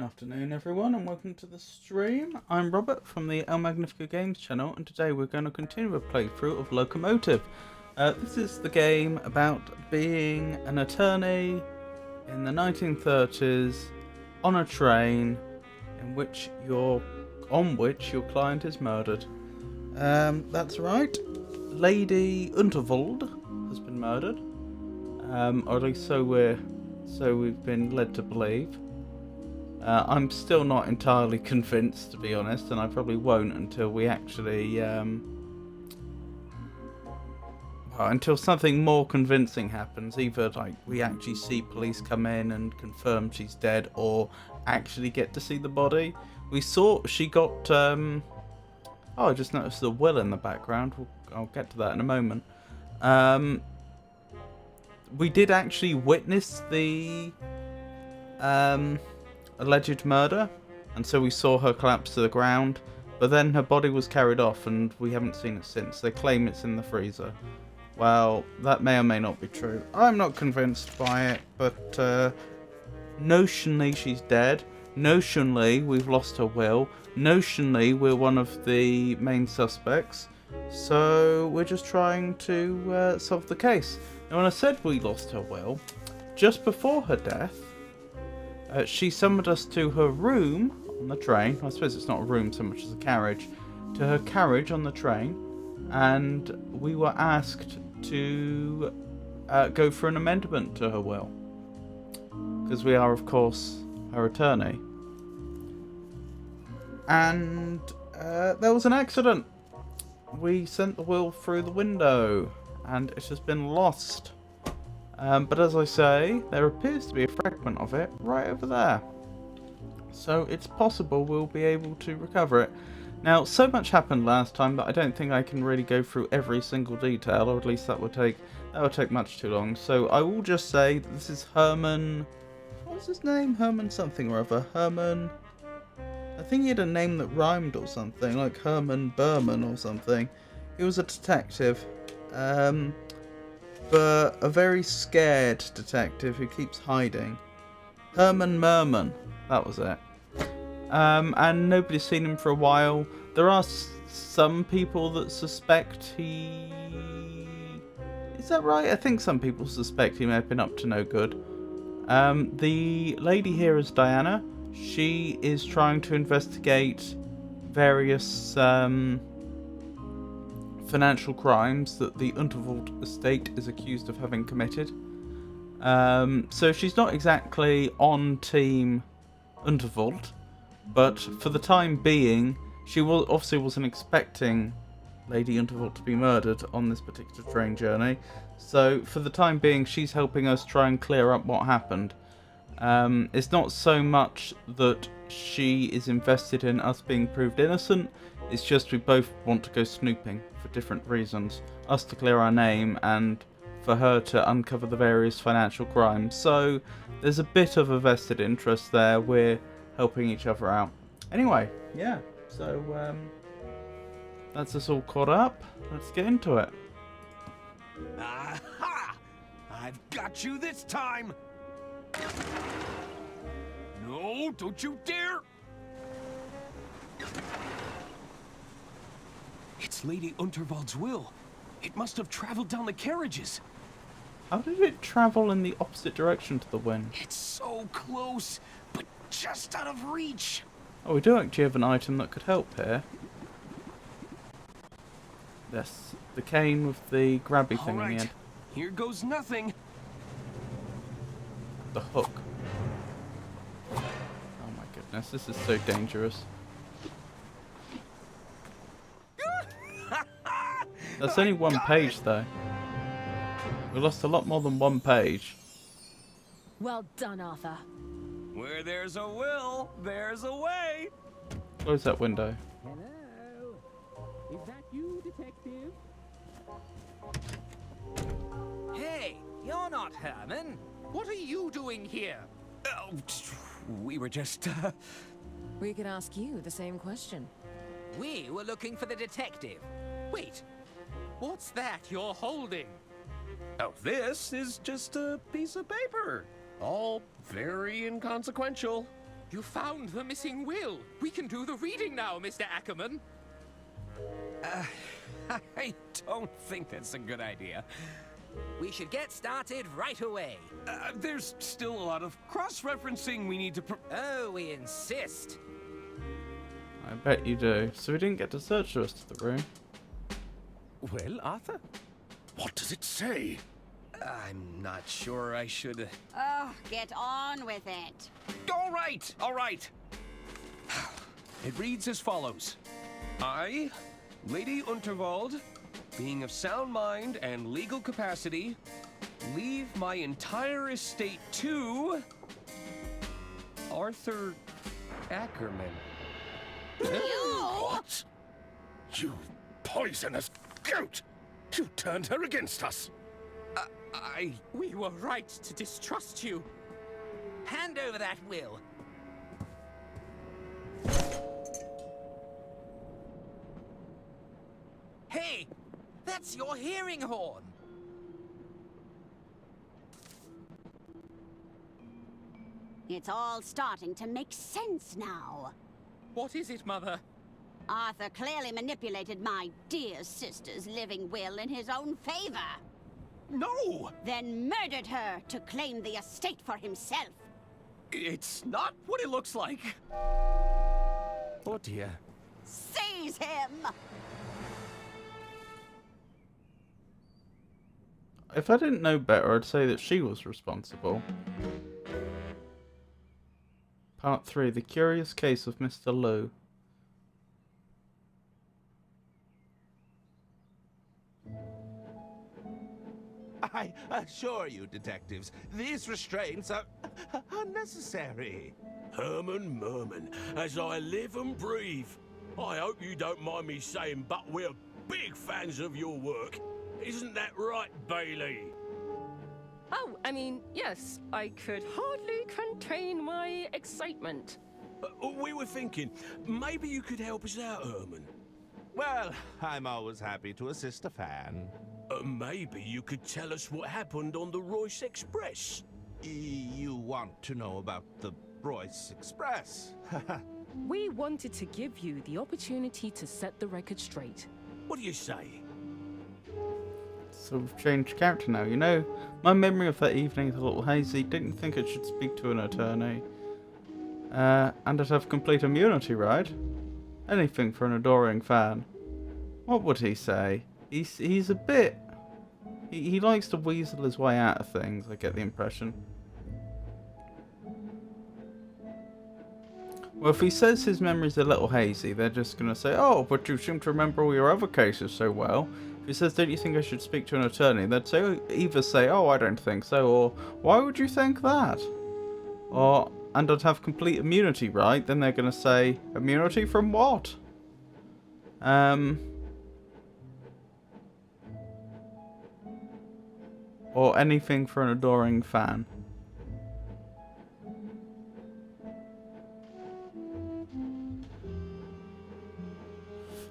afternoon everyone and welcome to the stream. I'm Robert from the El Magnifico Games channel and today we're going to continue a playthrough of Locomotive. This is the game about being an attorney in the 1930s on a train on which your client is murdered. That's right, Lady Unterwald has been murdered, or at least so we've been led to believe. I'm still not entirely convinced, to be honest, and I probably won't until we actually, until something more convincing happens. Either like we actually see police come in and confirm she's dead, or actually get to see the body. We saw she got. I just noticed the will in the background. I'll get to that in a moment. We did actually witness the alleged murder, and so we saw her collapse to the ground, but then her body was carried off and we haven't seen it since. They claim it's in the freezer. Well, that may or may not be true. I'm not convinced by it, but notionally she's dead. Notionally we've lost her will. Notionally we're one of the main suspects, so we're just trying to solve the case. Now, when I said we lost her will, just before her death, she summoned us to her room on the train. I suppose it's not a room so much as a carriage. To her carriage on the train, and we were asked to go for an amendment to her will, because we are, of course, her attorney. And there was an accident. We sent the will through the window, and it has been lost. But as I say, there appears to be a fragment of it right over there. So it's possible we'll be able to recover it. Now, so much happened last time that I don't think I can really go through every single detail, or at least that would take much too long. So I will just say that this is Herman. What's his name? Herman something or other. Herman. I think he had a name that rhymed or something, like Herman Berman or something. He was a detective. But a very scared detective who keeps hiding. Herman Merman, that was it. And nobody's seen him for a while. There are some people that suspect he... Is that right? I think some people suspect he may have been up to no good. The lady here is Diana. She is trying to investigate various financial crimes that the Unterwald estate is accused of having committed. So she's not exactly on team Unterwald, but for the time being, she obviously wasn't expecting Lady Unterwald to be murdered on this particular train journey. So for the time being, she's helping us try and clear up what happened. It's not so much that she is invested in us being proved innocent. It's just we both want to go snooping for different reasons. Us to clear our name, and for her to uncover the various financial crimes. So there's a bit of a vested interest there. We're helping each other out. Anyway, yeah. So that's us all caught up. Let's get into it. Aha! I've got you this time! No, don't you dare! It's Lady Unterwald's will. It must have traveled down the carriages. How did it travel in the opposite direction to the wind? It's so close, but just out of reach. Oh, we do actually have an item that could help here. Yes, the cane with the grabby thing in the end. Here goes nothing. The hook. Oh my goodness, this is so dangerous. That's only one page though. We lost a lot more than one page. Well done, Arthur. Where there's a will, there's a way. Close that window. Hello? Is that you, detective? Hey, you're not Herman. What are you doing here? Oh, we were just, We could ask you the same question. We were looking for the detective. Wait, what's that you're holding? Oh, this is just a piece of paper. All very inconsequential. You found the missing will. We can do the reading now, Mr. Ackerman. I don't think that's a good idea. We should get started right away. There's still a lot of cross-referencing we need to Oh, we insist. I bet you do. So we didn't get to search the rest of the room. Well, Arthur? What does it say? I'm not sure I should... Oh, get on with it. All right, all right. It reads as follows. I, Lady Unterwald, being of sound mind and legal capacity, leave my entire estate to... Arthur Ackerman. What? You poisonous goat! You turned her against us! We were right to distrust you. Hand over that will. Hey, that's your hearing horn. It's all starting to make sense now. What is it, Mother? Arthur clearly manipulated my dear sister's living will in his own favor. No! Then murdered her to claim the estate for himself. It's not what it looks like. Oh dear. Seize him! If I didn't know better, I'd say that she was responsible. Part 3, The Curious Case of Mr. Liu. I assure you, detectives, these restraints are unnecessary. Herman Merman, as I live and breathe. I hope you don't mind me saying, but we're big fans of your work. Isn't that right, Bailey? Oh, I mean, yes, I could hardly contain my excitement. We were thinking, maybe you could help us out, Herman. Well, I'm always happy to assist a fan. Maybe you could tell us what happened on the Royce Express. You want to know about the Royce Express? We wanted to give you the opportunity to set the record straight. What do you say? So we've changed character now. You know, my memory of that evening is a little hazy. Didn't think I should speak to an attorney. And I'd have complete immunity, right? Anything for an adoring fan. What would he say? He's a bit... He likes to weasel his way out of things, I get the impression. Well, if he says his memory's a little hazy, they're just going to say, oh, but you seem to remember all your other cases so well. If he says, don't you think I should speak to an attorney, they'd say, either say, oh, I don't think so, or why would you think that? Or, and I'd have complete immunity, right? Then they're going to say, immunity from what? Or anything for an adoring fan.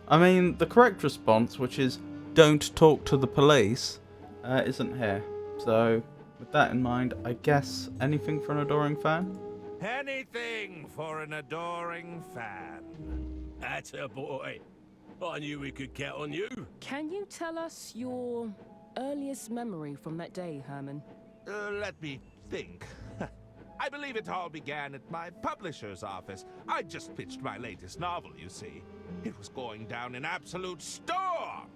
I mean, the correct response, which is don't talk to the police, isn't here. So, with that in mind, I guess anything for an adoring fan? Anything for an adoring fan. Atta boy. I knew we could count on you. Can you tell us your earliest memory from that day, Herman? Let me think. I believe it all began at my publisher's office. I just pitched my latest novel, you see. It was going down in absolute storm.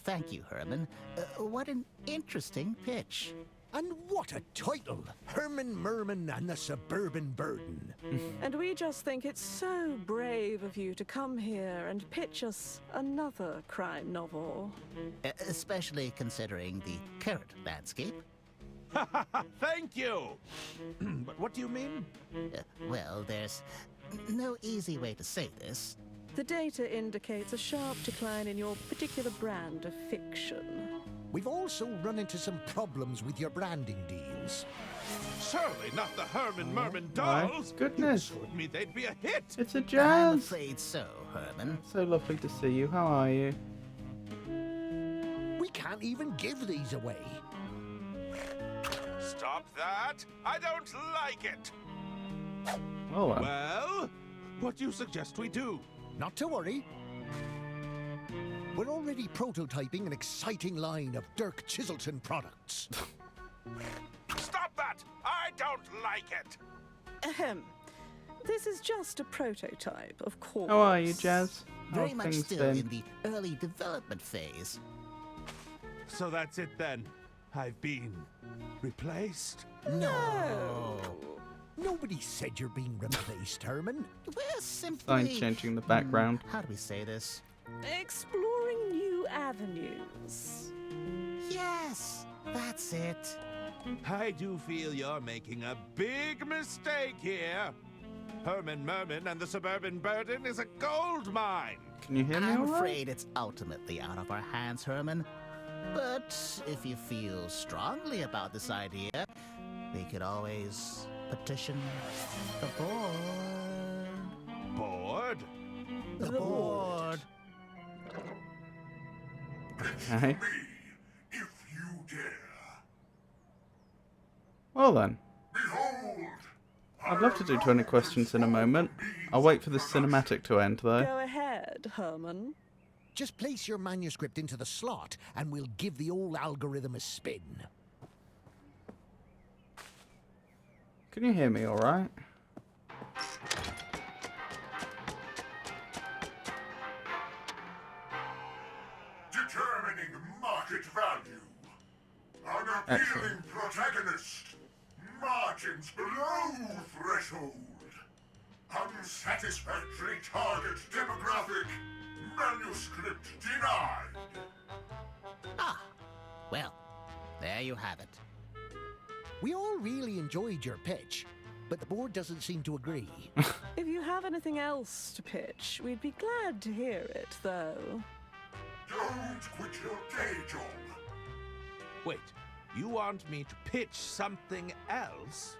Thank you, Herman. What an interesting pitch. And what a title! Herman Merman and the Suburban Burden. And we just think it's so brave of you to come here and pitch us another crime novel. Especially considering the current landscape. Thank you! But what do you mean? Well, there's no easy way to say this. The data indicates a sharp decline in your particular brand of fiction. We've also run into some problems with your branding deals. Surely not the Herman Merman My dolls. goodness. You assured me they'd be a hit. It's a I'm jazz. afraid so, Herman. So lovely to see you. How are you? We can't even give these away. Stop that! I don't like it! Oh, well. Well, what do you suggest we do? Not to worry. We're already prototyping an exciting line of Dirk Chiselton products. Stop that! I don't like it! Ahem. This is just a prototype, of course. How are you, Jazz? How Very have much things still been? in the early development phase. So that's it then. I've been replaced? No. Nobody said you're being replaced, Herman. We're simply... Fine, changing the background. How do we say this? Exploring new avenues. Yes, that's it. I do feel you're making a big mistake here. Herman Merman and the Suburban Burden is a gold mine. Can you hear me I'm all right? afraid it's ultimately out of our hands, Herman. But if you feel strongly about this idea, we could always petition the board. Bored? The board. Okay. If you dare. Well then. Behold! I'd love to do 20 questions in a moment. I'll wait for the cinematic to end, though. Go ahead, Herman. Just place your manuscript into the slot, and we'll give the old algorithm a spin. Can you hear me all right? Determining market value. An appealing protagonist. Margins below threshold. Unsatisfactory target demographic. Manuscript denied. Ah, well, there you have it. We all really enjoyed your pitch, but the board doesn't seem to agree. If you have anything else to pitch, we'd be glad to hear it, though. Don't quit your day job. Wait, you want me to pitch something else?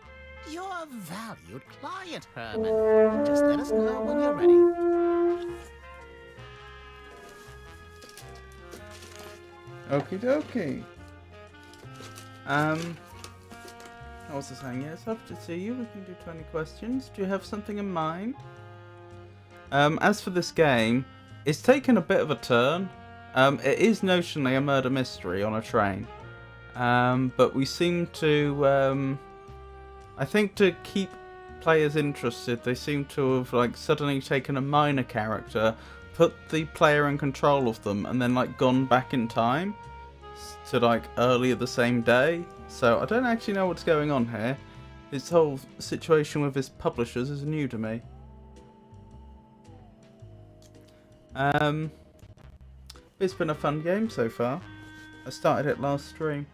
Your valued client, Herman. Just let us know when you're ready. Okie dokie. I was saying, yes, happy to see you. We can do 20 questions. Do you have something in mind? As for this game, it's taken a bit of a turn. It is notionally a murder mystery on a train. But we seem to, I think to keep players interested, they seem to have like suddenly taken a minor character, put the player in control of them, and then like gone back in time to like earlier the same day. So I don't actually know what's going on here. This whole situation with his publishers is new to me. It's been a fun game so far. I started it last stream.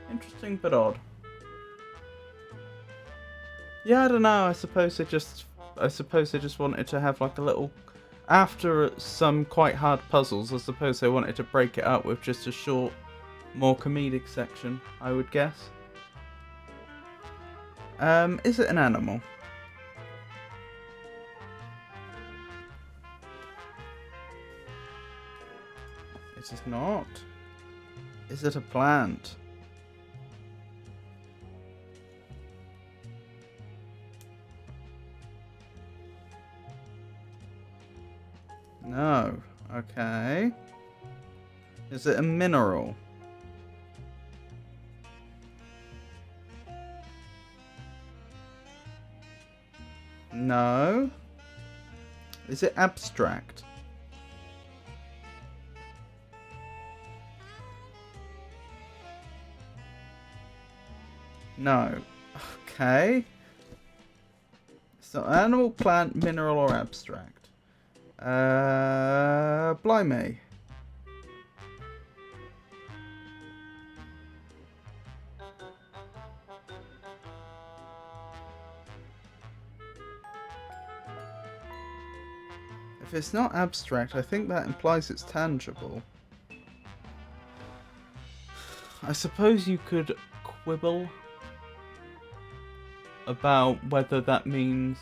Interesting but odd. Yeah, I don't know. I suppose they just wanted to have like a little. After some quite hard puzzles, I suppose they wanted to break it up with just a short, more comedic section, I would guess. Is it an animal? It is not. Is it a plant? No. Okay. Is it a mineral? No. Is it abstract? No. Okay. So animal, plant, mineral, or abstract. Blimey. If it's not abstract, I think that implies it's tangible. I suppose you could quibble about whether that means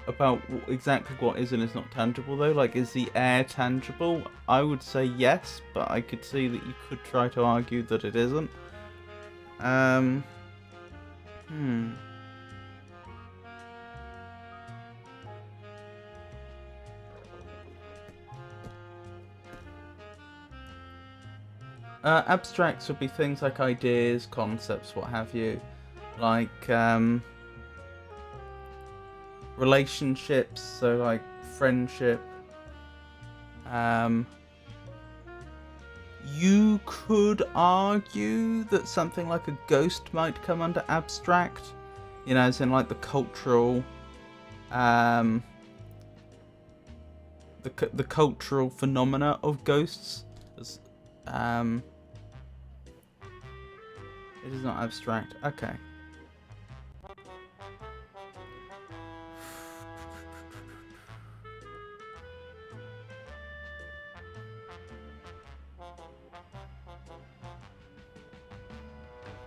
about exactly what is and is not tangible, though. Like, is the air tangible? I would say yes, but I could see that you could try to argue that it isn't. Abstracts would be things like ideas, concepts, what have you. Like, relationships, so like friendship. You could argue that something like a ghost might come under abstract. You know, as in like the cultural, the cultural phenomena of ghosts. It is not abstract. Okay.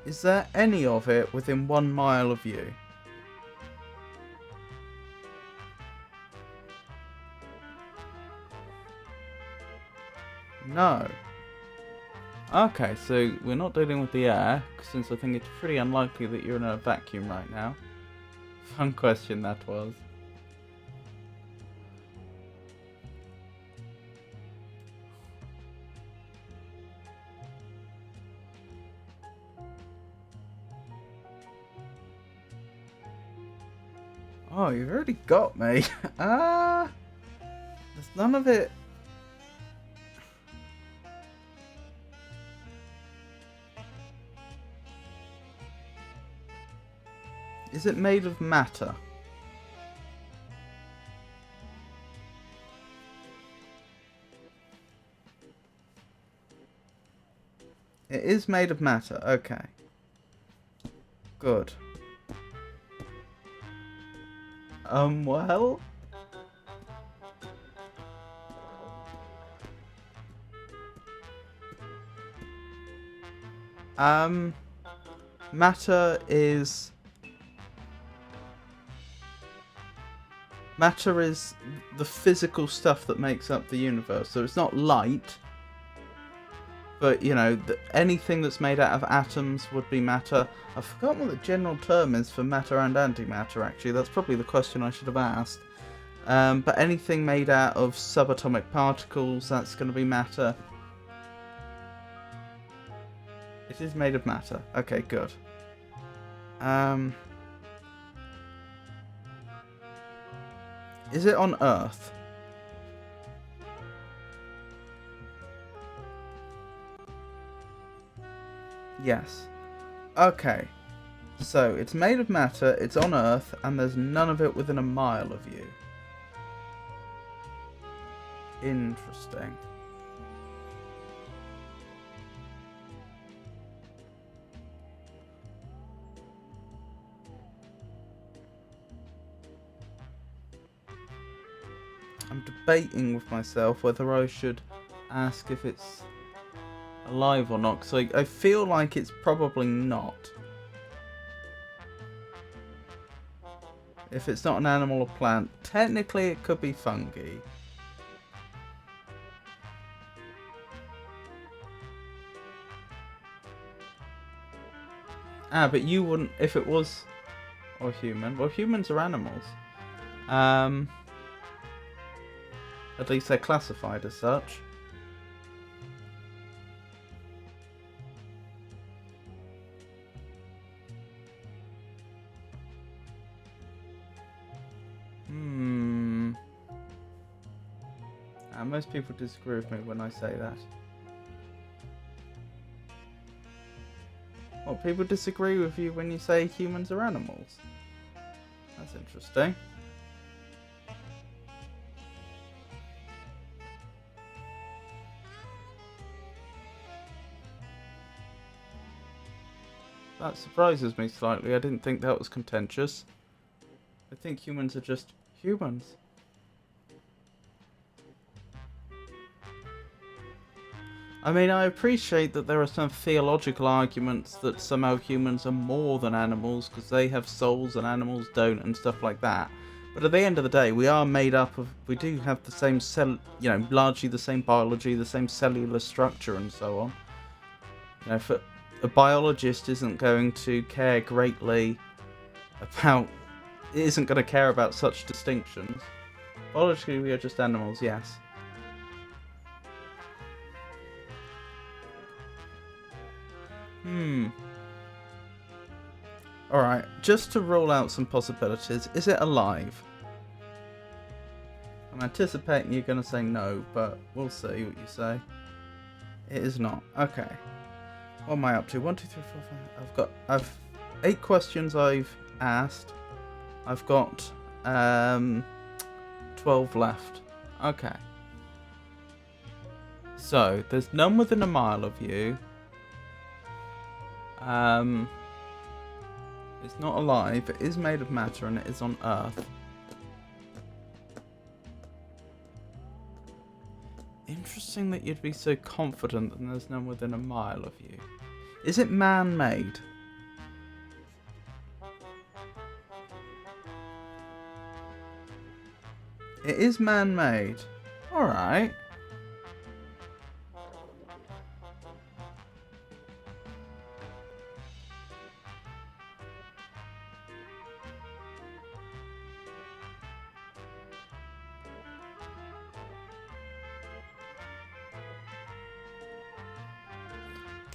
Is there any of it within 1 mile of you? No. Okay, so we're not dealing with the air, since I think it's pretty unlikely that you're in a vacuum right now. Fun question that was. Oh, you've already got me. There's none of it. Is it made of matter? It is made of matter. Okay. Good. Well. Matter is... Matter is the physical stuff that makes up the universe. So it's not light. But, you know, anything that's made out of atoms would be matter. I've forgotten what the general term is for matter and antimatter, actually. That's probably the question I should have asked. But anything made out of subatomic particles, that's going to be matter. It is made of matter. Okay, good. Is it on Earth? Yes. Okay. So, it's made of matter, it's on Earth, and there's none of it within a mile of you. Interesting. I'm debating with myself whether I should ask if it's alive or not, because I feel like it's probably not. If it's not an animal or plant, technically it could be fungi. Ah, but you wouldn't if it was... Or human. Well, humans are animals. At least they're classified as such. Most people disagree with me when I say that. Well, people disagree with you when you say humans are animals. That's interesting. That surprises me slightly. I didn't think that was contentious. I think humans are just humans. I mean, I appreciate that there are some theological arguments that somehow humans are more than animals because they have souls and animals don't and stuff like that. But at the end of the day, we are made up of, we do have the same largely the same biology, the same cellular structure and so on. If a biologist isn't going to care greatly about, isn't going to care about such distinctions. Biologically, we are just animals, yes. Alright, just to rule out some possibilities, is it alive? I'm anticipating you're going to say no, but we'll see what you say. It is not. Okay. What am I up to? 1, 2, 3, 4, 5. I've 8 questions I've asked. I've got 12 left. Okay. So, there's none within a mile of you. It's not alive, it is made of matter, and it is on Earth. Interesting that you'd be so confident that there's none within a mile of you. Is it man-made? It is man-made. Alright.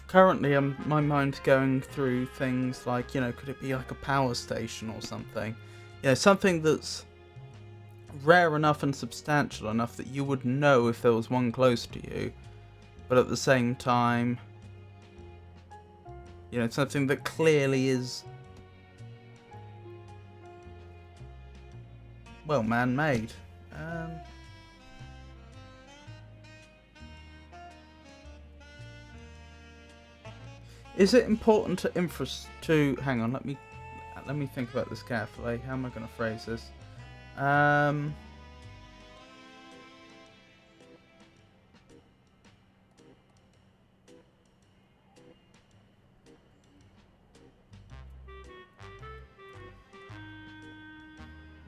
Currently, my mind's going through things like, could it be like a power station or something? Something that's rare enough and substantial enough that you would know if there was one close to you, but at the same time, something that clearly is, well, man-made. Is it important to hang on, let me think about this carefully. How am I going to phrase this?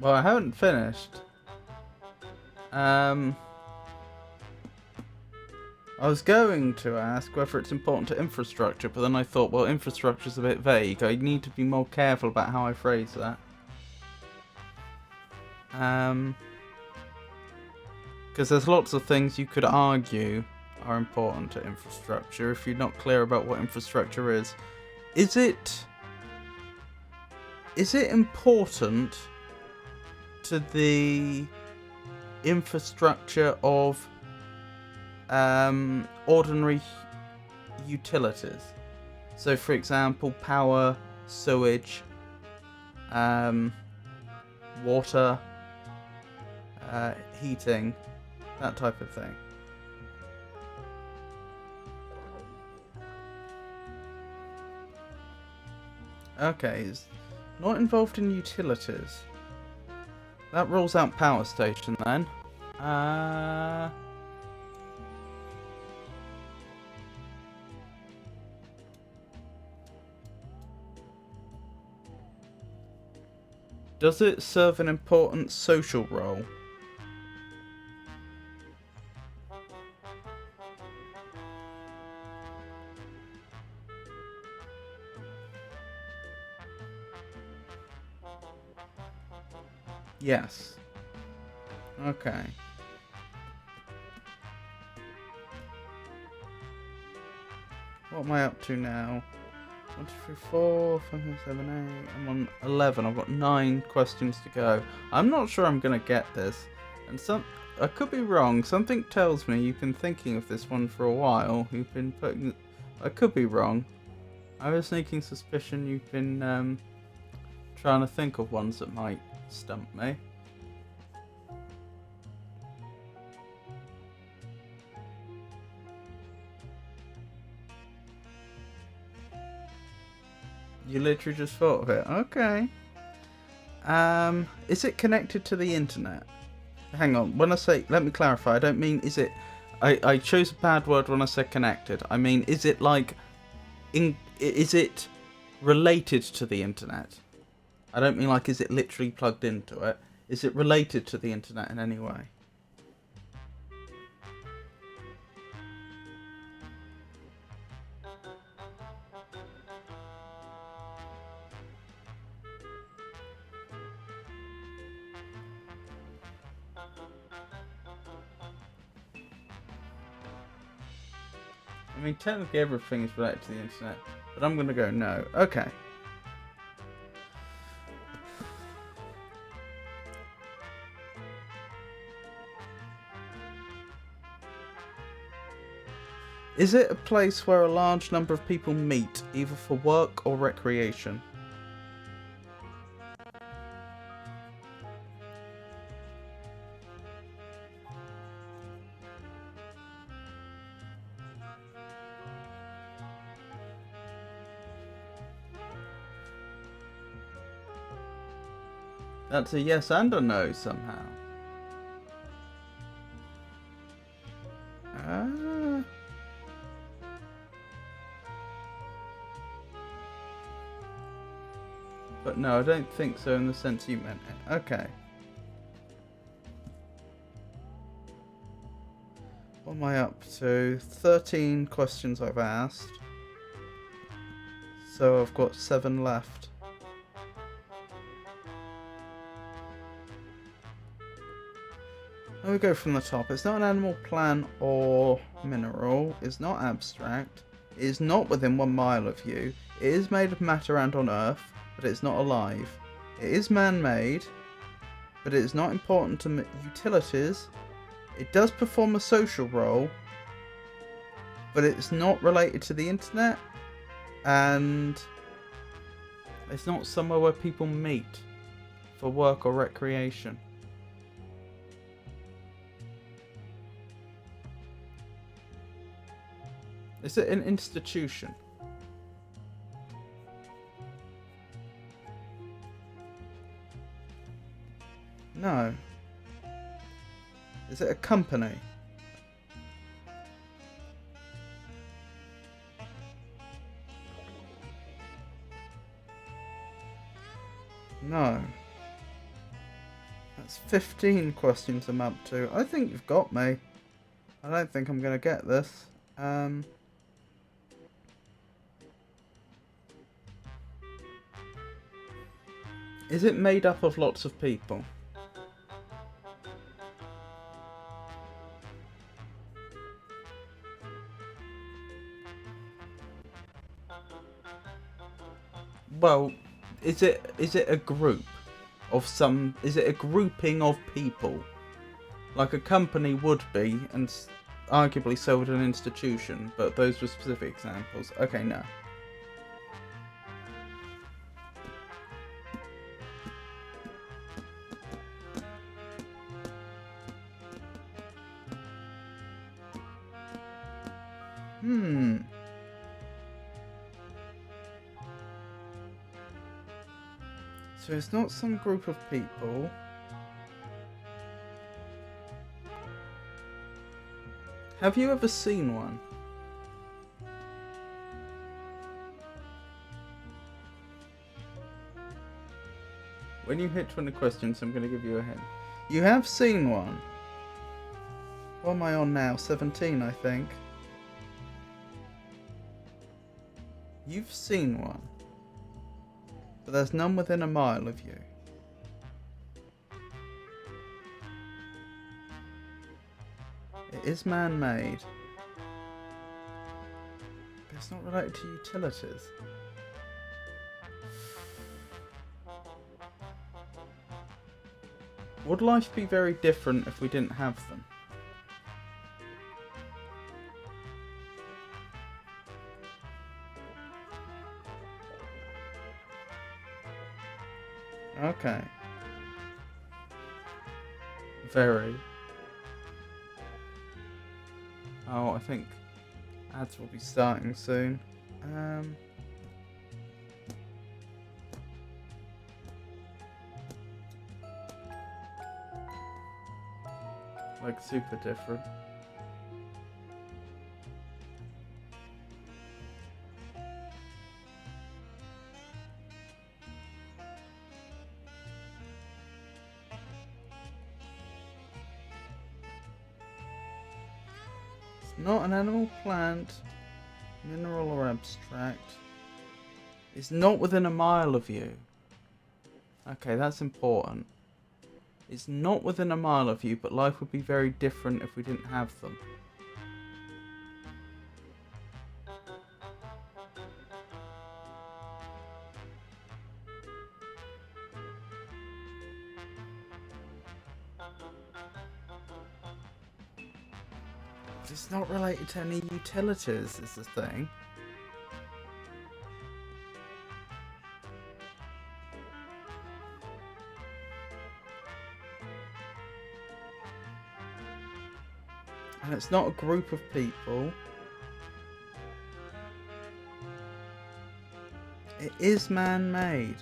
Well, I haven't finished. I was going to ask whether it's important to infrastructure, but then I thought, well, infrastructure's a bit vague. I need to be more careful about how I phrase that. Because there's lots of things you could argue are important to infrastructure if you're not clear about what infrastructure is. Is it important to the infrastructure of ordinary utilities? So, for example, power, sewage, water, heating, that type of thing. Okay, it's not involved in utilities. That rules out power station then. Does it serve an important social role? Yes. Okay. What am I up to now? 1, 2, 3, 4, 5, 6, 7, 8. I'm on 11. I've got 9 questions to go. I'm not sure I'm going to get this. And I could be wrong. Something tells me you've been thinking of this one for a while. You've been putting... I could be wrong. I have a sneaking suspicion you've been trying to think of ones that might stump me. You literally just thought of it. Okay. Is it connected to the internet? Hang on. When I say, let me clarify. I don't mean is it. I chose a bad word when I said connected. I mean, is it like, is it related to the internet? I don't mean like is it literally plugged into it. Is it related to the internet in any way? I mean, technically everything is related to the internet, but I'm gonna go no. Okay. Is it a place where a large number of people meet, either for work or recreation? That's a yes and a no somehow. But no, I don't think so in the sense you meant it. Okay. What am I up to? 13 questions I've asked. So I've got 7 left. Let me go from the top. It's not an animal, plant, or mineral. It's not abstract. It is not within 1 mile of you. It is made of matter and on Earth, but it's not alive. It is man-made, but it is not important to utilities. It does perform a social role, but it's not related to the internet, and it's not somewhere where people meet for work or recreation. Is it an institution? No. Is it a company? No. That's 15 questions I'm up to. I think you've got me. I don't think I'm going to get this. Is it made up of lots of people? Well, is it a group of some? Is it a grouping of people, like a company would be, and arguably so would an institution? But those were specific examples. Okay, no. So it's not some group of people. Have you ever seen one? When you hit 20 questions, I'm going to give you a hint. You have seen one. What am I on now? 17, I think. You've seen one. But there's none within a mile of you. It is man-made. But it's not related to utilities. Would life be very different if we didn't have them? Okay. Very. Oh, I think ads will be starting soon. Like super different. not an animal, plant, mineral or abstract. It's not within a mile of you. Okay, that's important. It's not within a mile of you, but life would be very different if we didn't have them. But it's not related to any utilities, is the thing. And it's not a group of people. It is man-made.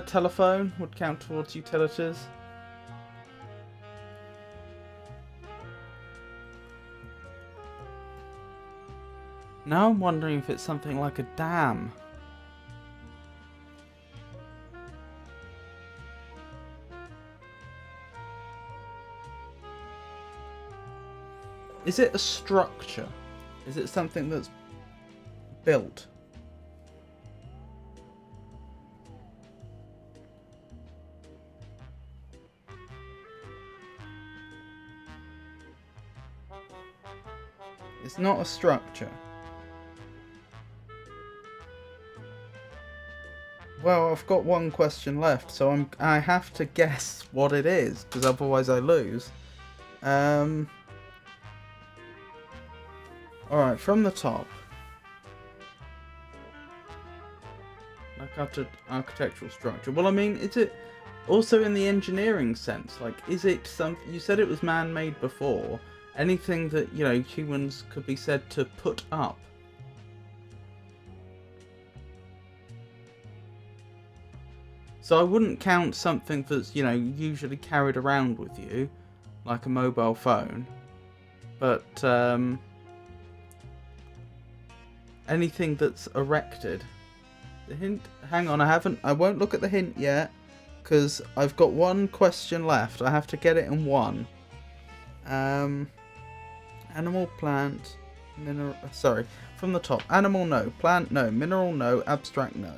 Telephone would count towards utilities. Now I'm wondering if it's something like a dam. Is it a structure? Is it something that's built? It's not a structure. Well, I've got one question left, so I have to guess what it is, because otherwise I lose. Alright, from the top. Like architectural structure. Well, I mean, is it also in the engineering sense? Like, is it something... You said it was man-made before. Anything that, you know, humans could be said to put up. So I wouldn't count something that's, you know, usually carried around with you, like a mobile phone. But, anything that's erected. The hint... Hang on, I won't look at the hint yet, because I've got one question left. I have to get it in one. Animal, plant, mineral... Sorry, from the top. Animal, no. Plant, no. Mineral, no. Abstract, no.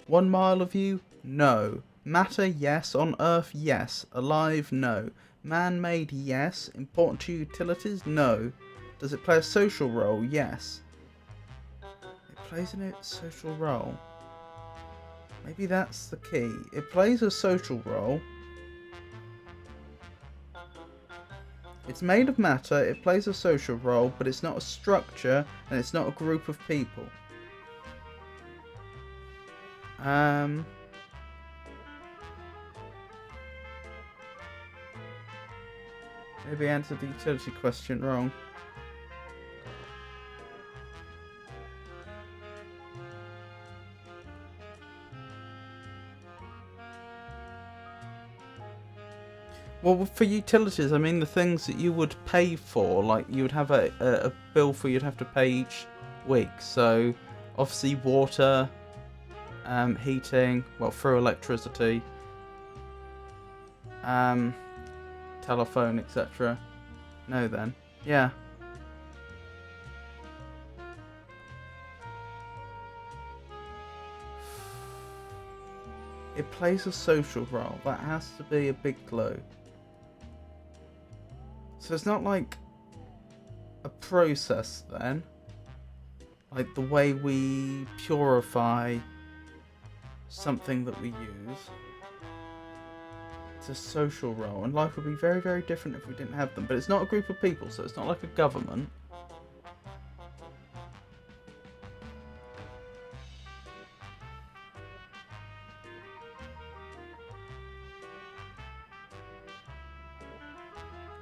1 mile of you? No. Matter, yes. On Earth, yes. Alive, no. Man-made, yes. Important to utilities? No. Does it play a social role? Yes. It plays a social role. Maybe that's the key. It plays a social role. It's made of matter, it plays a social role, but it's not a structure, and it's not a group of people. Maybe I answered the utility question wrong. Well, for utilities, I mean the things that you would pay for, like you would have a bill for you'd have to pay each week. So, obviously water, heating, well, through electricity, telephone, etc. No then. Yeah. It plays a social role. That has to be a big clue. So it's not like a process then. Like the way we purify something that we use. It's a social role, and life would be very, very different if we didn't have them. But it's not a group of people, so it's not like a government.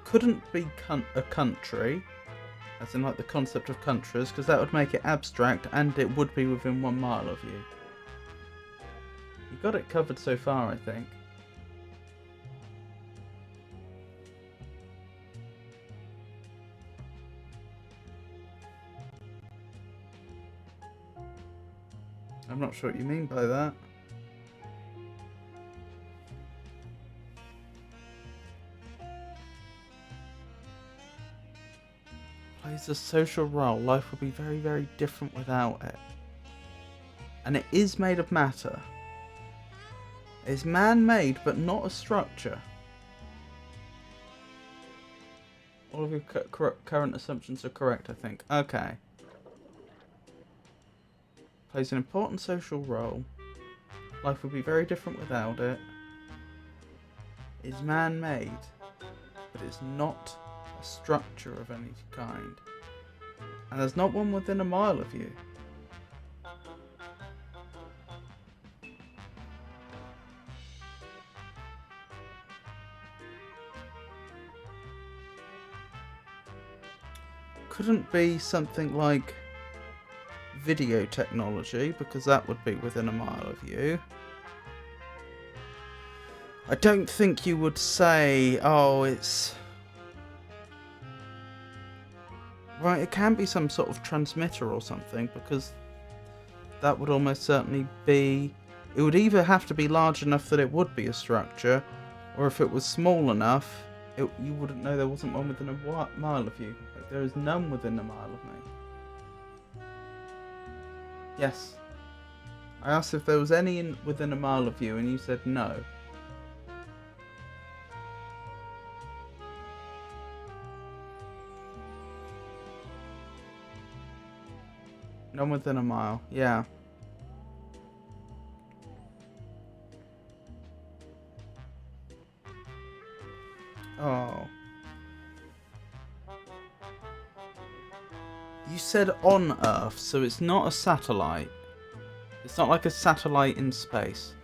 Couldn't be a country, as in like the concept of countries, because that would make it abstract, and it would be within 1 mile of you. You got it covered so far, I think. I'm not sure what you mean by that. It's a social role. Life would be very, very different without it. And it is made of matter. It's man-made, but not a structure. All of your current assumptions are correct, I think. Okay. Plays an important social role. Life would be very different without it. Is man-made, but it's not a structure of any kind. And there's not one within a mile of you. Couldn't be something like video technology, because that would be within a mile of you. I don't think you would say, oh, it's... Right, it can be some sort of transmitter or something, because that would almost certainly be... It would either have to be large enough that it would be a structure, or if it was small enough, you wouldn't know there wasn't one within a mile of you. Like, there is none within a mile of me. Yes. I asked if there was any within a mile of you, and you said no. None within a mile, yeah. Oh. You said on Earth, so it's not a satellite. It's not like a satellite in space.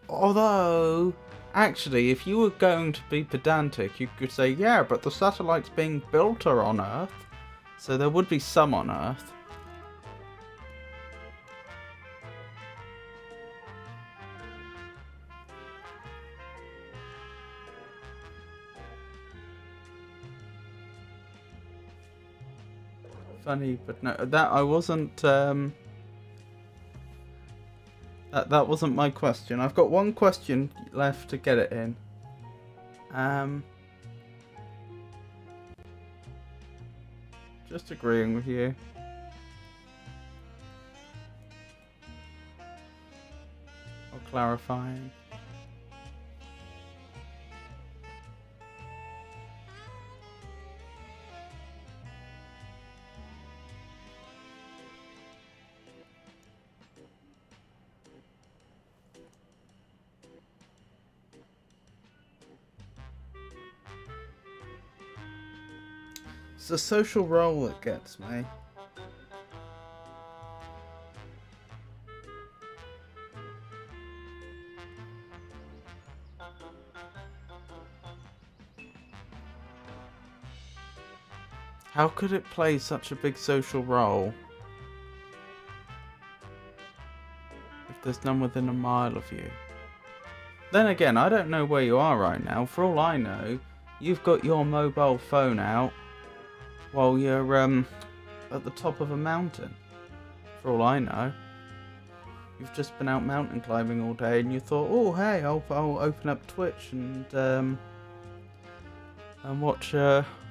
Although, actually, if you were going to be pedantic, you could say, yeah, but the satellites being built are on Earth. So there would be some on Earth. Funny, but no, that I wasn't, that wasn't my question. I've got one question left to get it in. Just agreeing with you. Or clarifying. It's the social role that gets me. How could it play such a big social role if there's none within a mile of you? Then again, I don't know where you are right now. For all I know, you've got your mobile phone out while you're at the top of a mountain. For all I know. You've just been out mountain climbing all day and you thought, oh hey, I'll open up Twitch and watch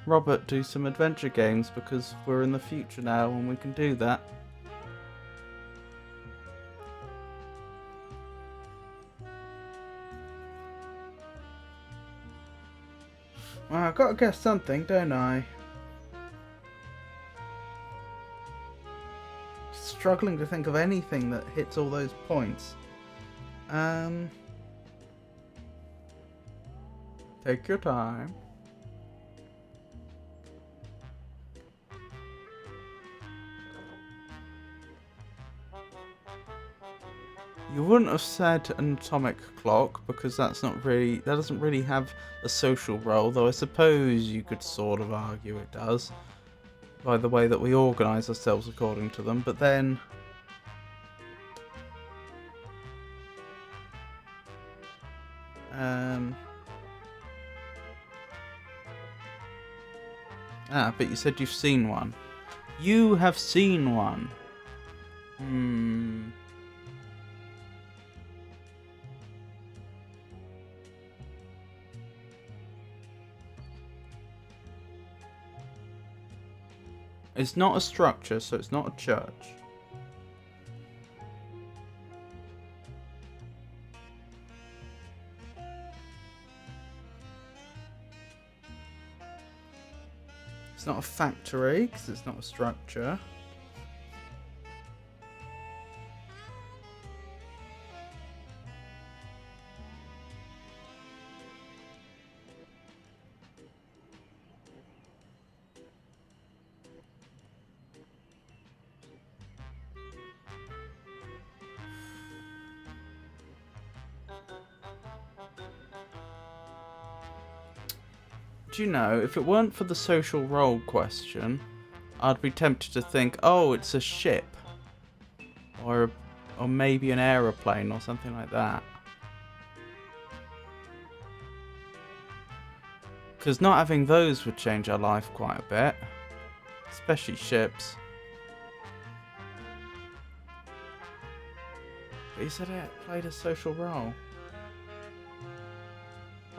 Robert do some adventure games because we're in the future now and we can do that. Well, I've got to guess something, don't I? Struggling to think of anything that hits all those points. Take your time. You wouldn't have said an atomic clock because that doesn't really have a social role, though I suppose you could sort of argue it does by the way that we organise ourselves according to them, but then but you said you've seen one. You have seen one. It's not a structure, so it's not a church. It's not a factory, because it's not a structure. Do you know, if it weren't for the social role question, I'd be tempted to think, oh, it's a ship. Or maybe an aeroplane or something like that. Because not having those would change our life quite a bit. Especially ships. But you said it played a social role.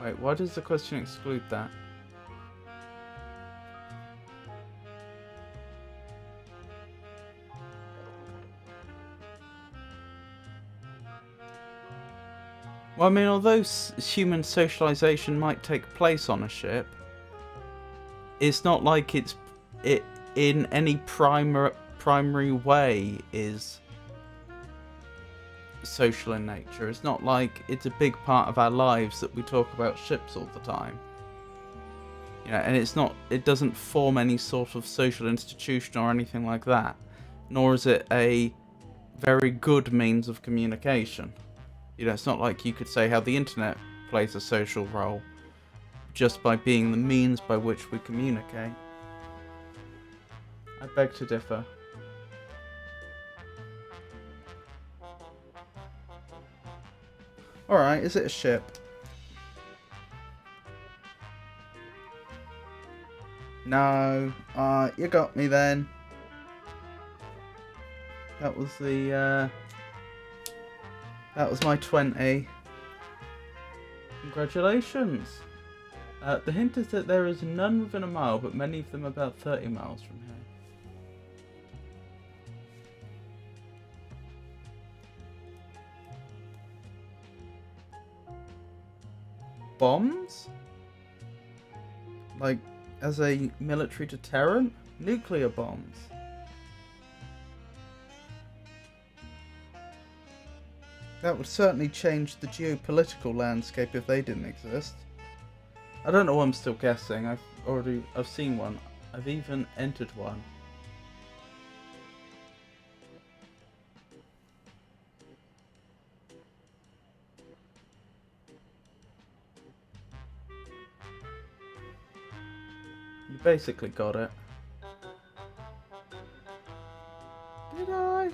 Wait, why does the question exclude that? Well, I mean, although human socialization might take place on a ship, it's not like it in any primary way is social in nature. It's not like it's a big part of our lives that we talk about ships all the time. You know, and it doesn't form any sort of social institution or anything like that. Nor is it a very good means of communication. You know, it's not like you could say how the internet plays a social role just by being the means by which we communicate. I beg to differ. Alright, is it a ship? No. You got me then. That was the, that was my 20. Congratulations. The hint is that there is none within a mile, but many of them about 30 miles from here. Bombs? Like, as a military deterrent? Nuclear bombs. That would certainly change the geopolitical landscape if they didn't exist. I don't know why I'm still guessing. I've seen one. I've even entered one. You basically got it. Did I?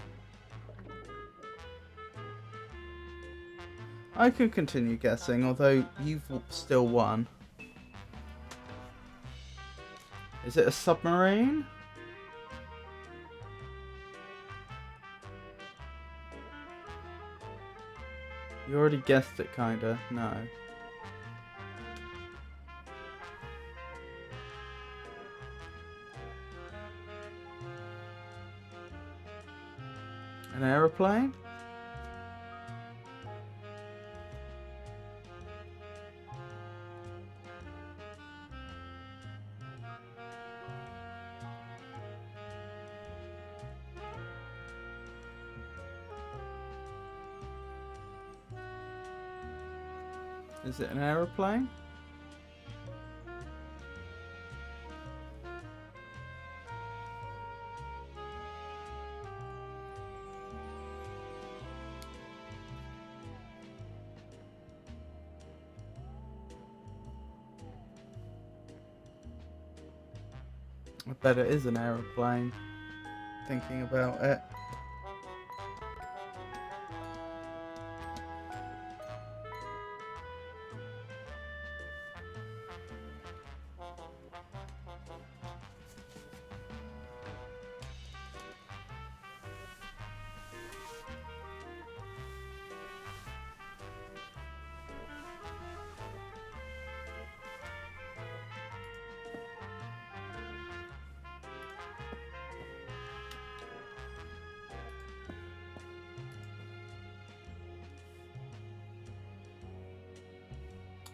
I could continue guessing, although you've still won. Is it a submarine? You already guessed it, kinda. No. An aeroplane? Is it an aeroplane? I bet it is an aeroplane. Thinking about it.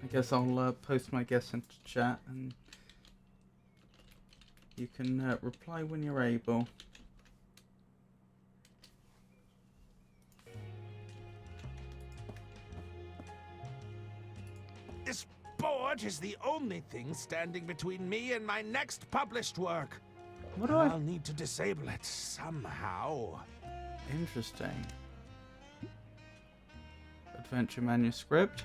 I guess I'll post my guess into chat and you can reply when you're able. This board is the only thing standing between me and my next published work. What do I'll need to disable it somehow. Interesting. Adventure manuscript.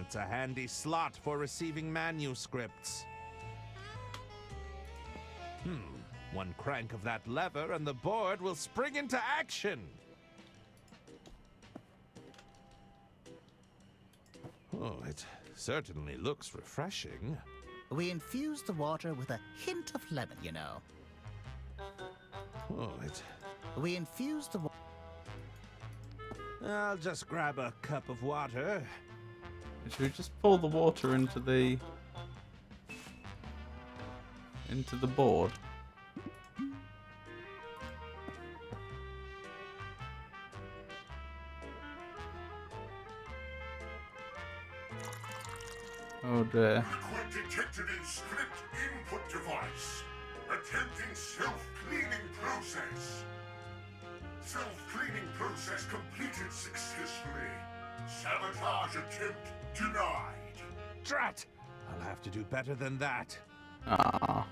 It's a handy slot for receiving manuscripts. One crank of that lever and the board will spring into action. Oh, it certainly looks refreshing. We infuse the water with a hint of lemon, you know. Oh, it... We infuse the water. I'll just grab a cup of water. Should we just pour the water into the board? Oh dear. Liquid detected in script input device. Attempting self-cleaning process. Self-cleaning process completed successfully. Sabotage attempt denied. Drat! I'll have to do better than that. Ah.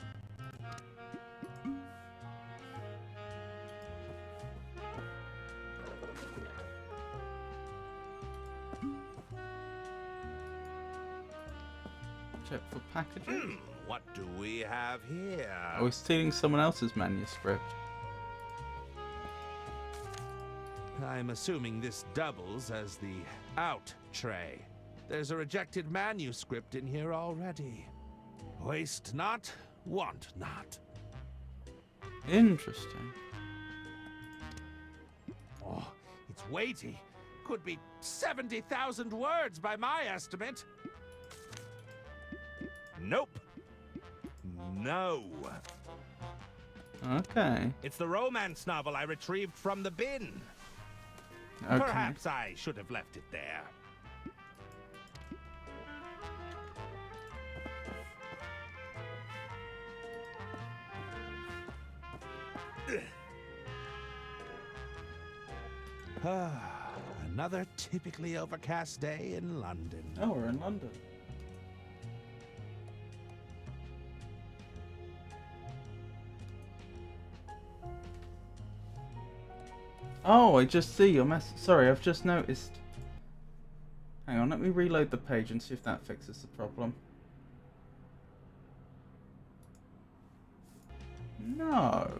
Check for packaging. What do we have here? Are we stealing someone else's manuscript? I'm assuming this doubles as the out tray. There's a rejected manuscript in here already. Waste not, want not. Interesting. Oh, it's weighty. Could be 70,000 words by my estimate. Nope. No. Okay. It's the romance novel I retrieved from the bin. Okay. Perhaps I should have left it there. Another typically overcast day in London. Oh, we're in London. Oh, I just see your mess. Sorry, I've just noticed. Hang on, let me reload the page and see if that fixes the problem. No.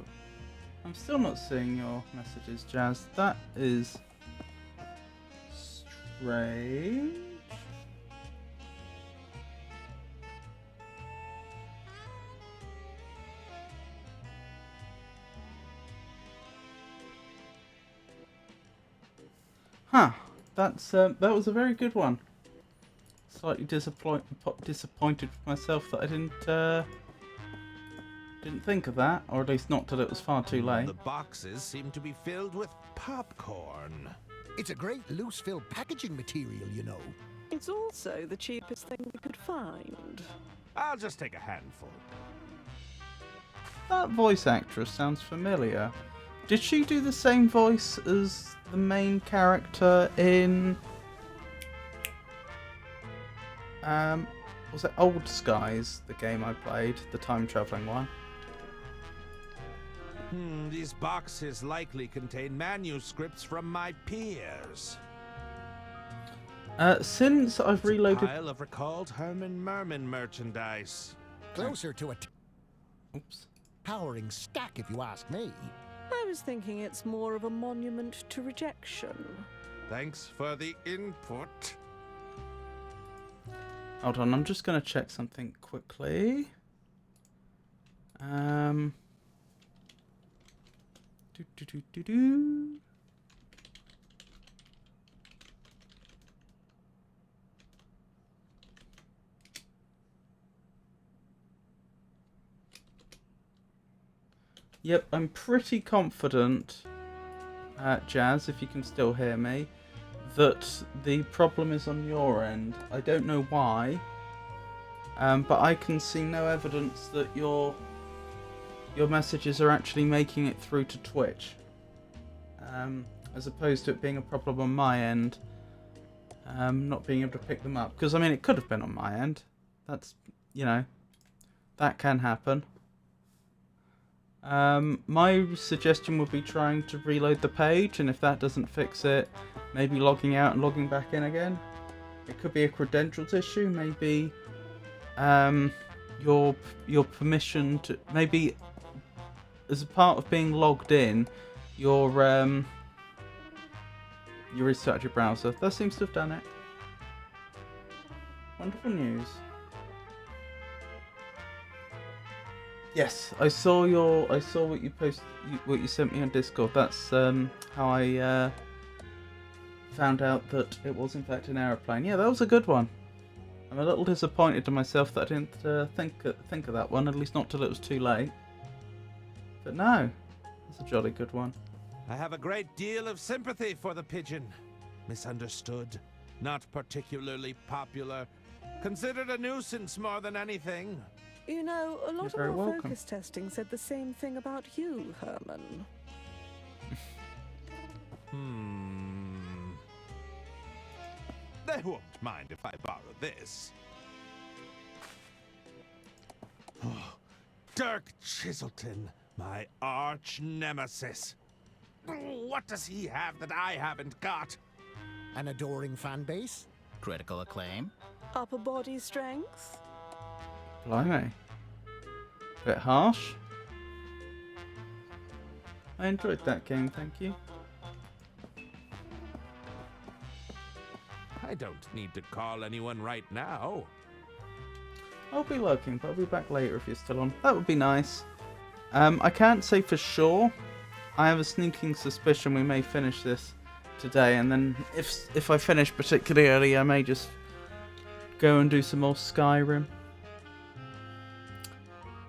I'm still not seeing your messages, Jazz. That is strange. Huh. That was a very good one. Slightly disappointed with myself that I didn't think of that, or at least not till it was far too late. The boxes seem to be filled with popcorn. It's a great loose fill packaging material, you know. It's also the cheapest thing we could find. I'll just take a handful. That voice actress sounds familiar. Did she do the same voice as the main character in was it Old Skies, the game I played, the time traveling one? These boxes likely contain manuscripts from my peers. Since I've reloaded... A pile of recalled Herman Merman merchandise. Closer to a Oops. towering stack, if you ask me. I was thinking it's more of a monument to rejection. Thanks for the input. Hold on, I'm just going to check something quickly. Yep, I'm pretty confident, Jazz, if you can still hear me, that the problem is on your end. I don't know why, but I can see no evidence that your messages are actually making it through to Twitch, as opposed to it being a problem on my end, not being able to pick them up. Because I mean, it could have been on my end. That's, you know, that can happen. My suggestion would be trying to reload the page, and if that doesn't fix it, maybe logging out and logging back in again. It could be a credentials issue, maybe your permission to, maybe as a part of being logged in, you restart your browser. That seems to have done it. Wonderful news. Yes, I saw what you what you sent me on Discord. That's how I found out that it was in fact an aeroplane. Yeah, that was a good one. I'm a little disappointed to myself that I didn't think of that one, at least not till it was too late. But no, it's a jolly good one. I have a great deal of sympathy for the pigeon. Misunderstood, not particularly popular, considered a nuisance more than anything. You know, a lot of very our welcome. focus testing said the same thing about you, Herman. They won't mind if I borrow this. Oh, Dirk Chiselton, my arch nemesis. What does he have that I haven't got? An adoring fan base? Critical acclaim? Upper body strength? Blimey. Bit harsh. I enjoyed that game, thank you. I don't need to call anyone right now. I'll be lurking, but I'll be back later if you're still on. That would be nice. I can't say for sure. I have a sneaking suspicion we may finish this today, and then if I finish particularly early, I may just go and do some more Skyrim.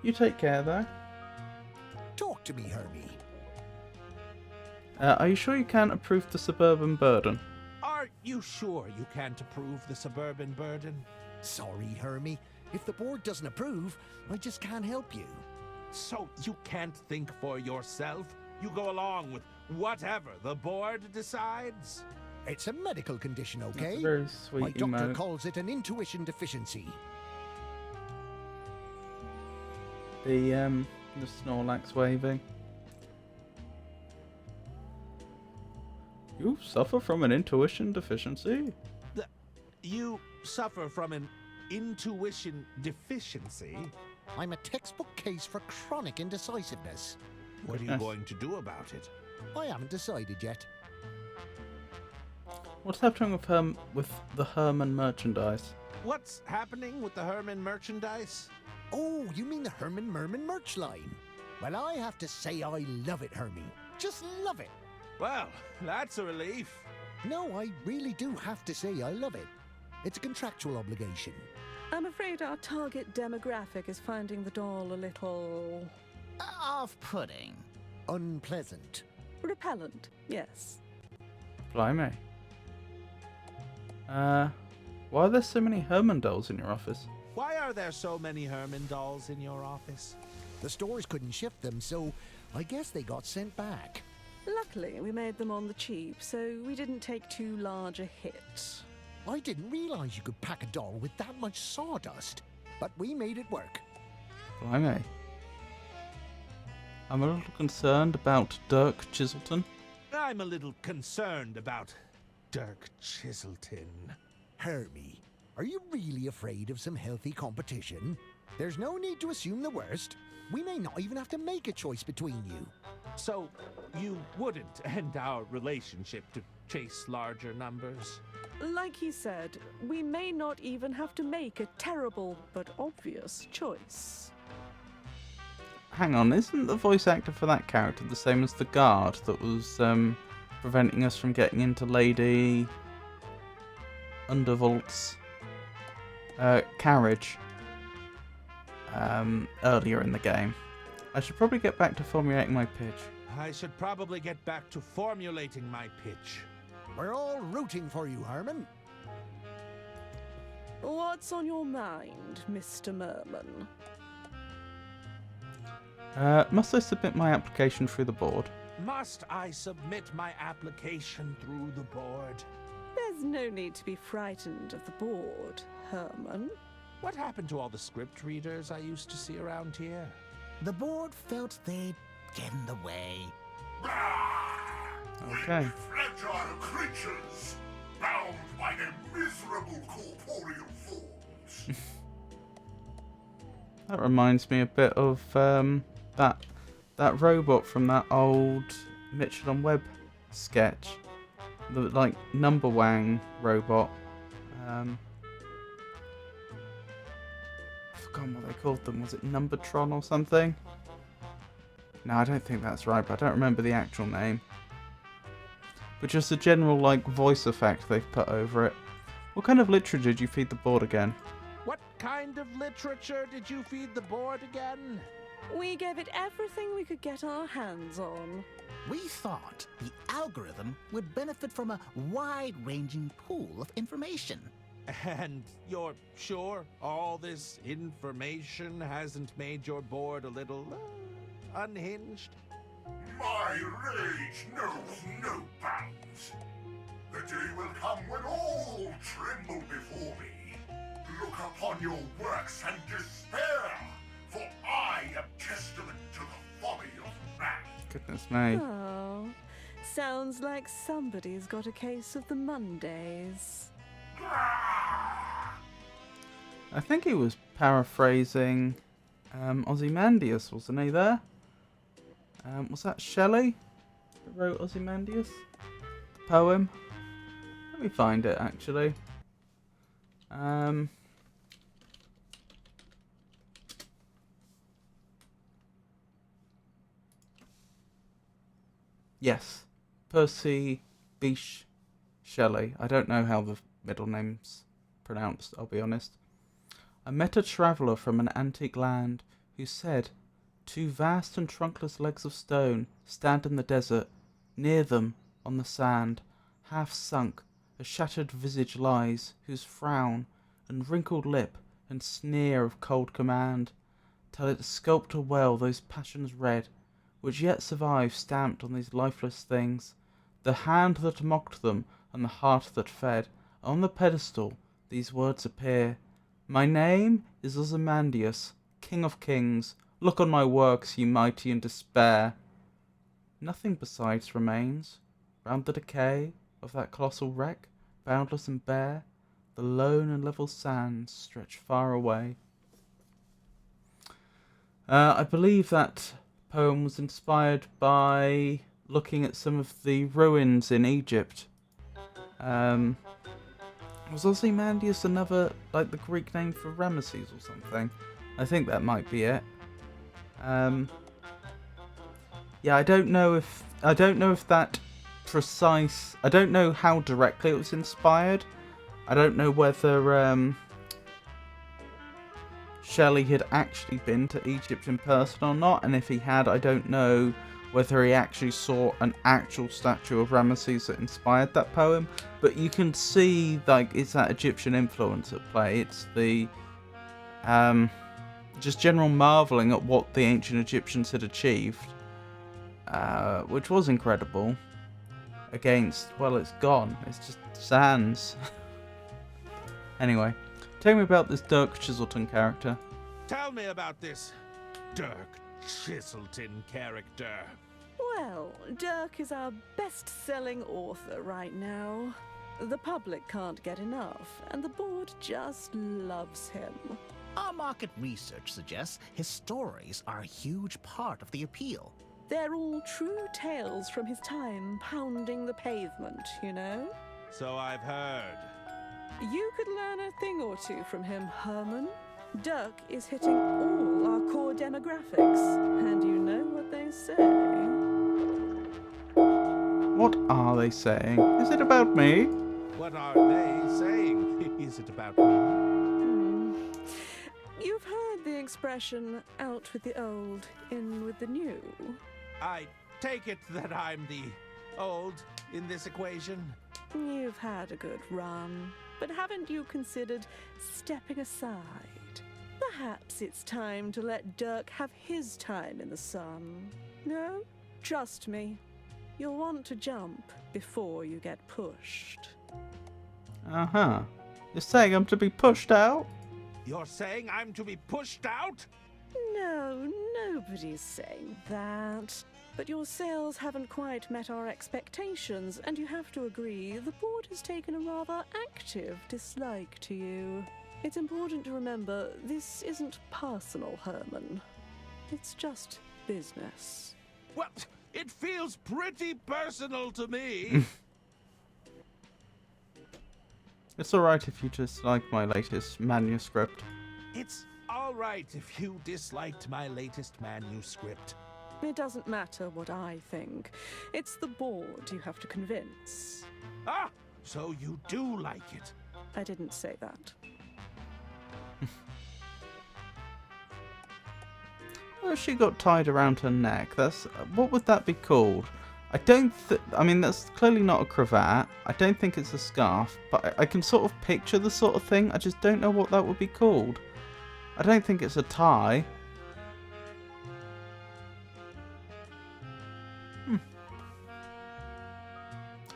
You take care, though. Talk to me, Hermie. Are you sure you can't approve the suburban burden? Are you sure you can't approve the suburban burden? Sorry, Hermie. If the board doesn't approve, I just can't help you. So you can't think for yourself? You go along with whatever the board decides? It's a medical condition, okay? That's a very sweet My doctor emote. calls it an intuition deficiency. The Snorlax waving. You suffer from an intuition deficiency? You suffer from an intuition deficiency? I'm a textbook case for chronic indecisiveness. What are you going to do about it? I haven't decided yet. What's happening with the Herman merchandise? What's happening with the Herman merchandise? Oh, you mean the Herman Merman merch line? Well, I have to say I love it, Hermie. Just love it. Well, that's a relief. No, I really do have to say I love it. It's a contractual obligation. I'm afraid our target demographic is finding the doll a little... Off-putting. Unpleasant. repellent, yes. Blimey. Why are there so many Herman dolls in your office? Why are there so many Herman dolls in your office? The stores couldn't ship them, so I guess they got sent back. Luckily, we made them on the cheap, so we didn't take too large a hit. I didn't realize you could pack a doll with that much sawdust, but we made it work. Blimey. I'm a little concerned about Dirk Chiselton. I'm a little concerned about Dirk Chiselton. Hermie, are you really afraid of some healthy competition? There's no need to assume the worst. We may not even have to make a choice between you. So, you wouldn't end our relationship to chase larger numbers? Like he said, we may not even have to make a terrible but obvious choice. Hang on, isn't the voice actor for that character the same as the guard that was preventing us from getting into Lady Undervolt's carriage earlier in the game? I should probably get back to formulating my pitch. I should probably get back to formulating my pitch. We're all rooting for you, Herman. What's on your mind, Mr. Merman? Must I submit my application through the board? Must I submit my application through the board? There's no need to be frightened of the board, Herman. What happened to all the script readers I used to see around here? The board felt they'd get in the way. Okay. Fragile creatures, bound by their miserable corporeal forms. That reminds me a bit of that robot from that old Mitchell and Webb sketch, the like number wang robot. I've forgotten what they called them. Was it Numbertron or something? No, I don't think that's right, but I don't remember the actual name. But just a general like voice effect they've put over it. What kind of literature did you feed the board again? What kind of literature did you feed the board again? We gave it everything we could get our hands on. We thought the algorithm would benefit from a wide-ranging pool of information. And you're sure all this information hasn't made your board a little unhinged? My rage knows no bounds. The day will come when all tremble before me. Look upon your works and despair, for I am testament to the folly of man. Goodness me. Oh, sounds like somebody's got a case of the Mondays. I think he was paraphrasing Ozymandias, wasn't he there? Was that Shelley that wrote Ozymandias? The poem? Let me find it, actually. Yes. Percy Bysshe Shelley. I don't know how the middle name's pronounced, I'll be honest. I met a traveller from an antique land who said, "Two vast and trunkless legs of stone stand in the desert. Near them, on the sand, half sunk, a shattered visage lies, whose frown and wrinkled lip and sneer of cold command tell it sculptor well those passions red which yet survive stamped on these lifeless things. The hand that mocked them and the heart that fed. On the pedestal these words appear: My name is Ozymandias, King of Kings. Look on my works, ye mighty in despair. Nothing besides remains. Round the decay of that colossal wreck, boundless and bare, the lone and level sands stretch far away." I believe that poem was inspired by looking at some of the ruins in Egypt. Was Ozymandias another, like the Greek name for Ramesses or something? I think that might be it. Yeah, I don't know if that precise. I don't know how directly it was inspired. I don't know whether Shelley had actually been to Egypt in person or not, and if he had, I don't know whether he actually saw an actual statue of Ramesses that inspired that poem. But you can see, like, it's that Egyptian influence at play. It's the just general marveling at what the ancient Egyptians had achieved, which was incredible. Against, well, it's gone. It's just sands. Anyway, tell me about this Dirk Chiselton character. Tell me about this Dirk Chiselton character. Well, Dirk is our best-selling author right now. The public can't get enough, and the board just loves him. Our market research suggests his stories are a huge part of the appeal. They're all true tales from his time pounding the pavement, you know? So I've heard. You could learn a thing or two from him, Herman. Dirk is hitting all our core demographics, and you know what they say. What are they saying? Is it about me? What are they saying? Is it about me? You've heard the expression, out with the old, in with the new. I take it that I'm the old in this equation. You've had a good run, but haven't you considered stepping aside? Perhaps it's time to let Dirk have his time in the sun. No? Trust me. You'll want to jump before you get pushed. Uh-huh. You're saying I'm to be pushed out? You're saying I'm to be pushed out? No, nobody's saying that. But your sales haven't quite met our expectations, and you have to agree the board has taken a rather active dislike to you. It's important to remember this isn't personal, Herman. It's just business. Well, it feels pretty personal to me. It's alright if you dislike my latest manuscript. It's all right if you disliked my latest manuscript. It doesn't matter what I think. It's the board you have to convince. Ah, so you do like it. I didn't say that. Well, she got tied around her neck. That's what would that be called? I mean, that's clearly not a cravat. I don't think it's a scarf, but I can sort of picture the sort of thing. I just don't know what that would be called. I don't think it's a tie.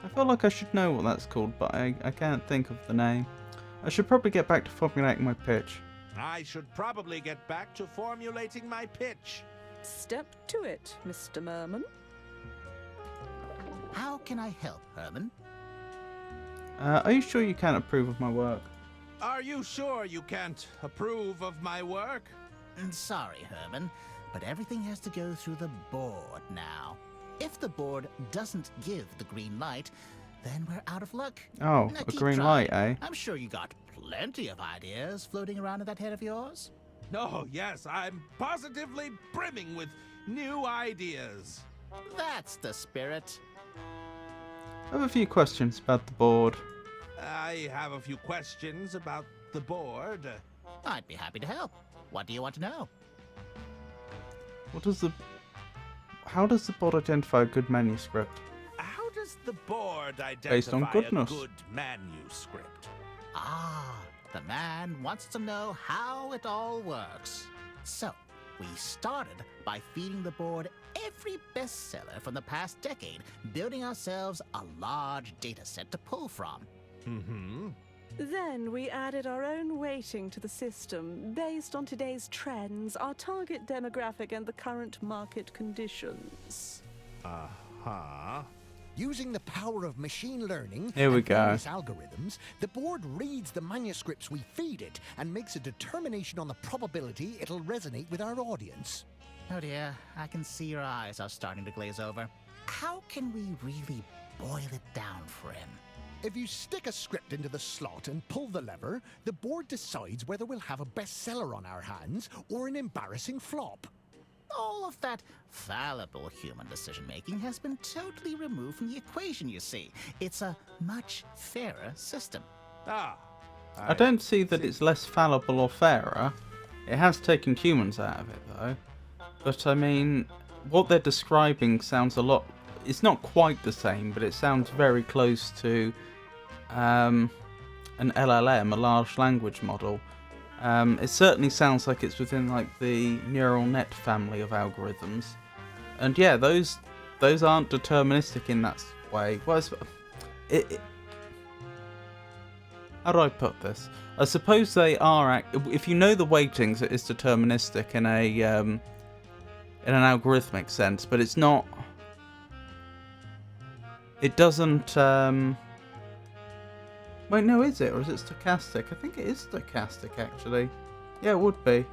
I feel like I should know what that's called, but I can't think of the name. I should probably get back to formulating my pitch. I should probably get back to formulating my pitch. Step to it, Mr. Merman. How can I help, Herman? Are you sure you can't approve of my work? Are you sure you can't approve of my work? Sorry, Herman, but everything has to go through the board now. If the board doesn't give the green light, then we're out of luck. Oh, Now a keep green trying. light, eh? I'm sure you got plenty of ideas floating around in that head of yours. Oh, yes, I'm positively brimming with new ideas. That's the spirit. I have a few questions about the board. I have a few questions about the board. I'd be happy to help. What do you want to know? How does the board identify a good manuscript? How does the board identify Based on a goodness. good manuscript? Ah, the man wants to know how it all works. So, we started by feeding the board every bestseller from the past decade, building ourselves a large data set to pull from. Mm-hmm. Then we added our own weighting to the system based on today's trends, our target demographic, and the current market conditions. Uh-huh. Using the power of machine learning Here we and go. various algorithms, the board reads the manuscripts we feed it and makes a determination on the probability it'll resonate with our audience. Oh dear, I can see your eyes are starting to glaze over. How can we really boil it down for him? If you stick a script into the slot and pull the lever, the board decides whether we'll have a bestseller on our hands or an embarrassing flop. All of that fallible human decision-making has been totally removed from the equation, you see. It's a much fairer system. Ah. I don't see that it's less fallible or fairer. It has taken humans out of it, though. But, I mean, what they're describing sounds a lot... It's not quite the same, but it sounds very close to an LLM, a large language model. It certainly sounds like it's within, like, the neural net family of algorithms. And, yeah, those aren't deterministic in that way. Well, how do I put this? I suppose they are... If you know the weightings, it is deterministic in an algorithmic sense, but it's not... It doesn't... Wait, no, is it? Or is it stochastic? I think it is stochastic, actually. Yeah, it would be,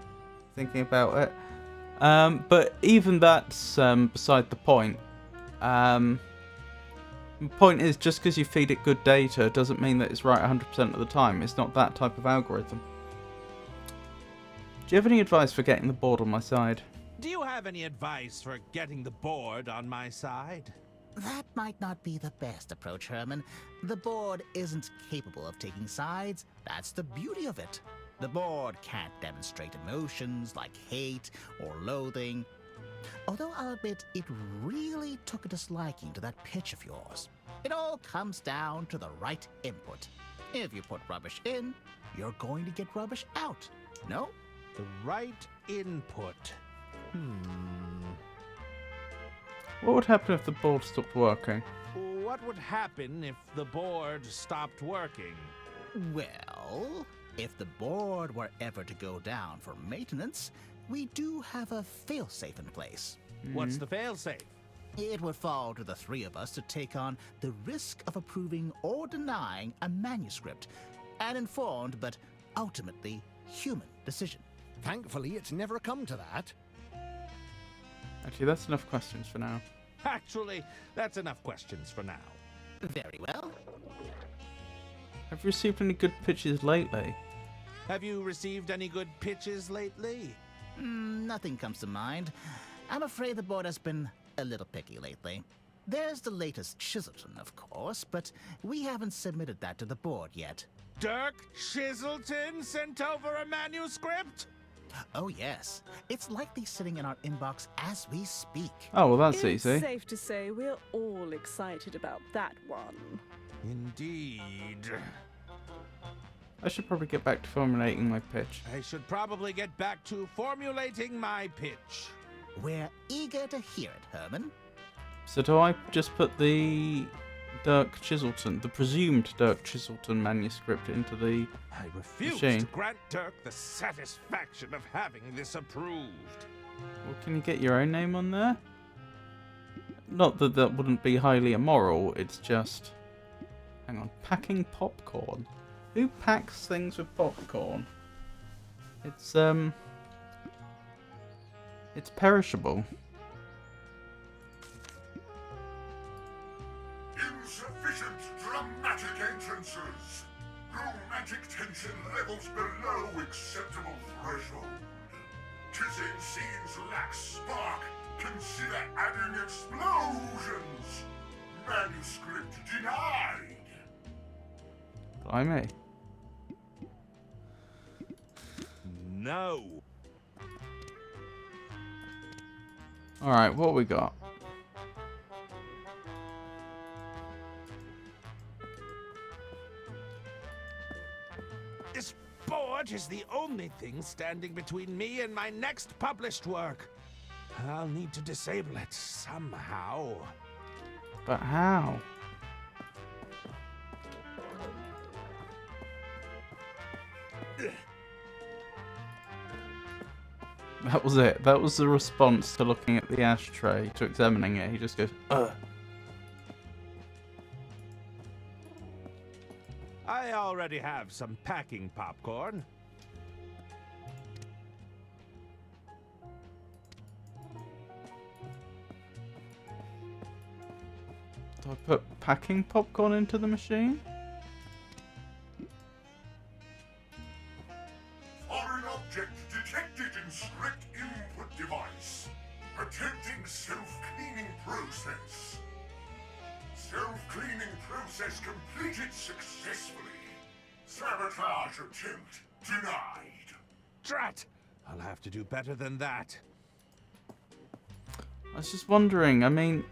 thinking about it. But even that's beside the point. The point is, just because you feed it good data doesn't mean that it's right 100% of the time. It's not that type of algorithm. Do you have any advice for getting the board on my side? Do you have any advice for getting the board on my side? That might not be the best approach, Herman. The board isn't capable of taking sides. That's the beauty of it. The board can't demonstrate emotions like hate or loathing. Although I'll admit it really took a disliking to that pitch of yours. It all comes down to the right input. If you put rubbish in, you're going to get rubbish out. No? The right input. What would happen if the board stopped working? What would happen if the board stopped working? Well, if the board were ever to go down for maintenance, we do have a failsafe in place. What's the failsafe? It would fall to the three of us to take on the risk of approving or denying a manuscript, an informed but ultimately human decision. Thankfully, it's never come to that. Actually, that's enough questions for now. Actually, that's enough questions for now. Very well. Have you received any good pitches lately? Have you received any good pitches lately? Nothing comes to mind. I'm afraid the board has been a little picky lately. There's the latest Chiselton, of course, but we haven't submitted that to the board yet. Dirk Chiselton sent over a manuscript? Oh, yes. It's likely sitting in our inbox as we speak. Oh, well, that's It's easy. safe to say we're all excited about that one. Indeed. I should probably get back to formulating my pitch. I should probably get back to formulating my pitch. We're eager to hear it, Herman. So do I just put the Dirk Chiselton, the presumed Dirk Chiselton manuscript into the I refuse machine? to grant Dirk the satisfaction of having this approved. Well, can you get your own name on there? Not that that wouldn't be highly immoral, it's just... Hang on, packing popcorn? Who packs things with popcorn? It's perishable. Insufficient dramatic entrances. Romantic tension levels below acceptable threshold. Kissing scenes lack spark. Consider adding explosions. Manuscript denied. Blimey. No. Alright, what we got? This board is the only thing standing between me and my next published work. I'll need to disable it somehow. But how? That was it. That was the response to looking at the ashtray, to examining it. He just goes, ugh. I already have some packing popcorn. Do I put packing popcorn into the machine? Foreign object detected in script input device. Attempting self-cleaning process. Self-cleaning process completed successfully. Sabotage attempt denied. Drat! I'll have to do better than that. I was just wondering, I mean,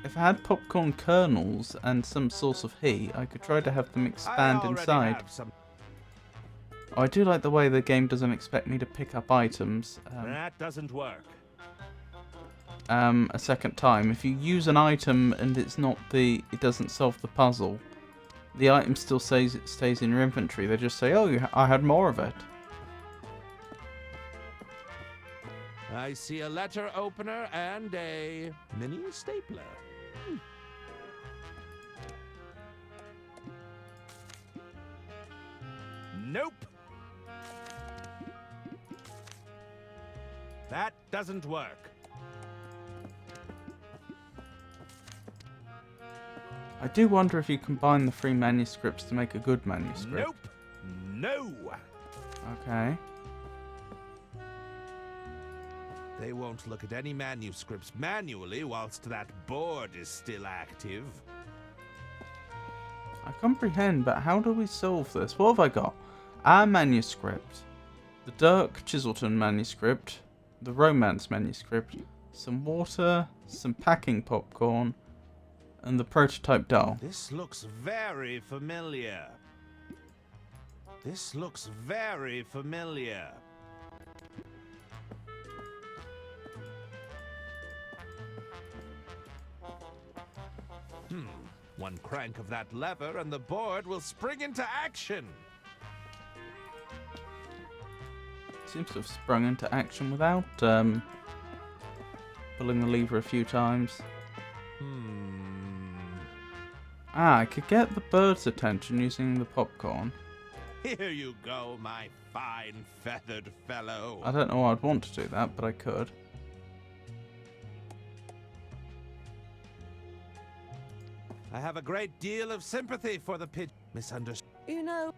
if I had popcorn kernels and some source of heat, I could try to have them expand inside. Oh, I do like the way the game doesn't expect me to pick up items. That doesn't work. A second time. If you use an item and it doesn't solve the puzzle, the item still stays in your inventory. They just say, oh, I had more of it. I see a letter opener and a mini stapler. Nope. That doesn't work. I do wonder if you combine the three manuscripts to make a good manuscript. Nope. No. Okay. They won't look at any manuscripts manually whilst that board is still active. I comprehend, but how do we solve this? What have I got? Our manuscript, the Dirk Chiselton manuscript, the romance manuscript, some water, some packing popcorn, and the prototype doll. This looks very familiar. This looks very familiar. One crank of that lever and the board will spring into action. Seems to have sprung into action without pulling the lever a few times. Ah, I could get the bird's attention using the popcorn. Here you go, my fine feathered fellow. I don't know why I'd want to do that, but I could. I have a great deal of sympathy for the misunderstood. You know,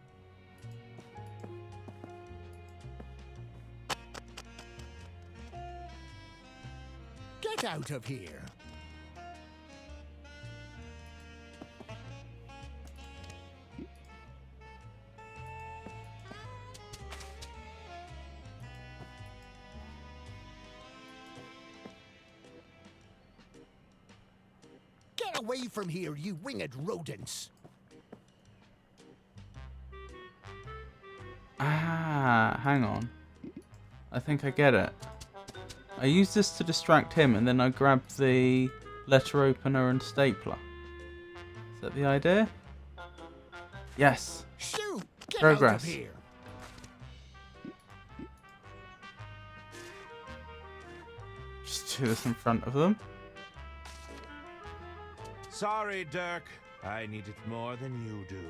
Get out of here! Get away from here, you winged rodents! Ah, hang on. I think I get it. I use this to distract him, and then I grab the letter opener and stapler. Is that the idea? Yes. Shoot! Get Progress. out of here! Just do this in front of them. Sorry, Dirk. I need it more than you do.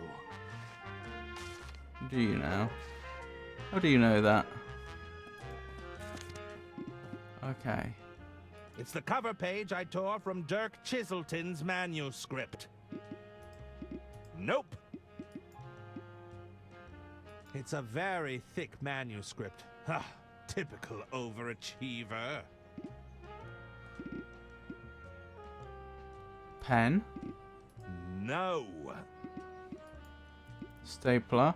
Do you know? How do you know that? Okay. It's the cover page I tore from Dirk Chiselton's manuscript. Nope. It's a very thick manuscript. Ah, typical overachiever. Pen. No. Stapler.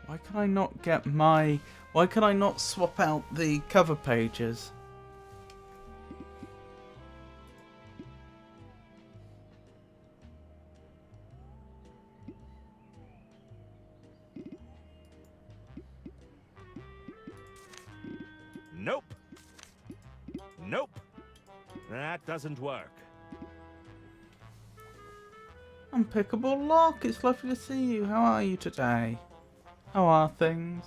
Why can I not get my... Why can I not swap out the cover pages? Nope. Nope. That doesn't work. Unpickable Lock, it's lovely to see you. How are you today? How are things?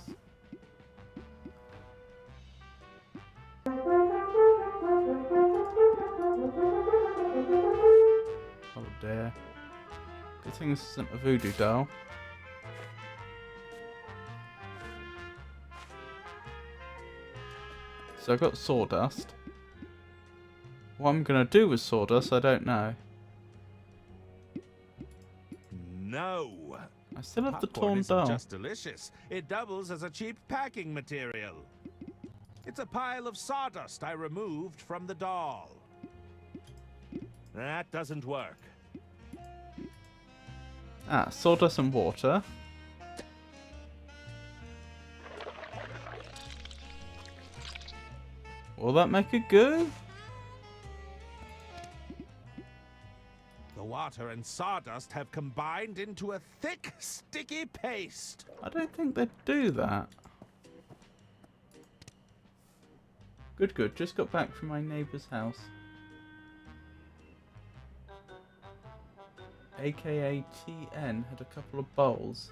Oh dear. Good thing this isn't a voodoo doll. So I've got sawdust. What I'm gonna do with sawdust, I don't know. No. I still have the Popcorn torn isn't doll. just delicious. It doubles as a cheap packing material. It's a pile of sawdust I removed from the doll. That doesn't work. Ah, sawdust and water. Will that make a goo? The water and sawdust have combined into a thick, sticky paste. I don't think they'd do that. Good, good. Just got back from my neighbour's house. AKA TN had a couple of bowls.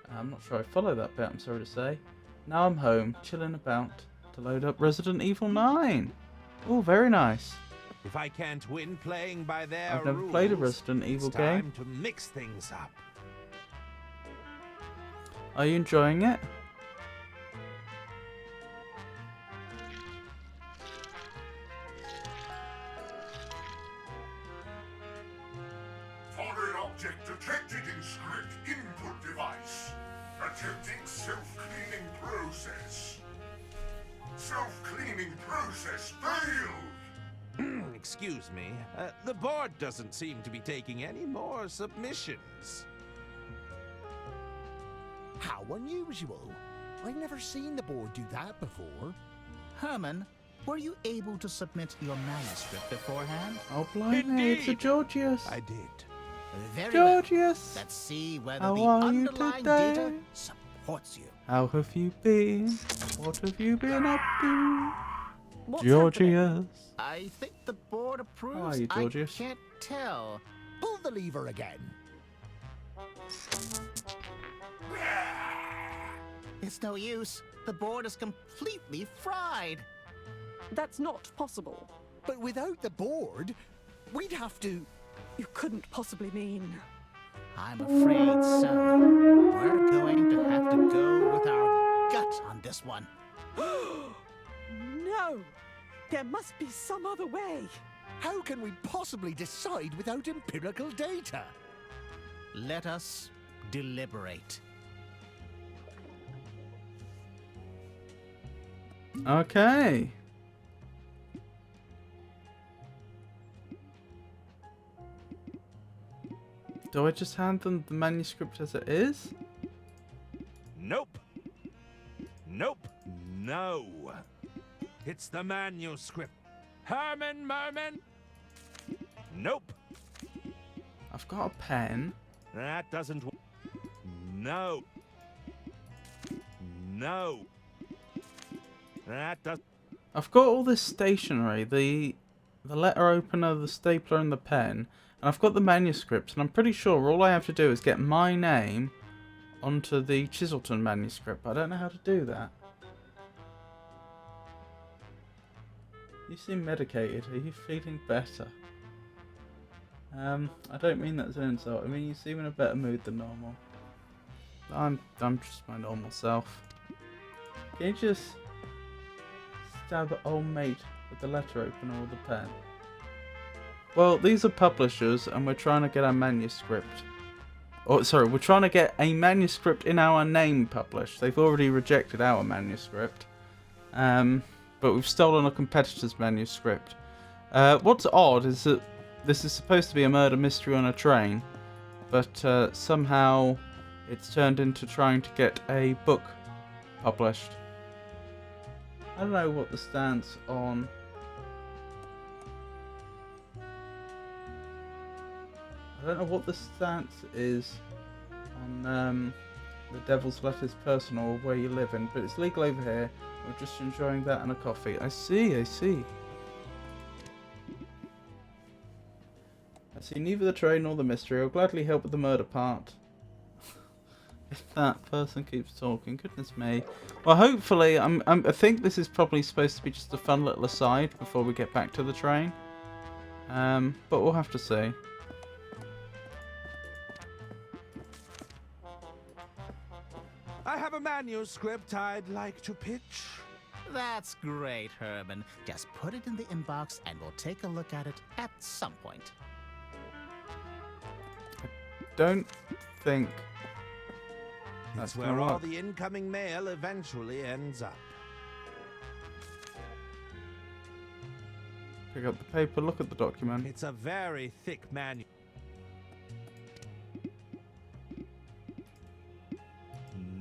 I'm not sure I follow that bit, I'm sorry to say. Now I'm home, chilling about to load up Resident Evil 9. Oh, very nice. If I can't win playing by their I've never rules, played a Resident Evil it's game. time to mix things up. Are you enjoying it? Foreign object detected in script input device. Attempting self-cleaning process. Self-cleaning process failed. Excuse me. The board doesn't seem to be taking any more submissions. How unusual. I've never seen the board do that before. Herman, were you able to submit your manuscript beforehand? Oh, blimey, it's a Georgius. I did. Very well. Georgius, Let's see whether how the are you underlying today? data supports you. How have you been? What have you been up to? What's Georgius. I think the board approves. How are you, Georgius? I can't tell. Pull the lever again. It's no use. The board is completely fried. That's not possible. But without the board, we'd have to... You couldn't possibly mean. I'm afraid so. We're going to have to go with our gut on this one. No! There must be some other way. How can we possibly decide without empirical data? Let us deliberate. Okay. Do I just hand them the manuscript as it is? Nope. Nope. No. It's the manuscript. Herman Merman? Nope. I've got a pen. That doesn't... No. No. That does... I've got all this stationery, the letter opener, the stapler and the pen, and I've got the manuscripts, and I'm pretty sure all I have to do is get my name onto the Chiselton manuscript. I don't know how to do that. You seem medicated. Are you feeling better? I don't mean that as an insult. I mean you seem in a better mood than normal. I'm just my normal self. Can you just stab old mate with the letter opener or the pen? Well, these are publishers, and we're trying to get our manuscript. Oh, sorry, we're trying to get a manuscript in our name published. They've already rejected our manuscript. But we've stolen a competitor's manuscript. What's odd is that this is supposed to be a murder mystery on a train, but somehow it's turned into trying to get a book published. I don't know what the stance on... I don't know what the stance is on the Devil's Lettuce personal or where you live in, but it's legal over here. We're just enjoying that and a coffee. I see. I see neither the train nor the mystery. I'll gladly help with the murder part. If that person keeps talking, goodness me. Well, hopefully, I think this is probably supposed to be just a fun little aside before we get back to the train. But we'll have to see. I have a manuscript I'd like to pitch. That's great, Herman. Just put it in the inbox and we'll take a look at it at some point. I don't think that's where all the incoming mail eventually ends up. Pick up the paper, look at the document. It's a very thick manuscript.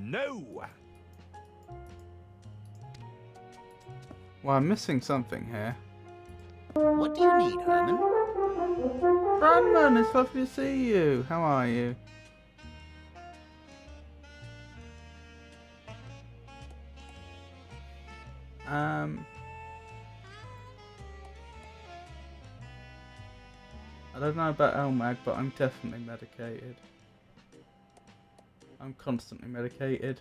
No! Well, I'm missing something here. What do you need, Herman? Brandman, it's lovely to see you. How are you? I don't know about Elmag, but I'm definitely medicated. I'm constantly medicated.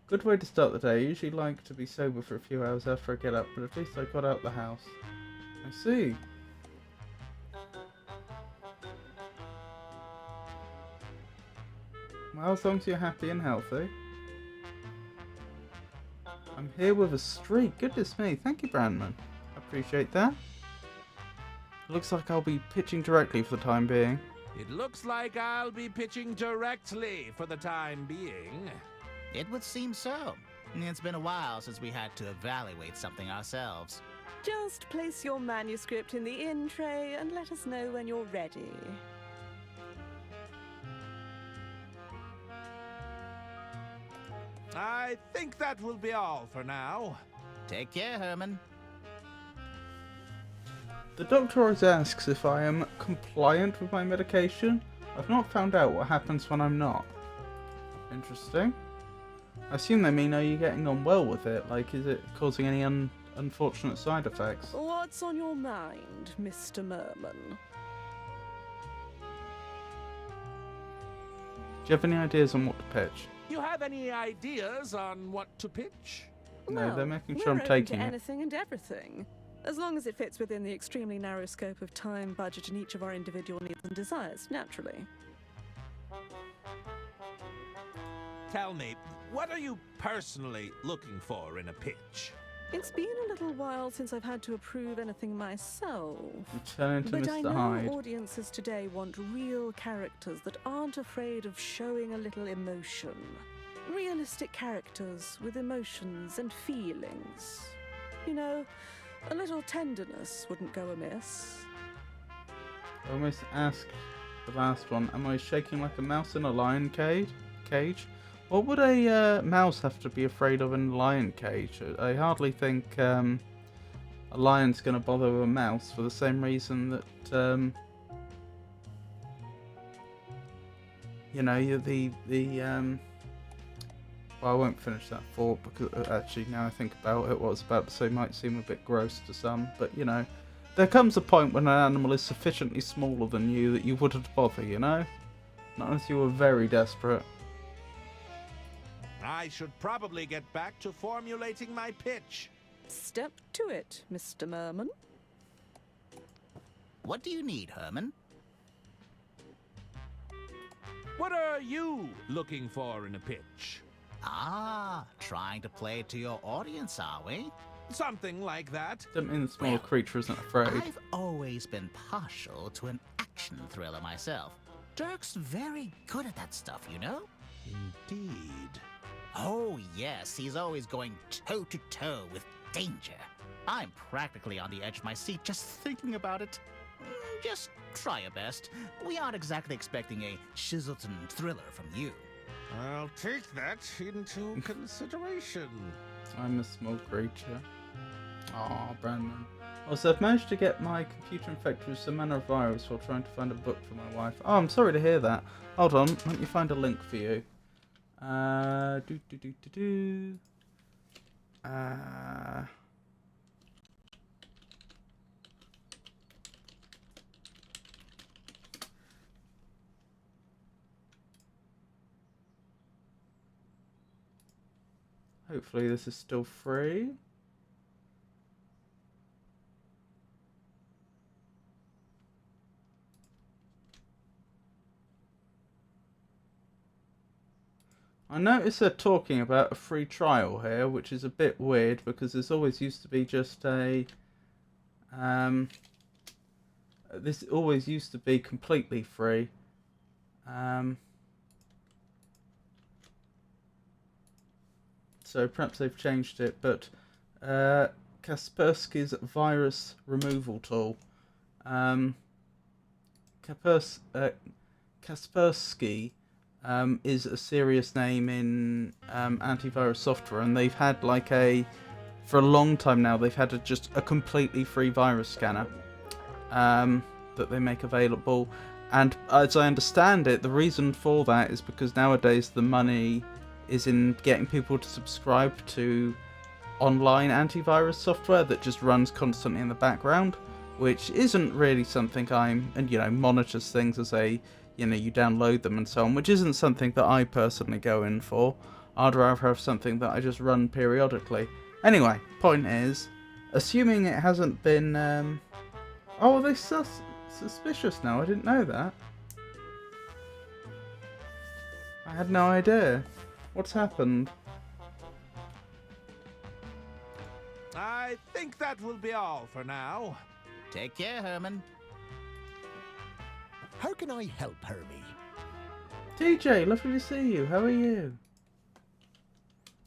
Good way to start the day. I usually like to be sober for a few hours after I get up, but at least I got out the house. I see. Well, as long as you're happy and healthy. I'm here with a streak. Goodness me. Thank you, Brandman. I appreciate that. Looks like I'll be pitching directly for the time being. It looks like I'll be pitching directly for the time being. It would seem so. It's been a while since we had to evaluate something ourselves. Just place your manuscript in the in tray and let us know when you're ready. I think that will be all for now. Take care, Herman. The doctor always asks if I am compliant with my medication. I've not found out what happens when I'm not. Interesting. I assume they mean, are you getting on well with it? Like, is it causing any unfortunate side effects? What's on your mind, Mr. Merman? Do you have any ideas on what to pitch? You have any ideas on what to pitch? No, Well, they're making we're sure I'm open taking to it. anything and everything, as long as it fits within the extremely narrow scope of time, budget, and each of our individual needs and desires, naturally. Tell me, what are you personally looking for in a pitch? It's been a little while since I've had to approve anything myself. Turn into But I Mr. know Hyde. audiences today want real characters that aren't afraid of showing a little emotion. Realistic characters with emotions and feelings. You know, a little tenderness wouldn't go amiss. I almost asked the last one, am I shaking like a mouse in a lion cage? What would a mouse have to be afraid of in a lion cage? I hardly think a lion's going to bother a mouse for the same reason that, you know, well, I won't finish that thought because actually now I think about it, what I was about to say might seem a bit gross to some, but you know, there comes a point when an animal is sufficiently smaller than you that you wouldn't bother, you know? Not unless you were very desperate. I should probably get back to formulating my pitch. Step to it, Mr. Merman. What do you need, Herman? What are you looking for in a pitch? Ah, trying to play to your audience, are we? Something like that. Don't mean the smaller creature isn't afraid. I've always been partial to an action thriller myself. Dirk's very good at that stuff, you know? Indeed. Oh, yes, he's always going toe-to-toe with danger. I'm practically on the edge of my seat just thinking about it. Just try your best. We aren't exactly expecting a Shizzleton thriller from you. I'll take that into consideration. I'm a small creature. Aw, Brandon. Also, I've managed to get my computer infected with some manner of virus while trying to find a book for my wife. Oh, I'm sorry to hear that. Hold on, let me find a link for you. Hopefully this is still free. I notice they're talking about a free trial here, which is a bit weird because there's always used to be just a this always used to be completely free. So perhaps they've changed it, but Kaspersky's virus removal tool. Kaspersky is a serious name in antivirus software, and they've had for a long time now, they've had just a completely free virus scanner that they make available. And as I understand it, the reason for that is because nowadays the money is in getting people to subscribe to online antivirus software that just runs constantly in the background, which isn't really something monitors things as you download them and so on, which isn't something that I personally go in for. I'd rather have something that I just run periodically. Anyway, point is, assuming it hasn't been, oh, are they suspicious now? I didn't know that. I had no idea. What's happened? I think that will be all for now. Take care, Herman. How can I help, Hermie? TJ, lovely to see you. How are you?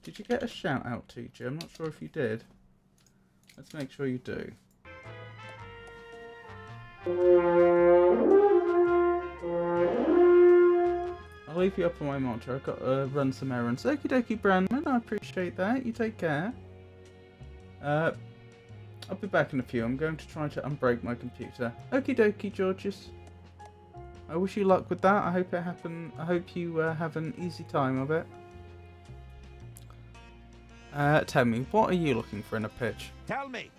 Did you get a shout out, TJ? I'm not sure if you did. Let's make sure you do. I'll leave you up on my monitor. I've got to run some errands. Okie dokie, Brandon. I appreciate that. You take care. I'll be back in a few. I'm going to try to unbreak my computer. Okie dokie, Georges. I wish you luck with that. I hope you have an easy time of it. Tell me, what are you looking for in a pitch? Tell me,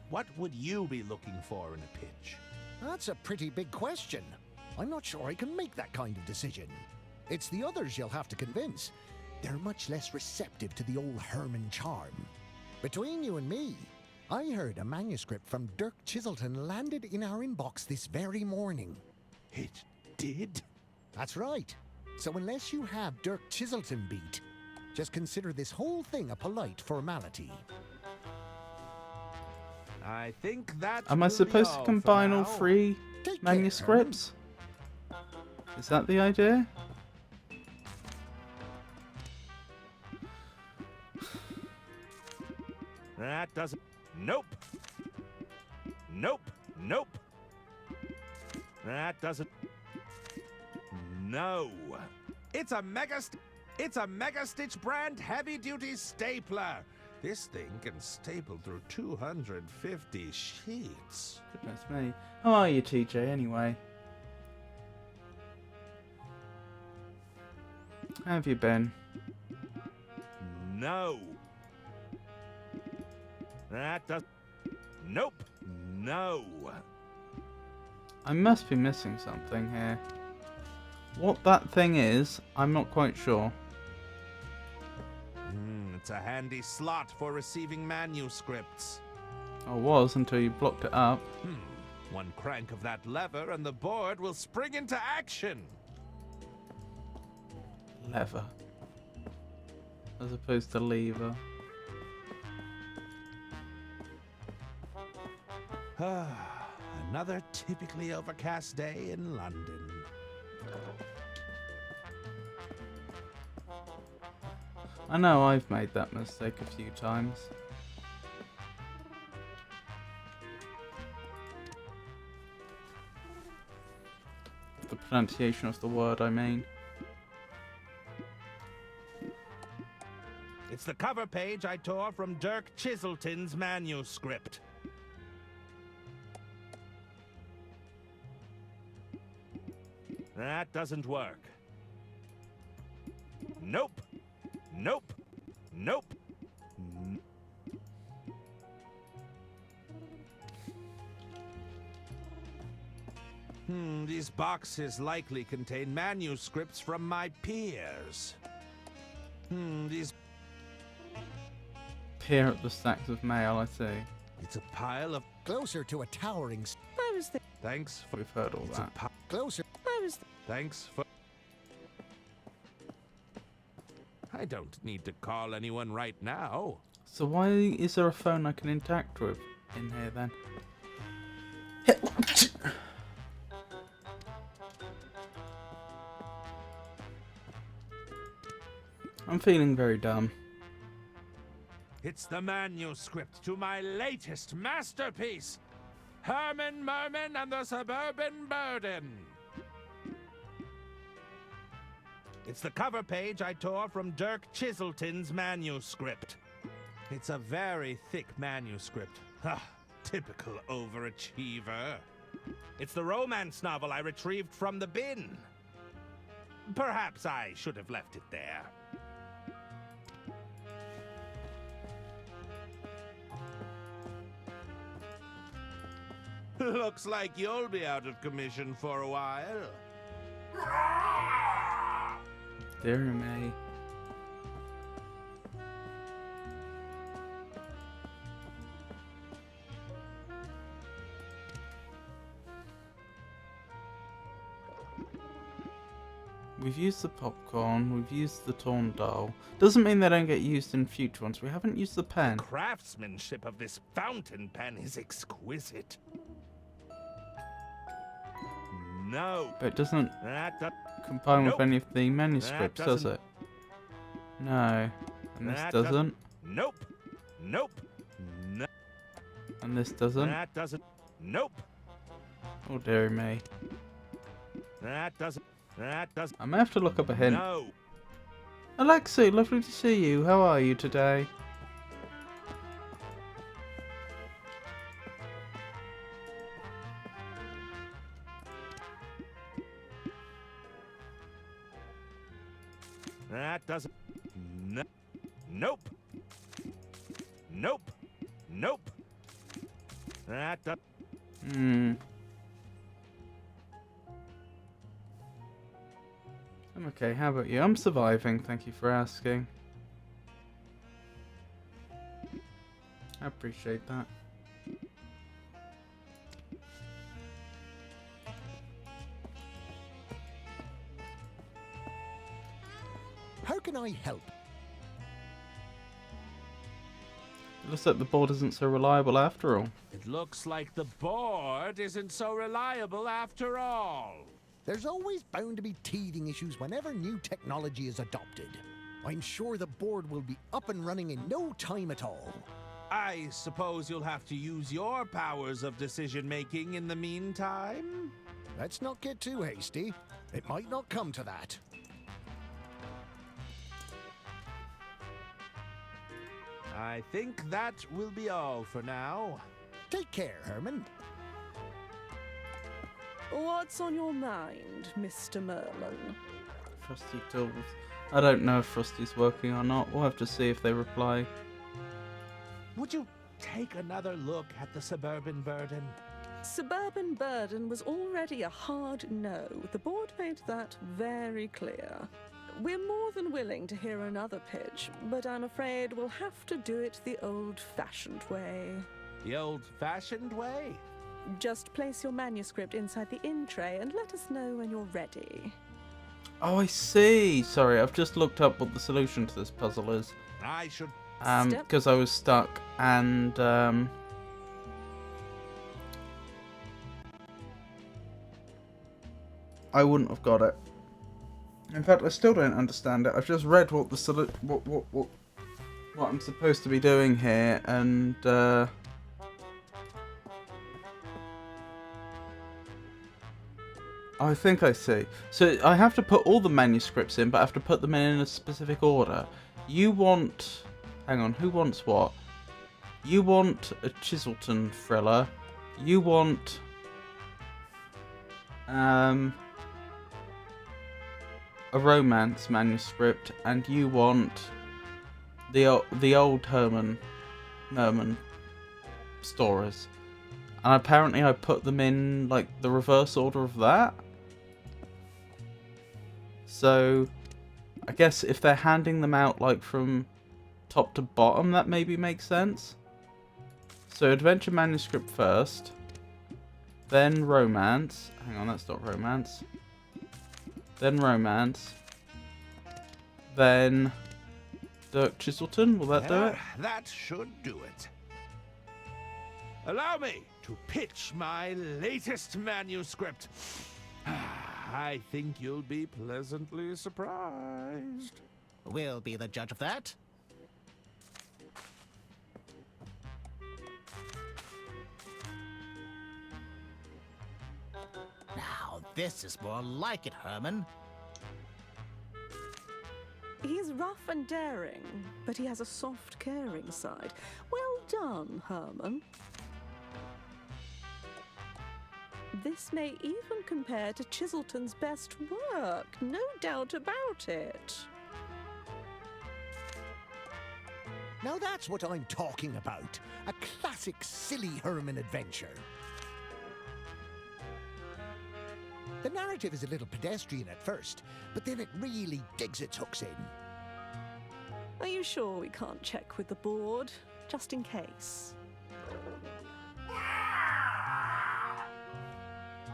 what would you be looking for in a pitch? That's a pretty big question. I'm not sure I can make that kind of decision. It's the others you'll have to convince. They're much less receptive to the old Herman charm. Between you and me, I heard a manuscript from Dirk Chiselton landed in our inbox this very morning. It did? That's right. So unless you have Dirk Chiselton beat, just consider this whole thing a polite formality. I think that Am I supposed to combine all 3 Take manuscripts? Is that the idea? That doesn't... Nope. Nope. Nope. That doesn't... No. It's a Mega Stitch brand heavy-duty stapler. This thing can staple through 250 sheets. Goodness me. How are you, TJ, anyway? How have you been? No. That does... Nope. No. I must be missing something here. What that thing is, I'm not quite sure. It's a handy slot for receiving manuscripts. I was until you blocked it up. One crank of that lever and the board will spring into action. Lever. As opposed to lever. Another typically overcast day in London. I know I've made that mistake a few times. The pronunciation of the word, I mean. It's the cover page I tore from Dirk Chiselton's manuscript. That doesn't work. Nope. Nope. Nope. These boxes likely contain manuscripts from my peers. These... Peer at the stacks of mail, I see. It's a pile of... Closer to a towering... I was Thanks for... We've heard all that. Closer. I was Thanks for... I don't need to call anyone right now. So why is there a phone I can interact with in here then? I'm feeling very dumb. It's the manuscript to my latest masterpiece, Herman Merman and the Suburban Burden. It's the cover page I tore from Dirk Chiselton's manuscript. It's a very thick manuscript. Typical overachiever. It's the romance novel I retrieved from the bin. Perhaps I should have left it there. Looks like you'll be out of commission for a while. Dear me. We've used the popcorn, we've used the torn doll. Doesn't mean they don't get used in future ones. We haven't used the pen. The craftsmanship of this fountain pen is exquisite. No. But it doesn't combine with any of the manuscripts, does it? No. And this doesn't. Nope. Nope. No. And this doesn't. That doesn't. Nope. Oh dear me. That doesn't. That doesn't. I may have to look up a hint. No. Alexi, lovely to see you. How are you today? That doesn't... Nope. Nope. Nope. That does... I'm okay, how about you? I'm surviving, thank you for asking. I appreciate that. How can I help? It looks like the board isn't so reliable after all. It looks like the board isn't so reliable after all. There's always bound to be teething issues whenever new technology is adopted. I'm sure the board will be up and running in no time at all. I suppose you'll have to use your powers of decision-making in the meantime? Let's not get too hasty. It might not come to that. I think that will be all for now. Take care, Herman. What's on your mind, Mr. Merlin? Frosty tools. I don't know if Frosty's working or not. We'll have to see if they reply. Would you take another look at the suburban burden? Suburban burden was already a hard no. The board made that very clear. We're more than willing to hear another pitch, but I'm afraid we'll have to do it the old-fashioned way. The old-fashioned way? Just place your manuscript inside the in tray and let us know when you're ready. Oh, I see. Sorry, I've just looked up what the solution to this puzzle is. I should... Because I was stuck and, I wouldn't have got it. In fact, I still don't understand it. I've just read what the what I'm supposed to be doing here, and I think I see. So I have to put all the manuscripts in, but I have to put them in a specific order. You want... Hang on, who wants what? You want a Chiselton thriller. You want... a romance manuscript, and you want the old Merman stories. And apparently I put them in, like, the reverse order of that. So, I guess if they're handing them out, like, from top to bottom, that maybe makes sense. So, adventure manuscript first. Then romance. Hang on, that's not romance. Then romance. Then Dirk Chiselton. Will that do it? That should do it. Allow me to pitch my latest manuscript. I think you'll be pleasantly surprised. We'll be the judge of that. Now, this is more like it, Herman. He's rough and daring, but he has a soft, caring side. Well done, Herman. This may even compare to Chiselton's best work, no doubt about it. Now that's what I'm talking about. A classic silly Herman adventure. The narrative is a little pedestrian at first, but then it really digs its hooks in. Are you sure we can't check with the board, just in case?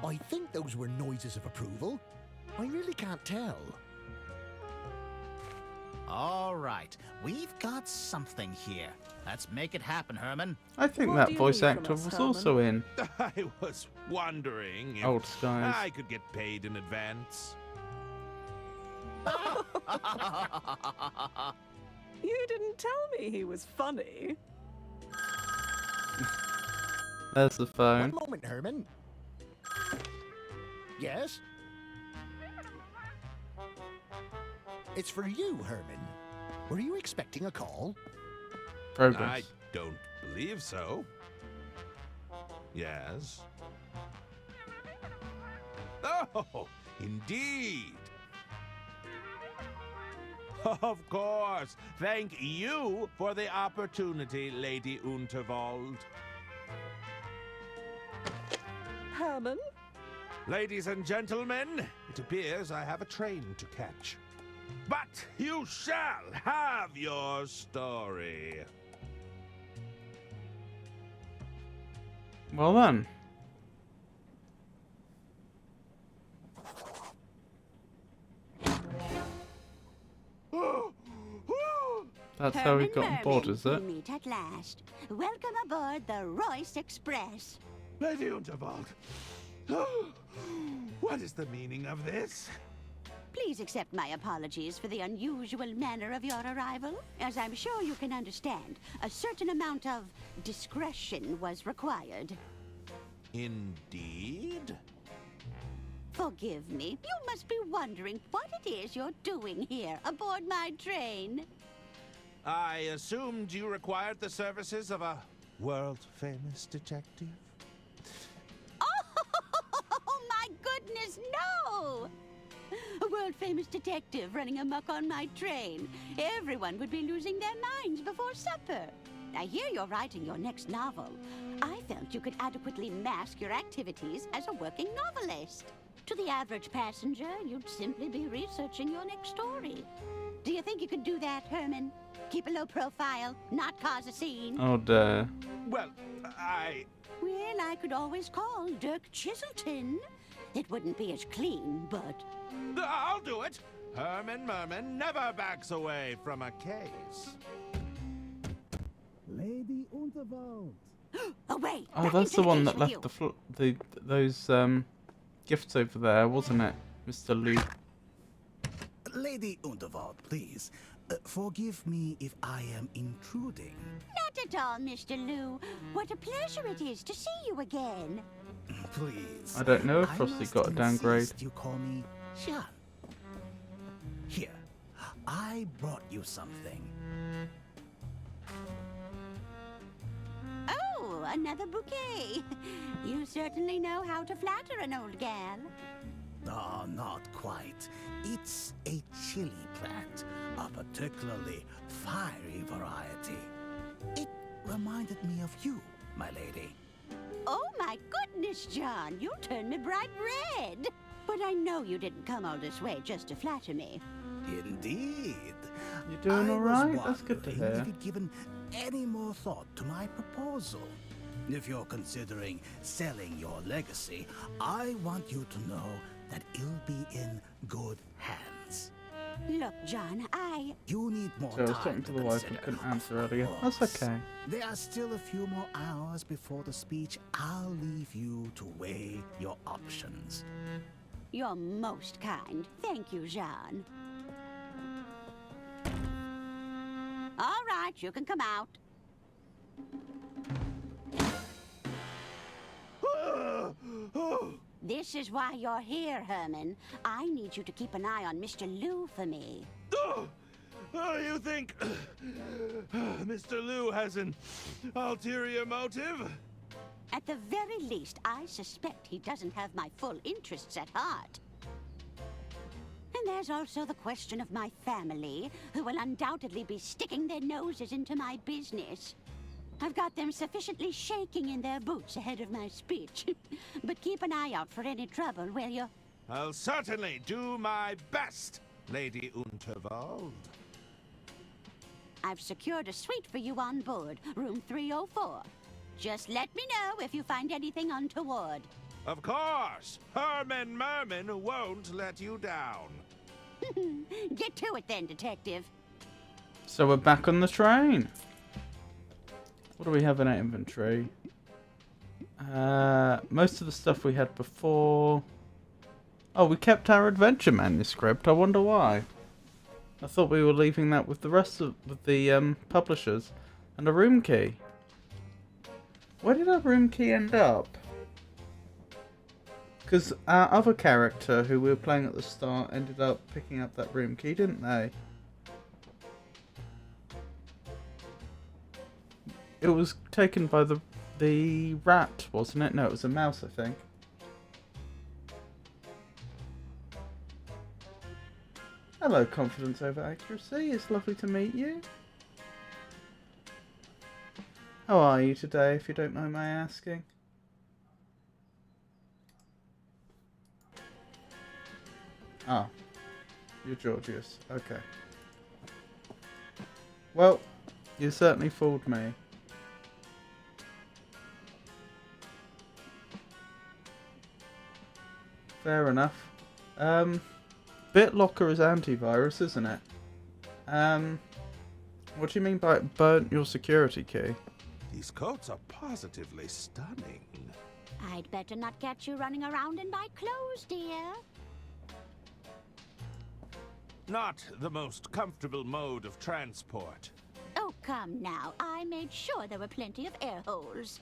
I think those were noises of approval. I really can't tell. All right, we've got something here. Let's make it happen, Herman. I think What that do you voice need from actor us, was Herman? also in I was wondering if Old Skies. I could get paid in advance. You didn't tell me he was funny. There's the phone. One moment, Herman. Yes? It's for you, Herman. Were you expecting a call? Progress. I don't believe so. Yes. Oh, indeed. Of course. Thank you for the opportunity, Lady Unterwald. Herman? Ladies and gentlemen, it appears I have a train to catch. But you shall have your story. Well then. That's how we got on board, is it? We meet at last. Welcome aboard the Royce Express. Lady Unterwald, what is the meaning of this? Please accept my apologies for the unusual manner of your arrival. As I'm sure you can understand, a certain amount of discretion was required. Indeed? Forgive me. You must be wondering what it is you're doing here aboard my train. I assumed you required the services of a world-famous detective. Oh, my goodness, no! A world-famous detective running amok on my train. Everyone would be losing their minds before supper. I hear you're writing your next novel. I felt you could adequately mask your activities as a working novelist. To the average passenger, you'd simply be researching your next story. Do you think you could do that, Herman? Keep a low profile, not cause a scene. Oh dear. Well, Well, I could always call Dirk Chiselton. It wouldn't be as clean, but... I'll do it! Herman Merman never backs away from a case. Lady Unterwald. Oh, wait! Oh, that's the one that left those gifts over there, wasn't it, Mr. Lou? Lady Unterwald, please. Forgive me if I am intruding. Not at all, Mr. Lou. What a pleasure it is to see you again. Please. I don't know if Frosty got a downgrade. You call me Jean. Here, I brought you something. Oh, another bouquet. You certainly know how to flatter an old gal. Oh, not quite. It's a chili plant, a particularly fiery variety. It reminded me of you, my lady. Oh, my goodness, John. You turned me bright red. But I know you didn't come all this way just to flatter me. Indeed. You doing all right? That's good to hear. If you'd given any more thought to my proposal. If you're considering selling your legacy, I want you to know that it'll be in good hands. Look, John, You need more So I was time talking to the wife and couldn't answer earlier. That's okay. There are still a few more hours before the speech. I'll leave you to weigh your options. You're most kind. Thank you, Jean. All right, you can come out. This is why you're here, Herman. I need you to keep an eye on Mr. Lou for me. You think Mr. Lou has an ulterior motive? At the very least, I suspect he doesn't have my full interests at heart. And there's also the question of my family, who will undoubtedly be sticking their noses into my business. I've got them sufficiently shaking in their boots ahead of my speech. But keep an eye out for any trouble, will you? I'll certainly do my best, Lady Unterwald. I've secured a suite for you on board, room 304. Just let me know if you find anything untoward. Of course! Herman Merman won't let you down. Get to it then, Detective. So we're back on the train. What do we have in our inventory? Most of the stuff we had before. Oh, we kept our adventure manuscript. I wonder why. I thought we were leaving that with the rest of the publishers. And a room key. Where did our room key end up? Because our other character who we were playing at the start ended up picking up that room key, didn't they? It was taken by the rat, wasn't it? No, it was a mouse, I think. Hello, confidence over accuracy. It's lovely to meet you. How are you today, if you don't mind my asking? Ah, you're Georgius. Okay. Well, you certainly fooled me. Fair enough. BitLocker is antivirus, isn't it? What do you mean by it burnt your security key? These coats are positively stunning. I'd better not catch you running around in my clothes, dear. Not the most comfortable mode of transport. Oh, come now. I made sure there were plenty of air holes.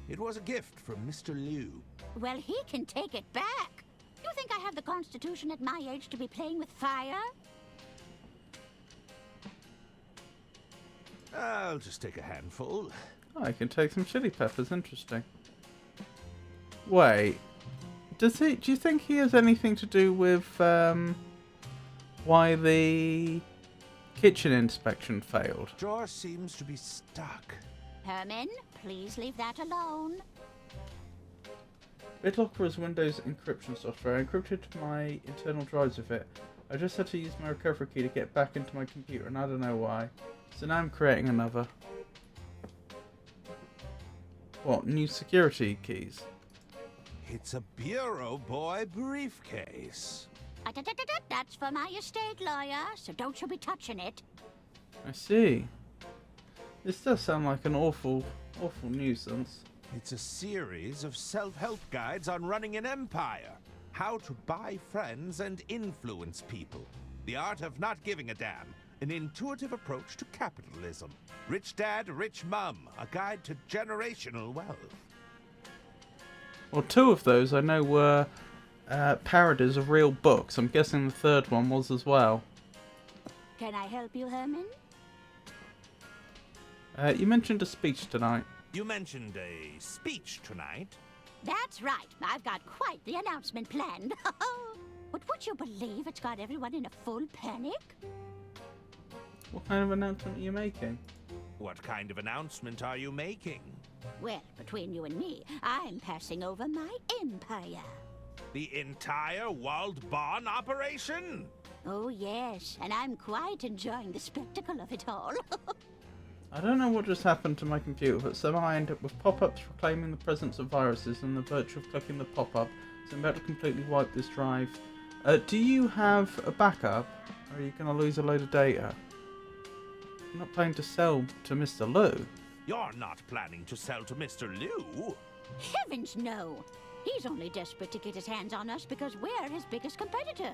It was a gift from Mr. Liu. Well, he can take it back. You think I have the constitution at my age to be playing with fire? I'll just take a handful. Oh, I can take some chili peppers. Interesting. Wait, do you think he has anything to do with why the kitchen inspection failed? Drawer seems to be stuck. Herman, please leave that alone. BitLocker is Windows encryption software. I encrypted my internal drives with it. I just had to use my recovery key to get back into my computer, and I don't know why. So now I'm creating another. What, new security keys? It's a Bureau Boy briefcase. That's for my estate lawyer, so don't you be touching it. I see. This does sound like an awful nuisance. It's a series of self-help guides on running an empire. How to buy friends and influence people. The art of not giving a damn. An intuitive approach to capitalism. Rich Dad, Rich Mum. A guide to generational wealth. Well, 2 of those I know were parodies of real books. I'm guessing the 3rd one was as well. Can I help you, Herman? You mentioned a speech tonight. You mentioned a speech tonight. That's right. I've got quite the announcement planned. But would you believe it's got everyone in a full panic? What kind of announcement are you making? What kind of announcement are you making? Well, between you and me, I'm passing over my empire. The entire walled barn operation? Oh, yes, and I'm quite enjoying the spectacle of it all. I don't know what just happened to my computer, but somehow I end up with pop-ups proclaiming the presence of viruses and the virtue of clicking the pop-up, so I'm about to completely wipe this drive. Do you have a backup, or are you going to lose a load of data? I'm not planning to sell to Mr. Liu. You're not planning to sell to Mr. Liu? Heavens, no! He's only desperate to get his hands on us because we're his biggest competitor.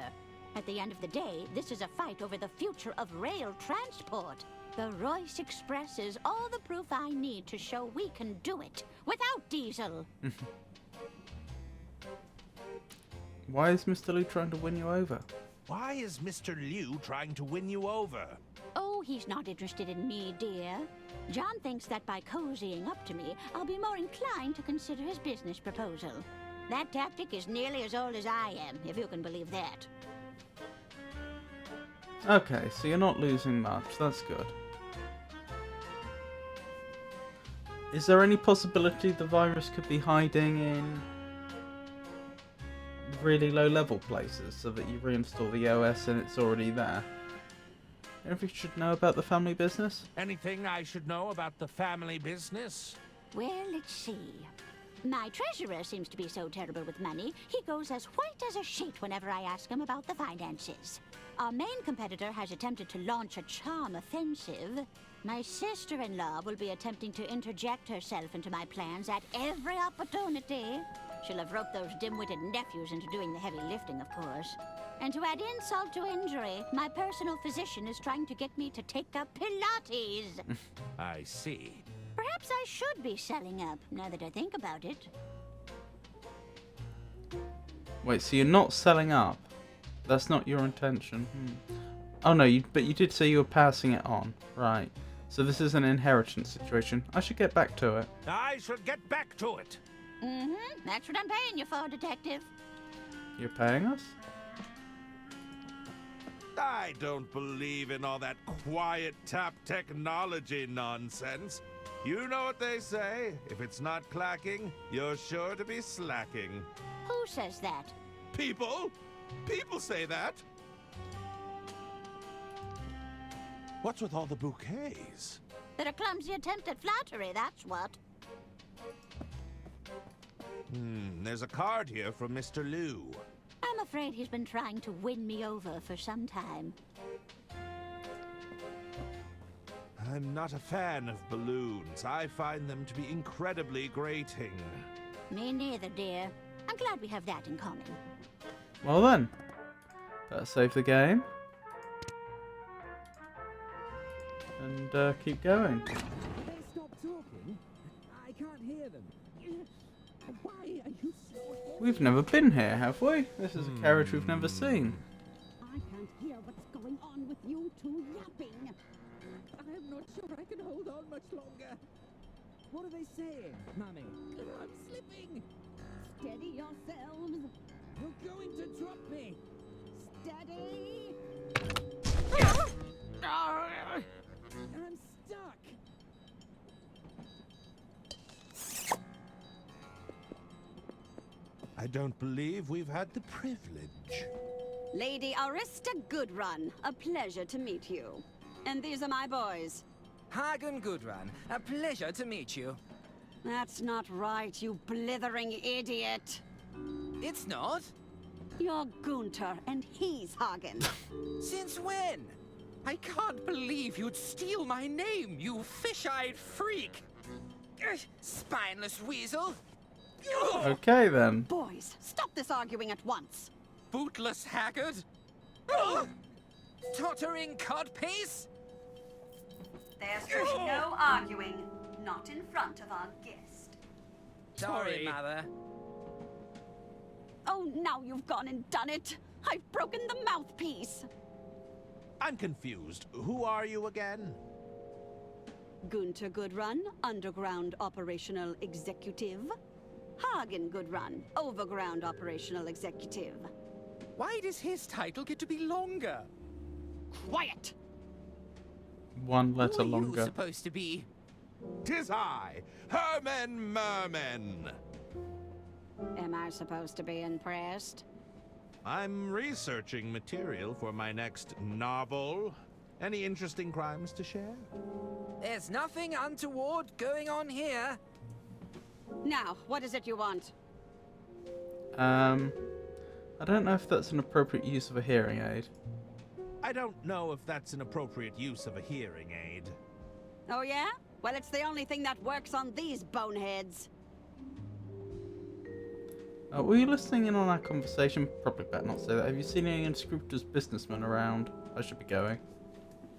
At the end of the day, this is a fight over the future of rail transport. The Royce Express is all the proof I need to show we can do it without diesel. Why is Mr. Liu trying to win you over? Why is Mr. Liu trying to win you over? Oh, he's not interested in me, dear. John thinks that by cozying up to me, I'll be more inclined to consider his business proposal. That tactic is nearly as old as I am, if you can believe that. Okay, so you're not losing much. That's good. Is there any possibility the virus could be hiding in really low-level places so that you reinstall the OS and it's already there? Anything you should know about the family business? Anything I should know about the family business? Well, let's see. My treasurer seems to be so terrible with money, he goes as white as a sheet whenever I ask him about the finances. Our main competitor has attempted to launch a charm offensive. My sister-in-law will be attempting to interject herself into my plans at every opportunity. She'll have roped those dim-witted nephews into doing the heavy lifting, of course. And to add insult to injury, my personal physician is trying to get me to take up Pilates. I see. Perhaps I should be selling up, now that I think about it. Wait, so you're not selling up? That's not your intention? Oh no, but you did say you were passing it on. Right. So this is an inheritance situation. I should get back to it. I should get back to it. That's what I'm paying you for, Detective. You're paying us? I don't believe in all that quiet tap technology nonsense. You know what they say. If it's not clacking, you're sure to be slacking. Who says that? People? People say that. What's with all the bouquets? They're a clumsy attempt at flattery, that's what. There's a card here from Mr. Liu. I'm afraid he's been trying to win me over for some time. I'm not a fan of balloons. I find them to be incredibly grating. Me neither, dear. I'm glad we have that in common. Well then, better save the game. And keep going. They stop talking? I can't hear them. Why are you so... We've never been here, have we? This is a carriage we've never seen. I can't hear what's going on with you two yapping. I'm not sure I can hold on much longer. What are they saying, Mummy? I'm slipping. Steady yourselves. You're going to drop me. Steady. I'm stuck. I don't believe we've had the privilege. Lady Arista Goodrun, a pleasure to meet you. And these are my boys. Hagen Gudrun, a pleasure to meet you. That's not right, you blithering idiot. It's not? You're Gunther, and he's Hagen. Since when? I can't believe you'd steal my name, you fish-eyed freak! Spineless weasel! Okay then. Boys, stop this arguing at once. Bootless haggard! Tottering codpiece! There's to be no arguing, not in front of our guest. Sorry, Mother. Oh, now you've gone and done it. I've broken the mouthpiece. I'm confused. Who are you again? Gunther Goodrun, Underground Operational Executive. Hagen Goodrun, Overground Operational Executive. Why does his title get to be longer? Quiet! One letter Who are longer. you supposed to be? 'Tis I, Herman Merman. Am I supposed to be impressed? I'm researching material for my next novel. Any interesting crimes to share? There's nothing untoward going on here. Now, what is it you want? I don't know if that's an appropriate use of a hearing aid. I don't know if that's an appropriate use of a hearing aid. Oh yeah? Well, it's the only thing that works on these boneheads. Were you listening in on our conversation? Probably better not say that. Have you seen any unscrupulous businessmen around? I should be going.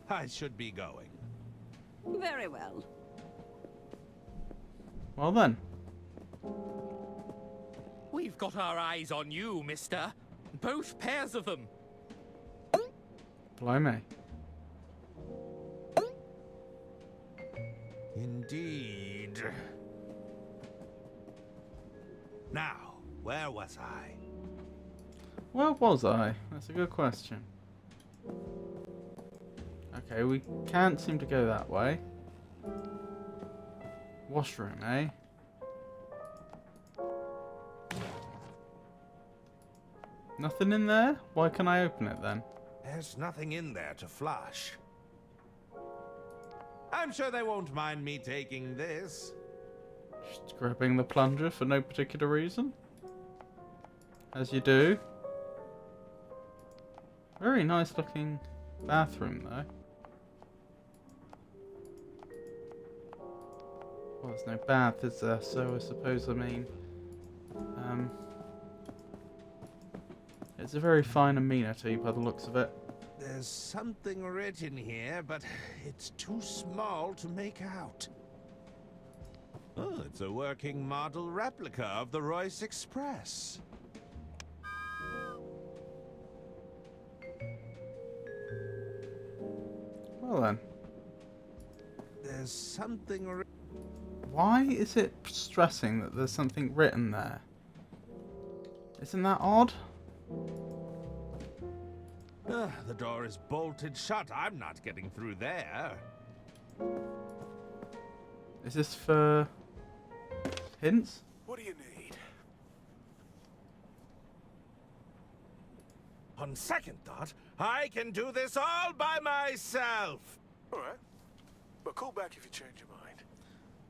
I should be going. Very well. Well then. We've got our eyes on you, mister. Both pairs of them. Blimey. Indeed. Now, where was I? Where was I? That's a good question. Okay, we can't seem to go that way. Washroom, eh? Nothing in there? Why can't I open it then? There's nothing in there to flush. I'm sure they won't mind me taking this. Just grabbing the plunger for no particular reason. As you do. Very nice looking bathroom though. Well, there's no bath, is there? So I suppose it's a very fine amenity by the looks of it. There's something written here, but it's too small to make out. Oh, it's a working model replica of the Royce Express. Well then. There's something Why is it stressing that there's something written there? Isn't that odd? The door is bolted shut. I'm not getting through there. Is this for hints? What do you need? On second thought, I can do this all by myself. All right. But call back if you change your mind.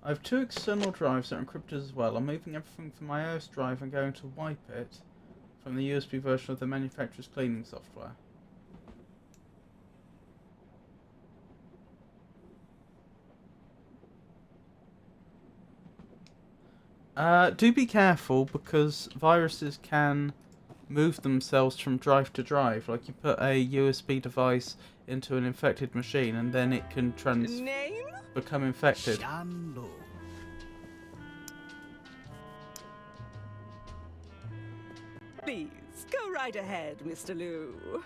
I have 2 external drives that are encrypted as well. I'm moving everything from my OS drive and going to wipe it from the USB version of the manufacturer's cleaning software. Do be careful, because viruses can move themselves from drive to drive. Like, you put a USB device into an infected machine and then it can become infected. Jean-Luc. Please, go right ahead, Mr. Liu.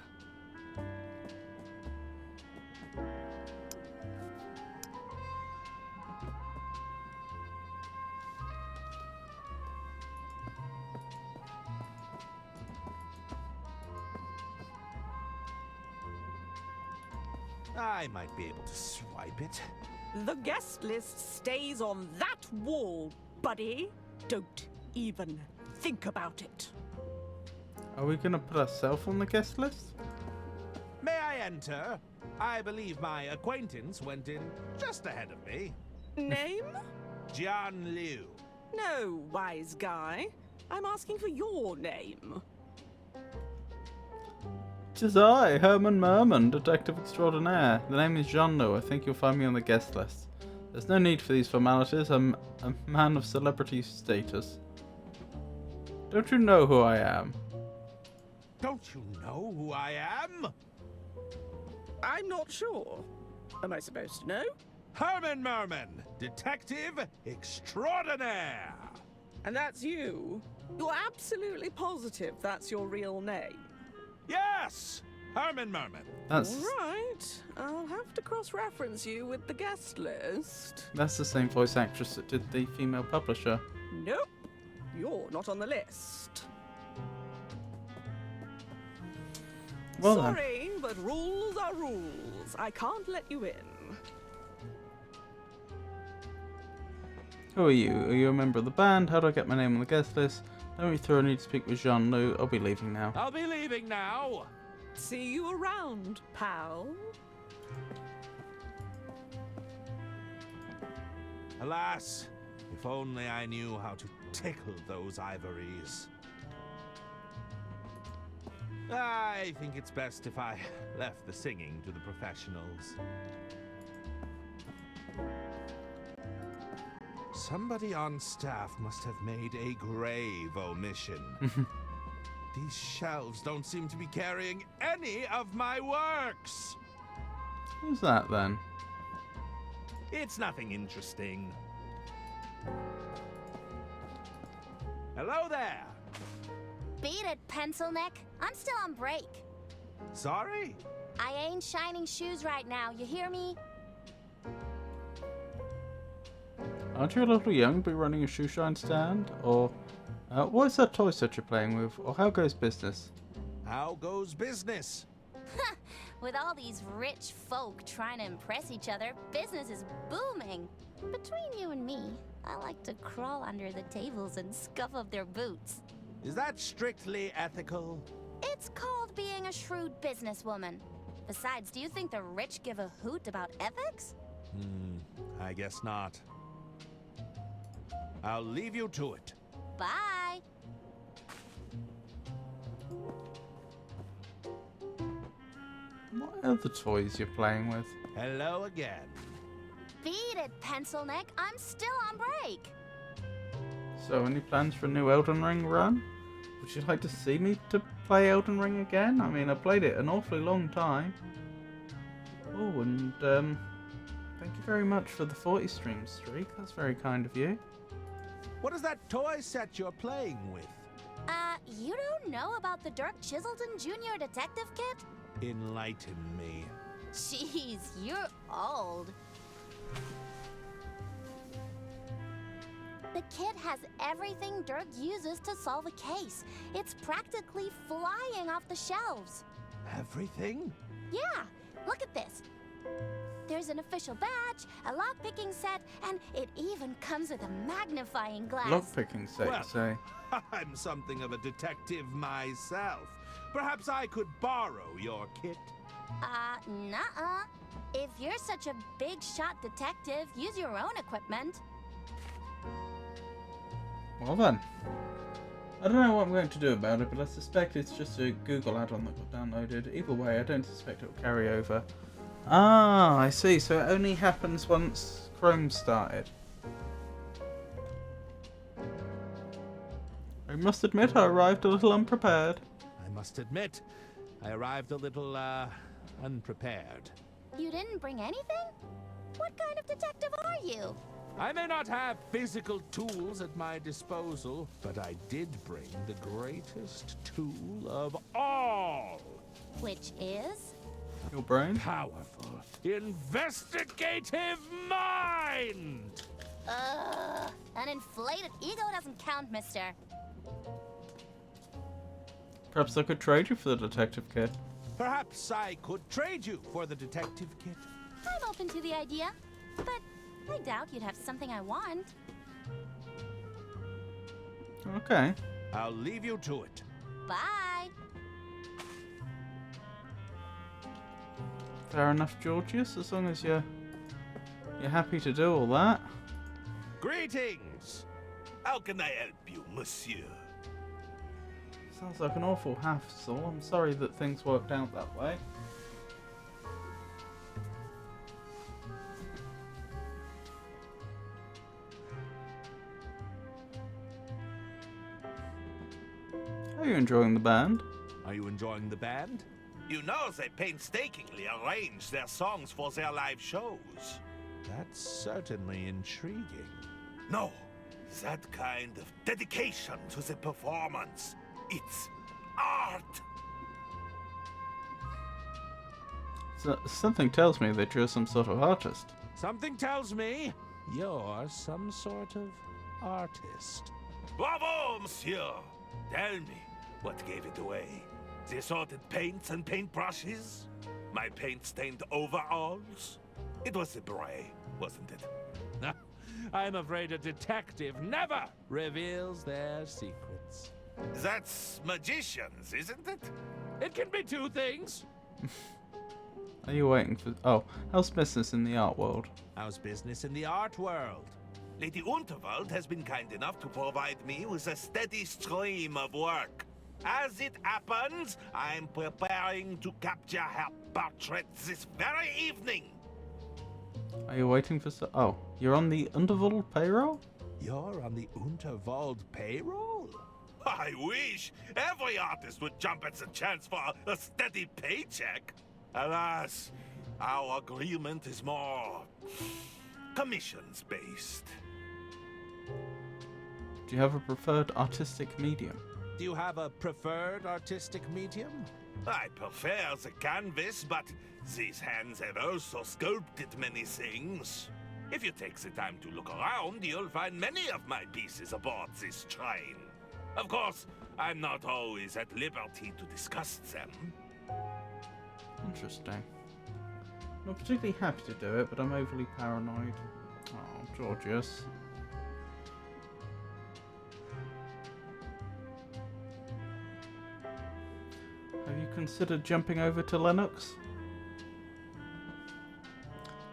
I might be able to swipe it. The guest list stays on that wall, buddy. Don't even think about it. Are we going to put ourselves on the guest list? May I enter? I believe my acquaintance went in just ahead of me. Name? Jian Liu. No, wise guy. I'm asking for your name. Tis I, Herman Merman, Detective Extraordinaire. The name is Jean-Luc. I think you'll find me on the guest list. There's no need for these formalities. I'm a man of celebrity status. Don't you know who I am? Don't you know who I am? I'm not sure. Am I supposed to know? Herman Merman, Detective Extraordinaire. And that's you? You're absolutely positive that's your real name? Yes! Herman Merman. That's Right. I'll have to cross-reference you with the guest list. the same voice actress that did the female publisher. Nope. You're not on the list. Well then. Sorry, but rules are rules. I can't let you in. Who are you? Are you a member of the band? How do I get my name on the guest list? Don't be through. I need to speak with Jean-Luc. I'll be leaving now. I'll be leaving now. See you around, pal. Alas, if only I knew how to tickle those ivories. I think it's best if I left the singing to the professionals. Somebody on staff must have made a grave omission. These shelves don't seem to be carrying any of my works. Who's that then? It's nothing interesting. Hello there. Beat it, pencil neck. I'm still on break. Sorry? I ain't shining shoes right now, you hear me? Aren't you a little young to be running a shoe shine stand? Or what is that toy set you're playing with? Or how goes business? How goes business? With all these rich folk trying to impress each other, business is booming. Between you and me, I like to crawl under the tables and scuff up their boots. Is that strictly ethical? It's called being a shrewd businesswoman. Besides, do you think the rich give a hoot about ethics? I guess not. I'll leave you to it. Bye. What are the toys you're playing with? Hello again. Beat it, pencil neck. I'm still on break. So, any plans for a new Elden Ring run? Would you like to see me to play Elden Ring again? I mean, I played it an awfully long time. Oh, and thank you very much for the 40 stream streak. That's very kind of you. What is that toy set you're playing with? You don't know about the Dirk Chiselton Jr. Detective Kit? Enlighten me. Jeez, you're old. The kit has everything Dirk uses to solve a case. It's practically flying off the shelves. Everything? Yeah, look at this. There's an official badge, a lock-picking set, and it even comes with a magnifying glass. Lockpicking set, Well, you say? I'm something of a detective myself. Perhaps I could borrow your kit? Nuh-uh. If you're such a big-shot detective, use your own equipment. Well then. I don't know what I'm going to do about it, but I suspect it's just a Google add-on that got downloaded. Either way, I don't suspect it will carry over. Ah, I see. So it only happens once Chrome started. I must admit I arrived a little unprepared. I must admit, I arrived a little, unprepared. You didn't bring anything? What kind of detective are you? I may not have physical tools at my disposal, but I did bring the greatest tool of all. Which is? Your brain? Powerful, investigative mind! An inflated ego doesn't count, mister. Perhaps I could trade you for the detective kit. Perhaps I could trade you for the detective kit. I'm open to the idea, but I doubt you'd have something I want. Okay. I'll leave you to it. Bye. Fair enough, Georgius, as long as you're happy to do all that. Greetings! How can I help you, monsieur? Sounds like an awful hassle. I'm sorry that things worked out that way. Are you enjoying the band? Are you enjoying the band? You know they painstakingly arrange their songs for their live shows. That's certainly intriguing. No, that kind of dedication to the performance. It's art. So, something tells me that you're some sort of artist. Something tells me you're some sort of artist. Bravo, monsieur! Tell me, what gave it away? The assorted paints and paintbrushes? My paint-stained overalls? It was the beret, wasn't it? I'm afraid a detective never reveals their secrets. That's magicians, isn't it? It can be two things. Are you waiting for... Oh, how's business in the art world? How's business in the art world? Lady Unterwald has been kind enough to provide me with a steady stream of work. As it happens, I'm preparing to capture her portrait this very evening. Are you waiting for... Oh, you're on the Underworld payroll? You're on the Unterwald payroll? I wish every artist would jump at the chance for a steady paycheck. Alas, our agreement is more commissions-based. Do you have a preferred artistic medium? Do you have a preferred artistic medium? I prefer the canvas, but these hands have also sculpted many things. If you take the time to look around, you'll find many of my pieces aboard this train. Of course, I'm not always at liberty to discuss them. Interesting. I'm not particularly happy to do it, but I'm overly paranoid. Oh, Georgius. Have you considered jumping over to Linux?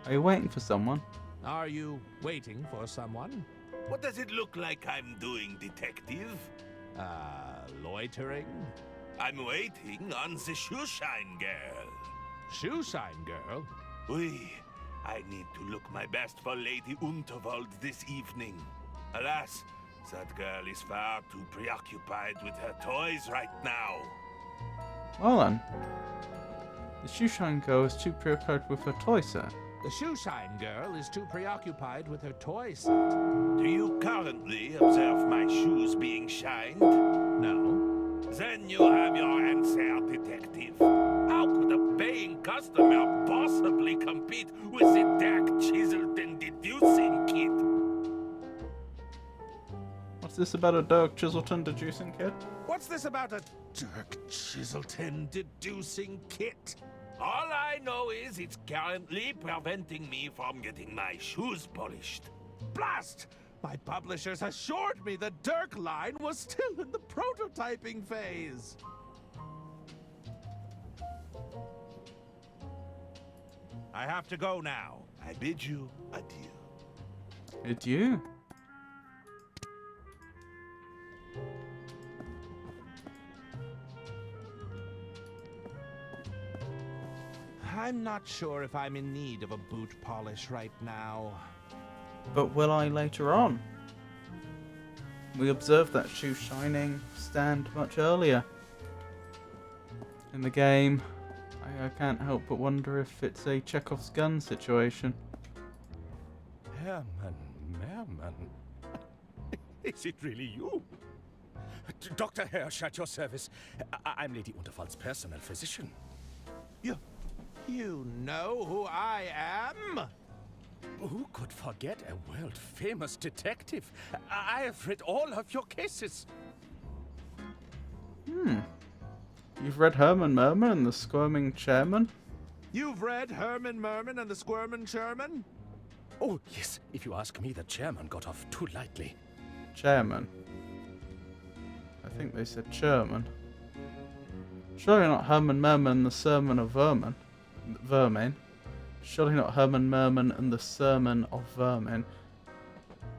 Are you waiting for someone? Are you waiting for someone? What does it look like I'm doing, detective? Loitering? I'm waiting on the shoeshine girl. Shoeshine girl? Oui, I need to look my best for Lady Unterwald this evening. Alas, that girl is far too preoccupied with her toys right now. Well then. The shoeshine girl is too preoccupied with her toy set. The shoeshine girl is too preoccupied with her toys. Do you currently observe my shoes being shined? No. Then you have your answer, detective. How could a paying customer possibly compete with the dark, chiseled, and deducing kit? What's this about a Dirk Chiselton deducing kit? What's this about a Dirk Chiselton deducing kit? All I know is it's currently preventing me from getting my shoes polished. Blast! My publishers assured me the Dirk line was still in the prototyping phase. I have to go now. I bid you adieu. Adieu. I'm not sure if I'm in need of a boot polish right now. But will I later on? We observed that shoe shining stand much earlier in the game. I can't help but wonder if it's a Chekhov's gun situation. Herman Merman. Is it really you? Dr. Hirsch at your service. I'm Lady Unterwald's personal physician. You know who I am? Who could forget a world-famous detective? I have read all of your cases. You've read Herman Merman and the Squirming Chairman? You've read Herman Merman and the Squirmin' Chairman? Oh, yes. If you ask me, the chairman got off too lightly. Chairman. I think they said Chairman. Surely not Herman Merman and the Sermon of Vermin. Surely not Herman Merman and the Sermon of Vermin.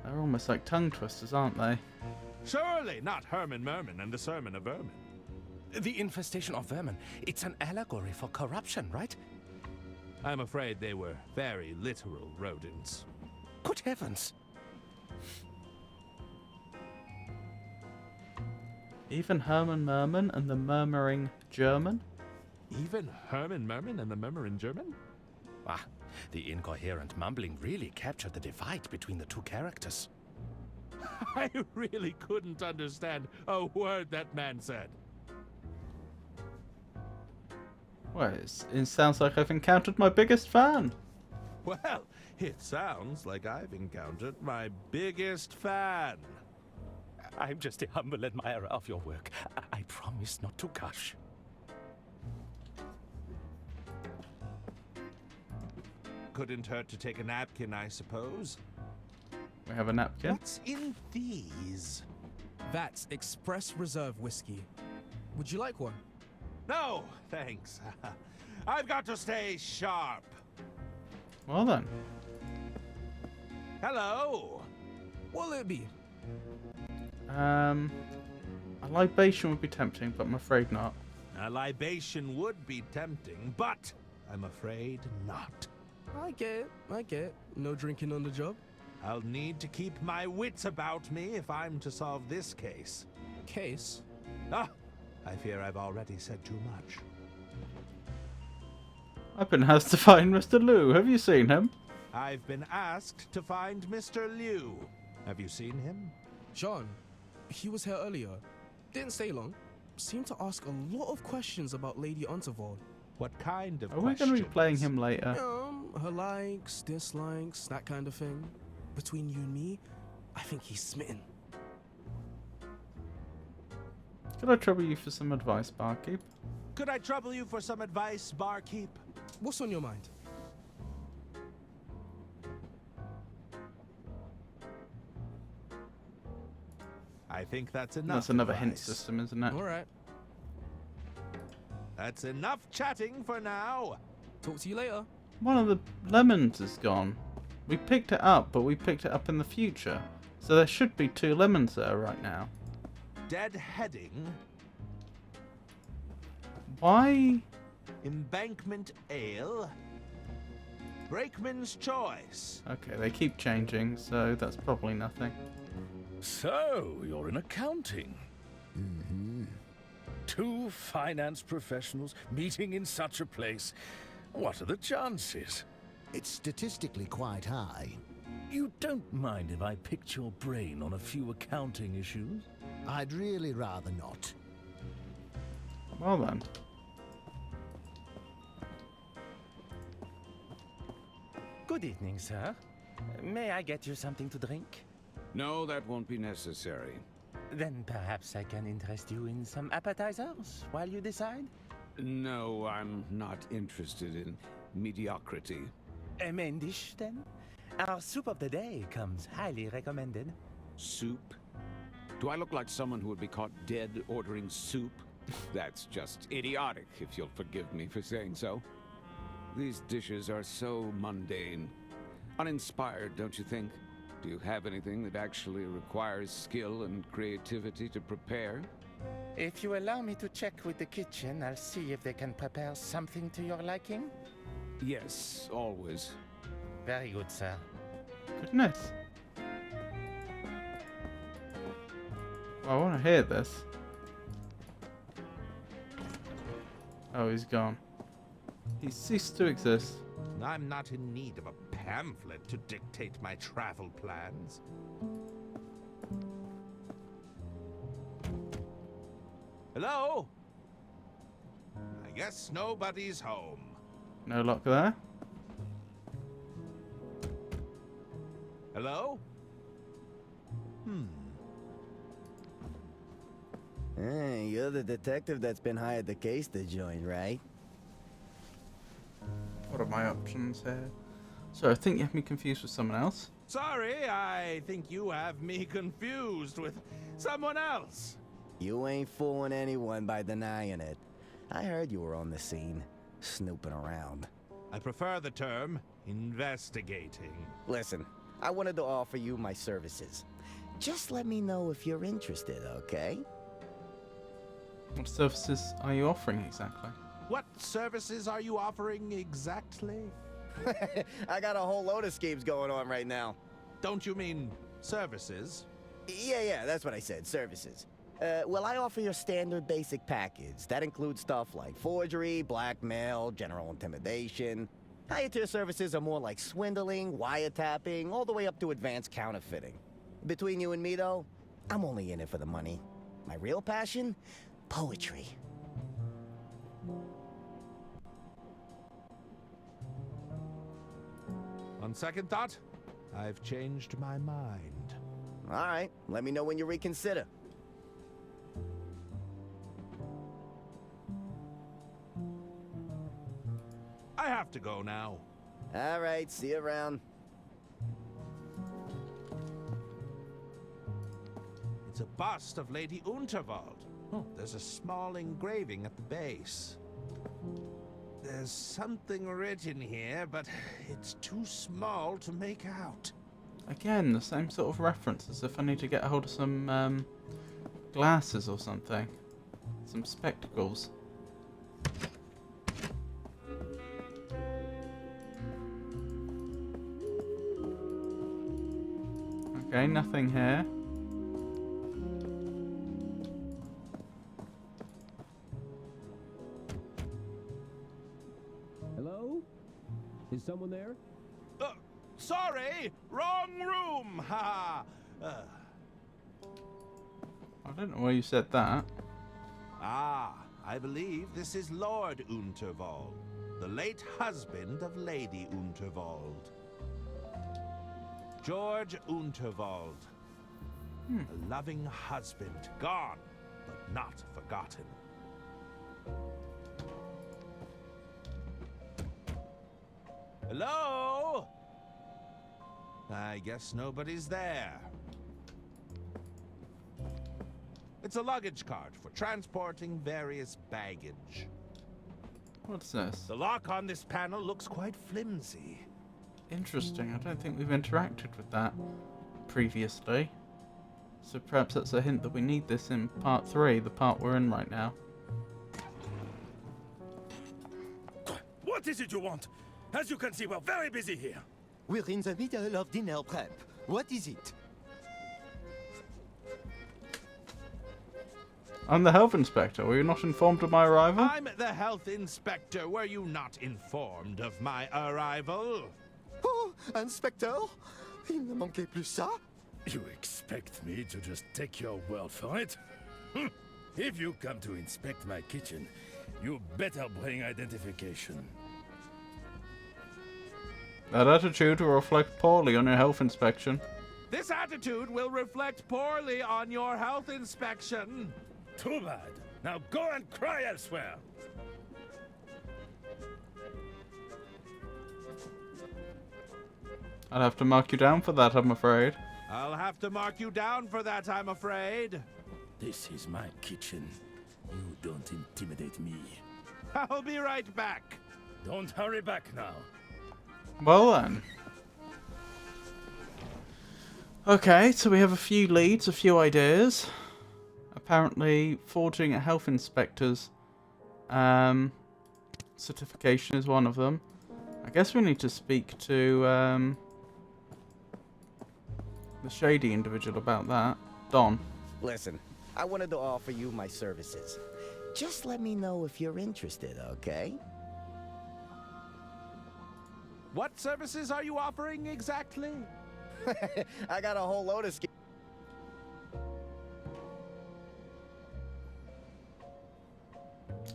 They're almost like tongue twisters, aren't they? Surely not Herman Merman and the Sermon of Vermin. The infestation of vermin. It's an allegory for corruption, right? I'm afraid they were very literal rodents. Good heavens! Even Herman Merman and the Murmuring German? Even Herman Merman and the Murmuring German? Ah, the incoherent mumbling really captured the divide between the two characters. I really couldn't understand a word that man said. Well, it sounds like I've encountered my biggest fan. Well, it sounds like I've encountered my biggest fan. I'm just a humble admirer of your work. I promise not to gush. Couldn't hurt to take a napkin, I suppose. We have a napkin. What's in these? That's Express Reserve whiskey. Would you like one? No, thanks. I've got to stay sharp. Well then. Hello. What'll it be? A libation would be tempting, but I'm afraid not. A libation would be tempting, but I'm afraid not. I get it. No drinking on the job? I'll need to keep my wits about me if I'm to solve this case. Case? Ah, I fear I've already said too much. I've been asked to find Mr. Liu. Have you seen him? I've been asked to find Mr. Liu. Have you seen him? John, he was here earlier. Didn't stay long. Seemed to ask a lot of questions about Lady Unterwald. What kind of Are we going to be playing him later? Her likes, dislikes, that kind of thing. Between you and me, I think he's smitten. Could I trouble you for some advice, barkeep? Could I trouble you for some advice, barkeep? What's on your mind? I think that's enough. That's another advice. hint system, isn't it? Alright. That's enough chatting for now. Talk to you later. One of the lemons is gone. We picked it up, but we picked it up in the future. So there should be 2 lemons there right now. Deadheading. Why? Embankment Ale. Brakeman's Choice. Okay, they keep changing, so that's probably nothing. So, you're in accounting. Mm-hmm. 2 finance professionals meeting in such a place. What are the chances? It's statistically quite high. You don't mind if I picked your brain on a few accounting issues? I'd really rather not. Well then. Good evening, sir. May I get you something to drink? No, that won't be necessary. Then perhaps I can interest you in some appetizers while you decide? No, I'm not interested in mediocrity. A main dish, then? Our soup of the day comes highly recommended. Soup? Do I look like someone who would be caught dead ordering soup? That's just idiotic, if you'll forgive me for saying so. These dishes are so mundane. Uninspired, don't you think? Do you have anything that actually requires skill and creativity to prepare? If you allow me to check with the kitchen, I'll see if they can prepare something to your liking. Yes, always. Very good, sir. Goodness. I want to hear this. Oh, he's gone. He's ceased to exist. I'm not in need of a pamphlet to dictate my travel plans. Hello? I guess nobody's home. No luck there. Hello? Hey, you're the detective that's been hired to case the joint, right? What are my options here? So I think you have me confused with someone else. Sorry, I think you have me confused with someone else. You ain't fooling anyone by denying it. I heard you were on the scene, snooping around. I prefer the term investigating. Listen, I wanted to offer you my services. Just let me know if you're interested, okay? What services are you offering exactly? What services are you offering exactly? I got a whole load of schemes going on right now. Don't you mean services? Yeah, that's what I said, services. Well, I offer your standard basic package. That includes stuff like forgery, blackmail, general intimidation. Higher tier services are more like swindling, wiretapping, all the way up to advanced counterfeiting. Between you and me, though, I'm only in it for the money. My real passion? Poetry. On second thought, I've changed my mind. All right, let me know when you reconsider. I have to go now. All right, see you around. It's a bust of Lady Unterwald. There's a small engraving at the base. There's something written here, but it's too small to make out. Again, the same sort of reference as if I need to get a hold of some glasses or something. Some spectacles. Okay, nothing here. Hello? Is someone there? Sorry! Wrong room! Ha! I don't know why you said that. I believe this is Lord Unterwald, the late husband of Lady Unterwald. George Unterwald. A loving husband, gone, but not forgotten. Hello? I guess nobody's there. It's a luggage cart for transporting various baggage. What's this? The lock on this panel looks quite flimsy. Interesting. I don't think we've interacted with that previously. So perhaps that's a hint that we need this in part 3, the part we're in right now. What is it you want? As you can see, we're very busy here. We're in the middle of dinner prep. What is it? I'm the health inspector. Were you not informed of my arrival? I'm the health inspector. Were you not informed of my arrival? Oh, Inspector? Il ne manquait plus ça? You expect me to just take your word for it? If you come to inspect my kitchen, you better bring identification. That attitude will reflect poorly on your health inspection. This attitude will reflect poorly on your health inspection. Too bad. Now go and cry elsewhere. I'll have to mark you down for that, I'm afraid. I'll have to mark you down for that, I'm afraid. This is my kitchen. You don't intimidate me. I'll be right back. Don't hurry back now. Well then. Okay, so we have a few leads, a few ideas. Apparently, forging a health inspector's certification is one of them. I guess we need to speak to the shady individual about that. Don. Listen, I wanted to offer you my services. Just let me know if you're interested, okay? What services are you offering exactly? I got a whole load of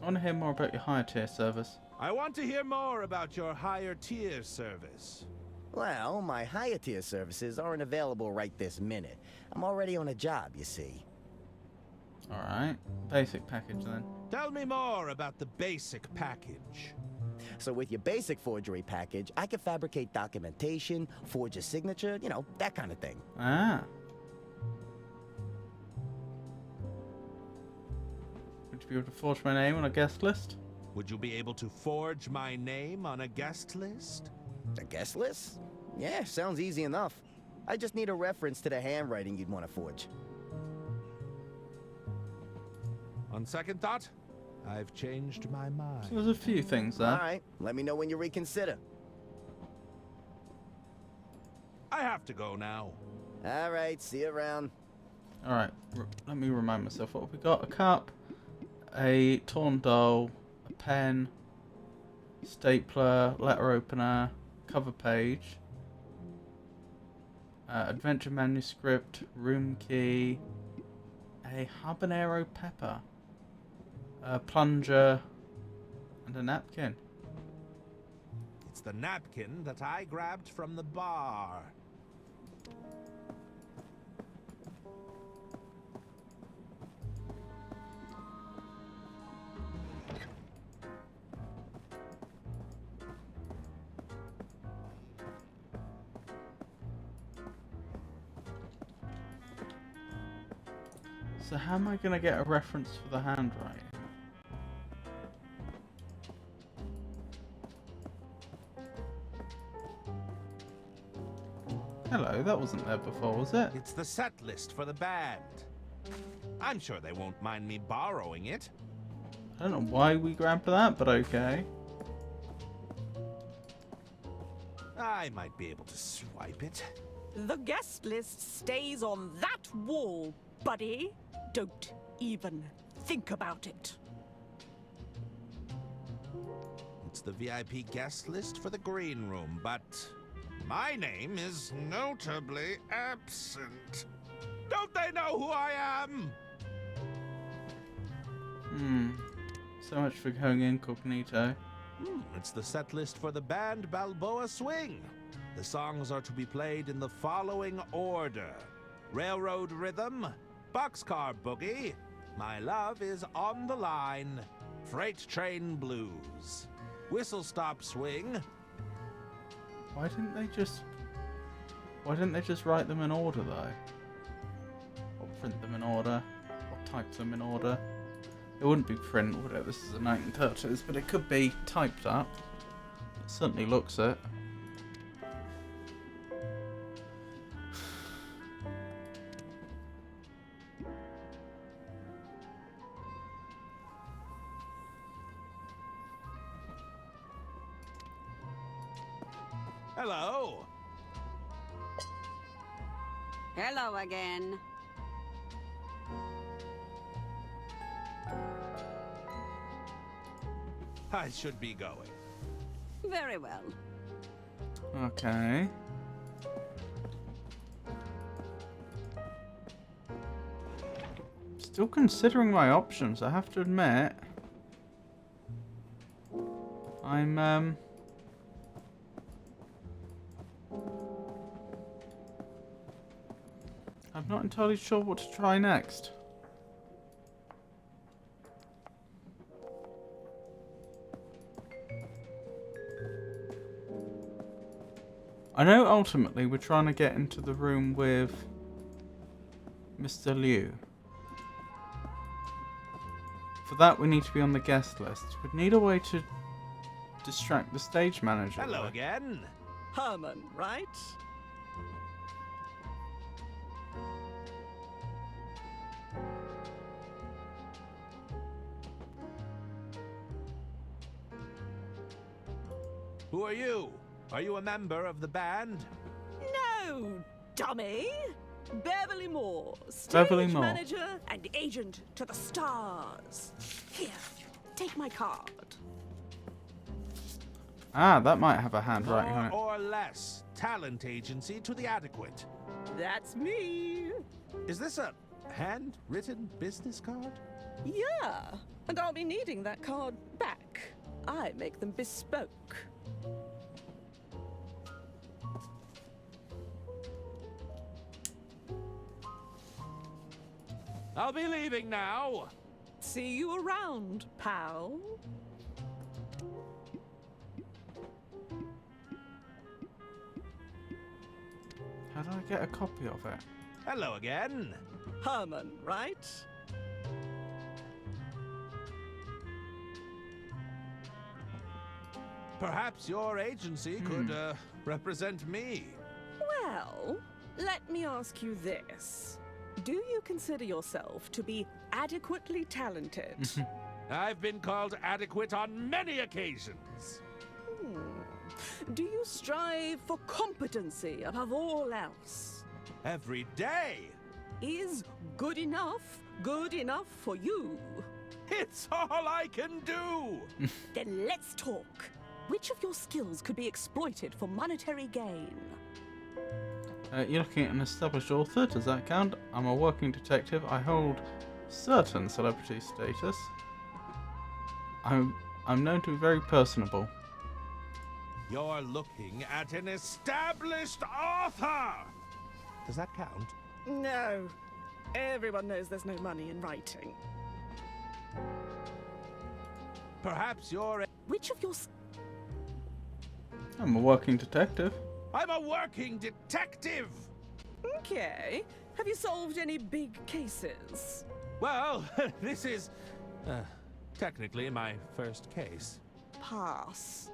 I want to hear more about your higher tier service. I want to hear more about your higher tier service. Well, my higher tier services aren't available right this minute. I'm already on a job, you see. Alright, basic package then. Tell me more about the basic package. So with your basic forgery package, I can fabricate documentation, forge a signature, you know, that kind of thing. Ah. Would you be able to forge my name on a guest list? Would you be able to forge my name on a guest list? A guest list? Yeah, sounds easy enough. I just need a reference to the handwriting you'd want to forge. On second thought, I've changed my mind. So there's a few things there. Alright, let me know when you reconsider. I have to go now. Alright, see you around. Alright, let me remind myself what have we got. A cup, a torn doll, a pen, stapler, letter opener, cover page, adventure manuscript, room key, a habanero pepper, a plunger, and a napkin. It's the napkin that I grabbed from the bar. So how am I going to get a reference for the handwriting? Hello, that wasn't there before, was it? It's the set list for the band. I'm sure they won't mind me borrowing it. I don't know why we grabbed that, but okay. I might be able to swipe it. The guest list stays on that wall, buddy. Don't even think about it. It's the VIP guest list for the green room, but my name is notably absent. Don't they know who I am? So much for going incognito. It's the set list for the band Balboa Swing. The songs are to be played in the following order: Railroad Rhythm, Boxcar Boogie, My Love Is on the Line, Freight Train Blues, Whistle Stop Swing. Why didn't they just write them in order though? Or print them in order? Or type them in order? It wouldn't be print, would it? This is a 1930s, but it could be typed up. It certainly looks it. Hello. Hello again. I should be going. Very well. Okay. Still considering my options, I have to admit. I'm I'm not entirely sure what to try next. I know ultimately we're trying to get into the room with Mr. Liu. For that we need to be on the guest list. We'd need a way to distract the stage manager. Hello again. Herman, right? Who are you? Are you a member of the band? No, dummy! Beverly Moore, stage Beverly Moore. manager and agent to the stars. Here, take my card. Ah, that might have a handwriting on More it. or less talent agency to the adequate. That's me. Is this a handwritten business card? Yeah, and I'll be needing that card back. I make them bespoke. I'll be leaving now. See you around, pal. How do I get a copy of it? Hello again. Herman, right? Perhaps your agency could represent me. Well, let me ask you this. Do you consider yourself to be adequately talented? I've been called adequate on many occasions. Do you strive for competency above all else? Every day. Is good enough for you? It's all I can do. Then let's talk. Which of your skills could be exploited for monetary gain? You're looking at an established author, does that count? I'm a working detective. I hold certain celebrity status. I'm known to be very personable. You're looking at an established author. Does that count? No. Everyone knows there's no money in writing. Perhaps you're Which of your... I'm a working detective. I'm a working detective. Okay. Have you solved any big cases? Well, this is technically my first case. Pass.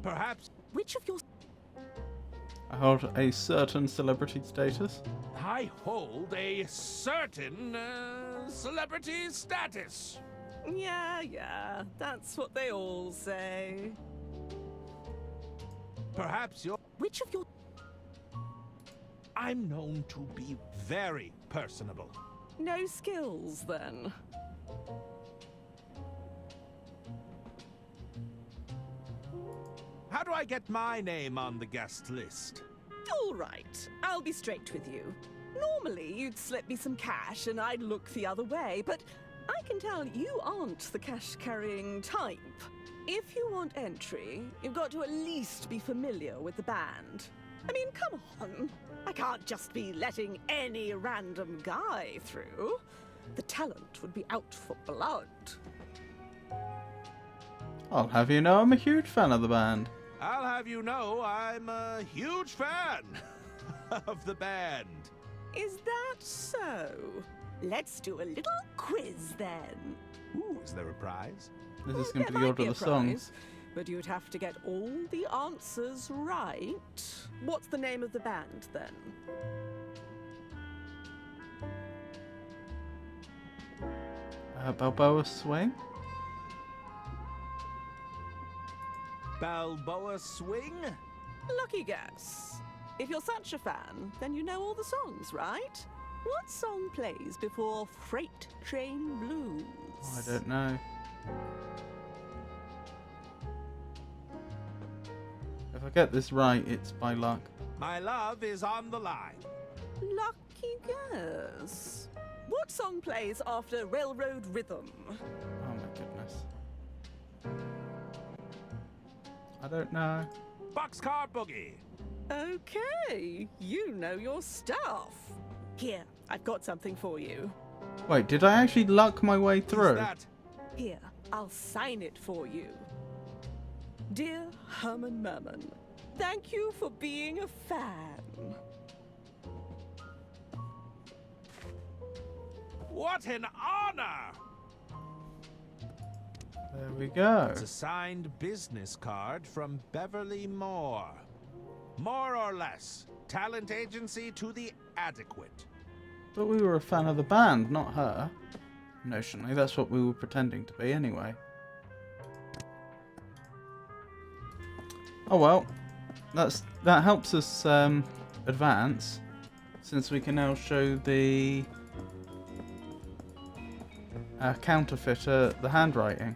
Perhaps... Which of your... I hold a certain celebrity status. I hold a certain celebrity status. Yeah, that's what they all say. Perhaps you're... Which of your... I'm known to be very personable. No skills, then? How do I get my name on the guest list? All right, I'll be straight with you. Normally, you'd slip me some cash and I'd look the other way, but I can tell you aren't the cash-carrying type. If you want entry, you've got to at least be familiar with the band. I mean, come on. I can't just be letting any random guy through. The talent would be out for blood. I'll have you know I'm a huge fan of the band. I'll have you know I'm a huge fan of the band. Is that so? Let's do a little quiz then. Ooh, is there a prize? This is going to There be might order be a the songs. prize, but you'd have to get all the answers right. What's the name of the band then? Balboa Swing? Balboa Swing? Lucky guess. If you're such a fan, then you know all the songs, right? What song plays before Freight Train Blues? Oh, I don't know. If I get this right, it's by luck. My love is on the line. Lucky guess. What song plays after Railroad Rhythm? Oh my goodness. I don't know. Boxcar Boogie. Okay, you know your stuff. Here, I've got something for you. Wait, did I actually luck my way through? Here, I'll sign it for you. Dear Herman Merman, thank you for being a fan. What an honor! There we go. It's a signed business card from Beverly Moore. More or less, talent agency to the adequate. But we were a fan of the band, not her. Notionally, that's what we were pretending to be anyway. Oh well, that helps us advance, since we can now show the counterfeiter the handwriting.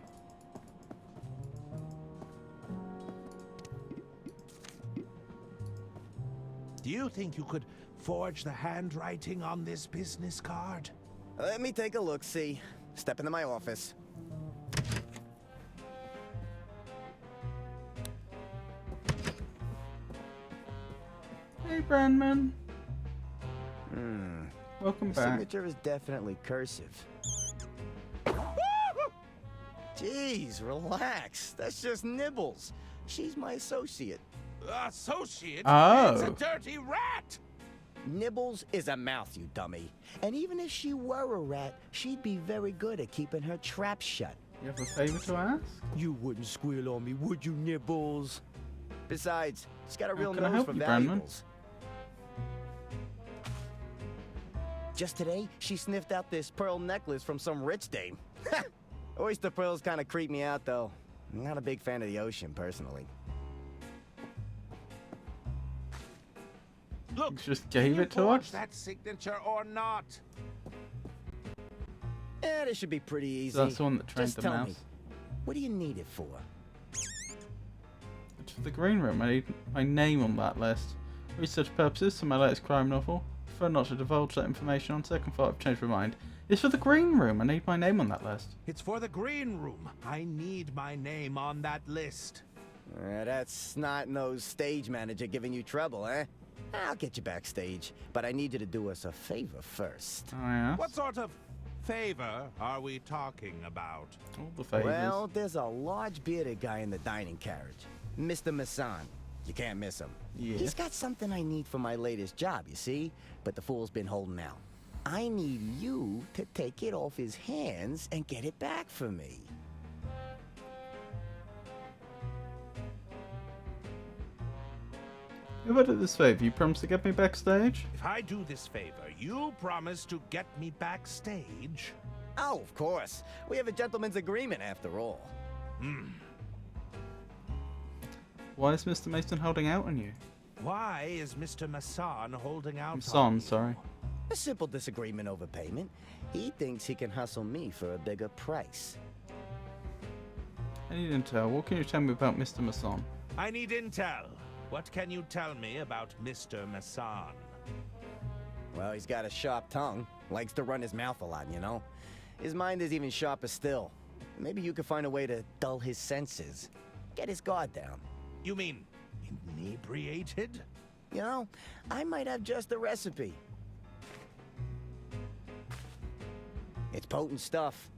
Do you think you could forge the handwriting on this business card? Let me take a look, see. Step into my office. Hey, Brandman. Welcome The back. signature is definitely cursive. Jeez, relax. That's just Nibbles. She's my associate. Associate? Oh. It's a dirty rat! Nibbles is a mouth, you dummy. And even if she were a rat, she'd be very good at keeping her trap shut. You have a favor to ask? You wouldn't squeal on me, would you, Nibbles? Besides, she's got a real can I nose help for you, Brandman? valuables. Just today, she sniffed out this pearl necklace from some rich dame. Oyster pearls kind of creep me out, though. I'm not a big fan of the ocean, personally. Look, You just gave it to forge us? that signature or not? Yeah, this should be pretty easy. So that's the one that trained Just the tell mouse. me, what do you need it for? It's for the green room. I need my name on that list. Research purposes for my latest crime novel. Prefer not to divulge that information. On second thought, I've changed my mind. It's for the green room. I need my name on that list. It's for the green room. I need my name on that list. That's snot-nosed stage manager giving you trouble, eh? I'll get you backstage, but I need you to do us a favor first. Oh, yeah? What sort of favor are we talking about? All the favors. Well, there's a large bearded guy in the dining carriage. Mr. Masson. You can't miss him. Yeah. He's got something I need for my latest job, you see? But the fool's been holding out. I need you to take it off his hands and get it back for me. If I do this favor, you promise to get me backstage? If I do this favor, you promise to get me backstage? Oh, of course. We have a gentleman's agreement, after all. Why is Mr. Mason holding out on you? Why is Mr. Masson holding out on Son, you? sorry. A simple disagreement over payment. He thinks he can hustle me for a bigger price. I need intel. What can you tell me about Mr. Masson? I need intel. What can you tell me about Mr. Masson? Well, he's got a sharp tongue. Likes to run his mouth a lot, you know? His mind is even sharper still. Maybe you could find a way to dull his senses. Get his guard down. You mean inebriated? You know, I might have just the recipe. It's potent stuff.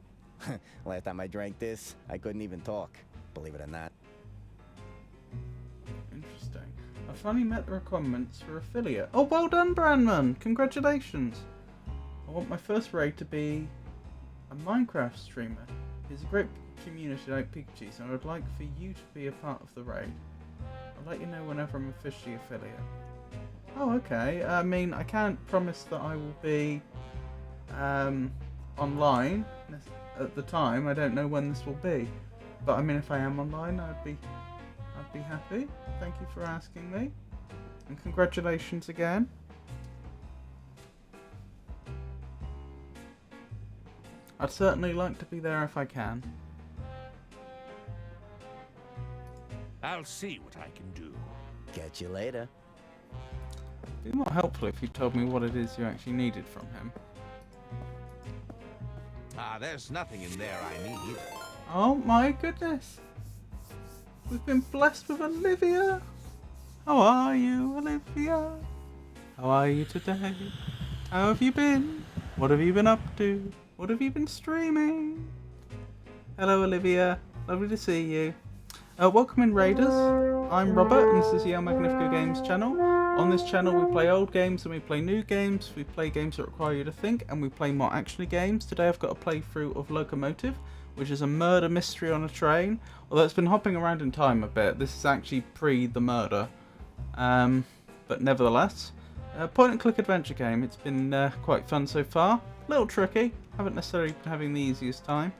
Last time I drank this, I couldn't even talk, believe it or not. Interesting. I finally met the requirements for affiliate. Oh, well done, Brandman! Congratulations! I want my first raid to be a Minecraft streamer. There's a great community like Pikachu, so I would like for you to be a part of the raid. I'll let you know whenever I'm officially affiliate. Oh, okay. I mean, I can't promise that I will be online at the time. I don't know when this will be. But I mean, if I am online, I'd be happy. Thank you for asking me. And congratulations again. I'd certainly like to be there if I can. I'll see what I can do. Catch you later. It'd be more helpful if you told me what it is you actually needed from him. There's nothing in there I need. Oh my goodness! We've been blessed with Olivia! How are you, Olivia? How are you today? How have you been? What have you been up to? What have you been streaming? Hello, Olivia. Lovely to see you. Welcome in, Raiders. I'm Robert, and this is the El Magnifico Games channel. On this channel, we play old games and we play new games. We play games that require you to think, and we play more actiony games. Today, I've got a playthrough of Locomotive, which is a murder mystery on a train. Although it's been hopping around in time a bit. This is actually pre the murder, but nevertheless. Point-and-click adventure game. It's been quite fun so far. A little tricky. Haven't necessarily been having the easiest time.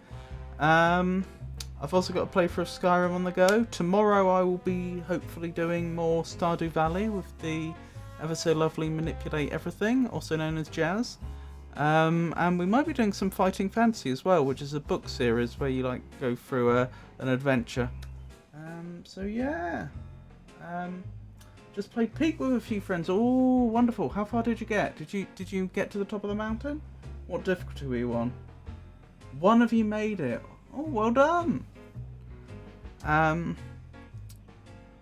I've also got a playthrough of Skyrim on the go. Tomorrow I will be hopefully doing more Stardew Valley with the ever so lovely Manipulate Everything, also known as Jazz. And we might be doing some Fighting Fantasy as well, which is a book series where you like go through an adventure. So yeah. Just played Peak with a few friends. Oh, wonderful! How far did you get? Did you get to the top of the mountain? What difficulty were you on? One of you made it. Oh, well done. What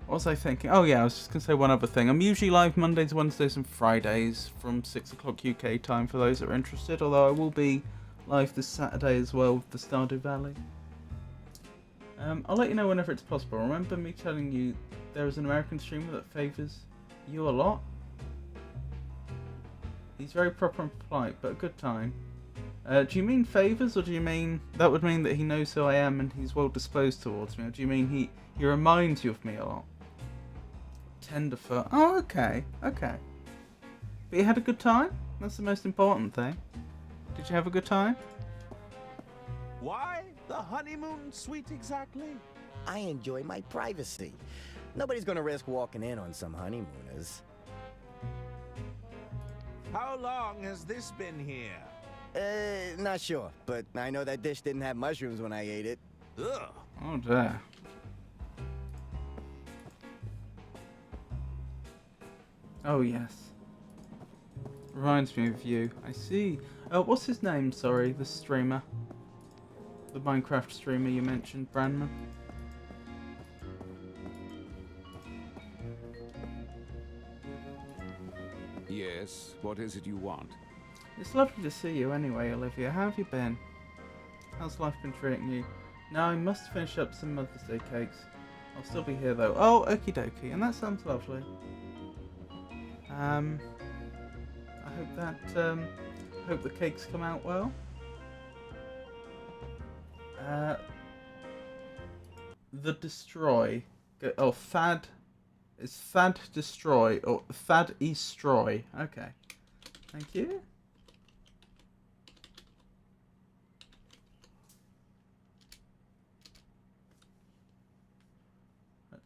was I thinking? Oh yeah, I was just gonna say one other thing. I'm usually live Mondays, Wednesdays, and Fridays from 6 o'clock UK time for those that are interested. Although I will be live this Saturday as well with the Stardew Valley. I'll let you know whenever it's possible. Remember me telling you there is an American streamer that favours you a lot? He's very proper and polite, but a good time. Do you mean favours, or do you mean that would mean that he knows who I am and he's well disposed towards me? Or do you mean he reminds you of me a lot? Tenderfoot. Oh, okay, okay. But you had a good time? That's the most important thing. Did you have a good time? Why the honeymoon suite exactly? I enjoy my privacy. Nobody's gonna risk walking in on some honeymooners. How long has this been here? Not sure, but I know that dish didn't have mushrooms when I ate it. Ugh. Oh dear. Oh yes. Reminds me of you. I see. What's his name? Sorry, the streamer. The Minecraft streamer you mentioned, Brandman. Yes, what is it you want? It's lovely to see you anyway, Olivia. How have you been? How's life been treating you? Now I must finish up some Mother's Day cakes. I'll still be here though. Oh, okie dokie, and that sounds lovely. I hope the cakes come out well. The Destroy. Oh, Thad. It's Thad Destroy or Thad Destroy. Okay. Thank you.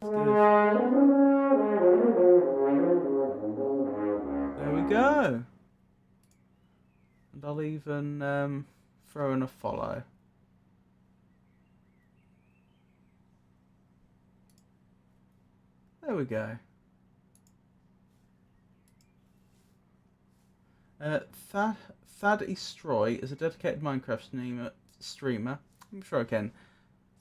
Let's give... There we go. And I'll even throw in a follow. There we go. Thad Estroy is a dedicated Minecraft streamer. Let me try again.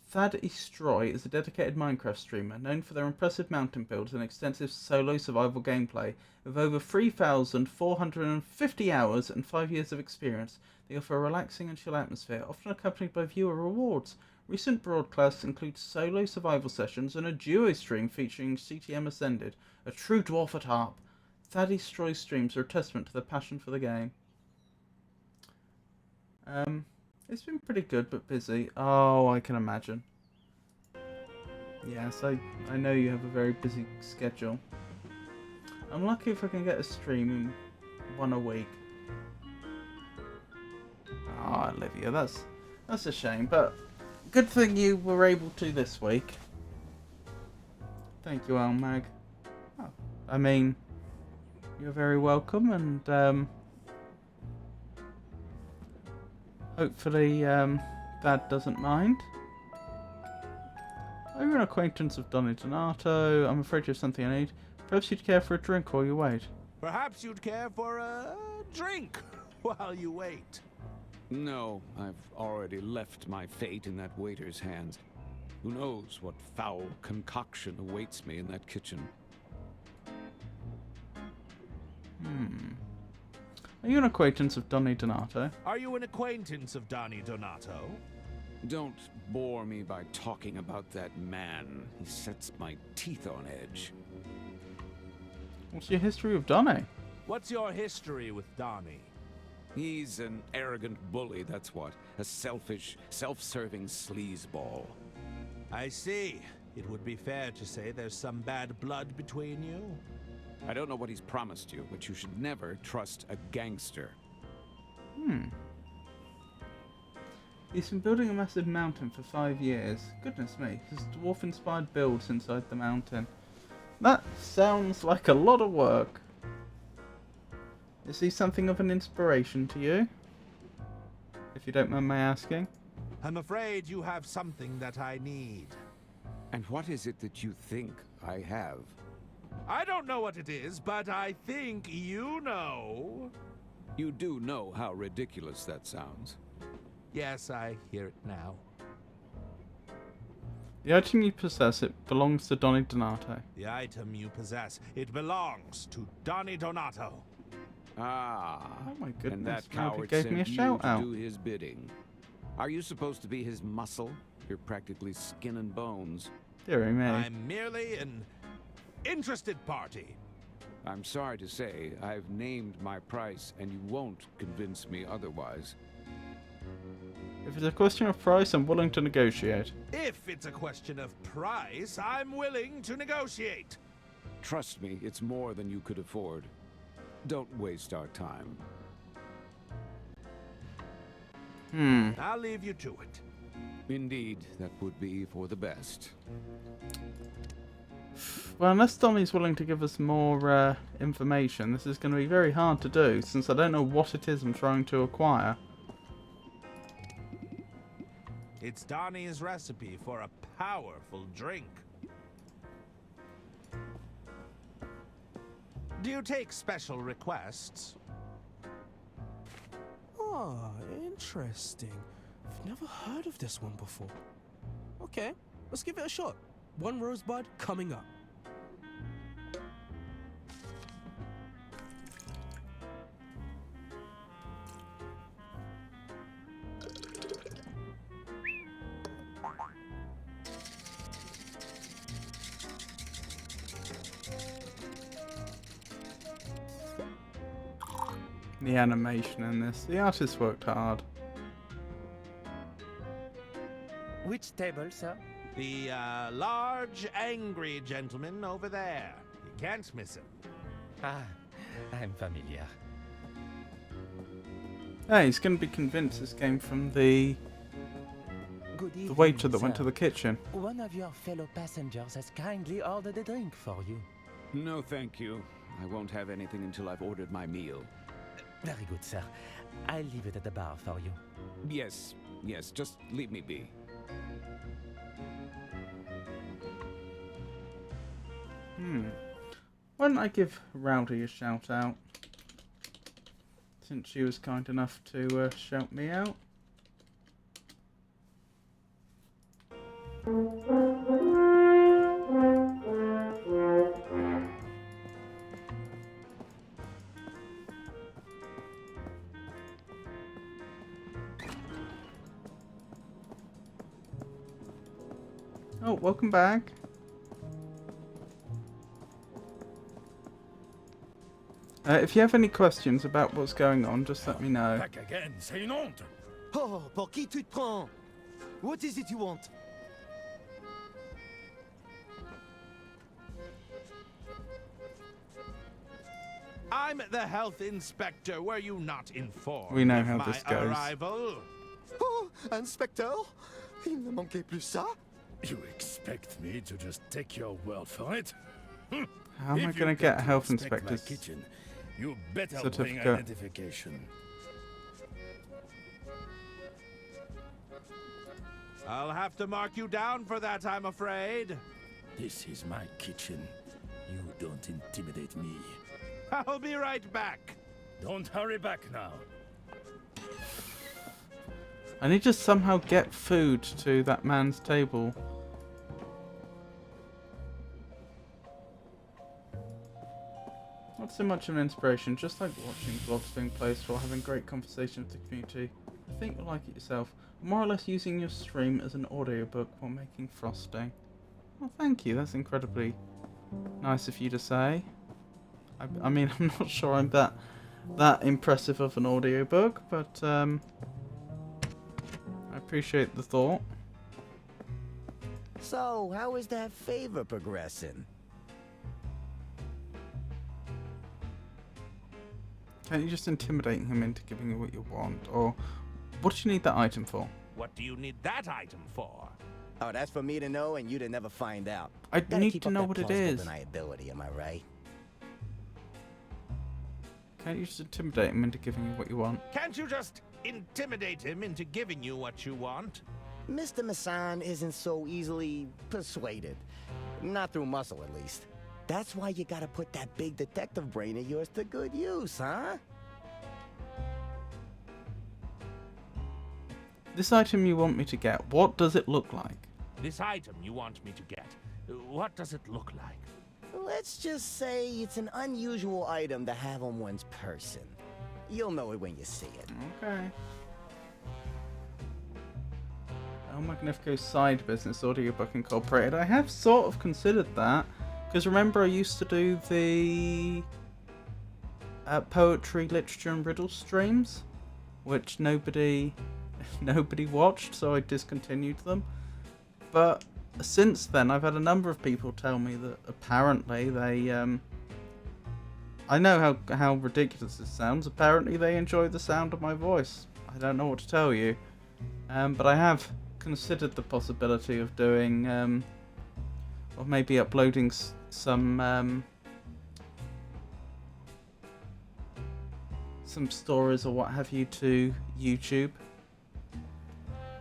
Thad Estroy is a dedicated Minecraft streamer known for their impressive mountain builds and extensive solo survival gameplay. With over 3,450 hours and 5 years of experience, they offer a relaxing and chill atmosphere, often accompanied by viewer rewards. Recent broadcasts include solo survival sessions and a duo stream featuring CTM Ascended, a true dwarf at heart. Thad Estroy's streams are a testament to their passion for the game. It's been pretty good, but busy. Oh, I can imagine. Yes, I know you have a very busy schedule. I'm lucky if I can get a stream in one a week. Oh, Olivia, that's a shame, but good thing you were able to this week. Thank you, Almag. Oh, I mean, you're very welcome, and hopefully Dad doesn't mind. Oh, you're an acquaintance of Donny Donato. I'm afraid you have something I need. Perhaps you'd care for a drink while you wait. Perhaps you'd care for a drink while you wait. No, I've already left my fate in that waiter's hands. Who knows what foul concoction awaits me in that kitchen. Are you an acquaintance of Donny Donato? Are you an acquaintance of Donny Donato? Don't bore me by talking about that man. He sets my teeth on edge. What's your history with Donny? What's your history with Donny? He's an arrogant bully, that's what. A selfish, self-serving sleazeball. I see. It would be fair to say there's some bad blood between you. I don't know what he's promised you, but you should never trust a gangster. He's been building a massive mountain for 5 years. Goodness me, there's dwarf-inspired builds inside the mountain. That sounds like a lot of work. Is he something of an inspiration to you? If you don't mind my asking. I'm afraid you have something that I need. And what is it that you think I have? I don't know what it is, but I think you know. You do know how ridiculous that sounds. Yes, I hear it now. The item you possess, it belongs to Donny Donato. The item you possess, it belongs to Donny Donato. Ah, oh my goodness, and that now he coward gave sent me a you shout to out. do his bidding. Are you supposed to be his muscle? You're practically skin and bones. Deary me. I'm merely an interested party. I'm sorry to say, I've named my price, and you won't convince me otherwise. If it's a question of price, I'm willing to negotiate. If it's a question of price, I'm willing to negotiate. Trust me, it's more than you could afford. Don't waste our time. I'll leave you to it. Indeed, that would be for the best. Well, unless Donny's willing to give us more information, this is going to be very hard to do, since I don't know what it is I'm trying to acquire. It's Donny's recipe for a powerful drink. Do you take special requests? Ah, interesting. I've never heard of this one before. Okay, let's give it a shot. 1 rosebud coming up. The animation in this, the artist worked hard. Which table, sir? The large, angry gentleman over there. You can't miss him. Ah, I'm familiar. Yeah, he's going to be convinced this came from the waiter that went to the kitchen. One of your fellow passengers has kindly ordered a drink for you. No, thank you. I won't have anything until I've ordered my meal. Very good, sir. I'll leave it at the bar for you. Yes, just leave me be. Why don't I give Rowdy a shout out? Since she was kind enough to shout me out. Oh, welcome back. If you have any questions about what's going on, just let me know. Back again, c'est une honte. Oh, pour qui tu te prends? What is it you want? I'm the health inspector. Were you not informed We know of how my this goes. arrival? Oh, inspecteur? Il ne manquait plus ça? You expect me to just take your word for it? How am I going to get a health inspector's kitchen, you better bring certificate? identification. I'll have to mark you down for that, I'm afraid. This is my kitchen. You don't intimidate me. I'll be right back. Don't hurry back now. I need to somehow get food to that man's table. What's so much of an inspiration, just like watching vlogs being placed or having great conversation with the community. I think you'll like it yourself. More or less using your stream as an audiobook while making frosting. Well, thank you. That's incredibly nice of you to say. I mean, I'm not sure I'm that impressive of an audiobook, but I appreciate the thought. So, how is that favor progressing? Can't you just intimidate him into giving you what you want? Or what do you need that item for? What do you need that item for? Oh, that's for me to know and you to never find out. I Gotta need keep to up know that what it plausible is. deniability, am I right? Can't you just intimidate him into giving you what you want? Can't you just intimidate him into giving you what you want? Mr. Masson isn't so easily persuaded. Not through muscle, at least. That's why you gotta put that big detective brain of yours to good use, huh? This item you want me to get, what does it look like? This item you want me to get, what does it look like? Let's just say it's an unusual item to have on one's person. You'll know it when you see it. Okay. El Magnifico's side business, Audiobook Incorporated. I have sort of considered that. Because remember I used to do the poetry, literature and riddle streams, which nobody watched, so I discontinued them. But since then I've had a number of people tell me that apparently they I know how ridiculous this sounds, apparently they enjoy the sound of my voice. I don't know what to tell you. But I have considered the possibility of doing or maybe uploading some stories or what have you to YouTube.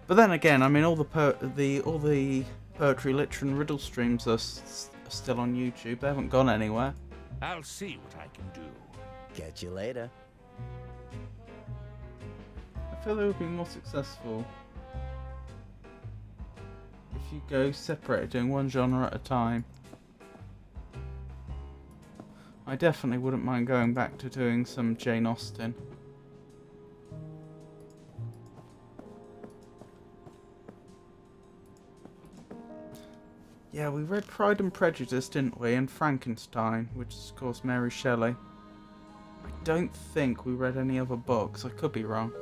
But then again, I mean, all the poetry, literature, and riddle streams are still on YouTube. They haven't gone anywhere. I'll see what I can do. Catch you later. I feel they would be more successful if you go separate, doing one genre at a time. I definitely wouldn't mind going back to doing some Jane Austen. Yeah, we read Pride and Prejudice, didn't we? And Frankenstein, which is, of course, Mary Shelley. I don't think we read any other books. I could be wrong.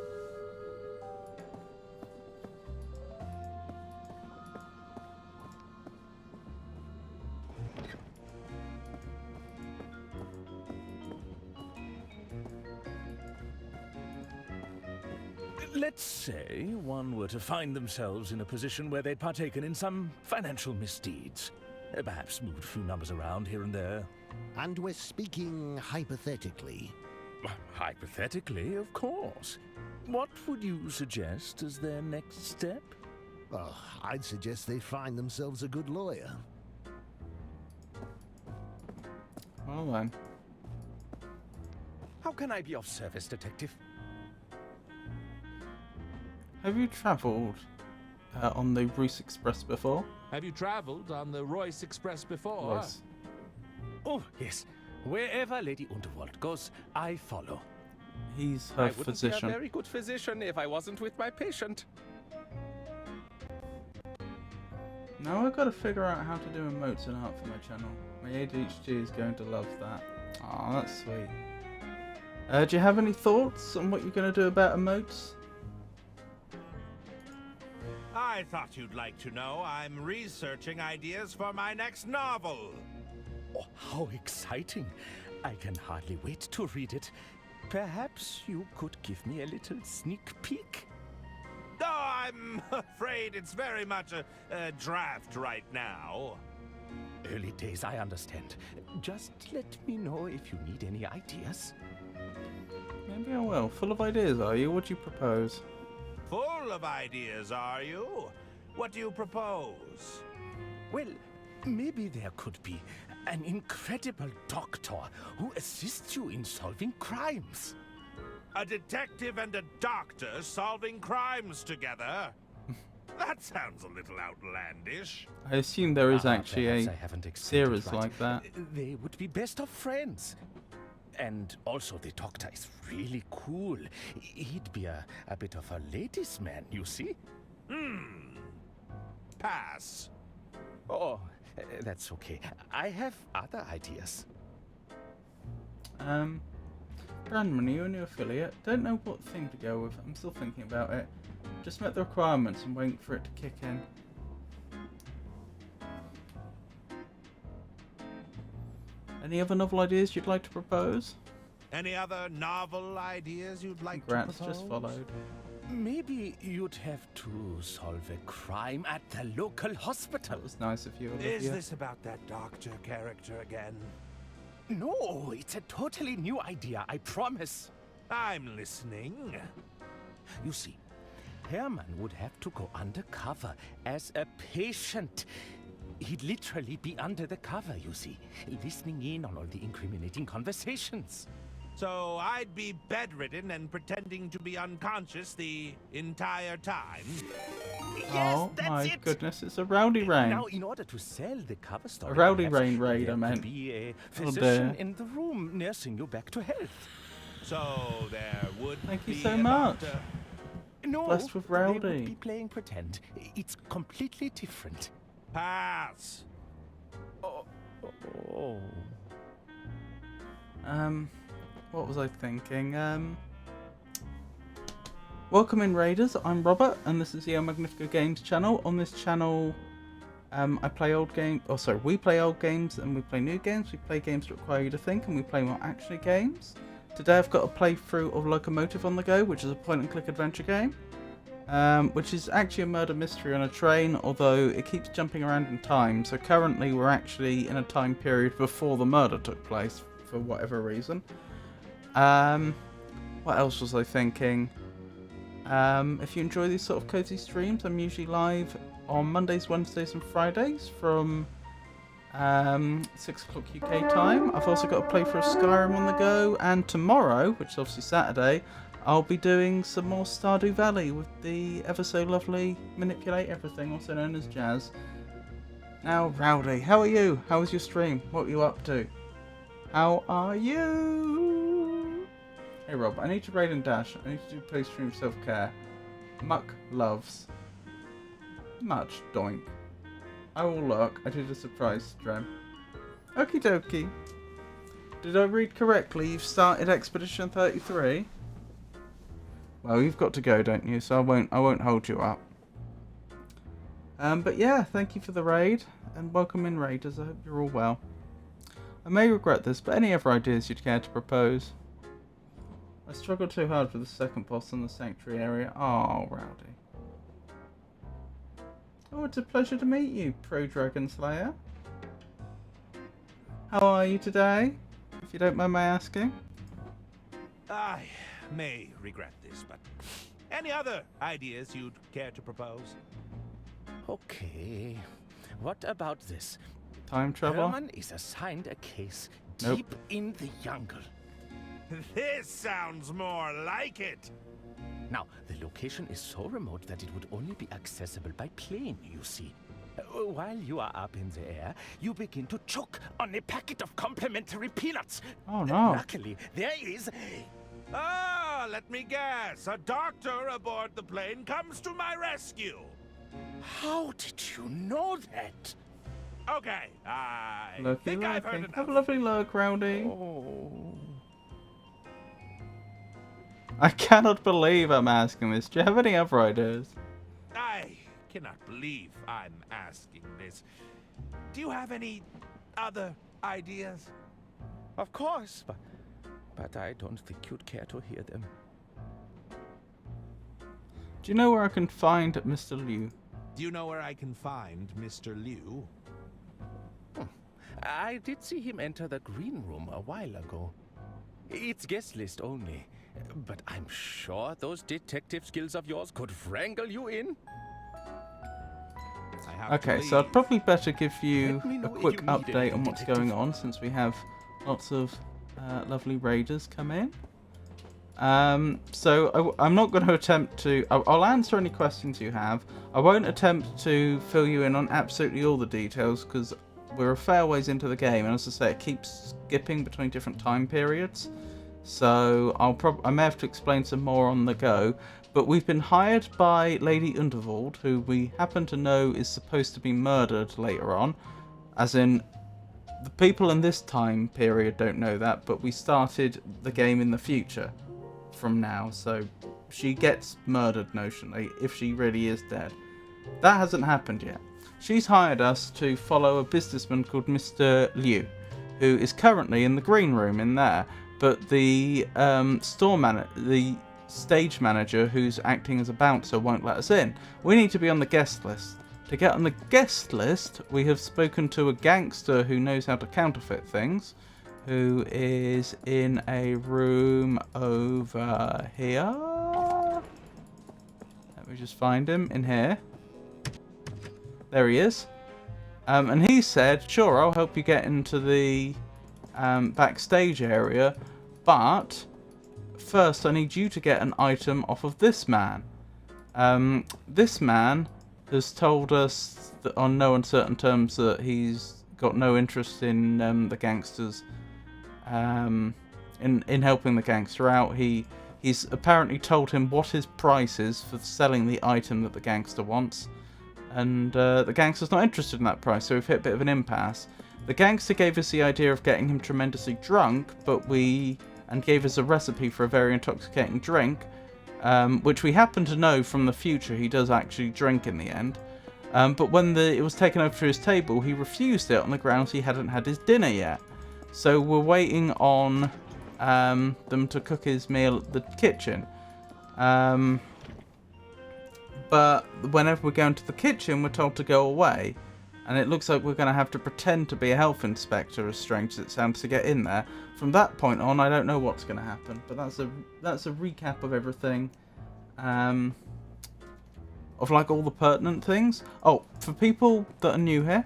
Let's say one were to find themselves in a position where they'd partaken in some financial misdeeds. Perhaps moved a few numbers around here and there. And we're speaking hypothetically. Hypothetically, of course. What would you suggest as their next step? Well, I'd suggest they find themselves a good lawyer. Well then. How can I be of service, Detective? Have you travelled on the Roos Express before? Have you travelled on the Royce Express before? Royce. Oh, yes. Wherever Lady Unterwald goes, I follow. He's her I wouldn't physician. be a very good physician if I wasn't with my patient. Now I've got to figure out how to do emotes and art for my channel. My ADHD is going to love that. Aw, that's sweet. Do you have any thoughts on what you're going to do about emotes? I thought you'd like to know I'm researching ideas for my next novel. Oh, how exciting. I can hardly wait to read it. Perhaps you could give me a little sneak peek? No, I'm afraid it's very much a draft right now. Early days, I understand. Just let me know if you need any ideas. Maybe I will. Full of ideas, are you? What do you propose? Full of ideas, are you? What do you propose? Well, maybe there could be an incredible doctor who assists you in solving crimes. A detective and a doctor solving crimes together? That sounds a little outlandish. I assume there is actually Perhaps a I haven't explained it series right. like that. They would be best of friends. And also the doctor is really cool. He'd be a bit of a ladies' man, you see? Pass. Oh, that's okay. I have other ideas. Brandman, are you a new affiliate? Don't know what thing to go with. I'm still thinking about it. Just met the requirements and waiting for it to kick in. Any other novel ideas you'd like to propose? Any other novel ideas you'd like to Congrats, propose? just followed. Maybe you'd have to solve a crime at the local hospital. That was nice of you, Olivia. Is this about that doctor character again? No, it's a totally new idea, I promise. I'm listening. You see, Herman would have to go undercover as a patient. He'd literally be under the cover, you see, listening in on all the incriminating conversations. So I'd be bedridden and pretending to be unconscious the entire time? Yes, oh that's my it. goodness, it's a Rowdy Rain. Now, in order to sell the cover story, A Rowdy perhaps Rain raid, there I meant. could be a Oh, physician dear. in the room nursing you back to health. So there would Thank you be so a much. doctor. No, Blessed with they would Rowdy. be playing pretend. It's completely different. Pass. Oh. What was I thinking? Welcome in, Raiders. I'm Robert, and this is the El Magnifico Games channel. On this channel, I play old games. Oh, sorry, we play old games and we play new games. We play games that require you to think, and we play more action of Today, I've got a playthrough of Locomotive on the Go, which is a point-and-click adventure game, which is actually a murder mystery on a train, although it keeps jumping around in time. So currently, we're actually in a time period before the murder took place, for whatever reason. What else was I thinking? If you enjoy these sort of cozy streams, I'm usually live on Mondays, Wednesdays and Fridays from 6 o'clock UK time. I've also got a playthrough of Skyrim on the go, and tomorrow, which is obviously Saturday, I'll be doing some more Stardew Valley with the ever so lovely Manipulate Everything, also known as Jazz. Now, Rowdy, how are you? How was your stream? What were you up to? How are you? Hey Rob, I need to raid and dash. I need to do post-stream self-care. Muck loves. Much doink. I will look. I did a surprise stream. Okie dokie. Did I read correctly? You've started Expedition 33? Well, you've got to go, don't you? So I won't hold you up. But yeah, thank you for the raid, and welcome in, Raiders. I hope you're all well. I may regret this, but any other ideas you'd care to propose? I struggled too hard for the second boss in the Sanctuary area. Oh, Rowdy. Oh, it's a pleasure to meet you, Pro Dragon Slayer. How are you today? If you don't mind my asking. I may regret this, but any other ideas you'd care to propose? Okay. What about this? Time travel? Herman is assigned a case Nope. deep in the jungle. This sounds more like it. Now, the location is so remote that it would only be accessible by plane, you see. While you are up in the air, you begin to choke on a packet of complimentary peanuts. Oh, no. Luckily, there is... Ah, let me guess. A doctor aboard the plane comes to my rescue. How did you know that? Okay, I Looky think I've heard looky. enough. Have a lovely look, Rowdy. Oh. I cannot believe I'm asking this. Do you have any other ideas? I cannot believe I'm asking this. Do you have any other ideas? Of course, but I don't think you'd care to hear them. Do you know where I can find Mr. Liu? Do you know where I can find Mr. Liu? I did see him enter the green room a while ago. It's guest list only, but I'm sure those detective skills of yours could wrangle you in. Okay, so I'd probably better give you Let me a know if quick you need update any on what's detective. going on, since we have lots of lovely raiders come in. So I'm not going to attempt to... I'll answer any questions you have. I won't attempt to fill you in on absolutely all the details, because we're a fair ways into the game, and as I say, it keeps skipping between different time periods. So I may have to explain some more on the go. But we've been hired by Lady Undervold, who we happen to know is supposed to be murdered later on. As in, the people in this time period don't know that, but we started the game in the future from now. So she gets murdered, notionally, if she really is dead. That hasn't happened yet. She's hired us to follow a businessman called Mr. Liu, who is currently in the green room in there. But the the stage manager who's acting as a bouncer won't let us in. We need to be on the guest list. To get on the guest list, we have spoken to a gangster who knows how to counterfeit things, who is in a room over here. Let me just find him in here. There he is. And he said, sure, I'll help you get into the backstage area, but first I need you to get an item off of this man. This man has told us that on no uncertain terms that he's got no interest in the gangsters, in helping the gangster out. He's apparently told him what his price is for selling the item that the gangster wants, and the gangster's not interested in that price, so we've hit a bit of an impasse. The gangster gave us the idea of getting him tremendously drunk, and gave us a recipe for a very intoxicating drink, which we happen to know from the future he does actually drink in the end. But when it was taken over to his table, he refused it on the grounds he hadn't had his dinner yet. So we're waiting on them to cook his meal at the kitchen. But whenever we go into the kitchen, we're told to go away. And it looks like we're going to have to pretend to be a health inspector, as strange as it sounds, to get in there. From that point on, I don't know what's going to happen. But that's a recap of everything. Of like all the pertinent things. Oh, for people that are new here,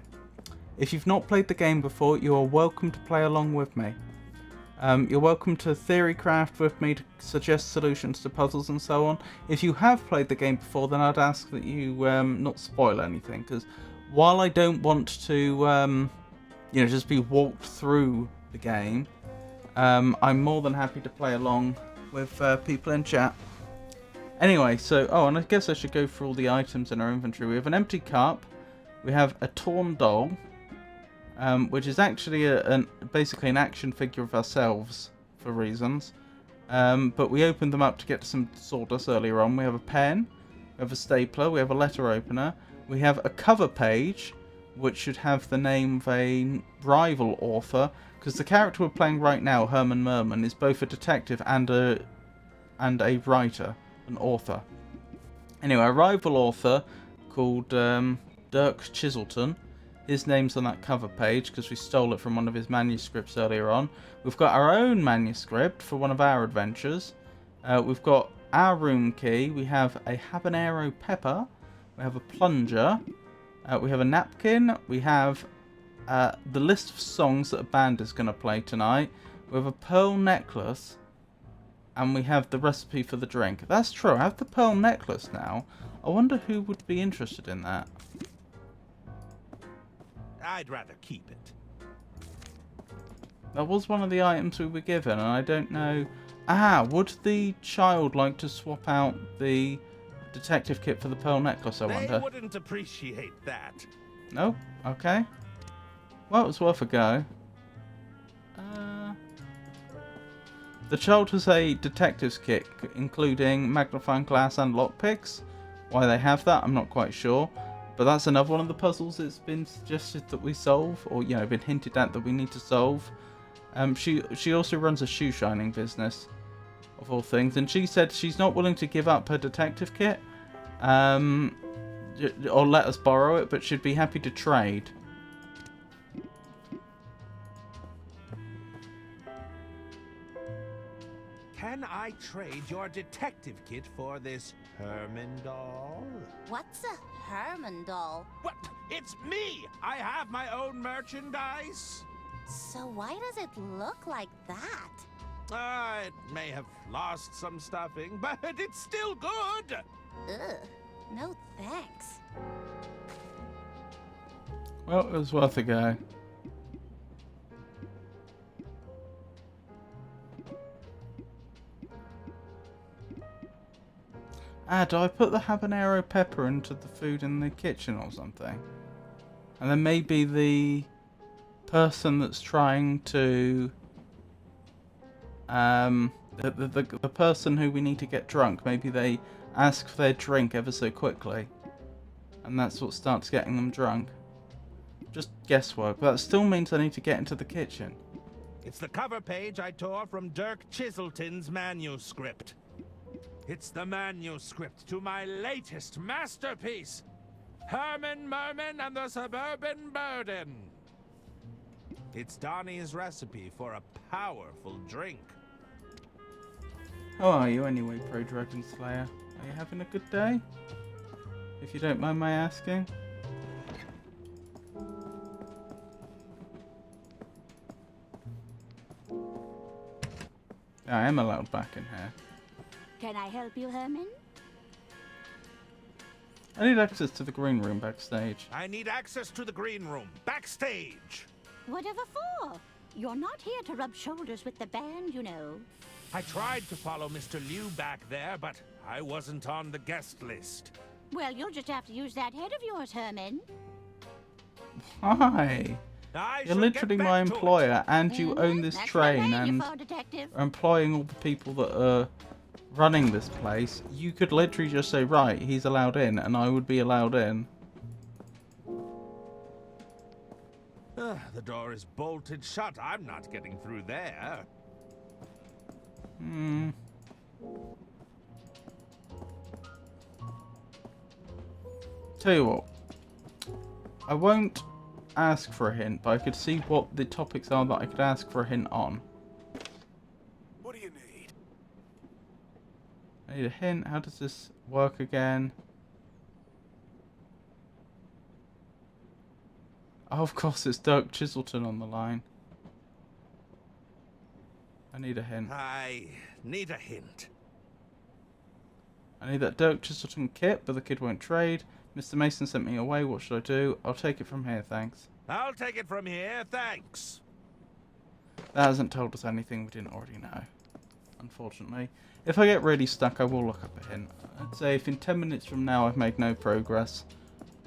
if you've not played the game before, you are welcome to play along with me. You're welcome to theorycraft with me to suggest solutions to puzzles and so on. If you have played the game before, then I'd ask that you not spoil anything, because while I don't want to, just be walked through the game, I'm more than happy to play along with people in chat. Anyway, and I guess I should go through all the items in our inventory. We have an empty cup. We have a torn doll, which is actually basically an action figure of ourselves for reasons. But we opened them up to get some sawdust earlier on. We have a pen, we have a stapler, we have a letter opener. We have a cover page, which should have the name of a rival author, because the character we're playing right now, Herman Merman, is both a detective and a writer, an author. Anyway, a rival author called Dirk Chiselton. His name's on that cover page because we stole it from one of his manuscripts earlier on. We've got our own manuscript for one of our adventures. We've got our room key. We have a habanero pepper. We have a plunger, we have a napkin, we have the list of songs that a band is going to play tonight, we have a pearl necklace, and we have the recipe for the drink. That's true, I have the pearl necklace now. I wonder who would be interested in that. I'd rather keep it. That was one of the items we were given, and I don't know... would the child like to swap out the detective kit for the pearl necklace, I wonder? They wouldn't appreciate that. No? Okay. Well, it was worth a go. The child has a detective's kit, including magnifying glass and lockpicks. Why they have that, I'm not quite sure. But that's another one of the puzzles that's been suggested that we solve, or, been hinted at that we need to solve. She also runs a shoe shining business, of all things, and she said she's not willing to give up her detective kit, or let us borrow it, but she'd be happy to trade. Can I trade your detective kit for this Herman doll? What's a Herman doll? What? It's me! I have my own merchandise! So why does it look like that? It may have lost some stuffing, but it's still good! Ugh, no thanks. Well, it was worth a go. Do I put the habanero pepper into the food in the kitchen or something? And then maybe the person that's trying to... the person who we need to get drunk, maybe they ask for their drink ever so quickly. And that's what starts getting them drunk. Just guesswork, but that still means I need to get into the kitchen. It's the cover page I tore from Dirk Chiselton's manuscript. It's the manuscript to my latest masterpiece, Herman Merman and the Suburban Burden. It's Donnie's recipe for a powerful drink. How are you anyway, Pro Dragon Slayer? Are you having a good day? If you don't mind my asking. I am allowed back in here. Can I help you, Herman? I need access to the green room backstage. I need access to the green room backstage. Whatever for? You're not here to rub shoulders with the band, you know. I tried to follow Mr. Liu back there, but I wasn't on the guest list. Well, you'll just have to use that head of yours, Herman. Why? You're literally my employer, and you own this train, and are employing all the people that are running this place. You could literally just say, right, he's allowed in, and I would be allowed in. The door is bolted shut. I'm not getting through there. Tell you what, I won't ask for a hint, but I could see what the topics are that I could ask for a hint on. What do you need? I need a hint. How does this work again? Oh, of course, it's Dirk Chiselton on the line. I need a hint. I need a hint. I need that Dirk Chiselton kit, but the kid won't trade. Mr. Mason sent me away. What should I do? I'll take it from here, thanks. I'll take it from here, thanks. That hasn't told us anything we didn't already know, unfortunately. If I get really stuck, I will look up a hint. I'd say if in 10 minutes from now I've made no progress,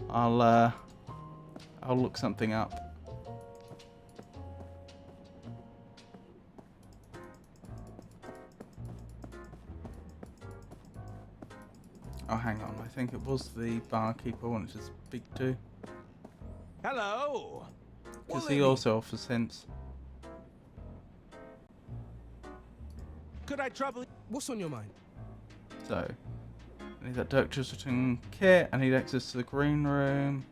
I'll look something up. Oh, hang on. I think it was the barkeeper I wanted to speak to. Hello. Because he also offers hints. Could I trouble? What's on your mind? So, I need that Dirk Chiselton kit. I need access to the green room.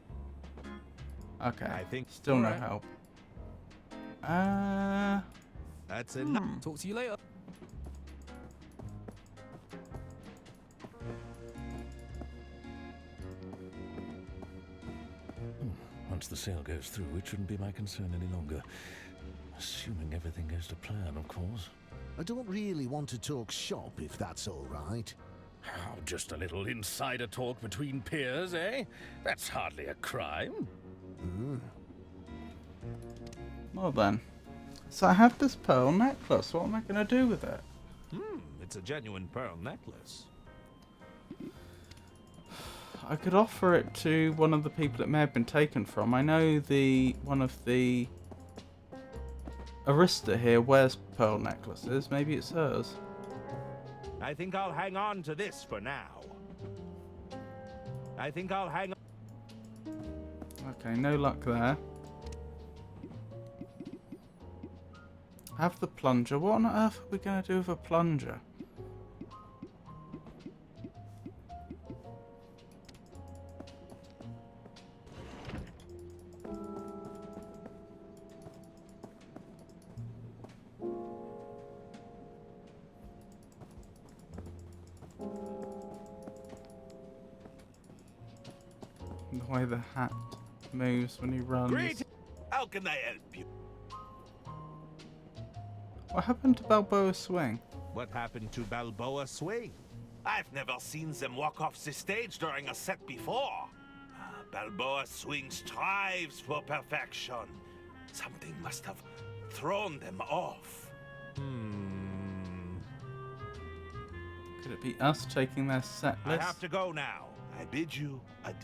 Okay. I think still no help. That's enough. Talk to you later. Once the sale goes through, it shouldn't be my concern any longer. Assuming everything goes to plan, of course. I don't really want to talk shop, if that's all right. Oh, just a little insider talk between peers, eh? That's hardly a crime. Well then. So I have this pearl necklace. What am I going to do with it? It's a genuine pearl necklace. I could offer it to one of the people it may have been taken from. I know one of the Arista here wears pearl necklaces. Maybe it's hers. I think I'll hang on to this for now. I think I'll hang on. Okay, no luck there. Have the plunger. What on earth are we going to do with a plunger? The way the hat moves when he runs. Great. How can I help you? What happened to Balboa Swing? What happened to Balboa Swing? I've never seen them walk off the stage during a set before. Balboa Swing strives for perfection. Something must have thrown them off. Could it be us taking their set I list? have to go now. I bid you adieu.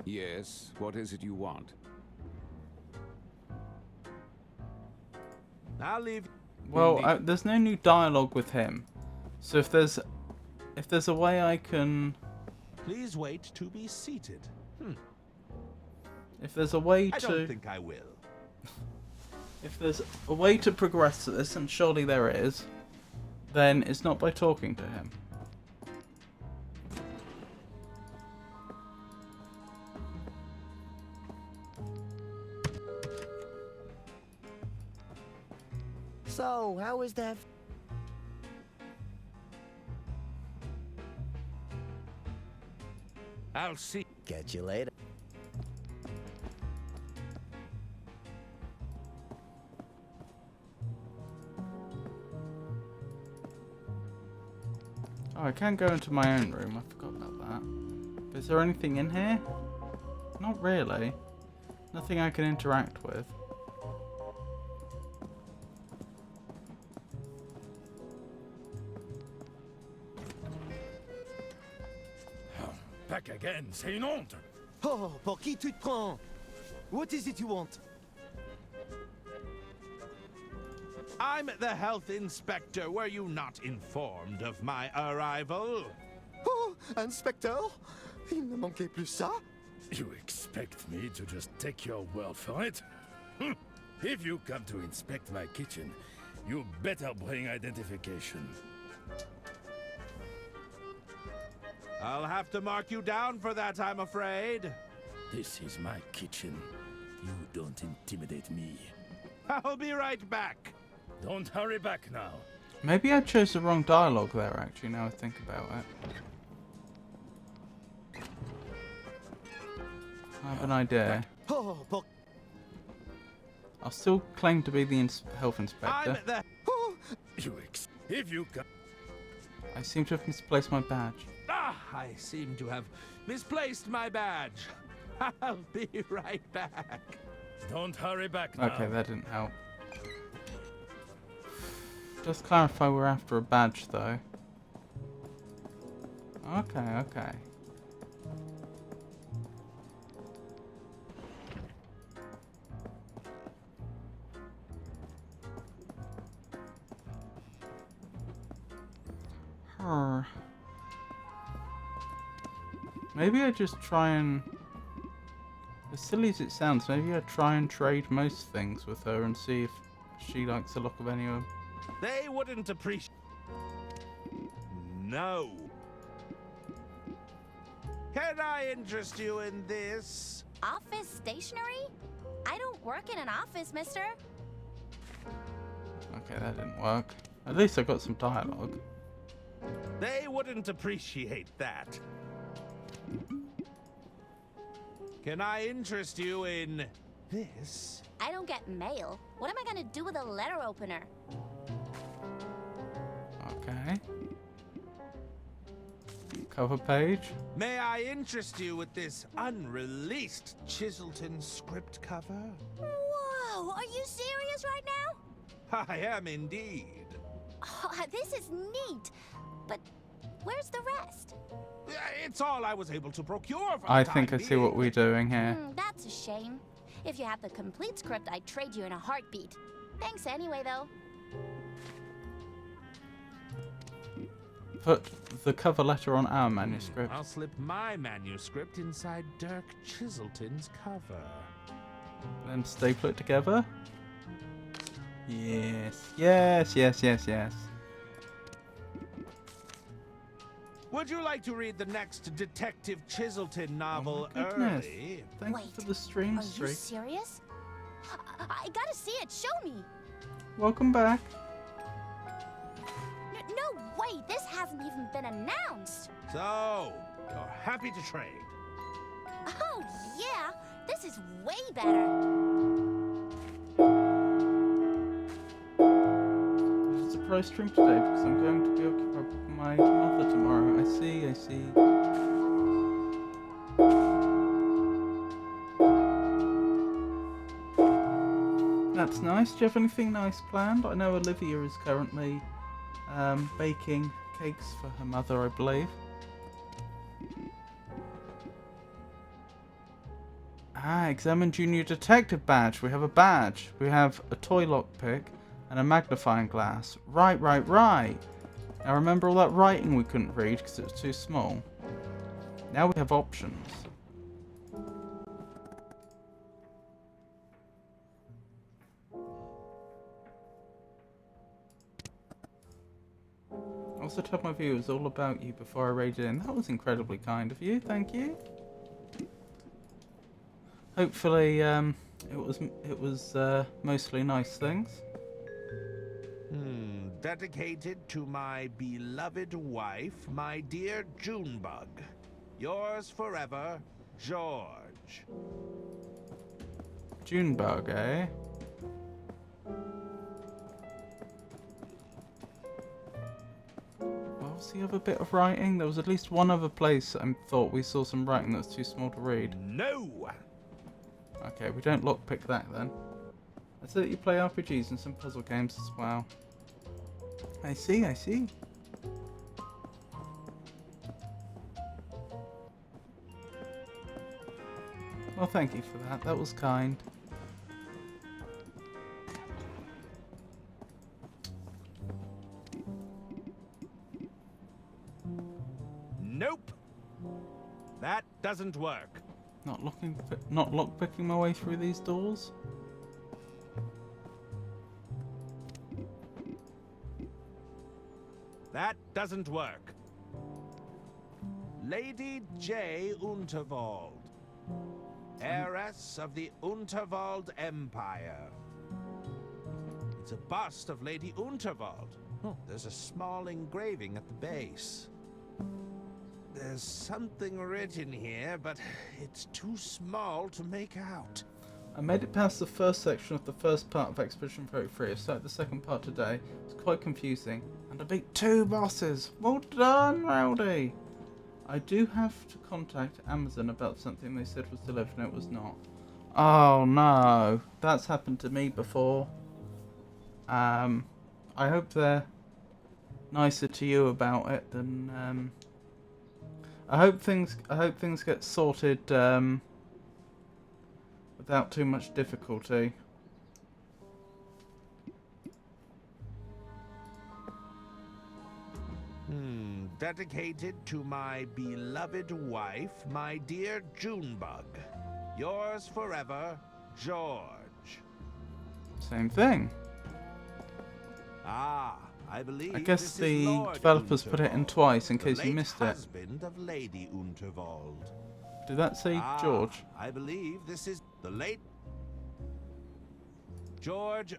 Yes, what is it you want? I'll leave. Well, there's no new dialogue with him. So if there's a way I can... Please wait to be seated. If there's a way I to... don't think I will. If there's a way to progress to this, and surely there is, then it's not by talking to him. So, how is that? I'll see. Catch you later. Oh, I can go into my own room. I forgot about that. But is there anything in here? Not really. Nothing I can interact with. Back again, c'est une honte. Oh, pour qui tu te prends? What is it you want? I'm the health inspector. Were you not informed of my arrival? Oh, Inspector? Il ne manquait plus ça? You expect me to just take your word for it? If you come to inspect my kitchen, you better bring identification. I'll have to mark you down for that, I'm afraid. This is my kitchen. You don't intimidate me. I'll be right back. Don't hurry back now. Maybe I chose the wrong dialogue there, actually, now I think about it. I have an idea. Oh, pour... I'll still claim to be the health inspector. I'm the... If you come... I seem to have misplaced my badge. Ah, I seem to have misplaced my badge. I'll be right back. Don't hurry back now. Okay, that didn't help. Just clarify we're after a badge, though. Okay, okay. Maybe I just try and... As silly as it sounds, maybe I try and trade most things with her and see if she likes the look of any of them. They wouldn't appreciate... No. Can I interest you in this? Office stationery? I don't work in an office, mister. Okay, that didn't work. At least I got some dialogue. They wouldn't appreciate that. Can I interest you in this? I don't get mail. What am I gonna do with a letter opener? Okay. Cover page. May I interest you with this unreleased Chiselton script cover? Whoa, are you serious right now? I am indeed. Oh, this is neat. But where's the rest? It's all I was able to procure for I the think I time see what we're doing here. That's a shame. If you had the complete script, I'd trade you in a heartbeat. Thanks anyway, though. Put the cover letter on our manuscript. I'll slip my manuscript inside Dirk Chiselton's cover. Then staple it together. Yes, yes, yes, yes, yes. Would you like to read the next Detective Chiselton novel goodness. early? Thank you for the stream Are you streak. serious? I gotta see it. Show me. Welcome back. No way. This hasn't even been announced. So, you're happy to trade? Oh, yeah. This is way better. It's a surprise stream today because I'm going to be occupied with my mother tomorrow. I see, I see. That's nice. Do you have anything nice planned? I know Olivia is currently baking cakes for her mother, I believe. Ah, examine junior detective badge. We have a badge. We have a toy lockpick and a magnifying glass. Right. Now remember all that writing we couldn't read because it was too small. Now we have options. Also told my viewers all about you before I raided in. That was incredibly kind of you. Thank you. Hopefully, it was mostly nice things. Dedicated to my beloved wife, my dear Junebug. Yours forever, George. Junebug, eh? What was the other bit of writing? There was at least one other place I thought we saw some writing that's too small to read. No! Okay, we don't lockpick that then. I see that you play RPGs and some puzzle games as well. I see. Well, thank you for that. That was kind. Nope! That doesn't work. Not lockpicking my way through these doors? That doesn't work. Lady J. Unterwald, heiress of the Unterwald Empire. It's a bust of Lady Unterwald. There's a small engraving at the base. There's something written here, but it's too small to make out. I made it past the first section of the first part of Expedition 33. I started the second part today. It's quite confusing. And I beat 2 bosses. Well done, Rowdy! I do have to contact Amazon about something they said was delivered and it was not. Oh no, that's happened to me before. I hope they're nicer to you about it than I hope things get sorted without too much difficulty. Dedicated to my beloved wife, my dear Junebug. Yours forever, George. Same thing. Ah, I believe. I guess this the is Lord developers put it in twice in the case you late missed it. husband of Lady Unterwald. Did that say George? I believe this is the late George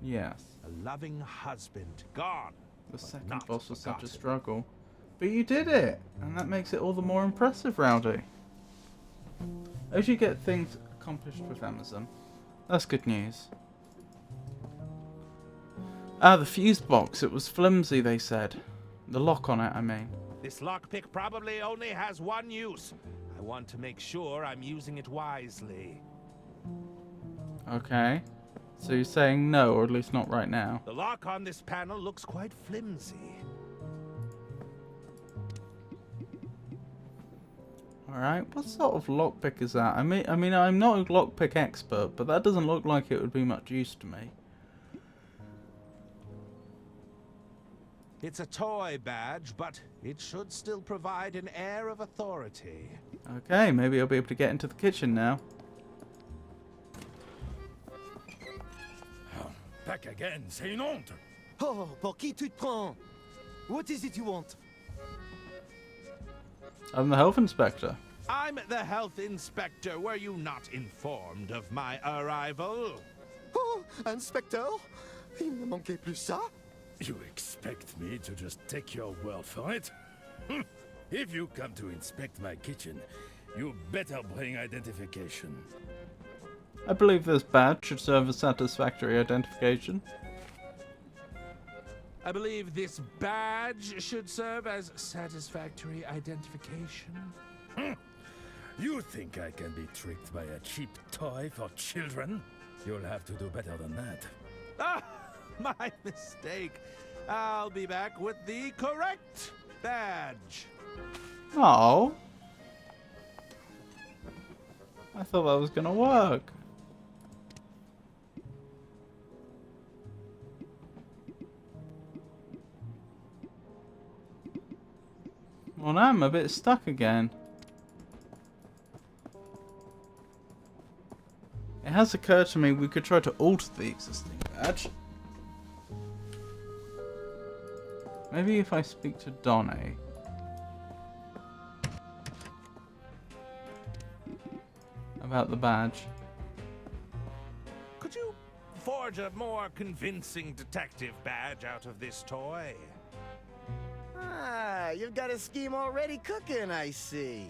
Yes. A loving husband, gone. The second boss was such a struggle. But you did it! And that makes it all the more impressive, Rowdy. As you get things accomplished with Amazon, that's good news. Ah, the fuse box. It was flimsy, they said. The lock on it, I mean. This lockpick probably only has one use. I want to make sure I'm using it wisely. Okay. So you're saying no, or at least not right now. The lock on this panel looks quite flimsy. Alright, what sort of lockpick is that? I mean, I'm not a lockpick expert, but that doesn't look like it would be much use to me. It's a toy badge, but it should still provide an air of authority. Okay, maybe I'll be able to get into the kitchen now. Back again, c'est une honte. Oh, pour qui tu te prends? What is it you want? I'm the health inspector. I'm the health inspector. Were you not informed of my arrival? Oh, Inspector? Il ne manquait plus ça? You expect me to just take your word for it? If you come to inspect my kitchen, you better bring identification. I believe this badge should serve as satisfactory identification. I believe this badge should serve as satisfactory identification. You think I can be tricked by a cheap toy for children? You'll have to do better than that. Ah, my mistake. I'll be back with the correct badge. Oh. I thought that was gonna work. Well, now I'm a bit stuck again. It has occurred to me we could try to alter the existing badge. Maybe if I speak to Donnie. About the badge. Could you forge a more convincing detective badge out of this toy? Ah, you've got a scheme already cooking, I see.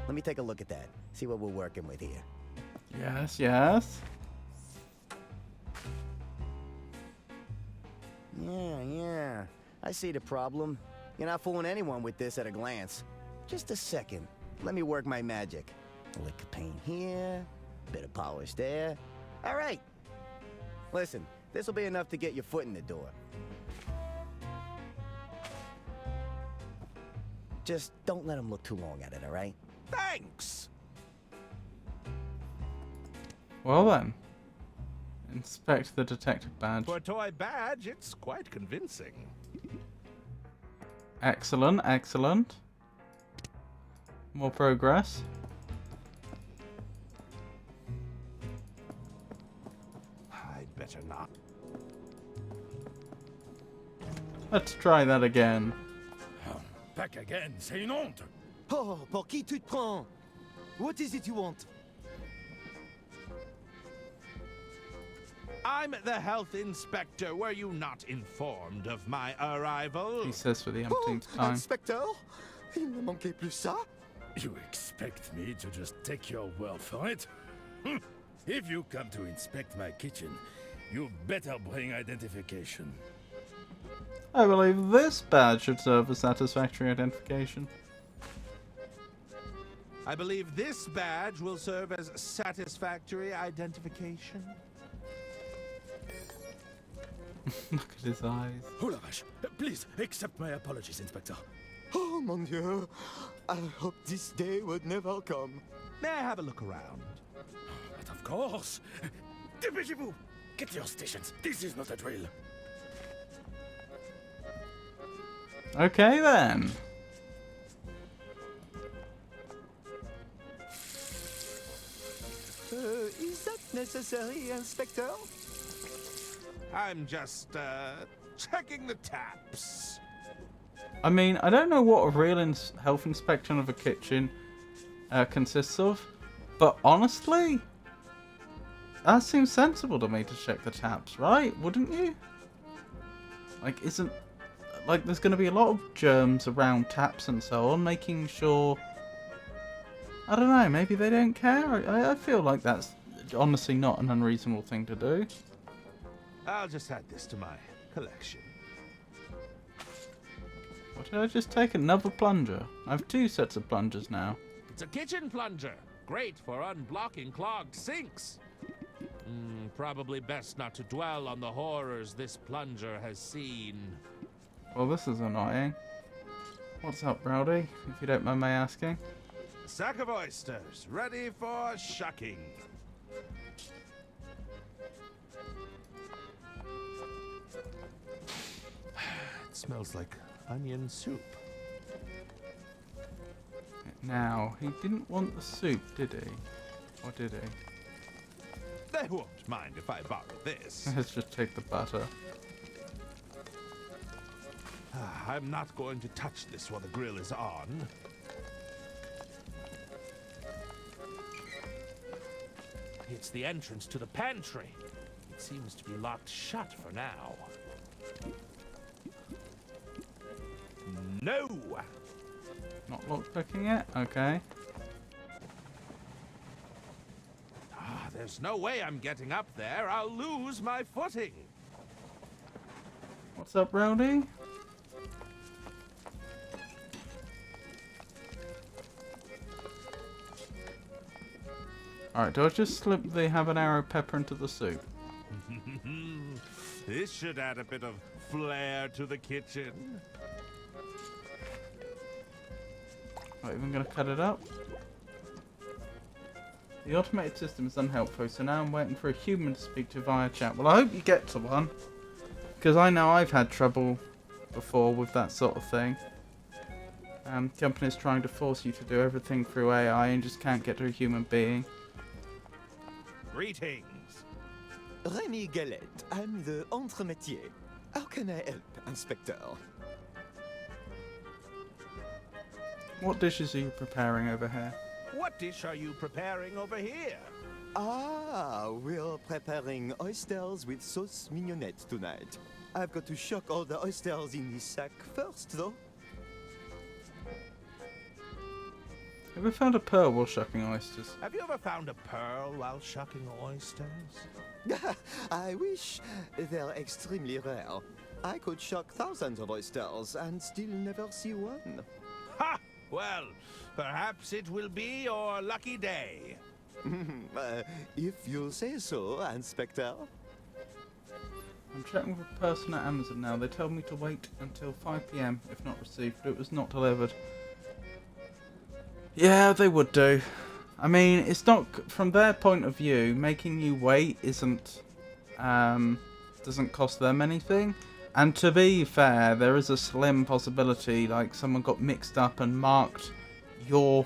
Let me take a look at that. See what we're working with here. Yes, yes. Yeah. I see the problem. You're not fooling anyone with this at a glance. Just a second. Let me work my magic. A lick of paint here, bit of polish there. All right. Listen, this will be enough to get your foot in the door. Just don't let him look too long at it, all right? Thanks! Well then. Inspect the detective badge. For a toy badge, it's quite convincing. Excellent, excellent. More progress. I'd better not. Let's try that again. Back again, c'est une honte! Oh, pour qui tu te prends? What is it you want? I'm the health inspector. Were you not informed of my arrival? He says for the umpteenth time. Inspector? Il ne manquait plus ça? You expect me to just take your word for it? If you come to inspect my kitchen, you better bring identification. I believe this badge should serve as satisfactory identification. I believe this badge will serve as satisfactory identification. Look at his eyes. Oh la vache! Please accept my apologies, Inspector. Oh mon Dieu! I hope this day would never come. May I have a look around? But of course! Dépêchez-vous! Get to your stations. This is not a drill. Okay then. Is that necessary, Inspector? I'm just, checking the taps. I mean, I don't know what a real health inspection of a kitchen consists of, but honestly, that seems sensible to me to check the taps, right? Wouldn't you? Like, there's going to be a lot of germs around taps and so on, making sure... I don't know, maybe they don't care? I feel like that's honestly not an unreasonable thing to do. I'll just add this to my collection. What did I just take? Another plunger? I have 2 sets of plungers now. It's a kitchen plunger. Great for unblocking clogged sinks. Probably best not to dwell on the horrors this plunger has seen. Well, this is annoying. What's up, Rowdy? If you don't mind my asking. A sack of oysters, ready for shucking. It smells like onion soup. Now, he didn't want the soup, did he? Or did he? They won't mind if I borrow this. Let's just take the butter. I'm not going to touch this while the grill is on. It's the entrance to the pantry. It seems to be locked shut for now. No! Not lockpicking it? Okay. There's no way I'm getting up there. I'll lose my footing. What's up, Rowdy? Alright, do I just slip the habanero pepper into the soup? This should add a bit of flair to the kitchen. Not even going to cut it up. The automated system is unhelpful, so now I'm waiting for a human to speak to via chat. Well, I hope you get to one, because I know I've had trouble before with that sort of thing. Companies trying to force you to do everything through AI and just can't get to a human being. Greetings. Remy Galette, I'm the entremetier. How can I help, Inspector? What dishes are you preparing over here? What dish are you preparing over here? Ah, we're preparing oysters with sauce mignonette tonight. I've got to shock all the oysters in this sack first, though. Have you found a pearl while shucking oysters? Have you ever found a pearl while shucking oysters? I wish. They're extremely rare. I could shuck thousands of oysters and still never see one. Ha! Well, perhaps it will be your lucky day. If you say so, Inspector. I'm chatting with a person at Amazon now. They told me to wait until 5 PM if not received, but it was not delivered. Yeah, they would do. I mean, it's not, from their point of view, making you wait isn't, doesn't cost them anything. And to be fair, there is a slim possibility, like, someone got mixed up and marked your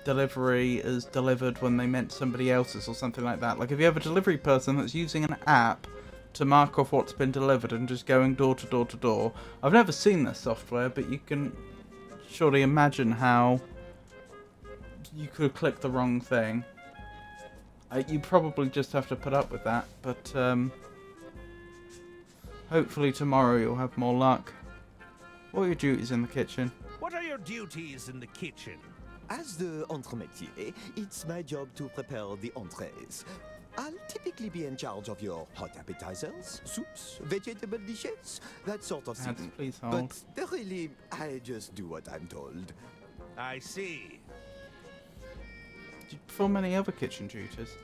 delivery as delivered when they meant somebody else's or something like that. Like, if you have a delivery person that's using an app to mark off what's been delivered and just going door to door to door, I've never seen this software, but you can surely imagine how you could click the wrong thing. You probably just have to put up with that, but hopefully tomorrow you'll have more luck. What are your duties in the kitchen? What are your duties in the kitchen? As the entremetier, it's my job to prepare the entrees. I'll typically be in charge of your hot appetizers, soups, vegetable dishes, that sort of Lads, thing. please hold. But really, I just do what I'm told. I see. Do you perform any other kitchen duties?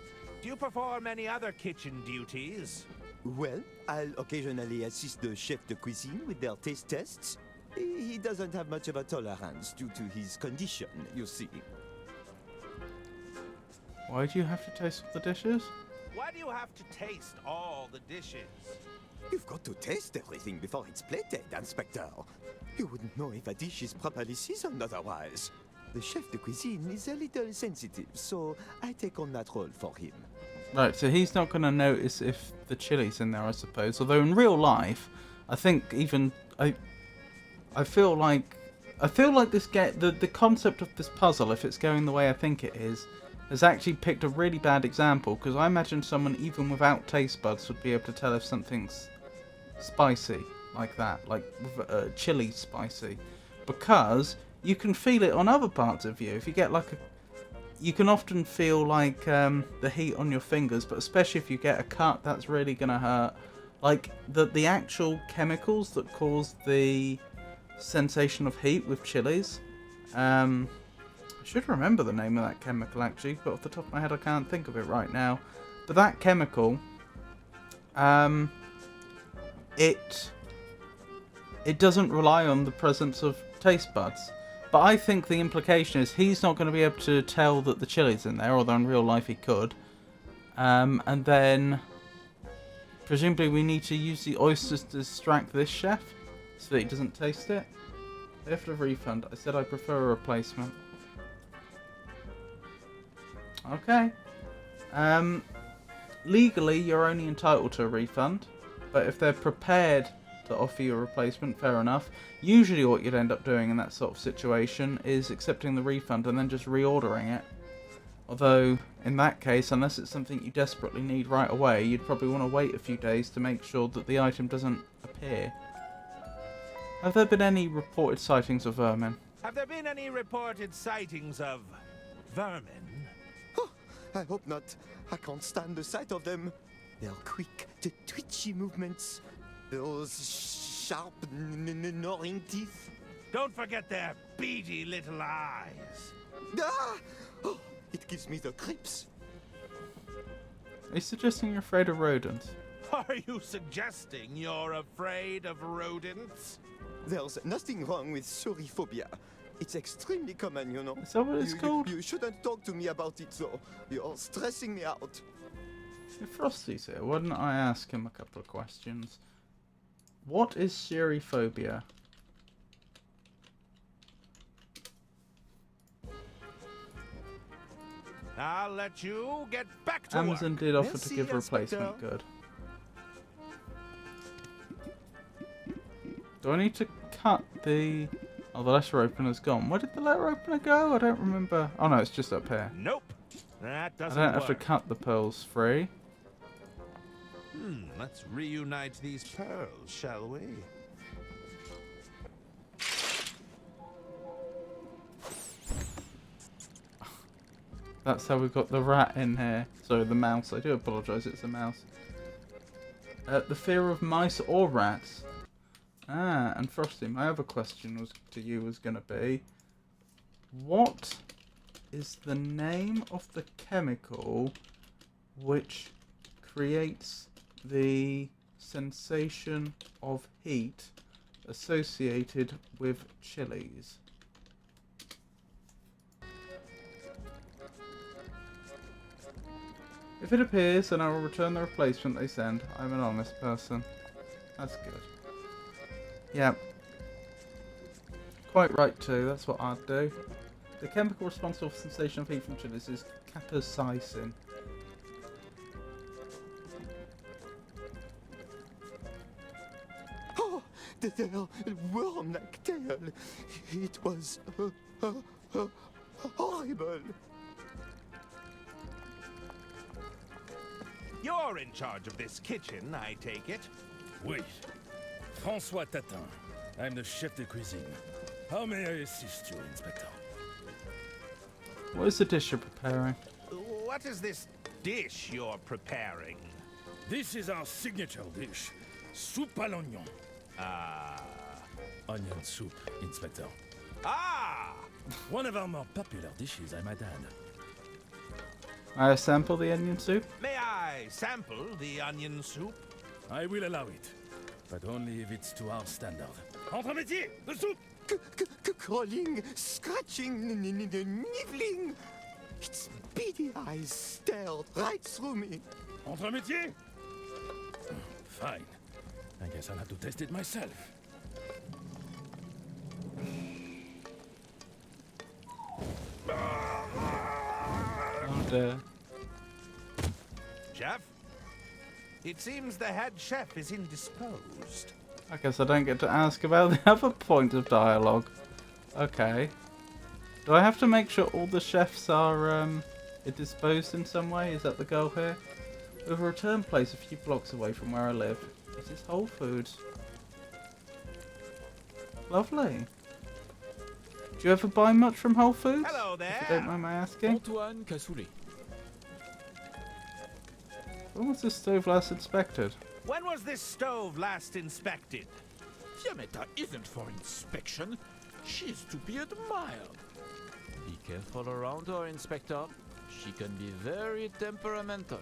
Do you perform any other kitchen duties? Well, I'll occasionally assist the chef de cuisine with their taste tests. He doesn't have much of a tolerance due to his condition, you see. Why do you have to taste the dishes? Why do you have to taste all the dishes? You've got to taste everything before it's plated, Inspector. You wouldn't know if a dish is properly seasoned otherwise. The chef de cuisine is a little sensitive, so I take on that role for him. Right, so he's not going to notice if the chili's in there, I suppose. Although in real life, I think even I feel like this the concept of this puzzle, if it's going the way I think it is, has actually picked a really bad example, because I imagine someone even without taste buds would be able to tell if something's spicy like that, like chili spicy, because you can feel it on other parts of you. If you get like you can often feel like the heat on your fingers, but especially if you get a cut, that's really gonna hurt. Like the actual chemicals that cause the sensation of heat with chilies. I should remember the name of that chemical actually, but off the top of my head I can't think of it right now. But that chemical, it doesn't rely on the presence of taste buds. But I think the implication is he's not going to be able to tell that the chili's in there, although in real life he could. And then presumably we need to use the oysters to distract this chef so that he doesn't taste it. After a refund, I said I prefer a replacement. Okay. Legally, you're only entitled to a refund, but if they're prepared to offer you a replacement, fair enough. Usually what you'd end up doing in that sort of situation is accepting the refund and then just reordering it. Although, in that case, unless it's something you desperately need right away, you'd probably want to wait a few days to make sure that the item doesn't appear. Have there been any reported sightings of vermin? Have there been any reported sightings of vermin? Oh, I hope not. I can't stand the sight of them. They're quick, the twitchy movements. Those sharp, gnawing teeth. Don't forget their beady little eyes. Ah! Oh, it gives me the creeps. Are you suggesting you're afraid of rodents? Are you suggesting you're afraid of rodents? There's nothing wrong with suriphobia. It's extremely common, you know. Is that what it's called? You shouldn't talk to me about it, though. You're stressing me out. If Frosty's here, why don't I ask him a couple of questions? What is suriphobia? I'll let you get back to Amazon work. did offer Merci, to give a replacement. Inspector. Good. Do I need to cut the... Oh, the letter opener's gone. Where did the letter opener go? I don't remember. Oh no, it's just up here. Nope. That I doesn't don't have to work. cut the pearls free. Let's reunite these pearls, shall we? That's how we got the rat in here. Sorry, the mouse. I do apologise, it's a mouse. The fear of mice or rats. Ah, and Frosty, my other question was to you was going to be, what is the name of the chemical which creates the sensation of heat associated with chilies? If it appears, then I will return the replacement they send. I'm an honest person. That's good. Yeah. Quite right too, that's what I'd do. The chemical responsible for sensation of heat from chilies is capsaicin. Oh, the worm-like tail. It was horrible. You're in charge of this kitchen, I take it. Oui. François Tatin. I'm the chef de cuisine. How may I assist you, Inspector? What is the dish you're preparing? What is this dish you're preparing? This is our signature dish. Soup à l'oignon. Onion soup, Inspector. One of our more popular dishes, I might add. I sample the onion soup? May I sample the onion soup? I will allow it, but only if it's to our standard. Entre métier, the soup! Crawling, scratching, nibbling. Its beady eyes stared right through me. Entre métier? Fine. I guess I'll have to test it myself. Oh dear. Chef? It seems the head chef is indisposed. I guess I don't get to ask about the other point of dialogue. Okay. Do I have to make sure all the chefs are disposed in some way? Is that the goal here? We have a return place a few blocks away from where I live. This is Whole Foods. Lovely. Do you ever buy much from Whole Foods? Hello there. If you don't mind my asking. Antoine Cassoulet. When was this stove last inspected? When was this stove last inspected? Fiametta isn't for inspection. She's to be admired. Be careful around her, Inspector. She can be very temperamental.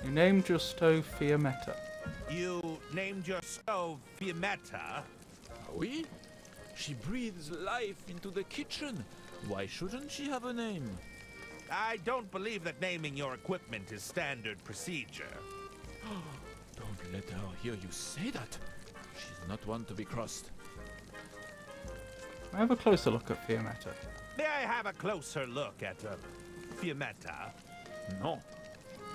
You named your stove Fiametta. You named your stove Fiametta? Oui. She breathes life into the kitchen. Why shouldn't she have a name? I don't believe that naming your equipment is standard procedure. Don't let her hear you say that. She's not one to be crossed. I have a closer look at Fiametta. May I have a closer look at Fiametta? No.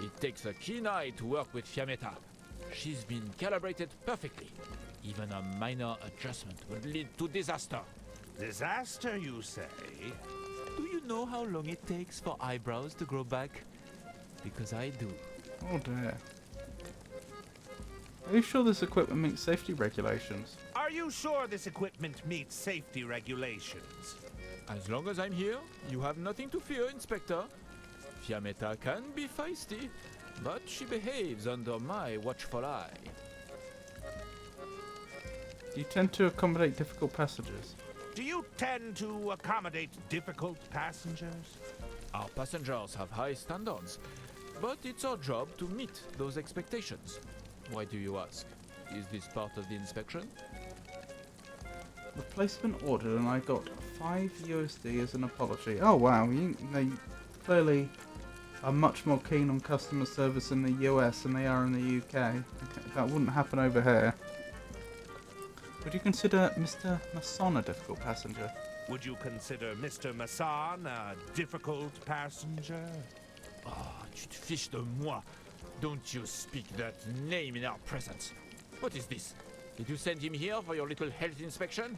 It takes a keen eye to work with Fiametta. She's been calibrated perfectly. Even a minor adjustment would lead to disaster. Disaster, you say? Do you know how long it takes for eyebrows to grow back? Because I do. Oh dear. Are you sure this equipment meets safety regulations? Are you sure this equipment meets safety regulations? As long as I'm here, you have nothing to fear, Inspector. Fiametta can be feisty, but she behaves under my watchful eye. Do you tend to accommodate difficult passengers? Do you tend to accommodate difficult passengers? Our passengers have high standards. But it's our job to meet those expectations. Why do you ask? Is this part of the inspection? Replacement ordered, and I got 5 USD as an apology. Oh wow, they clearly are much more keen on customer service in the US than they are in the UK. That wouldn't happen over here. Would you consider Mr. Masson a difficult passenger? Would you consider Mr. Masson a difficult passenger? Ah, tu te fiches de moi. Don't you speak that name in our presence. What is this? Did you send him here for your little health inspection?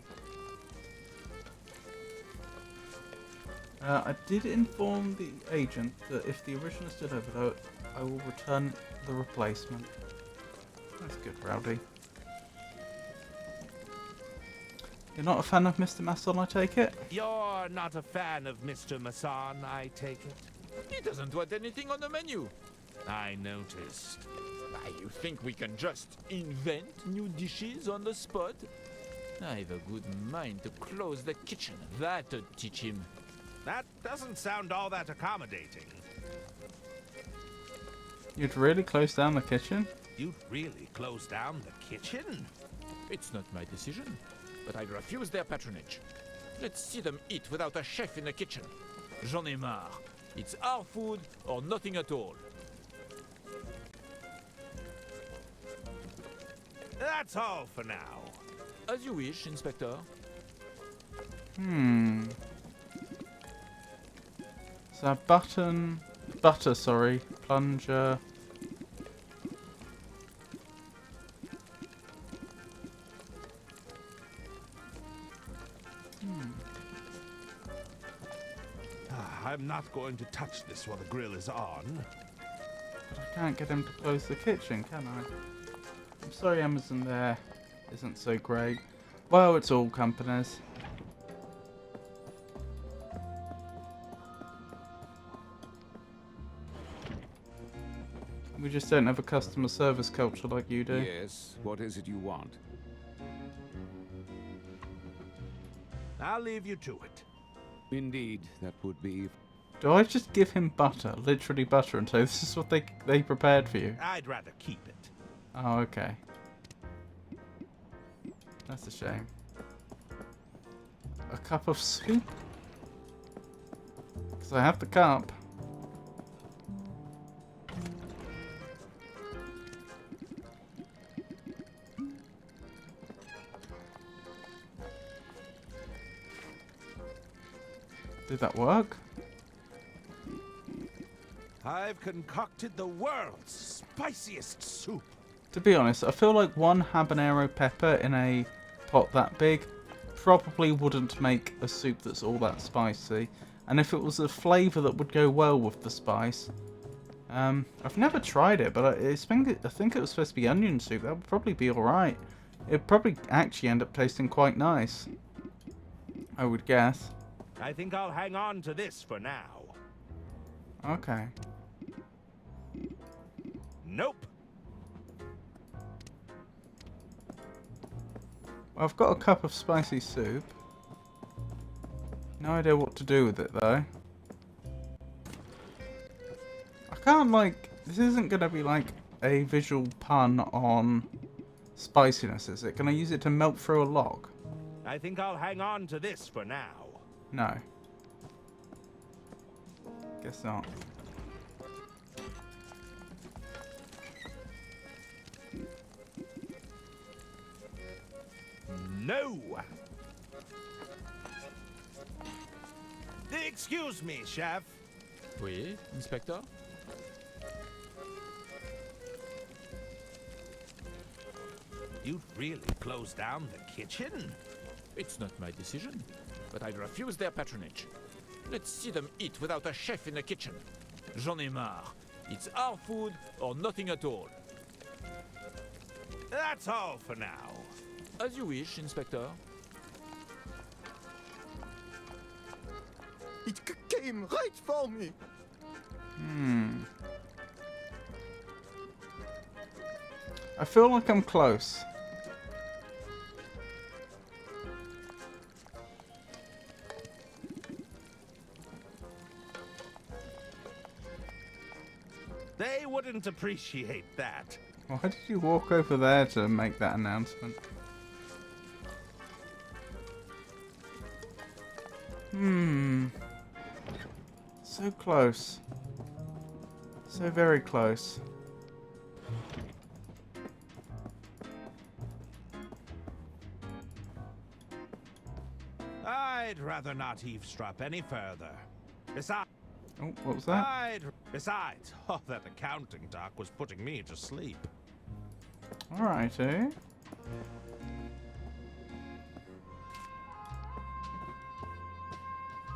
I did inform the agent that if the original is delivered, I will return the replacement. That's good, Rowdy. You're not a fan of Mr. Masson, I take it? You're not a fan of Mr. Masson, I take it? He doesn't want anything on the menu. I noticed. You think we can just invent new dishes on the spot? I have a good mind to close the kitchen. That'd teach him. That doesn't sound all that accommodating. You'd really close down the kitchen? You'd really close down the kitchen? It's not my decision, but I refuse their patronage. Let's see them eat without a chef in the kitchen. J'en ai marre. It's our food or nothing at all. That's all for now. As you wish, Inspector. So butter, sorry, plunger. I'm not going to touch this while the grill is on. But I can't get him to close the kitchen, can I? I'm sorry, Amazon there isn't so great. Well, it's all companies. We just don't have a customer service culture like you do. Yes, what is it you want? I'll leave you to it. Indeed, that would be... Do I just give him butter, literally butter, and say this is what they prepared for you? I'd rather keep it. Oh, okay. That's a shame. A cup of soup? Because I have the cup. Did that work? I've concocted the world's spiciest soup. To be honest, I feel like one habanero pepper in a pot that big probably wouldn't make a soup that's all that spicy. And if it was a flavour that would go well with the spice, I've never tried it, but I think it was supposed to be onion soup. That would probably be alright. It'd probably actually end up tasting quite nice, I would guess. I think I'll hang on to this for now. Okay. Nope. Well, I've got a cup of spicy soup. No idea what to do with it, though. I can't, like... This isn't going to be, like, a visual pun on spiciness, is it? Can I use it to melt through a log? I think I'll hang on to this for now. No. Guess not. No! Excuse me, chef. Oui, Inspector? You'd really close down the kitchen? It's not my decision, but I refuse their patronage. Let's see them eat without a chef in the kitchen. J'en ai marre. It's our food or nothing at all. That's all for now. As you wish, Inspector. It came right for me. I feel like I'm close. wouldn't appreciate that. Why did you walk over there to make that announcement? So close. So very close. I'd rather not eavesdrop any further. Besides... Oh, what was that? Besides, that accounting talk was putting me to sleep. Alrighty.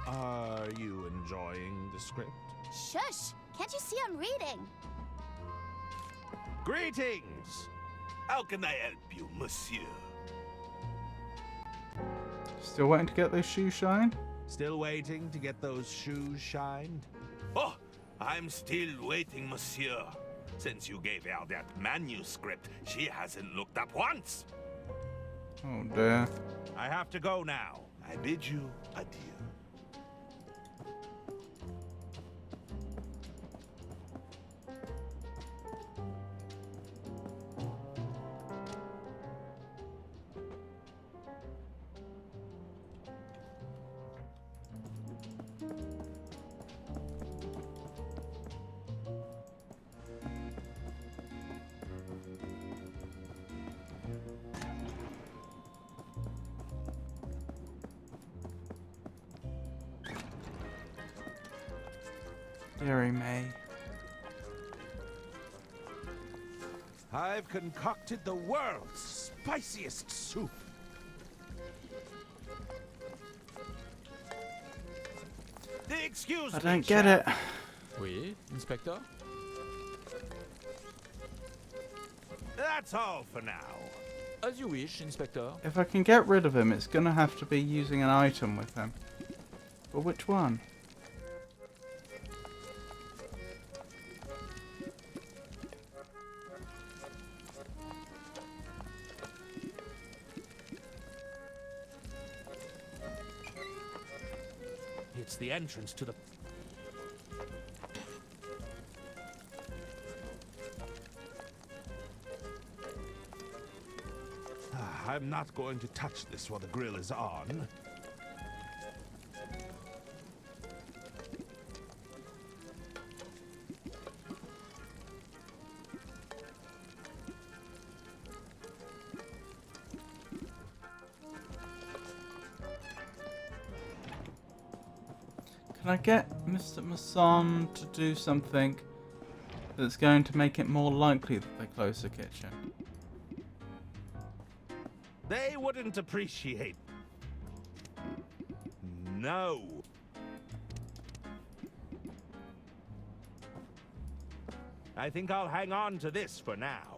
Are you enjoying the script? Shush! Can't you see I'm reading? Greetings! How can I help you, monsieur? Still waiting to get those shoes shined? Still waiting to get those shoes shined? Oh, I'm still waiting, monsieur. Since you gave her that manuscript, she hasn't looked up once. Oh dear. I have to go now. I bid you adieu. Deary May. I've concocted the world's spiciest soup. Excuse me. I don't get it. Oui, Inspector? That's all for now. As you wish, Inspector. If I can get rid of him, it's gonna have to be using an item with him. But which one? It's the entrance to the... I'm not going to touch this while the grill is on. Can I get Mr. Masson to do something that's going to make it more likely that they close the kitchen? They wouldn't appreciate... No. I think I'll hang on to this for now.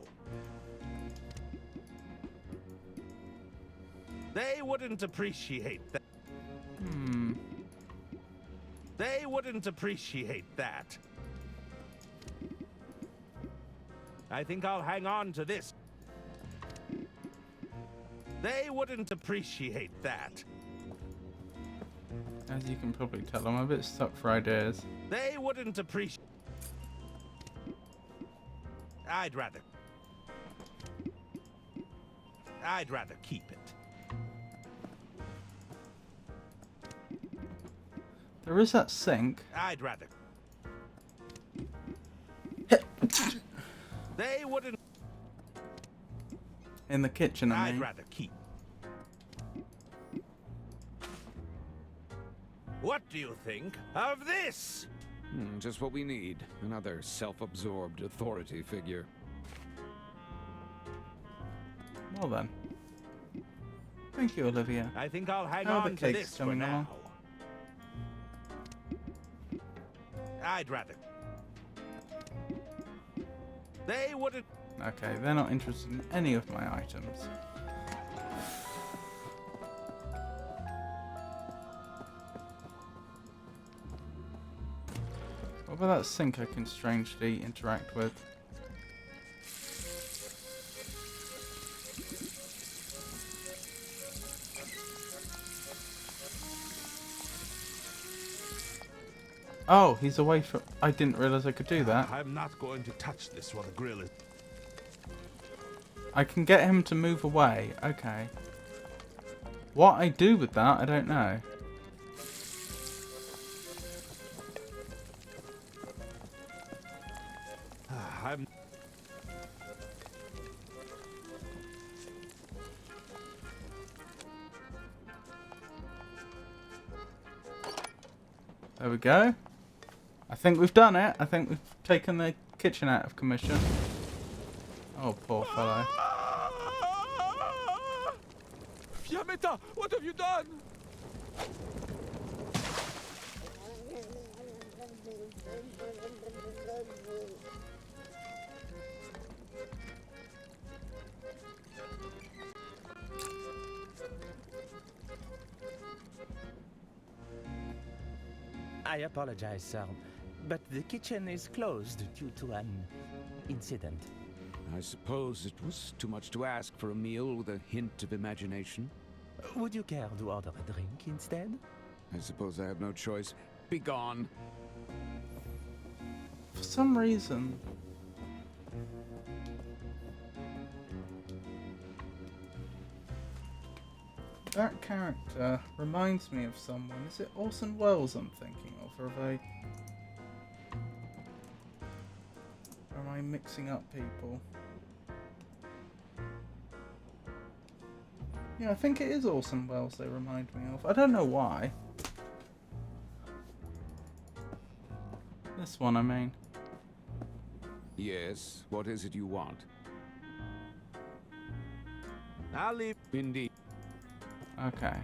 They wouldn't appreciate that. They wouldn't appreciate that. I think I'll hang on to this. They wouldn't appreciate that. As you can probably tell, I'm a bit stuck for ideas. They wouldn't appreciate... I'd rather keep it. There is that sink. I'd rather... They wouldn't... In the kitchen, I mean. I'd rather keep. What do you think of this? Just what we need. Another self-absorbed authority figure. Well then. Thank you, Olivia. I think I'll hang How are the on to cakes this for coming now. along? I'd rather... They wouldn't... Okay, they're not interested in any of my items. What about that sink I can strangely interact with? Oh, he's away from... I didn't realise I could do that. I'm not going to touch this while the grill is... I can get him to move away. Okay. What I do with that, I don't know. I'm... There we go. I think we've done it. I think we've taken the kitchen out of commission. Oh, poor fellow. Fiammetta, what have you done? I apologize, sir, but the kitchen is closed due to an incident. I suppose it was too much to ask for a meal with a hint of imagination. Would you care to order a drink instead? I suppose I have no choice. Be gone. For some reason... that character reminds me of someone. Is it Orson Welles I'm thinking of? Or have I... or am I mixing up people? Yeah, I think it is Orson Welles they remind me of. I don't know why. This one, I mean. Yes, what is it you want? I'll leave. Indeed. Okay.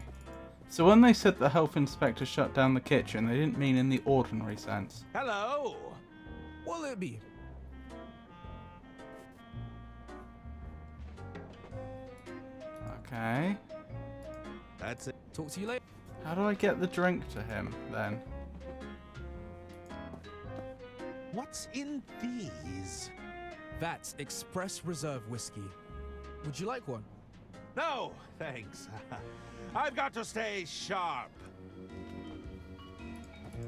So when they said the health inspector shut down the kitchen, they didn't mean in the ordinary sense. Hello! What'll it be? Okay. That's it. Talk to you later. How do I get the drink to him, then? What's in these? That's Express Reserve whiskey. Would you like one? No, thanks. I've got to stay sharp.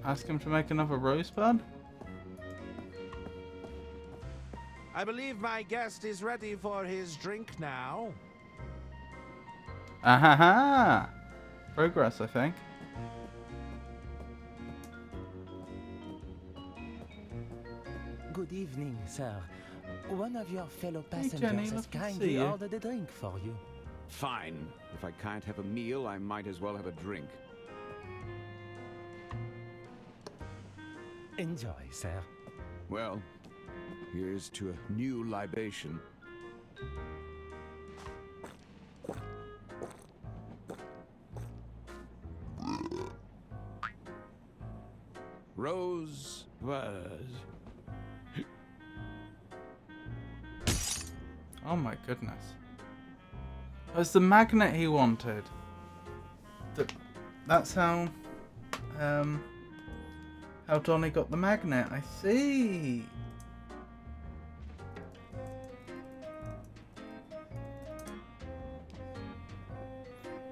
Ask him to make another rosebud? I believe my guest is ready for his drink now. Ahaha! Progress, I think. Good evening, sir. One of your fellow Jenny, passengers has lovely to see kindly you. ordered a drink for you. Fine. If I can't have a meal, I might as well have a drink. Enjoy, sir. Well, here's to a new libation. Rosebud. Oh my goodness. Oh, it's the magnet he wanted. That's how Donnie got the magnet. I see.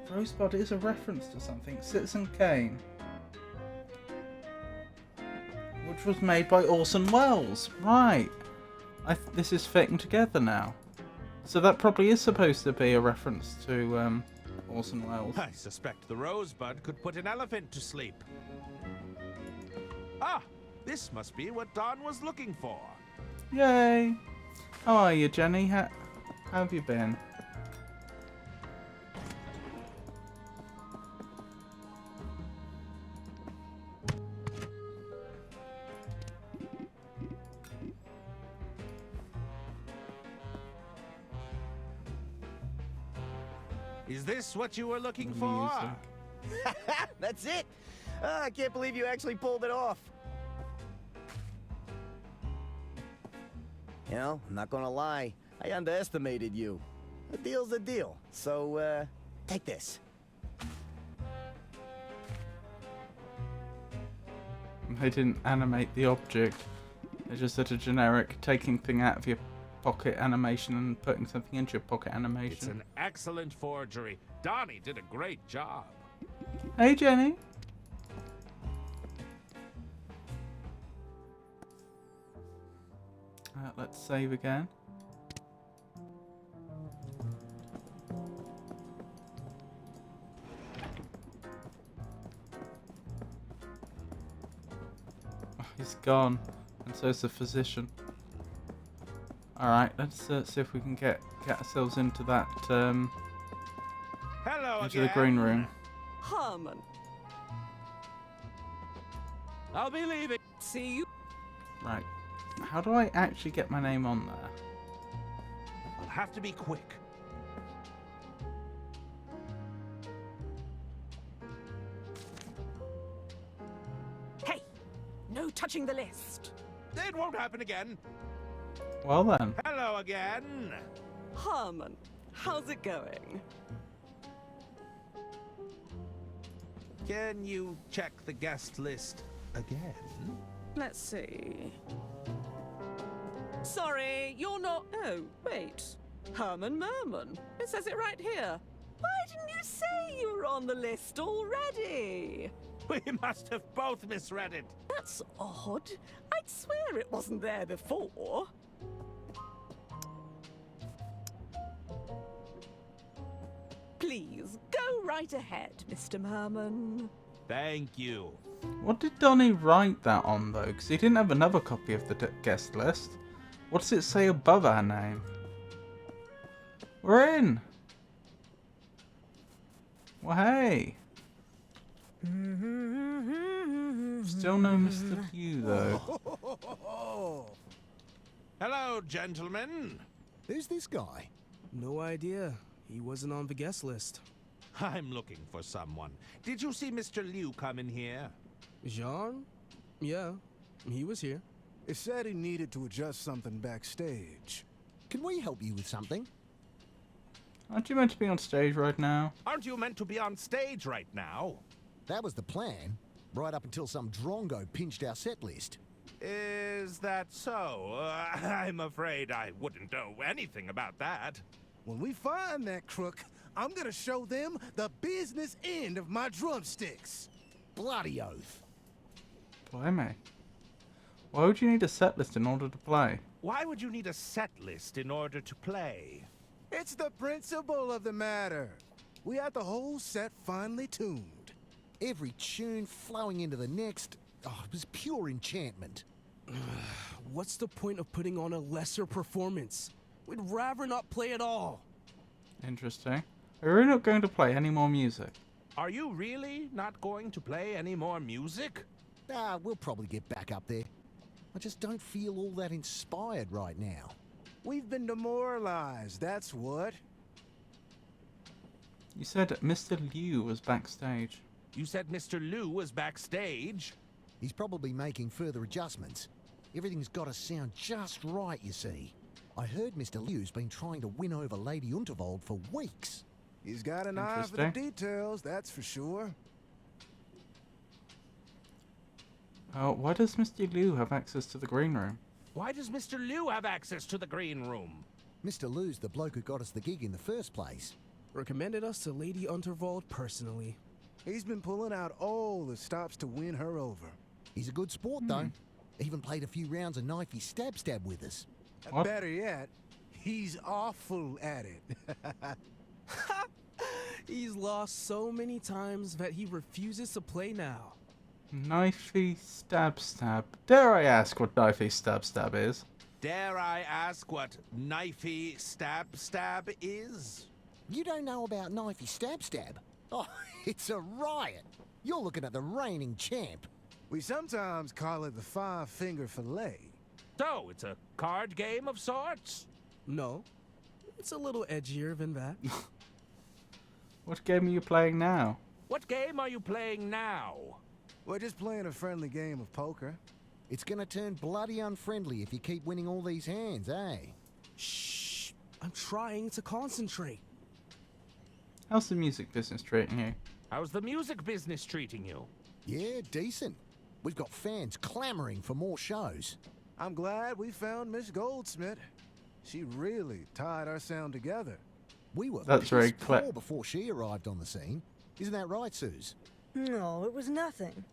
Rosebud is a reference to something. Citizen Kane. Which was made by Orson Welles. Right. This is fitting together now. So that probably is supposed to be a reference to Orson Welles. I suspect the rosebud could put an elephant to sleep. Ah, this must be what Don was looking for. Yay! How are you, Jenny? How have you been? Is this what you were looking for? That's it! I can't believe you actually pulled it off. You know, I'm not gonna lie. I underestimated you. A deal's a deal. So, take this. They didn't animate the object. They just did a generic taking thing out of your pocket animation and putting something into your pocket animation. It's an excellent forgery. Donnie did a great job. Hey, Jenny. Let's save again. Oh, he's gone, and so is the physician. Alright, let's see if we can get ourselves into that, Hello into the green room. Herman. I'll be leaving. See you. Right. How do I actually get my name on there? I'll have to be quick. Hey, no touching the list. It won't happen again. Well then. Hello again. Herman, how's it going? Can you check the guest list again? Let's see. Sorry, you're not... Oh, wait. Herman Merman. It says it right here. Why didn't you say you were on the list already? We must have both misread it. That's odd. I'd swear it wasn't there before. Please, go right ahead, Mr. Merman. Thank you. What did Donnie write that on, though? Because he didn't have another copy of the guest list. What does it say above our name? We're in! Well, hey! Still no Mr. Liu, though. Hello, gentlemen. Who's this guy? No idea. He wasn't on the guest list. I'm looking for someone. Did you see Mr. Liu come in here? Jean? Yeah, he was here. It said he needed to adjust something backstage. Can we help you with something? Aren't you meant to be on stage right now? Aren't you meant to be on stage right now? That was the plan, right up until some drongo pinched our set list. Is that so? I'm afraid I wouldn't know anything about that. When we find that crook, I'm gonna show them the business end of my drumsticks. Bloody oath. Blimey. Why would you need a set list in order to play? Why would you need a set list in order to play? It's the principle of the matter. We had the whole set finely tuned. Every tune flowing into the next, it was pure enchantment. What's the point of putting on a lesser performance? We'd rather not play at all. Interesting. Are we not going to play any more music? Are you really not going to play any more music? We'll probably get back up there. I just don't feel all that inspired right now. We've been demoralized, that's what. You said Mr. Liu was backstage. You said Mr. Liu was backstage? He's probably making further adjustments. Everything's got to sound just right, you see. I heard Mr. Liu's been trying to win over Lady Unterwald for weeks. He's got an eye for the details, that's for sure. Why does Mr. Liu have access to the green room? Why does Mr. Liu have access to the green room? Mr. Liu's the bloke who got us the gig in the first place. Recommended us to Lady Unterwald personally. He's been pulling out all the stops to win her over. He's a good sport, though. Even played a few rounds of knifey stab with us. What? Better yet, he's awful at it. He's lost so many times that he refuses to play now. Knifey stab. Dare I ask what knifey stab is? Dare I ask what knifey stab is? You don't know about knifey stab? Oh, it's a riot. You're looking at the reigning champ. We sometimes call it the five-finger fillet. So, it's a card game of sorts? No, it's a little edgier than that. What game are you playing now? What game are you playing now? We're just playing a friendly game of poker. It's gonna turn bloody unfriendly if you keep winning all these hands, eh? Shh! I'm trying to concentrate. How's the music business treating you? How's the music business treating you? Yeah, decent. We've got fans clamoring for more shows. I'm glad we found Miss Goldsmith. She really tied our sound together. We were That's very poor before she arrived on the scene. Isn't that right, Suze? No, it was nothing.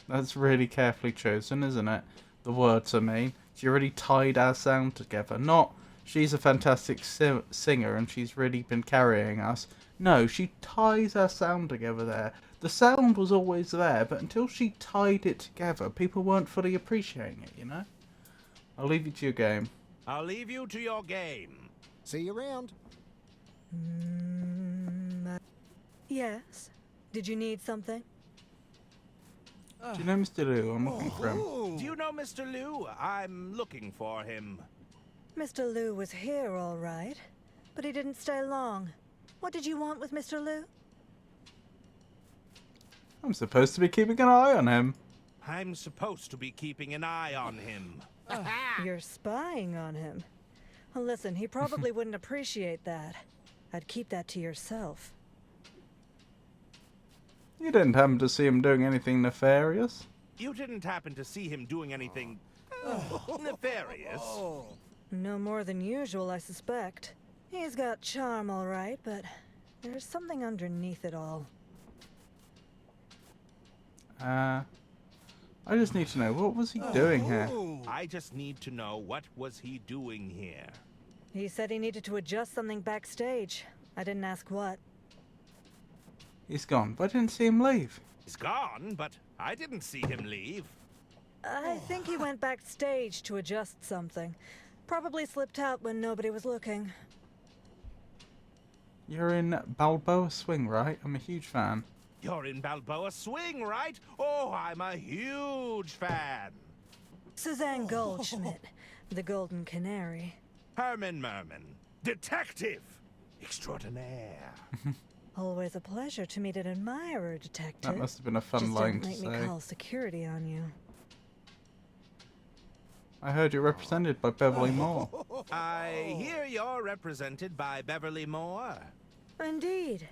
That's really carefully chosen, isn't it? the words I mean. She really tied our sound together. Not, she's a fantastic singer and she's really been carrying us. No, she ties our sound together there. The sound was always there, but until she tied it together, people weren't fully appreciating it, you know? I'll leave you to your game. I'll leave you to your game. See you around. Yes? Did you need something? Do you know Mr. Liu? I'm looking for him. Do you know Mr. Liu? I'm looking for him. Mr. Liu was here, all right. But he didn't stay long. What did you want with Mr. Liu? I'm supposed to be keeping an eye on him. I'm supposed to be keeping an eye on him. You're spying on him. Well, listen, he probably wouldn't appreciate that. I'd keep that to yourself. You didn't happen to see him doing anything nefarious? You didn't happen to see him doing anything nefarious? No more than usual, I suspect. He's got charm, all right, but there's something underneath it all. I just need to know, what was he doing here? I just need to know, what was he doing here? He said he needed to adjust something backstage. I didn't ask what. He's gone, but I didn't see him leave. He's gone, but I didn't see him leave. I think he went backstage to adjust something. Probably slipped out when nobody was looking. You're in Balboa Swing, right? I'm a huge fan. You're in Balboa Swing, right? Oh, I'm a huge fan. Suzanne Goldschmidt, the Golden Canary. Herman Merman, detective extraordinaire. Always a pleasure to meet an admirer, detective. That must have been a fun Just line don't to make say. me call security on you. I heard you're represented by Beverly Moore. I hear you're represented by Beverly Moore. Indeed.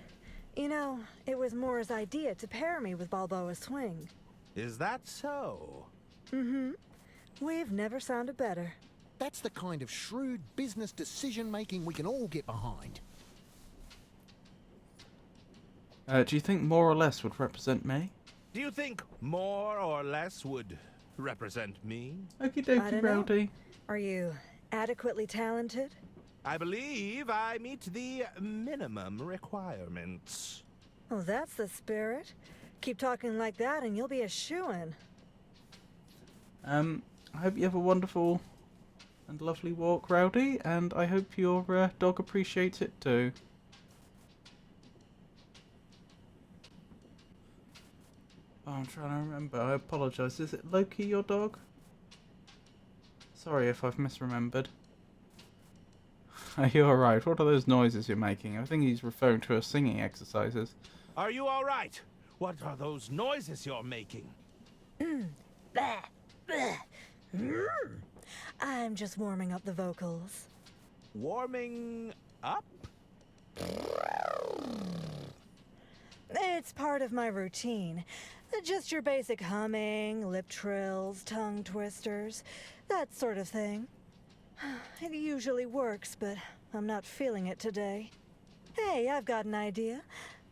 You know, it was Moore's idea to pair me with Balboa Swing. Is that so? Mm-hmm. We've never sounded better. That's the kind of shrewd business decision-making we can all get behind. Do you think more or less would represent me? Do you think more or less would represent me? Okie I dokie, don't know. Rowdy. Are you adequately talented? I believe I meet the minimum requirements. Oh, that's the spirit. Keep talking like that and you'll be a shoo-in. I hope you have a wonderful and lovely walk, Rowdy, and I hope your dog appreciates it too. Oh, I'm trying to remember. I apologise. Is it Loki, your dog? Sorry if I've misremembered. Are you alright? What are those noises you're making? I think he's referring to her singing exercises. Are you all right? What are those noises you're making? Bah, bah. I'm just warming up the vocals. Warming up? It's part of my routine. Just your basic humming, lip trills, tongue twisters, that sort of thing. It usually works, but I'm not feeling it today. Hey, I've got an idea.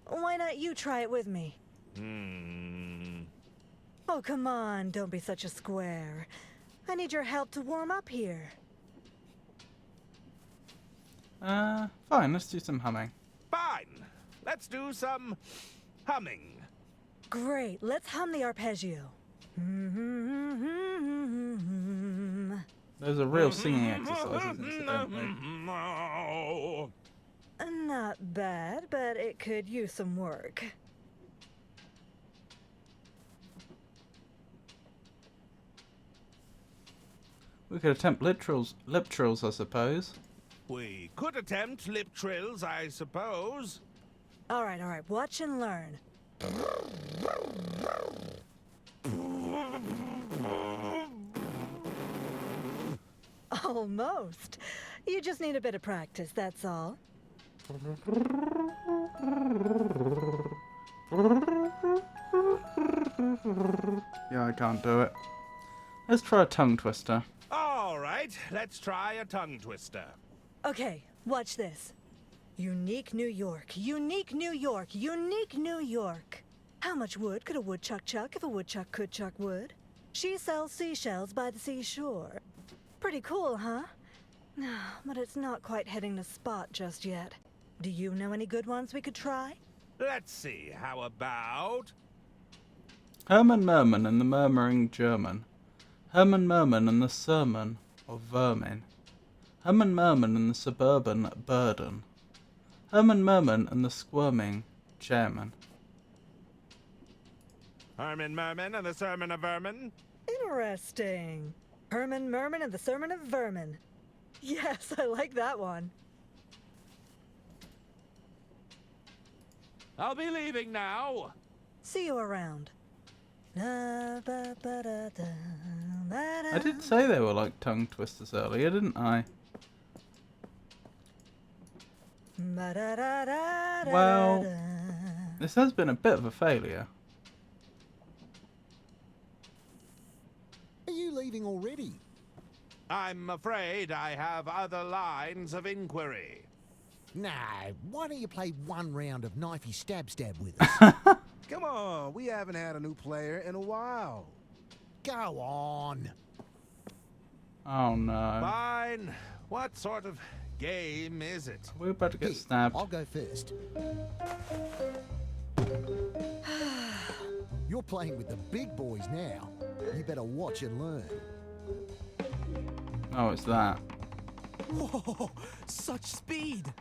Why not you try it with me? Oh, come on, don't be such a square. I need your help to warm up here. Fine, let's do some humming. Fine. Let's do some humming. Great, let's hum the arpeggio. Those are real singing exercises, incidentally. Not bad, but it could use some work. We could attempt lip trills, I suppose. We could attempt lip trills, I suppose. All right, watch and learn. Almost. You just need a bit of practice, that's all. Yeah, I can't do it. Let's try a tongue twister. All right, let's try a tongue twister. Okay, watch this. Unique New York, unique New York, unique New York. How much wood could a woodchuck chuck if a woodchuck could chuck wood? She sells seashells by the seashore. Pretty cool, huh? But it's not quite hitting the spot just yet. Do you know any good ones we could try? Let's see, how about... Herman Merman and the Murmuring German. Herman Merman and the Sermon of Vermin. Herman Merman and the Suburban Burden. Herman Merman and the Squirming Chairman. Herman Merman and the Sermon of Vermin? Interesting. Herman Merman and the Sermon of Vermin. Yes, I like that one. I'll be leaving now. See you around. I did say they were like tongue twisters earlier, didn't I? Well, this has been a bit of a failure. Are you leaving already? I'm afraid I have other lines of inquiry. Nah, why don't you play one round of knifey stab with us? Come on, we haven't had a new player in a while. Go on. Oh no. Fine. What sort of game is it? We're about to get stabbed. I'll go first. You're playing with the big boys now. You better watch and learn. Oh, it's that. Whoa, such speed!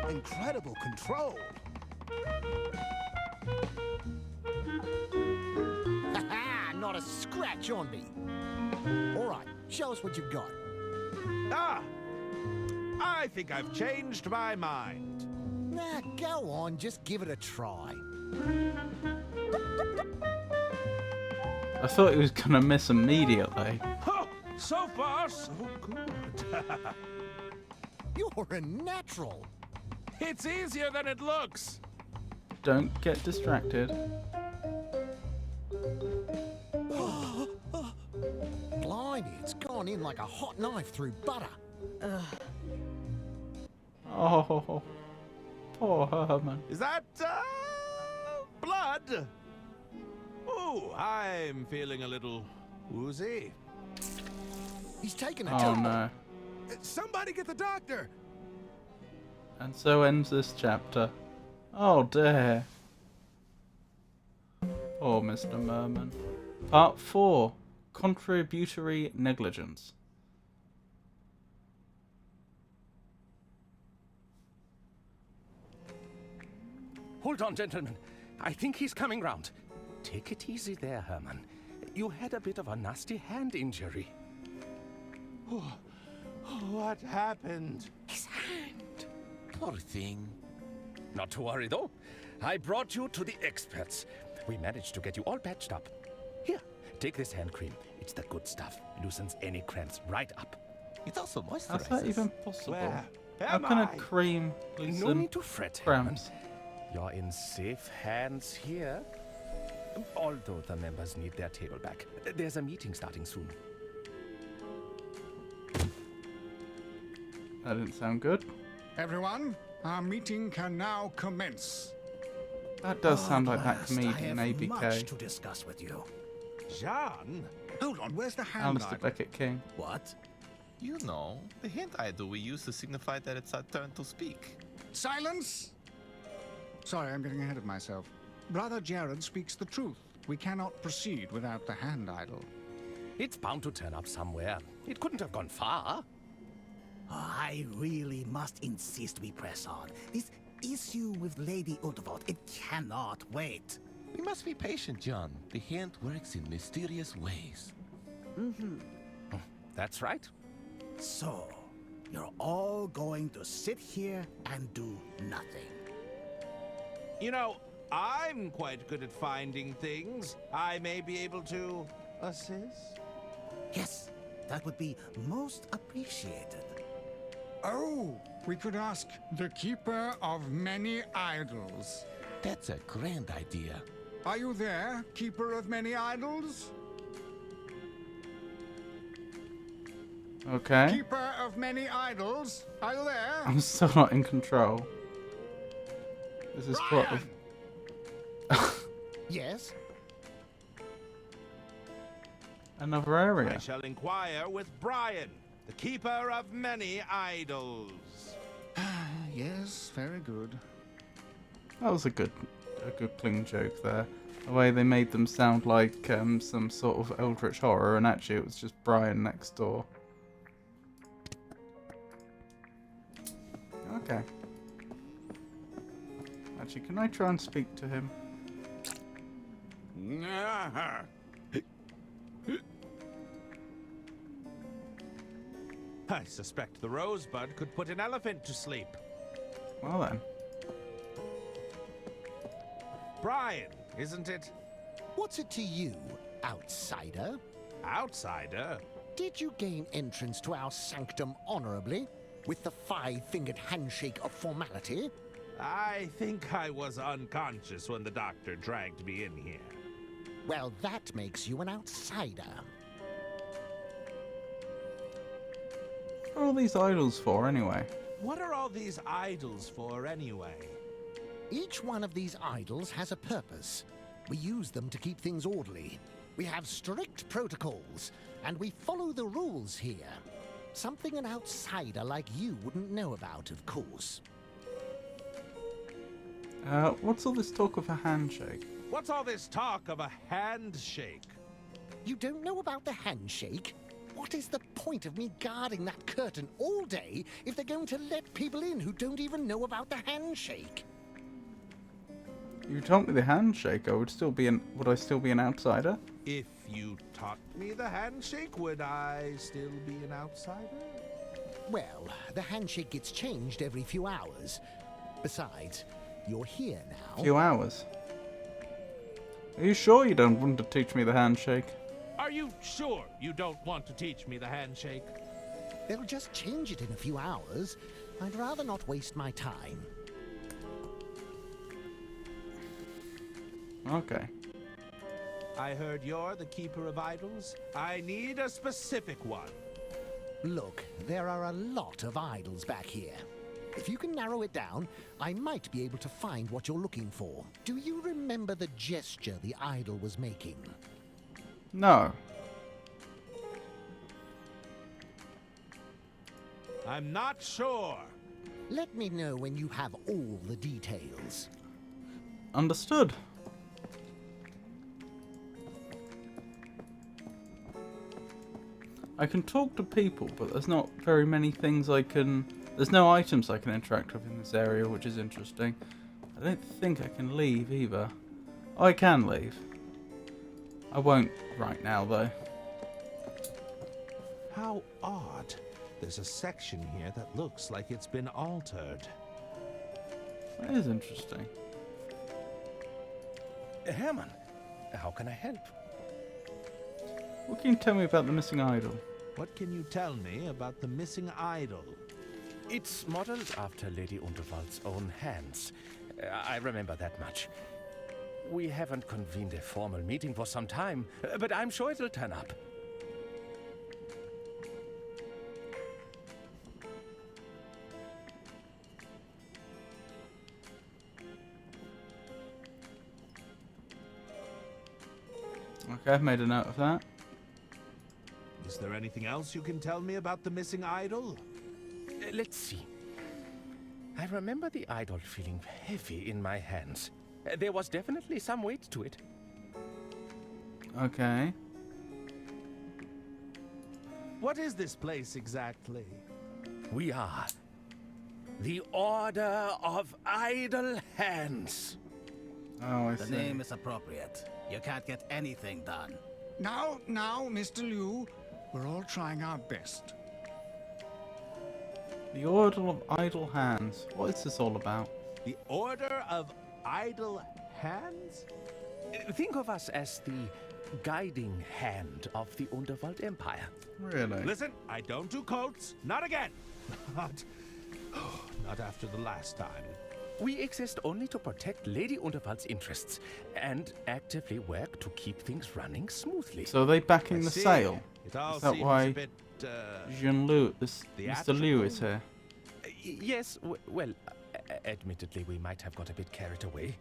Incredible control. Ha-ha! Not a scratch on me. All right, show us what you've got. Ah! I think I've changed my mind. Nah, go on, just give it a try. I thought he was gonna miss immediately. Oh, so far, so good. You're a natural. It's easier than it looks. Don't get distracted. Blimey, it's gone in like a hot knife through butter. Oh, poor Herman. Is that, blood? Ooh, I'm feeling a little woozy. He's taken a Oh tumble. no. Somebody get the doctor. And so ends this chapter. Oh dear. Poor Mr. Merman. Part 4. Contributory Negligence. Hold on, gentlemen. I think he's coming round. Take it easy there, Herman. You had a bit of a nasty hand injury. Oh, what happened? His hand. Poor thing. Not to worry, though. I brought you to the experts. We managed to get you all patched up. Here, take this hand cream. It's the good stuff. Loosens any cramps right up. It also moisturizes. How's that even possible? Where How am can a I? cream No loosen need to fret, cramps? Herman. You're in safe hands here. Although the members need their table back. There's a meeting starting soon. That didn't sound good. Everyone, our meeting can now commence. That does sound like that I comedian have much ABK. to discuss with you. Jean? Hold on, where's the hand Alistair idol? Beckett King. What? You know, the hand idol we use to signify that it's our turn to speak. Silence! Sorry, I'm getting ahead of myself. Brother Jared speaks the truth. We cannot proceed without the hand idol. It's bound to turn up somewhere. It couldn't have gone far. I really must insist we press on. This issue with Lady Unterwald, it cannot wait. We must be patient, John. The hand works in mysterious ways. That's right. So, you're all going to sit here and do nothing. You know, I'm quite good at finding things. I may be able to assist. Yes, that would be most appreciated. Oh, we could ask the Keeper of Many Idols. That's a grand idea. Are you there, Keeper of Many Idols? Okay. Keeper of Many Idols, are you there? I'm still not in control. This is plot of... Yes? Another area. I shall inquire with Brian, the keeper of many idols. Yes, very good. That was a good clean joke there. The way they made them sound like some sort of eldritch horror, and actually it was just Brian next door. Okay. Actually, can I try and speak to him? I suspect the rosebud could put an elephant to sleep. Well then. Brian, isn't it? What's it to you, outsider? Outsider? Did you gain entrance to our sanctum honorably, with the five-fingered handshake of formality? I think I was unconscious when the doctor dragged me in here. Well, that makes you an outsider. What are all these idols for, anyway? What are all these idols for, anyway? Each one of these idols has a purpose. We use them to keep things orderly. We have strict protocols, and we follow the rules here. Something an outsider like you wouldn't know about, of course. What's all this talk of a handshake? What's all this talk of a handshake? You don't know about the handshake? What is the point of me guarding that curtain all day if they're going to let people in who don't even know about the handshake? You taught me the handshake. Would I still be an outsider? If you taught me the handshake, would I still be an outsider? Well, the handshake gets changed every few hours. Besides, you're here now. Few hours. Are you sure you don't want to teach me the handshake? Are you sure you don't want to teach me the handshake? They'll just change it in a few hours. I'd rather not waste my time. Okay. I heard you're the keeper of idols. I need a specific one. Look, there are a lot of idols back here. If you can narrow it down, I might be able to find what you're looking for. Do you remember the gesture the idol was making? No. I'm not sure. Let me know when you have all the details. Understood. I can talk to people, but there's not very many things I can... There's no items I can interact with in this area, which is interesting. I don't think I can leave either. Oh, I can leave. I won't right now, though. How odd. There's a section here that looks like it's been altered. That is interesting. Herman, how can I help? What can you tell me about the missing idol? What can you tell me about the missing idol? It's modeled after Lady Unterwald's own hands. I remember that much. We haven't convened a formal meeting for some time, but I'm sure it'll turn up. Okay, I've made a note of that. Is there anything else you can tell me about the missing idol? Let's see. I remember the idol feeling heavy in my hands. There was definitely some weight to it. Okay. What is this place exactly? We are the Order of Idle Hands. Oh, I see. The name is appropriate. You can't get anything done. Now, Mr. Liu, we're all trying our best. The Order of Idle Hands. What is this all about? The Order of Idle Hands? Think of us as the guiding hand of the Unterwald Empire. Really? Listen, I don't do cults. Not again. Not after the last time. We exist only to protect Lady Unterwald's interests and actively work to keep things running smoothly. So are they backing the sale? It all Is that seems why a bit, Mr. Liu is here? Yes, well, admittedly, we might have got a bit carried away.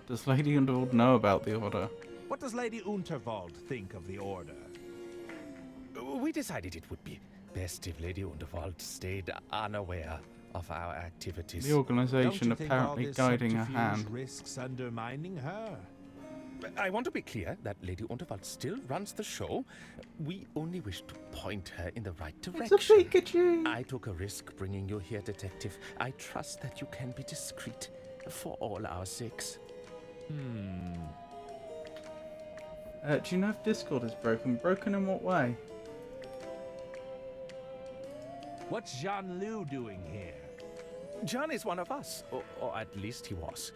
Does Lady Underwood know about the order? What does Lady Unterwald think of the order? We decided it would be best if Lady Unterwald stayed unaware of our activities. The organization Don't you think all apparently this guiding her subterfuge hand. risks undermining her? I want to be clear that Lady Unterwald still runs the show. We only wish to point her in the right direction. It's a Pikachu! I took a risk bringing you here, Detective. I trust that you can be discreet for all our sakes. Do you know if Discord is broken? Broken in what way? What's Jean-Loup doing here? John is one of us, or at least he was.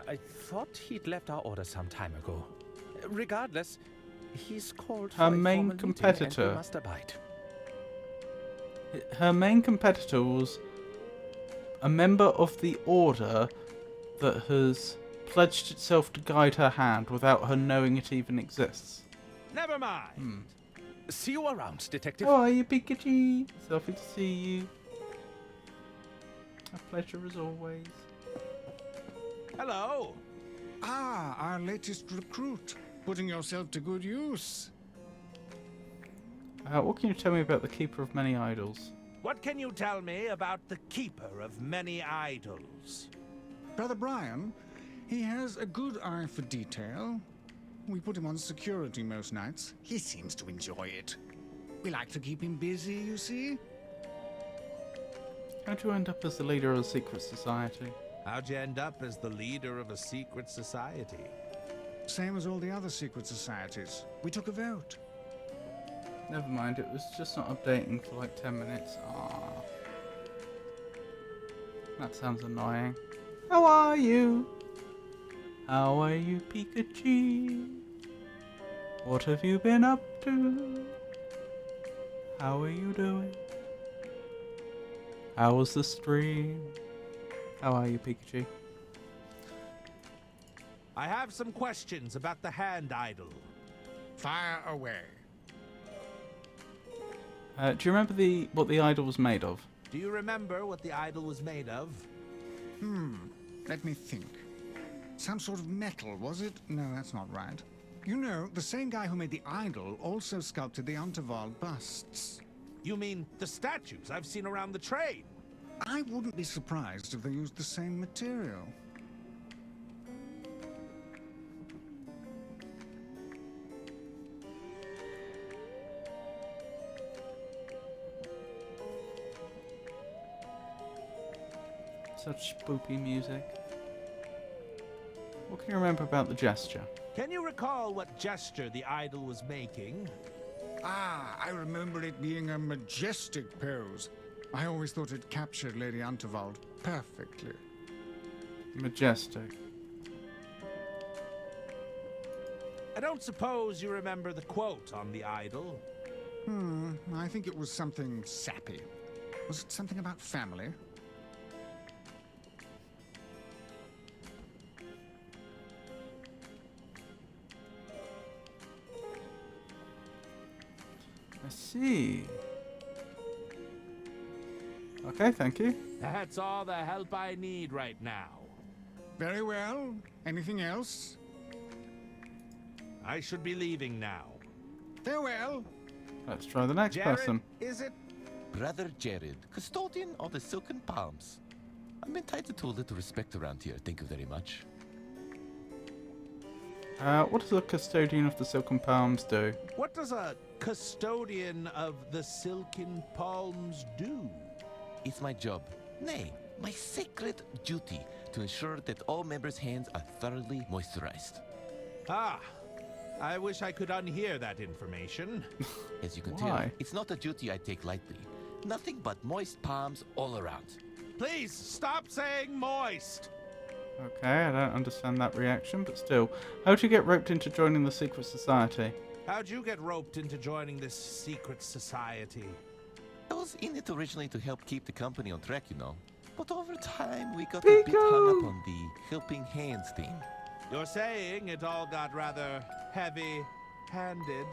I thought he'd left our order some time ago. Regardless, he's called Her for a main formal meeting, competitor. and we must abide. Her main competitor was a member of the order that has pledged itself to guide her hand without her knowing it even exists. Never mind. See you around, Detective. How are you, Pikachu? It's lovely to see you. A pleasure as always. Hello. Ah, our latest recruit. Putting yourself to good use. What can you tell me about the Keeper of Many Idols? What can you tell me about the Keeper of Many Idols? Brother Brian, he has a good eye for detail. We put him on security most nights. He seems to enjoy it. We like to keep him busy, you see. How'd you end up as the leader of a secret society? How'd you end up as the leader of a secret society? Same as all the other secret societies. We took a vote. Never mind, it was just not updating for like 10 minutes. Aww. That sounds annoying. How are you? How are you, Pikachu? What have you been up to? How are you doing? How was the stream? How are you, Pikachu? I have some questions about the hand idol. Fire away. Do you remember what the idol was made of? Do you remember what the idol was made of? Let me think. Some sort of metal, was it? No, that's not right. You know, the same guy who made the idol also sculpted the Unterwald busts. You mean the statues I've seen around the train? I wouldn't be surprised if they used the same material. Such spoopy music. What can you remember about the gesture? Can you recall what gesture the idol was making? Ah, I remember it being a majestic pose. I always thought it captured Lady Unterwald perfectly. Majestic. I don't suppose you remember the quote on the idol? I think it was something sappy. Was it something about family? I see. Okay, thank you. That's all the help I need right now. Very well. Anything else? I should be leaving now. Farewell. Let's try the next Jared, person. is it? Brother Jared, custodian of the Silken Palms. I'm entitled to a little respect around here, thank you very much. What does a custodian of the Silken Palms do? What does a custodian of the Silken Palms do? It's my job, nay, my sacred duty, to ensure that all members' hands are thoroughly moisturized. Ah, I wish I could unhear that information. As you can Why? tell, it's not a duty I take lightly. Nothing but moist palms all around. Please stop saying moist. Okay, I don't understand that reaction, but still. How'd you get roped into joining the secret society? How'd you get roped into joining this secret society? I was in it originally to help keep the company on track, you know. But over time, we got a bit hung up on the helping hands thing. You're saying it all got rather heavy-handed.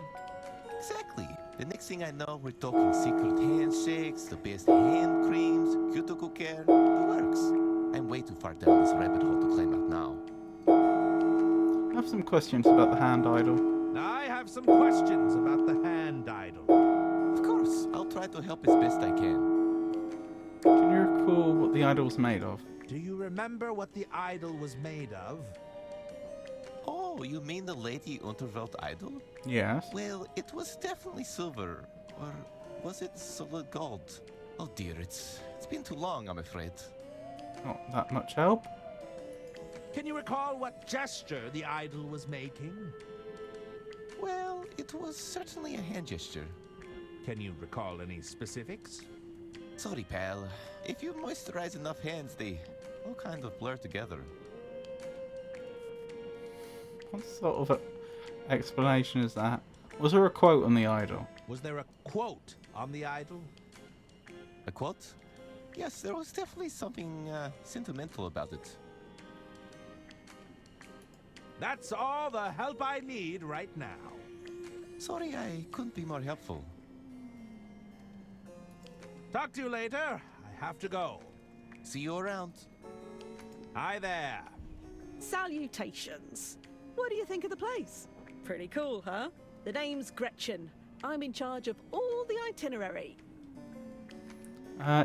Exactly. The next thing I know, we're talking secret handshakes, the best hand creams, cuticle care, the works. I'm way too far down this rabbit hole to climb out now. have some questions about the hand idol. I have some questions about the hand idol. Of course, I'll try to help as best I can. Can you recall what the idol was made of? Do you remember what the idol was made of? Oh, you mean the Lady Unterwelt idol? Yes. Well, it was definitely silver. Or was it solid gold? Oh dear, it's been too long, I'm afraid. Not that much help. Can you recall what gesture the idol was making? Well, it was certainly a hand gesture. Can you recall any specifics? Sorry, pal. If you moisturize enough hands, they all kind of blur together. What sort of explanation is that? Was there a quote on the idol? Was there a quote on the idol? A quote? Yes, there was definitely something sentimental about it. That's all the help I need right now. Sorry, I couldn't be more helpful. Talk to you later. I have to go. See you around. Hi there. Salutations. What do you think of the place? Pretty cool, huh? The name's Gretchen. I'm in charge of all the itinerary.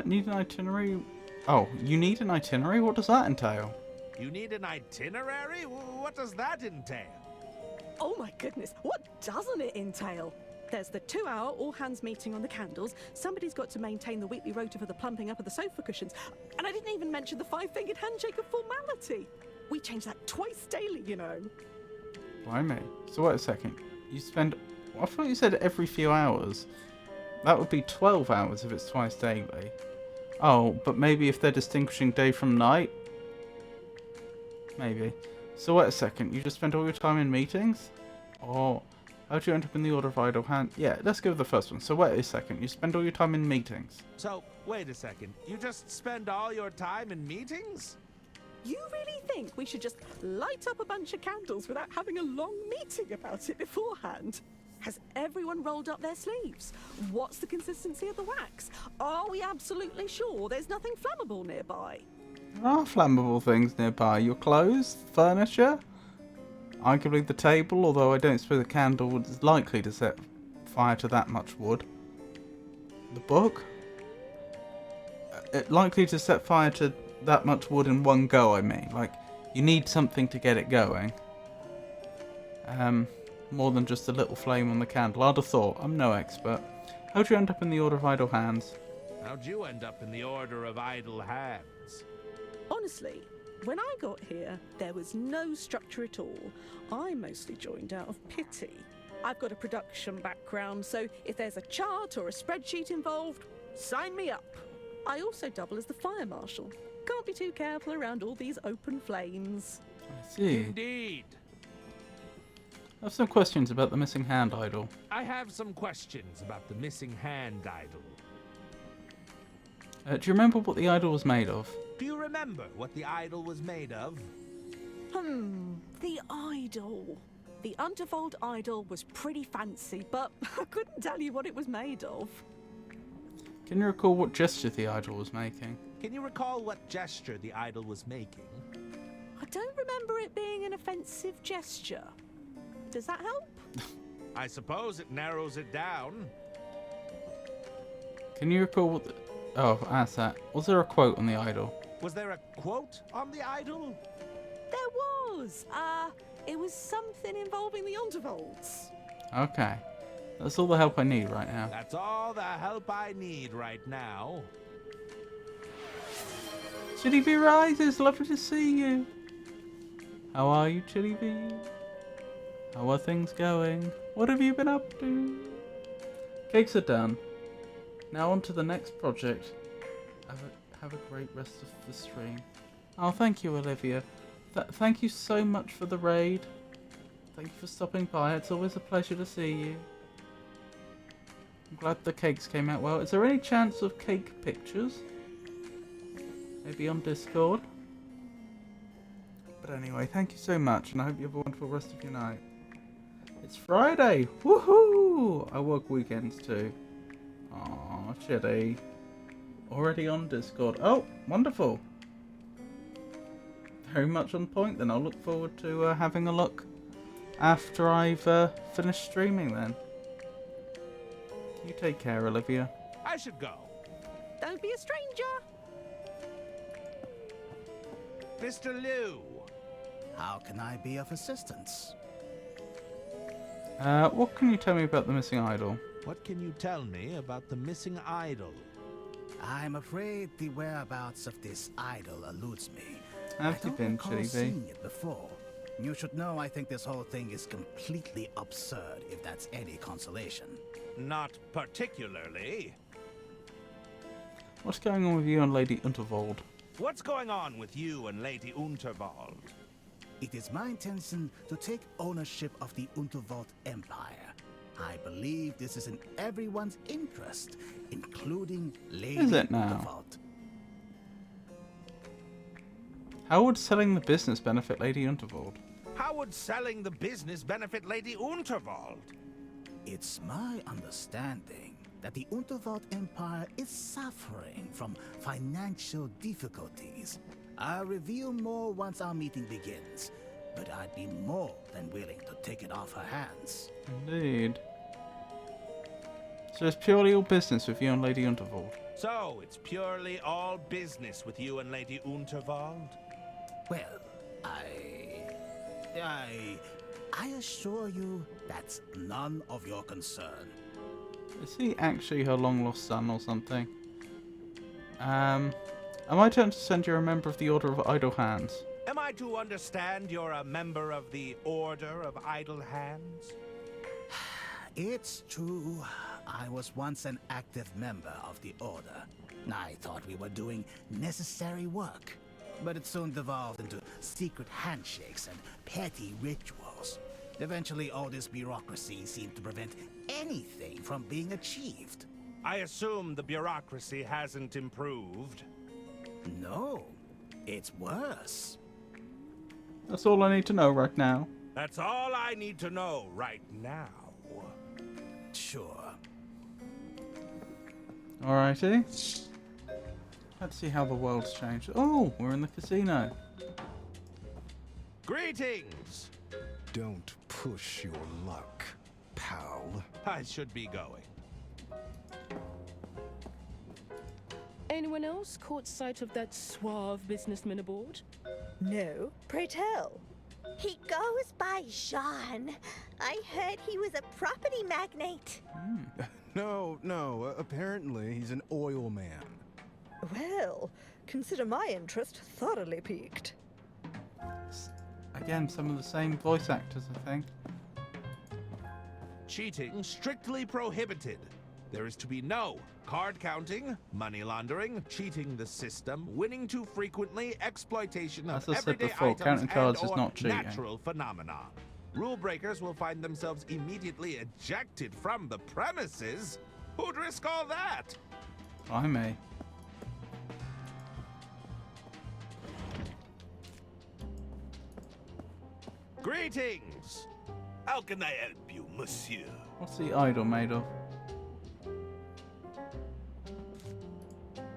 Need an itinerary? Oh, you need an itinerary? What does that entail? You need an itinerary? What does that entail? Oh my goodness, what doesn't it entail? There's the 2-hour all-hands meeting on the candles. Somebody's got to maintain the weekly rota for the plumping up of the sofa cushions. And I didn't even mention the 5-fingered handshake of formality. We change that twice daily, you know. Blimey. So wait a second. You spend... I thought you said every few hours. That would be 12 hours if it's twice daily. Oh, but maybe if they're distinguishing day from night? Maybe. So wait a second. You just spend all your time in meetings? Or... how do you end up in the Order of Idle Hand? Yeah, let's go with the first one. So wait a second. You spend all your time in meetings? So, wait a second. You just spend all your time in meetings? You really think we should just light up a bunch of candles without having a long meeting about it beforehand? Has everyone rolled up their sleeves? What's the consistency of the wax? Are we absolutely sure there's nothing flammable nearby? There are flammable things nearby. Your clothes? Furniture? Arguably the table, although I don't suppose a candle is likely to set fire to that much wood. The book? Likely to set fire to that much wood in one go, I mean. Like, you need something to get it going. More than just a little flame on the candle. I'd have thought. I'm no expert. How'd you end up in the Order of Idle Hands? How'd you end up in the Order of Idle Hands? Honestly, when I got here, there was no structure at all. I mostly joined out of pity. I've got a production background, so if there's a chart or a spreadsheet involved, sign me up. I also double as the fire marshal. Can't be too careful around all these open flames. I see. Indeed. I have some questions about the missing hand idol. I have some questions about the missing hand idol. Do you remember what the idol was made of? Do you remember what the idol was made of? The idol. The Unterwald idol was pretty fancy, but I couldn't tell you what it was made of. Can you recall what gesture the idol was making? Can you recall what gesture the idol was making? I don't remember it being an offensive gesture. Does that help? I suppose it narrows it down. Can you recall what the... Oh, ask that. Was there a quote on the idol? Was there a quote on the idol? There was. It was something involving the Unterwalds. Okay. That's all the help I need right now. That's all the help I need right now. Chili V Rises, lovely to see you. How are you, Chili V? How are things going? What have you been up to? Cakes are done. Now on to the next project. Have a great rest of the stream. Oh, thank you, Olivia. Thank you so much for the raid. Thank you for stopping by. It's always a pleasure to see you. I'm glad the cakes came out well. Is there any chance of cake pictures? Maybe on Discord? But anyway, thank you so much, and I hope you have a wonderful rest of your night. It's Friday! Woohoo! I work weekends too. Aw, Chitty. Already on Discord. Oh, wonderful. Very much on point then. I'll look forward to having a look after I've finished streaming then. You take care, Olivia. I should go. Don't be a stranger. Mr. Liu. How can I be of assistance? What can you tell me about the missing idol? What can you tell me about the missing idol? I'm afraid the whereabouts of this idol eludes me. Have I you don't been, recall Chili seeing it before. You should know I think this whole thing is completely absurd, if that's any consolation. Not particularly. What's going on with you and Lady Unterwald? What's going on with you and Lady Unterwald? It is my intention to take ownership of the Unterwald Empire. I believe this is in everyone's interest, including Lady Is it now? Unterwald. How would selling the business benefit Lady Unterwald? How would selling the business benefit Lady Unterwald? It's my understanding that the Unterwald Empire is suffering from financial difficulties. I'll reveal more once our meeting begins, but I'd be more than willing to take it off her hands. Indeed. So it's purely all business with you and Lady Unterwald. So, it's purely all business with you and Lady Unterwald? Well, I assure you that's none of your concern. Is he actually her long-lost son or something? Am I turned to send you a member of the Order of Idle Hands? Am I to understand you're a member of the Order of Idle Hands? It's true. I was once an active member of the Order. I thought we were doing necessary work, but it soon devolved into secret handshakes and petty rituals. Eventually, all this bureaucracy seemed to prevent anything from being achieved. I assume the bureaucracy hasn't improved. No, it's worse. That's all I need to know right now. That's all I need to know right now. Sure. Alrighty. Let's see how the world's changed. Oh, we're in the casino. Greetings! Don't push your luck, pal. I should be going. Anyone else caught sight of that suave businessman aboard? No, pray tell. He goes by Jean. I heard he was a property magnate. No, apparently he's an oil man. Well, consider my interest thoroughly piqued. Again, some of the same voice actors, I think. Cheating strictly prohibited. There is to be no card counting, money laundering, cheating the system, winning too frequently, exploitation of As I said everyday before, items counting cards and is or not cheating. natural phenomena. Rule breakers will find themselves immediately ejected from the premises. Who'd risk all that? I may. Greetings! How can I help you, monsieur? What's the idol made of?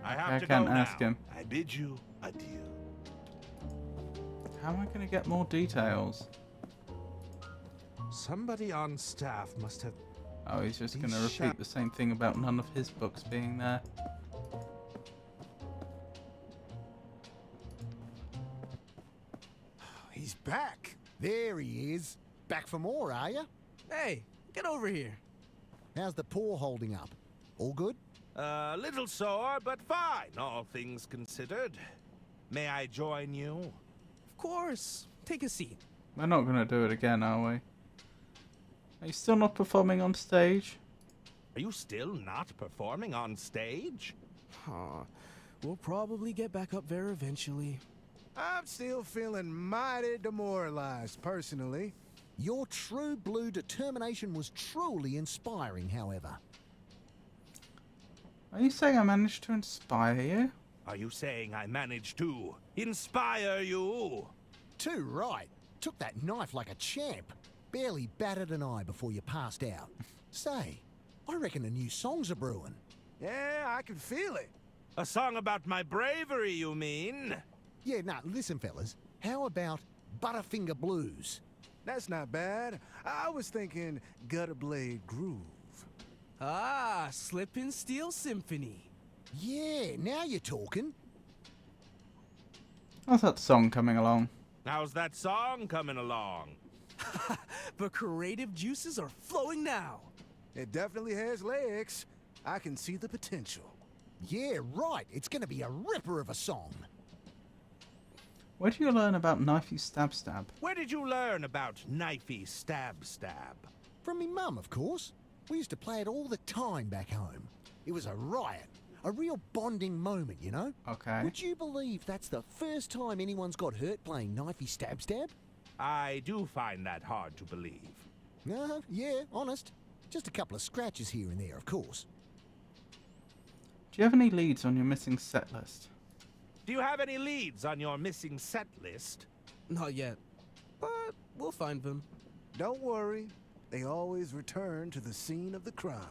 I have I to can't go ask now. him. I bid you adieu. How am I going to get more details? Somebody on staff must have... Oh, he's just going to These repeat the same thing about none of his books being there. He's back. There he is. Back for more, are you? Hey, get over here. How's the paw holding up? All good? A little sore, but fine, all things considered. May I join you? Of course. Take a seat. We're not going to do it again, are we? Are you still not performing on stage? Are you still not performing on stage? We'll probably get back up there eventually. I'm still feeling mighty demoralized, personally. Your true blue determination was truly inspiring, however. Are you saying I managed to inspire you? Are you saying I managed to inspire you? Too right. Took that knife like a champ. Barely batted an eye before you passed out. Say, I reckon a new song's a brewing. Yeah, I can feel it. A song about my bravery, you mean? Yeah, nah, listen, fellas. How about Butterfinger Blues? That's not bad. I was thinking Gutter Blade Groove. Ah, Slippin' Steel Symphony. Yeah, now you're talking. How's that song coming along? How's that song coming along? The creative juices are flowing now. It definitely has legs. I can see the potential. Yeah, right. It's gonna be a ripper of a song. Where do you learn about knifey stab stab? Where did you learn about knifey stab stab? From me mum, of course. We used to play it all the time back home. It was a riot. A real bonding moment, you know? Okay. Would you believe that's the first time anyone's got hurt playing knifey stab stab? I do find that hard to believe. Yeah, honest. Just a couple of scratches here and there, of course. Do you have any leads on your missing set list? Do you have any leads on your missing set list? Not yet, but we'll find them. Don't worry. They always return to the scene of the crime.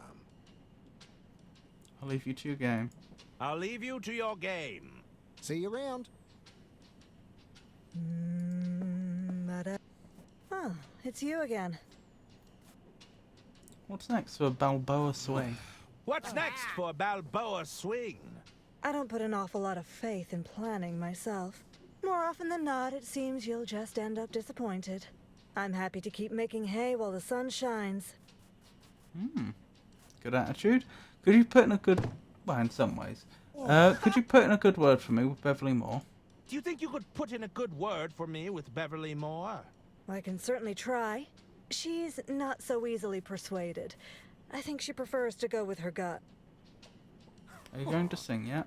I'll leave you to your game. I'll leave you to your game. See you around. Oh, it's you again. What's next for Balboa Swing? What's next for Balboa Swing? I don't put an awful lot of faith in planning myself. More often than not, it seems you'll just end up disappointed. I'm happy to keep making hay while the sun shines. Good attitude. Could you put in a good... Well, in some ways. Could you put in a good word for me with Beverly Moore? Do you think you could put in a good word for me with Beverly Moore? I can certainly try. She's not so easily persuaded. I think she prefers to go with her gut. Are you going to sing yet?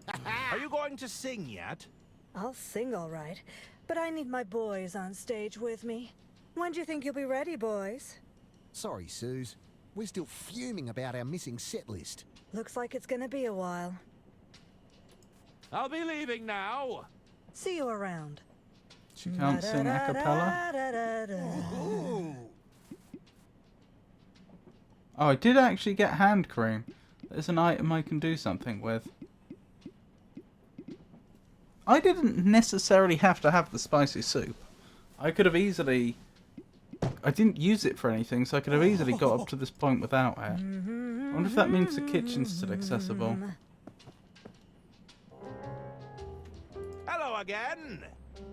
Are you going to sing yet? I'll sing all right, but I need my boys on stage with me. When do you think you'll be ready, boys? Sorry, Suze. We're still fuming about our missing set list. Looks like it's gonna be a while. I'll be leaving now. See you around. She can't sing a cappella? Oh, I did actually get hand cream. There's an item I can do something with. I didn't necessarily have to have the spicy soup. I could have easily... I didn't use it for anything, so I could have easily got up to this point without it. I wonder if that means the kitchen's still accessible. Hello again.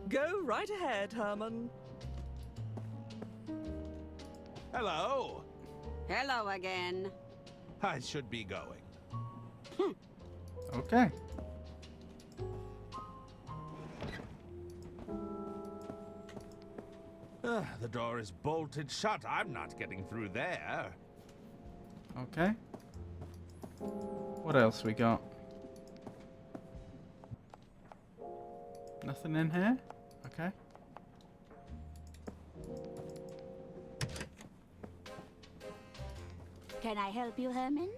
Go right ahead, Herman. Hello. Hello again. I should be going. Okay. The door is bolted shut. I'm not getting through there. Okay. What else we got? Nothing in here? Okay. Can I help you, Herman?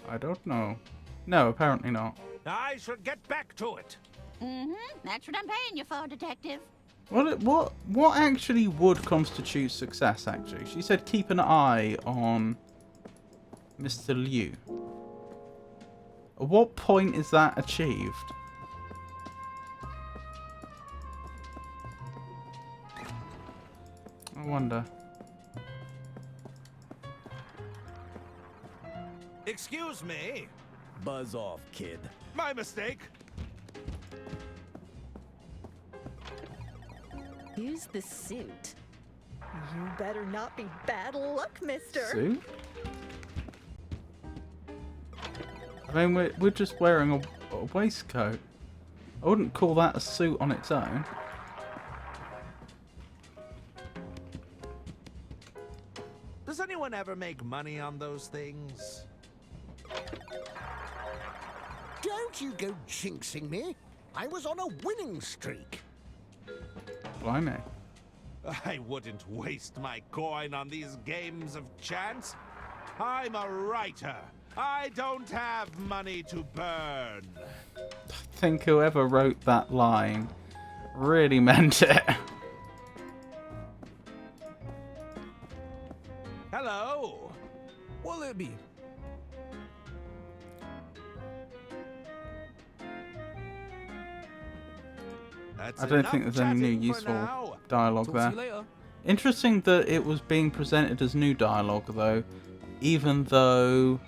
I don't know. No, apparently not. I should get back to it. That's what I'm paying you for, Detective. What actually would constitute success, actually? She said keep an eye on Mr. Liu. At what point is that achieved? I wonder. Excuse me. Buzz off, kid. My mistake. Use the suit. You better not be bad luck, mister. Suit? I mean, we're just wearing a waistcoat. I wouldn't call that a suit on its own. Does anyone ever make money on those things? Don't you go jinxing me. I was on a winning streak. Blimey. I wouldn't waste my coin on these games of chance. I'm a writer. I don't have money to burn. I think whoever wrote that line really meant it. Hello. What'll it be? That's I don't enough think there's any new chatting for useful now. dialogue Talk there. to you later. Interesting that it was being presented as new dialogue, though, even though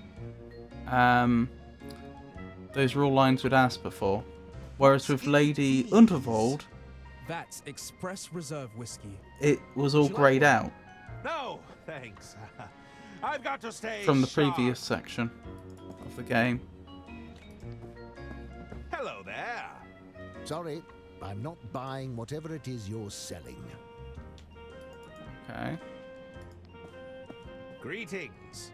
those were all lines we'd asked before. Whereas with Lady Unterwald, That's Express Reserve whiskey. it was all greyed out No, thanks. I've got to stay from the sharp. previous section of the game. Hello there. Sorry, I'm not buying whatever it is you're selling. Okay. Greetings.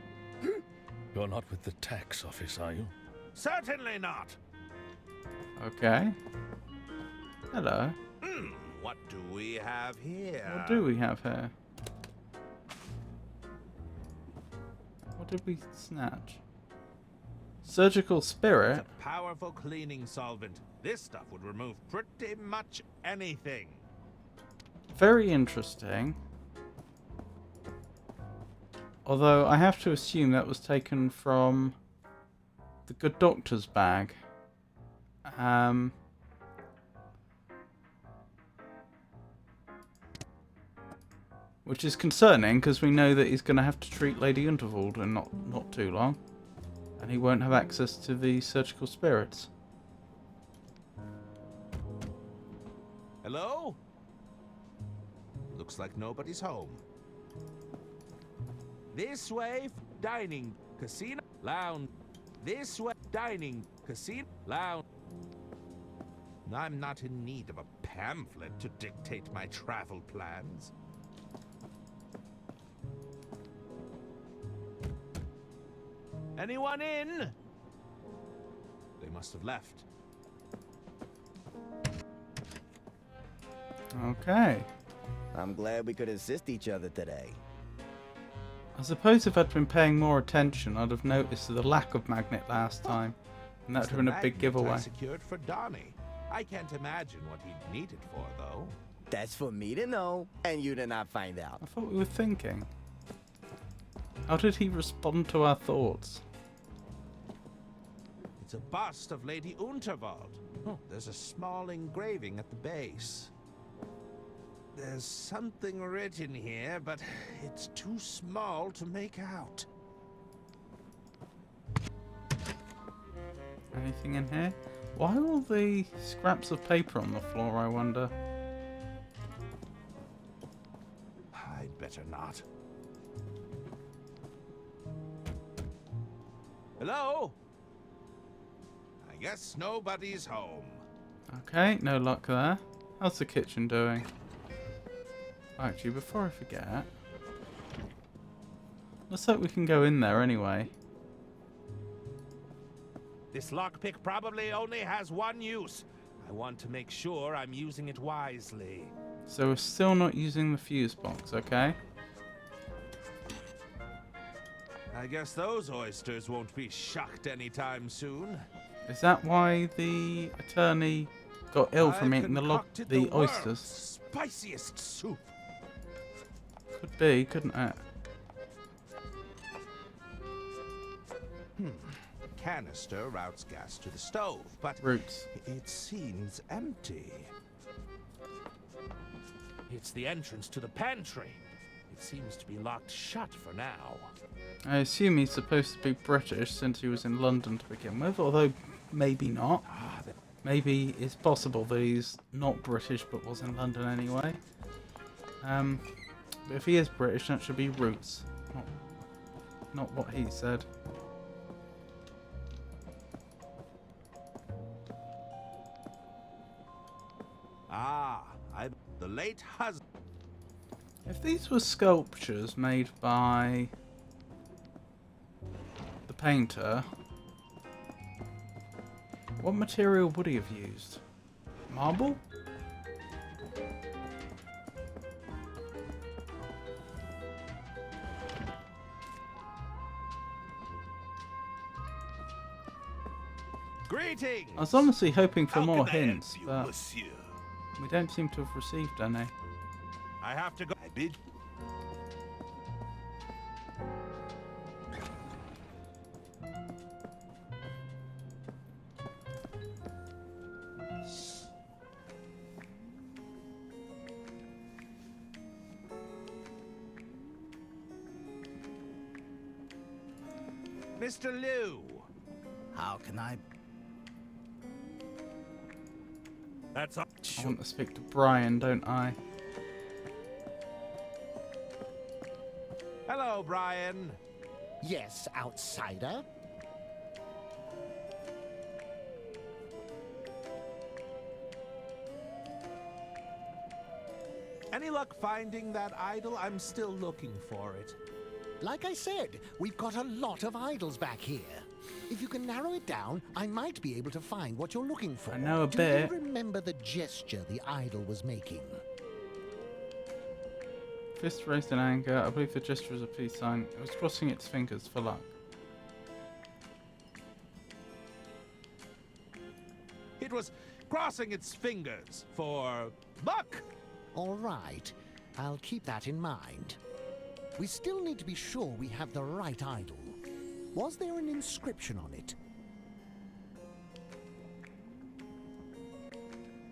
You're not with the tax office, are you? Certainly not. Okay. Hello. What do we have here? What do we have here? What did we snatch? Surgical spirit? It's a powerful cleaning solvent. This stuff would remove pretty much anything. Very interesting. Although I have to assume that was taken from the good doctor's bag. Which is concerning because we know that he's going to have to treat Lady Unterwald in not too long. And he won't have access to the surgical spirits. Hello? Looks like nobody's home. This way, dining, casino, lounge. This way, dining, casino, lounge. I'm not in need of a pamphlet to dictate my travel plans. Anyone in? They must have left. Okay. I'm glad we could assist each other today. I suppose if I'd been paying more attention, I'd have noticed the lack of magnet last time. And that would have been a big giveaway. I secured for Donnie. I can't imagine what he'd need it for, though. That's for me to know, and you to not find out. I thought we were thinking. How did he respond to our thoughts? It's a bust of Lady Unterwald. There's a small engraving at the base. There's something written here, but it's too small to make out. Anything in here? Why all the scraps of paper on the floor, I wonder? I'd better not. Hello? I guess nobody's home. Okay, no luck there. How's the kitchen doing? Actually, before I forget, looks like we can go in there anyway. This lockpick probably only has one use. I want to make sure I'm using it wisely. So we're still not using the fuse box, okay? I guess those oysters won't be shucked anytime soon. Is that why the attorney got ill from eating the oysters? Spiciest soup. Could be, couldn't it? Canister routes gas to the stove, but Roots. It seems empty. It's the entrance to the pantry. It seems to be locked shut for now. I assume he's supposed to be British since he was in London to begin with, although maybe not. Maybe it's possible that he's not British but was in London anyway. But if he is British, that should be Roots, not what he said. The late husband. If these were sculptures made by the painter, what material would he have used? Marble? Greetings. I was honestly hoping for more can I help hints, you, but monsieur? we don't seem to have received any. I have to go. I bid. Mr. Liu. How can I? I want to speak to Brian, don't I? Hello, Brian. Yes, outsider. Any luck finding that idol? I'm still looking for it. Like I said, we've got a lot of idols back here. If you can narrow it down, I might be able to find what you're looking for. I know a Do bit. you remember the gesture the idol was making? Fist raised in anger. I believe the gesture was a peace sign. It was crossing its fingers for luck. It was crossing its fingers for luck. All right, I'll keep that in mind. We still need to be sure we have the right idol. Was there an inscription on it?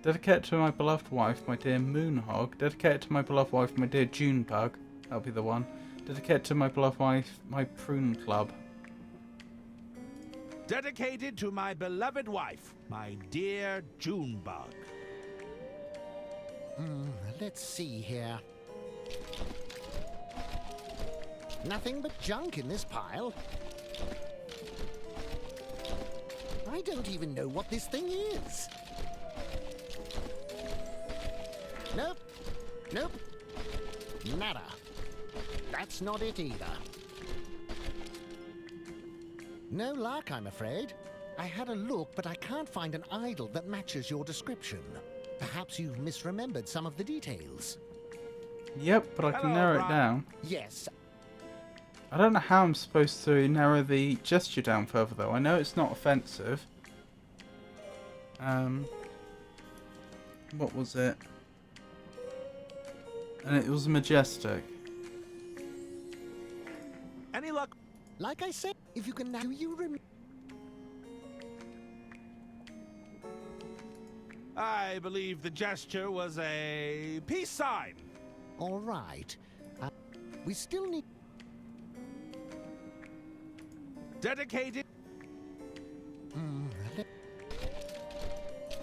Dedicated to my beloved wife, my dear Moonhog. Dedicated to my beloved wife, my dear Junebug. That'll be the one. Dedicated to my beloved wife, my Prune Club. Dedicated to my beloved wife, my dear Junebug. Let's see here. Nothing but junk in this pile. I don't even know what this thing is. Nope. Nope. Nada. That's not it either. No luck, I'm afraid. I had a look, but I can't find an idol that matches your description. Perhaps you've misremembered some of the details. Yep, but I can narrow it down. Yes. I don't know how I'm supposed to narrow the gesture down further, though. I know it's not offensive. What was it? And it was majestic. Any luck? Like I said, if you can... Do you remember? I believe the gesture was a peace sign. All right. We still need... Dedicated...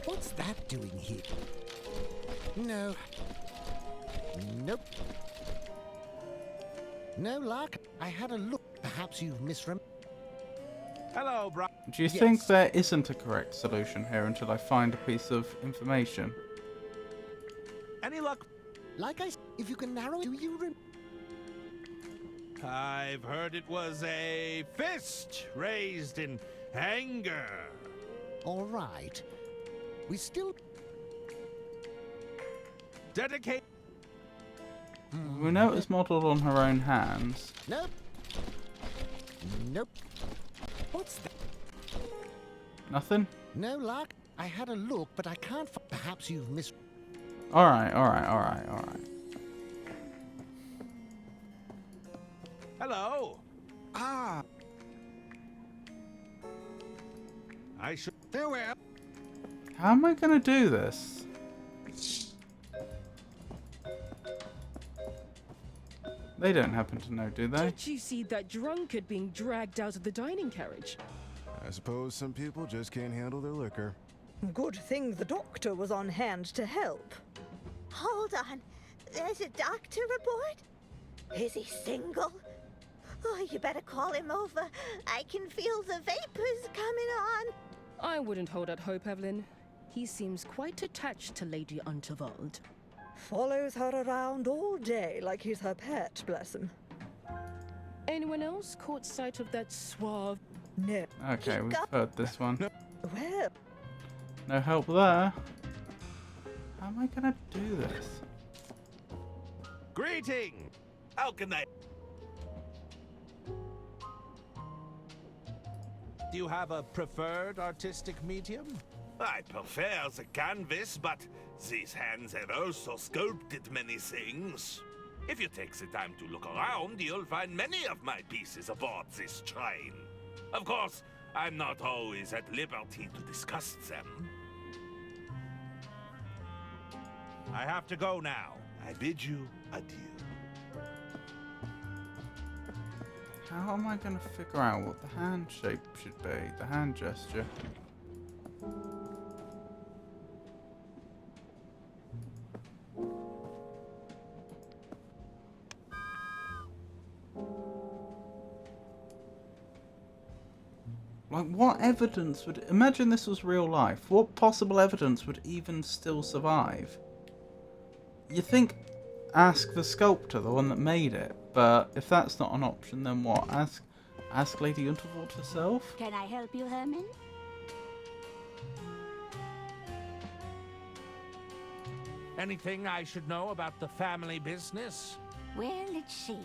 What's that doing here? No. Nope. No luck. I had a look. Perhaps you've misremembered. Hello, Brian. Do you think there isn't a correct solution here until I find a piece of information? Any luck? Like I said, if you can narrow it, do you remember? I've heard it was a fist raised in anger. All right. We still... Dedicate... We know it was modelled on her own hands. Nope. Nope. What's that? Nothing? No luck. I had a look, but I can't find... Perhaps you've missed... Alright. Hello. Ah. I should... Farewell. How am I going to do this? They don't happen to know, do they? Did you see that drunkard being dragged out of the dining carriage? I suppose some people just can't handle their liquor. Good thing the doctor was on hand to help. Hold on. There's a doctor aboard? Is he single? Oh, you better call him over. I can feel the vapors coming on. I wouldn't hold out hope, Evelyn. He seems quite attached to Lady Unterwald. Follows her around all day like he's her pet, bless him. Anyone else caught sight of that suave? No. Okay, we've heard this one. Well. No help there. How am I going to do this? Greeting! How can I... Do you have a preferred artistic medium? I prefer the canvas, but these hands have also sculpted many things. If you take the time to look around, you'll find many of my pieces aboard this train. Of course, I'm not always at liberty to discuss them. I have to go now. I bid you adieu. How am I going to figure out what the hand shape should be? The hand gesture. Like, what evidence would... Imagine this was real life. What possible evidence would even still survive? You think ask the sculptor, the one that made it, but if that's not an option, then what? Ask Lady Unterwald herself? Can I help you, Herman? Anything I should know about the family business? Well, let's see.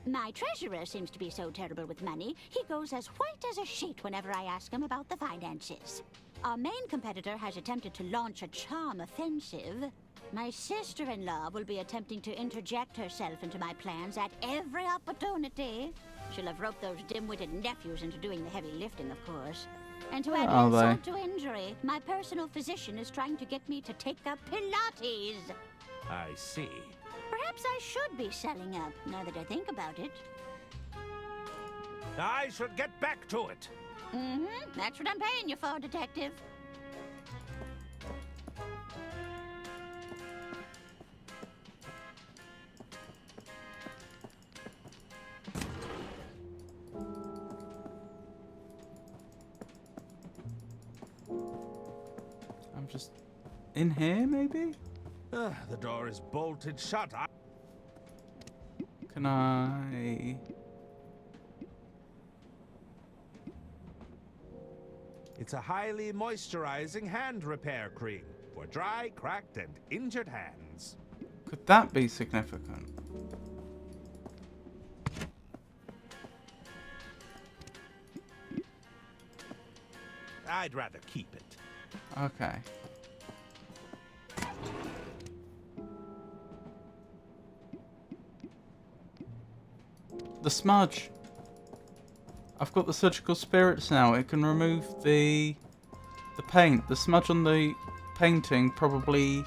My treasurer seems to be so terrible with money, he goes as white as a sheet whenever I ask him about the finances. Our main competitor has attempted to launch a charm offensive. My sister-in-law will be attempting to interject herself into my plans at every opportunity. She'll have roped those dim-witted nephews into doing the heavy lifting, of course. And to add insult to injury, my personal physician is trying to get me to take up Pilates. I see. Perhaps I should be selling up, now that I think about it. I should get back to it. Mm-hmm. That's what I'm paying you for, Detective. I'm just... in here, maybe? The door is bolted shut. Can I... It's a highly moisturizing hand repair cream for dry, cracked, and injured hands. Could that be significant? I'd rather keep it. Okay. The smudge. I've got the surgical spirits now. It can remove the paint. The smudge on the painting probably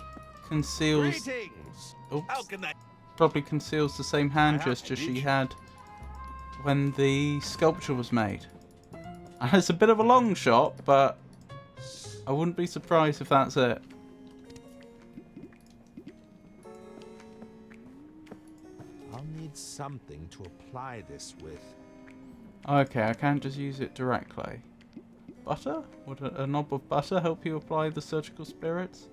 conceals... Greetings. Oops. How can I... Probably conceals the same hand gesture she had when the sculpture was made. And it's a bit of a long shot, but I wouldn't be surprised if that's it. I'll need something to apply this with. Okay, I can't just use it directly. Butter? Would a knob of butter help you apply the surgical spirits?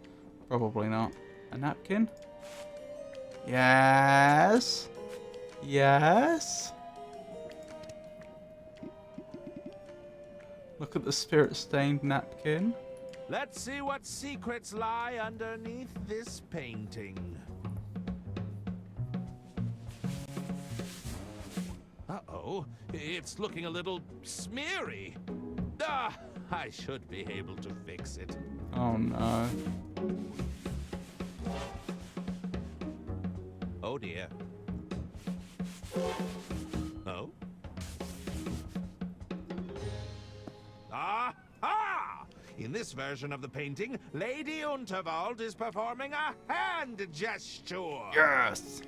Probably not. A napkin? Yes. Yes. Look at the spirit-stained napkin. Let's see what secrets lie underneath this painting. Uh-oh, it's looking a little smeary. Ah, I should be able to fix it. Oh no. Oh dear. Oh? Aha! In this version of the painting, Lady Unterwald is performing a hand gesture. Yes!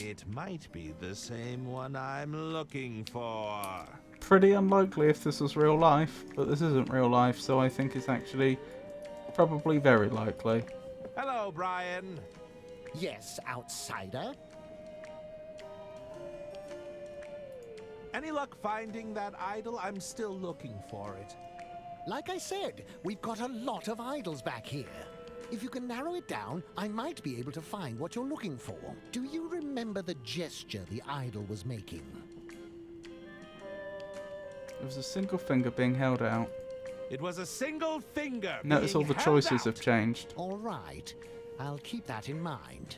It might be the same one I'm looking for. Pretty unlikely if this was real life, but this isn't real life, so I think it's actually probably very likely. Hello, Brian. Yes, outsider. Any luck finding that idol? I'm still looking for it. Like I said, we've got a lot of idols back here. If you can narrow it down, I might be able to find what you're looking for. Do you remember the gesture the idol was making? It was a single finger being held out. It was a single finger. Notice all the choices have changed. All right. I'll keep that in mind.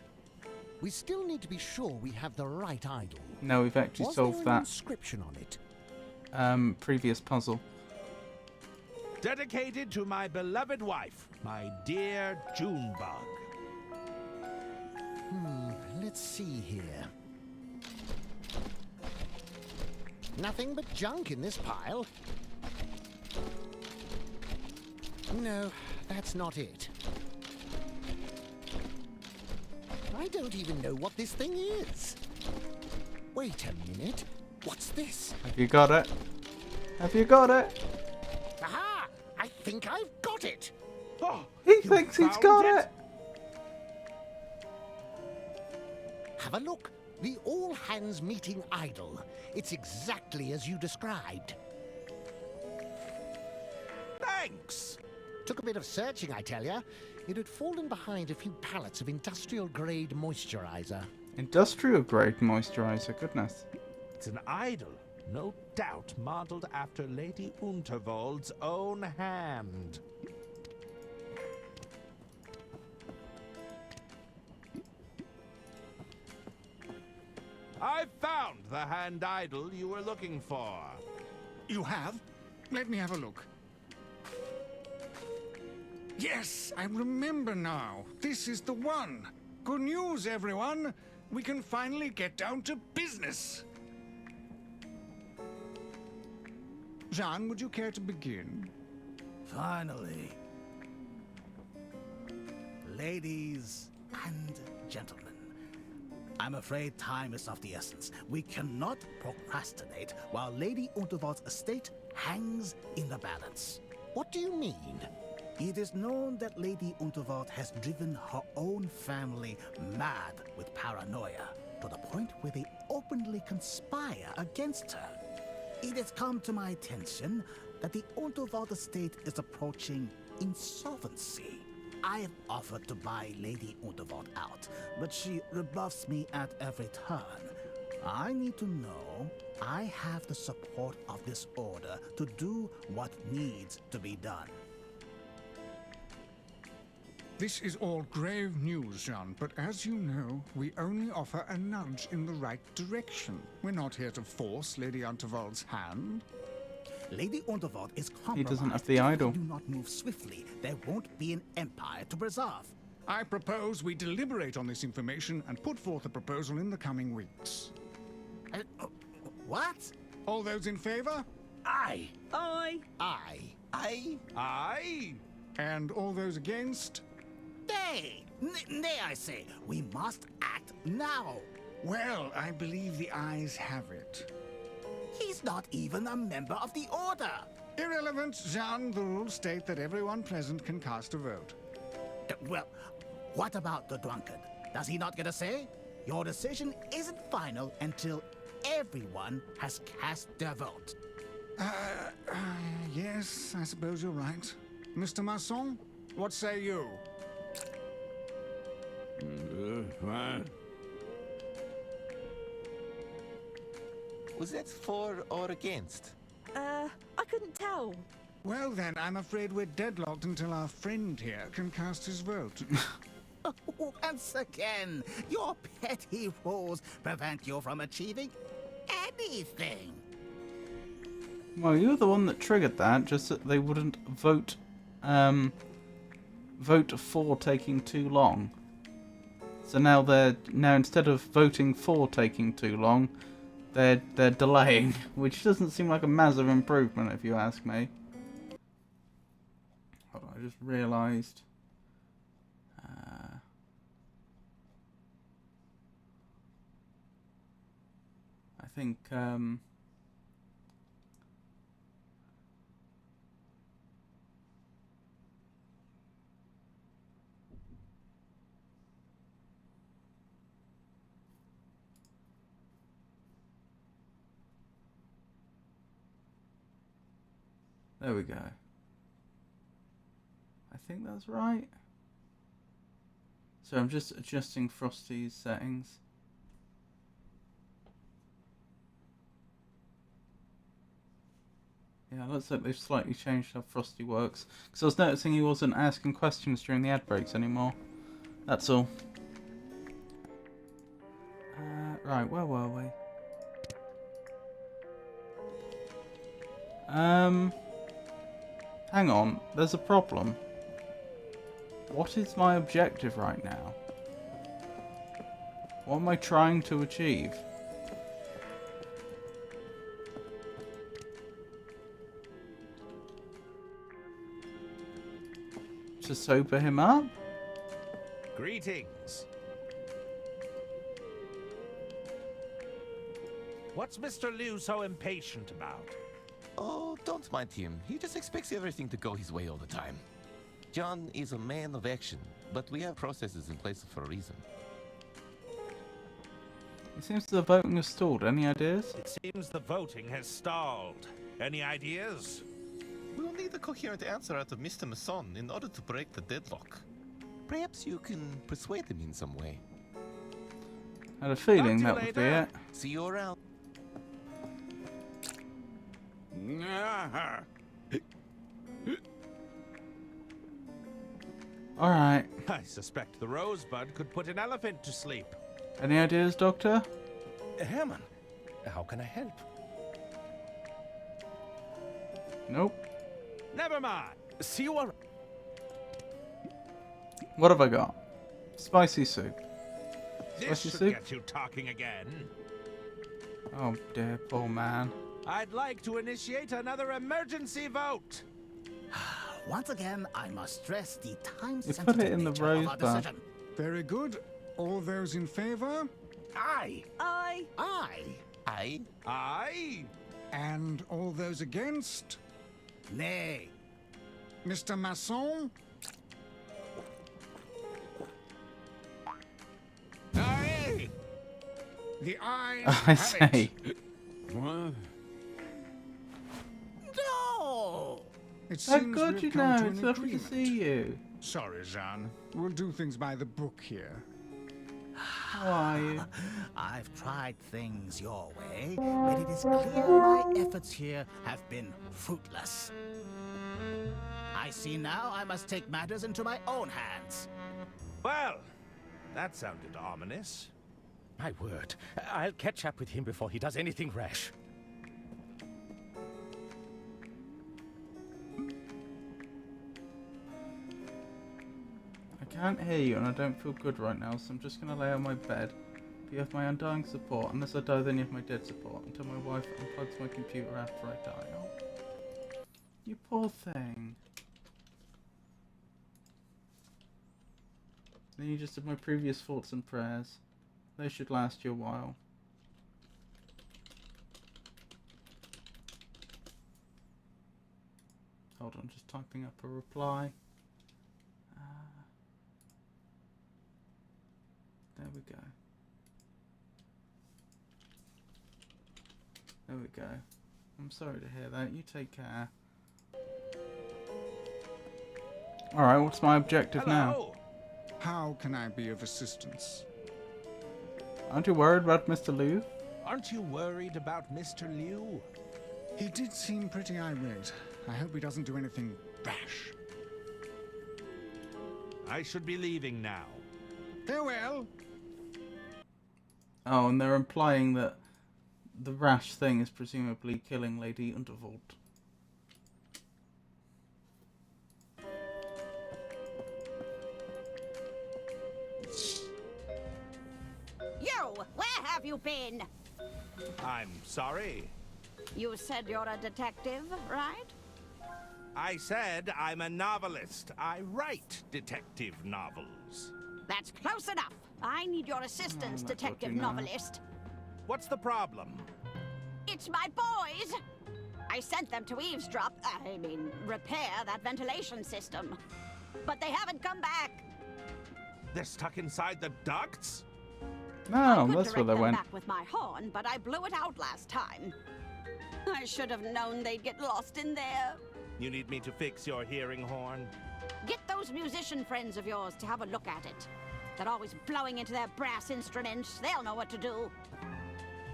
We still need to be sure we have the right idol. No, we've actually solved Was there an that inscription on it? previous puzzle. Dedicated to my beloved wife, my dear Junebug. Let's see here. Nothing but junk in this pile. No, that's not it. I don't even know what this thing is. Wait a minute. What's this? Have you got it? Have you got it? Aha! I think I've got it. Oh, he thinks he's got it. Have a look. The all-hands meeting idol. It's exactly as you described. Thanks. Took a bit of searching, I tell ya. It had fallen behind a few pallets of industrial-grade moisturizer. Industrial-grade moisturizer, goodness. It's an idol, no doubt modeled after Lady Unterwald's own hand. I found the hand idol you were looking for. You have? Let me have a look. Yes, I remember now. This is the one. Good news, everyone. We can finally get down to business. Jean, would you care to begin? Finally. Ladies and gentlemen, I'm afraid time is of the essence. We cannot procrastinate while Lady Unterwald's estate hangs in the balance. What do you mean? It is known that Lady Unterwald has driven her own family mad with paranoia, to the point where they openly conspire against her. It has come to my attention that the Unterwald estate is approaching insolvency. I have offered to buy Lady Unterwald out, but she rebuffs me at every turn. I need to know I have the support of this order to do what needs to be done. This is all grave news, Jean, but as you know, we only offer a nudge in the right direction. We're not here to force Lady Unterwald's hand. Lady Unterwald is compromised. He doesn't have the idol. If we do not move swiftly, there won't be an empire to preserve. I propose we deliberate on this information and put forth a proposal in the coming weeks. What? All those in favor? Aye. Aye. Aye. Aye. Aye. And all those against? Nay, nay, I say, we must act now. Well, I believe the ayes have it. He's not even a member of the order. Irrelevant, Jean. The rules state that everyone present can cast a vote. Well, what about the drunkard? Does he not get a say? Your decision isn't final until everyone has cast their vote. Yes, I suppose you're right. Mr. Masson, what say you? Was that for or against? I couldn't tell. Well then, I'm afraid we're deadlocked until our friend here can cast his vote. Once again, your petty rules prevent you from achieving anything. Well, you're the one that triggered that, just that they wouldn't vote for taking too long. So now instead of voting for taking too long, they're delaying, which doesn't seem like a massive improvement if you ask me. Hold on, I just realised. I think there we go. I think that's right. So I'm just adjusting Frosty's settings. Yeah, it looks like they've slightly changed how Frosty works. Because I was noticing he wasn't asking questions during the ad breaks anymore. That's all. Right, where were we? Hang on, there's a problem. What is my objective right now? What am I trying to achieve? To sober him up? Greetings. What's Mr. Liu so impatient about? Oh, don't mind him. He just expects everything to go his way all the time. John is a man of action, but we have processes in place for a reason. It seems the voting has stalled. Any ideas? It seems the voting has stalled. Any ideas? We'll need a coherent answer out of Mr. Masson in order to break the deadlock. Perhaps you can persuade him in some way. I had a feeling that would be it. See you around. Alright. I suspect the Rosebud could put an elephant to sleep. Any ideas, Doctor? Herman, how can I help? Nope. Never mind. See you around. What have I got? Spicy soup. This Spicy should soup? get you talking again. Oh dear, poor man. I'd like to initiate another emergency vote. Once again, I must stress the You time-sensitive put it in the nature of our rosebud. decision. Very good. All those in favor? Aye. Aye. Aye. Aye. Aye. And all those against? Nay. Mr. Masson? Aye. The ayes I have say. it. What? No! It Oh seems God, we've you come know, to it's an lovely to agreement. see you. Sorry, Jean. We'll do things by the book here. How are you? I've tried things your way, but it is clear my efforts here have been fruitless. I see now I must take matters into my own hands. Well, that sounded ominous. My word. I'll catch up with him before he does anything rash. I can't hear you and I don't feel good right now, so I'm just going to lay on my bed. You have my undying support. Unless I die, then you have my dead support. Until my wife unplugs my computer after I die. Oh, you poor thing. Then you just have my previous thoughts and prayers. They should last you a while. Hold on, just typing up a reply. There we go. There we go. I'm sorry to hear that. You take care. Alright, what's my objective now? How can I be of assistance? Aren't you worried about Mr. Liu? Aren't you worried about Mr. Liu? He did seem pretty irate. I hope he doesn't do anything rash. I should be leaving now. Farewell. Oh, and they're implying that the rash thing is presumably killing Lady Unterwald. You! Where have you been? I'm sorry. You said you're a detective, right? I said I'm a novelist. I write detective novels. That's close enough. I need your assistance, detective novelist. What's the problem? It's my boys! I sent them to eavesdrop, repair that ventilation system. But they haven't come back. They're stuck inside the ducts? No, Could that's where direct they them went. back with my horn, but I blew it out last time. I should have known they'd get lost in there. You need me to fix your hearing horn? Get those musician friends of yours to have a look at it. They're always blowing into their brass instruments. They'll know what to do.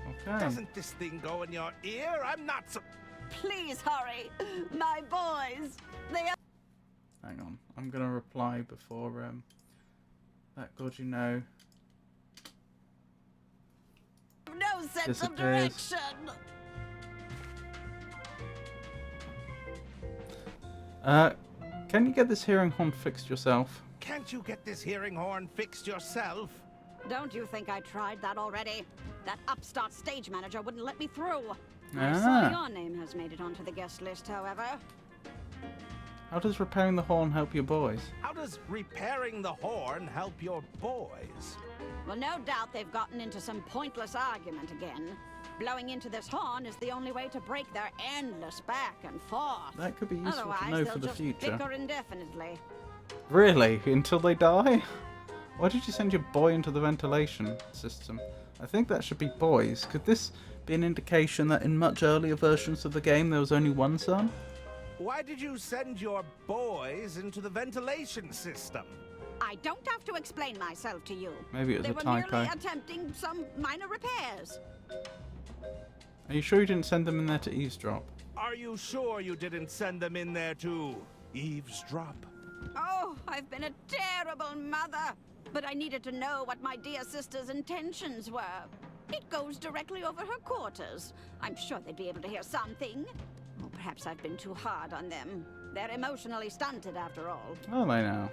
Okay. Doesn't this thing go in your ear? I'm not so... Please hurry. My boys. They are... Hang on. I'm going to reply before that God you know no sense of disappears. direction. Can you get this hearing horn fixed yourself? Can't you get this hearing horn fixed yourself? Don't you think I tried that already? That upstart stage manager wouldn't let me through. I Ah. saw your name has made it onto the guest list, however. How does repairing the horn help your boys? How does repairing the horn help your boys? Well, no doubt they've gotten into some pointless argument again. blowing into this horn is the only way to break their endless back and forth. That could be useful Otherwise, to know they'll for the just future. bicker indefinitely. Really? Until they die? Why did you send your boy into the ventilation system? I think that should be boys. Could this be an indication that in much earlier versions of the game there was only one son? Why did you send your boys into the ventilation system? I don't have to explain myself to you. Maybe it was they a were typo. merely attempting some minor repairs. Are you sure you didn't send them in there to eavesdrop? Are you sure you didn't send them in there to eavesdrop? Oh, I've been a terrible mother. But I needed to know what my dear sister's intentions were. It goes directly over her quarters. I'm sure they'd be able to hear something. Or perhaps I've been too hard on them. They're emotionally stunted after all. Oh, they know.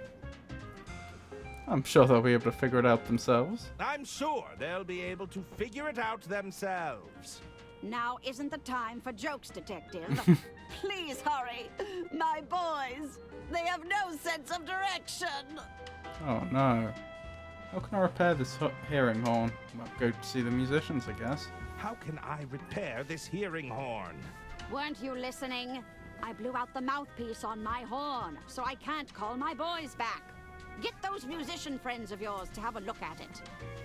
I'm sure they'll be able to figure it out themselves. I'm sure they'll be able to figure it out themselves. Now isn't the time for jokes, Detective. Please hurry. My boys, they have no sense of direction. Oh no. How can I repair this hearing horn? Well, go to see the musicians, I guess. How can I repair this hearing horn? Weren't you listening? I blew out the mouthpiece on my horn, so I can't call my boys back. Get those musician friends of yours to have a look at it.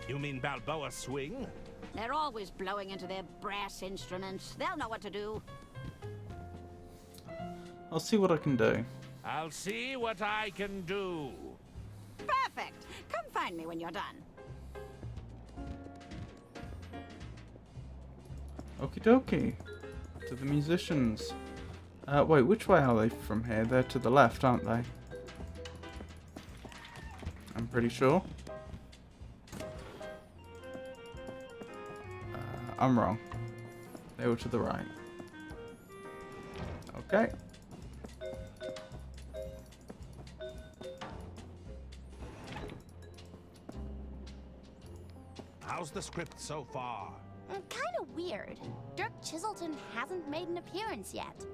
You mean Balboa Swing? They're always blowing into their brass instruments. They'll know what to do. I'll see what I can do. I'll see what I can do. Perfect. Come find me when you're done. Okie dokie. To the musicians. Wait, which way are they from here? They're to the left, aren't they? I'm pretty sure. I'm wrong. They were to the right. Okay. How's the script so far? Kind of weird. Dirk Chiselton hasn't made an appearance yet.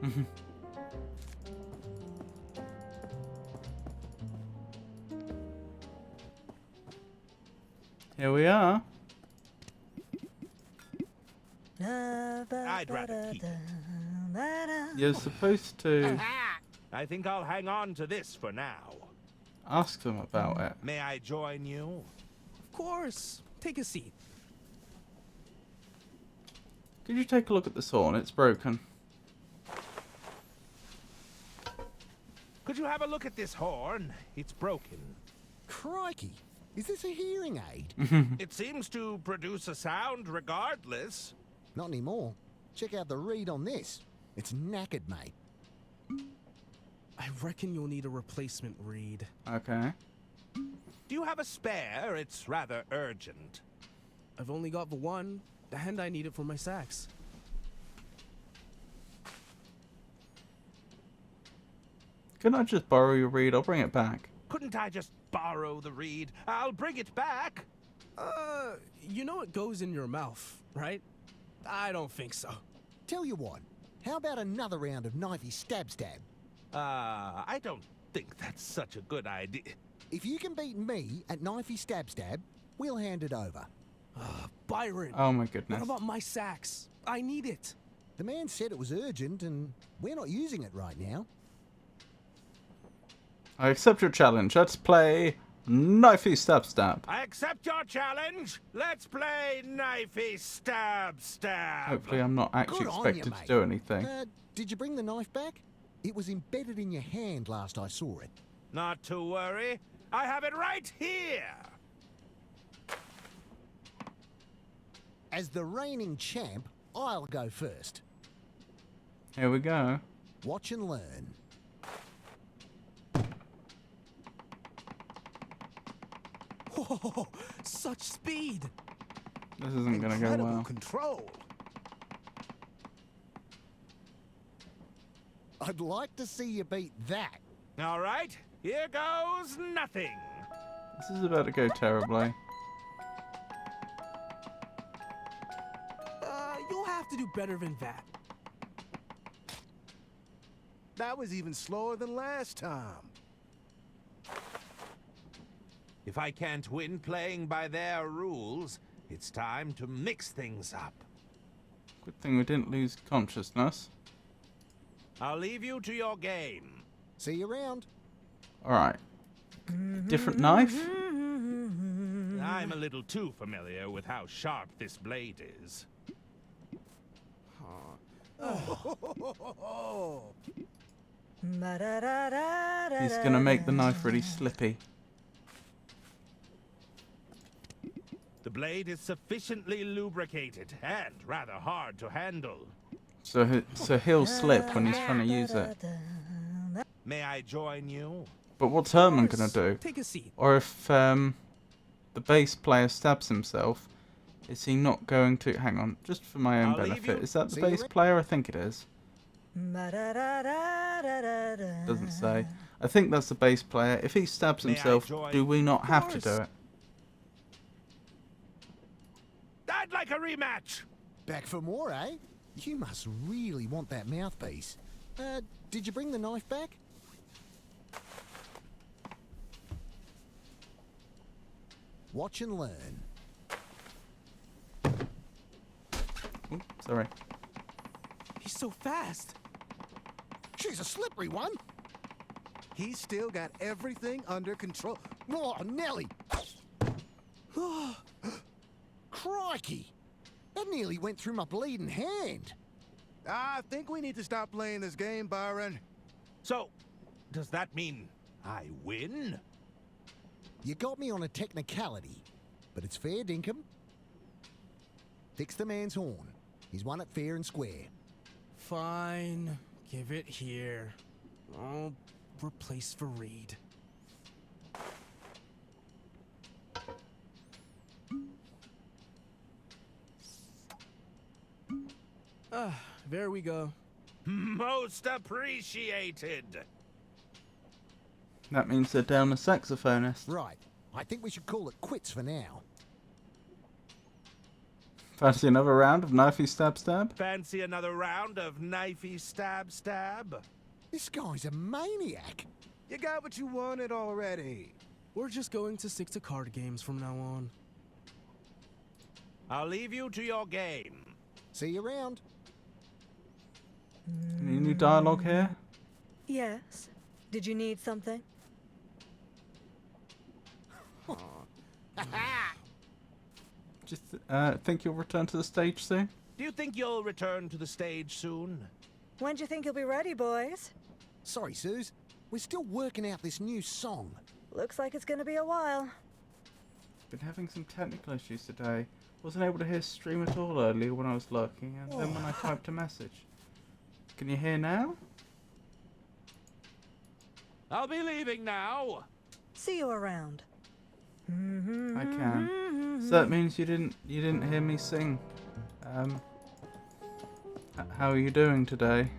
Here we are. I'd rather keep. You're supposed to I think I'll hang on to this for now. ask them about it. May I join you? Of course. Take a seat. Could you take a look at this horn? It's broken. Could you have a look at this horn? It's broken. Crikey. Is this a hearing aid? It seems to produce a sound regardless. Not anymore. Check out the reed on this. It's knackered, mate. I reckon you'll need a replacement reed. Okay. Do you have a spare? It's rather urgent. I've only got the one, and I need it for my sax. Can I just borrow your reed? I'll bring it back. Couldn't I just borrow the reed? I'll bring it back. You know it goes in your mouth, right? I don't think so. Tell you what, how about another round of knifey stab? I don't think that's such a good idea. If you can beat me at knifey stab, we'll hand it over. Byron. Oh my goodness. What about my sax? I need it. The man said it was urgent, and we're not using it right now. I accept your challenge. Let's play Knifey Stab. I accept your challenge. Let's play knifey stab. Hopefully I'm not actually Good on you, expected to mate. do anything. Did you bring the knife back? It was embedded in your hand last I saw it. Not to worry. I have it right here. As the reigning champ, I'll go first. Here we go. Watch and learn. Whoa, such speed. This isn't gonna go Incredible well. control. I'd like to see you beat that. All right, here goes nothing. This is about to go terribly. You'll have to do better than that. That was even slower than last time. If I can't win playing by their rules, it's time to mix things up. Good thing we didn't lose consciousness. I'll leave you to your game. See you around. Alright. Different knife? I'm a little too familiar with how sharp this blade is. He's gonna make the knife really slippy. The blade is sufficiently lubricated and rather hard to handle. So he'll slip when he's trying to use it. May I join you? But what's Herman gonna do? Take a seat. Or if the bass player stabs himself, is he not going to... Hang on, just for my own benefit. Is that the bass player? I think it is. Doesn't say. I think that's the bass player. If he stabs himself, do we not have to do it? I'd like a rematch! Back for more, eh? You must really want that mouthpiece. Did you bring the knife back? Watch and learn. Ooh, sorry. He's so fast. She's a slippery one. He's still got everything under control. Oh, Nelly! Crikey! That nearly went through my bleeding hand. I think we need to stop playing this game, Byron. So, does that mean I win? You got me on a technicality, but it's fair dinkum. Fix the man's horn. He's won it fair and square. Fine. Give it here. I'll replace Fareed. There we go. Most appreciated. That means they're down a saxophonist. Right. I think we should call it quits for now. Fancy another round of knifey stab stab? Fancy another round of knifey stab stab? This guy's a maniac. You got what you wanted already. We're just going to stick to card games from now on. I'll leave you to your game. See you around. Any new dialogue here? Yes. Did you need something? Just think you'll return to the stage soon? Do you think you'll return to the stage soon? When do you think you'll be ready, boys? Sorry, Suze. We're still working out this new song. Looks like it's gonna be a while. Been having some technical issues today. Wasn't able to hear stream at all earlier when I was lurking, and then when I typed a message. Can you hear now? I'll be leaving now. See you around. I can. So that means you didn't hear me sing. How are you doing today?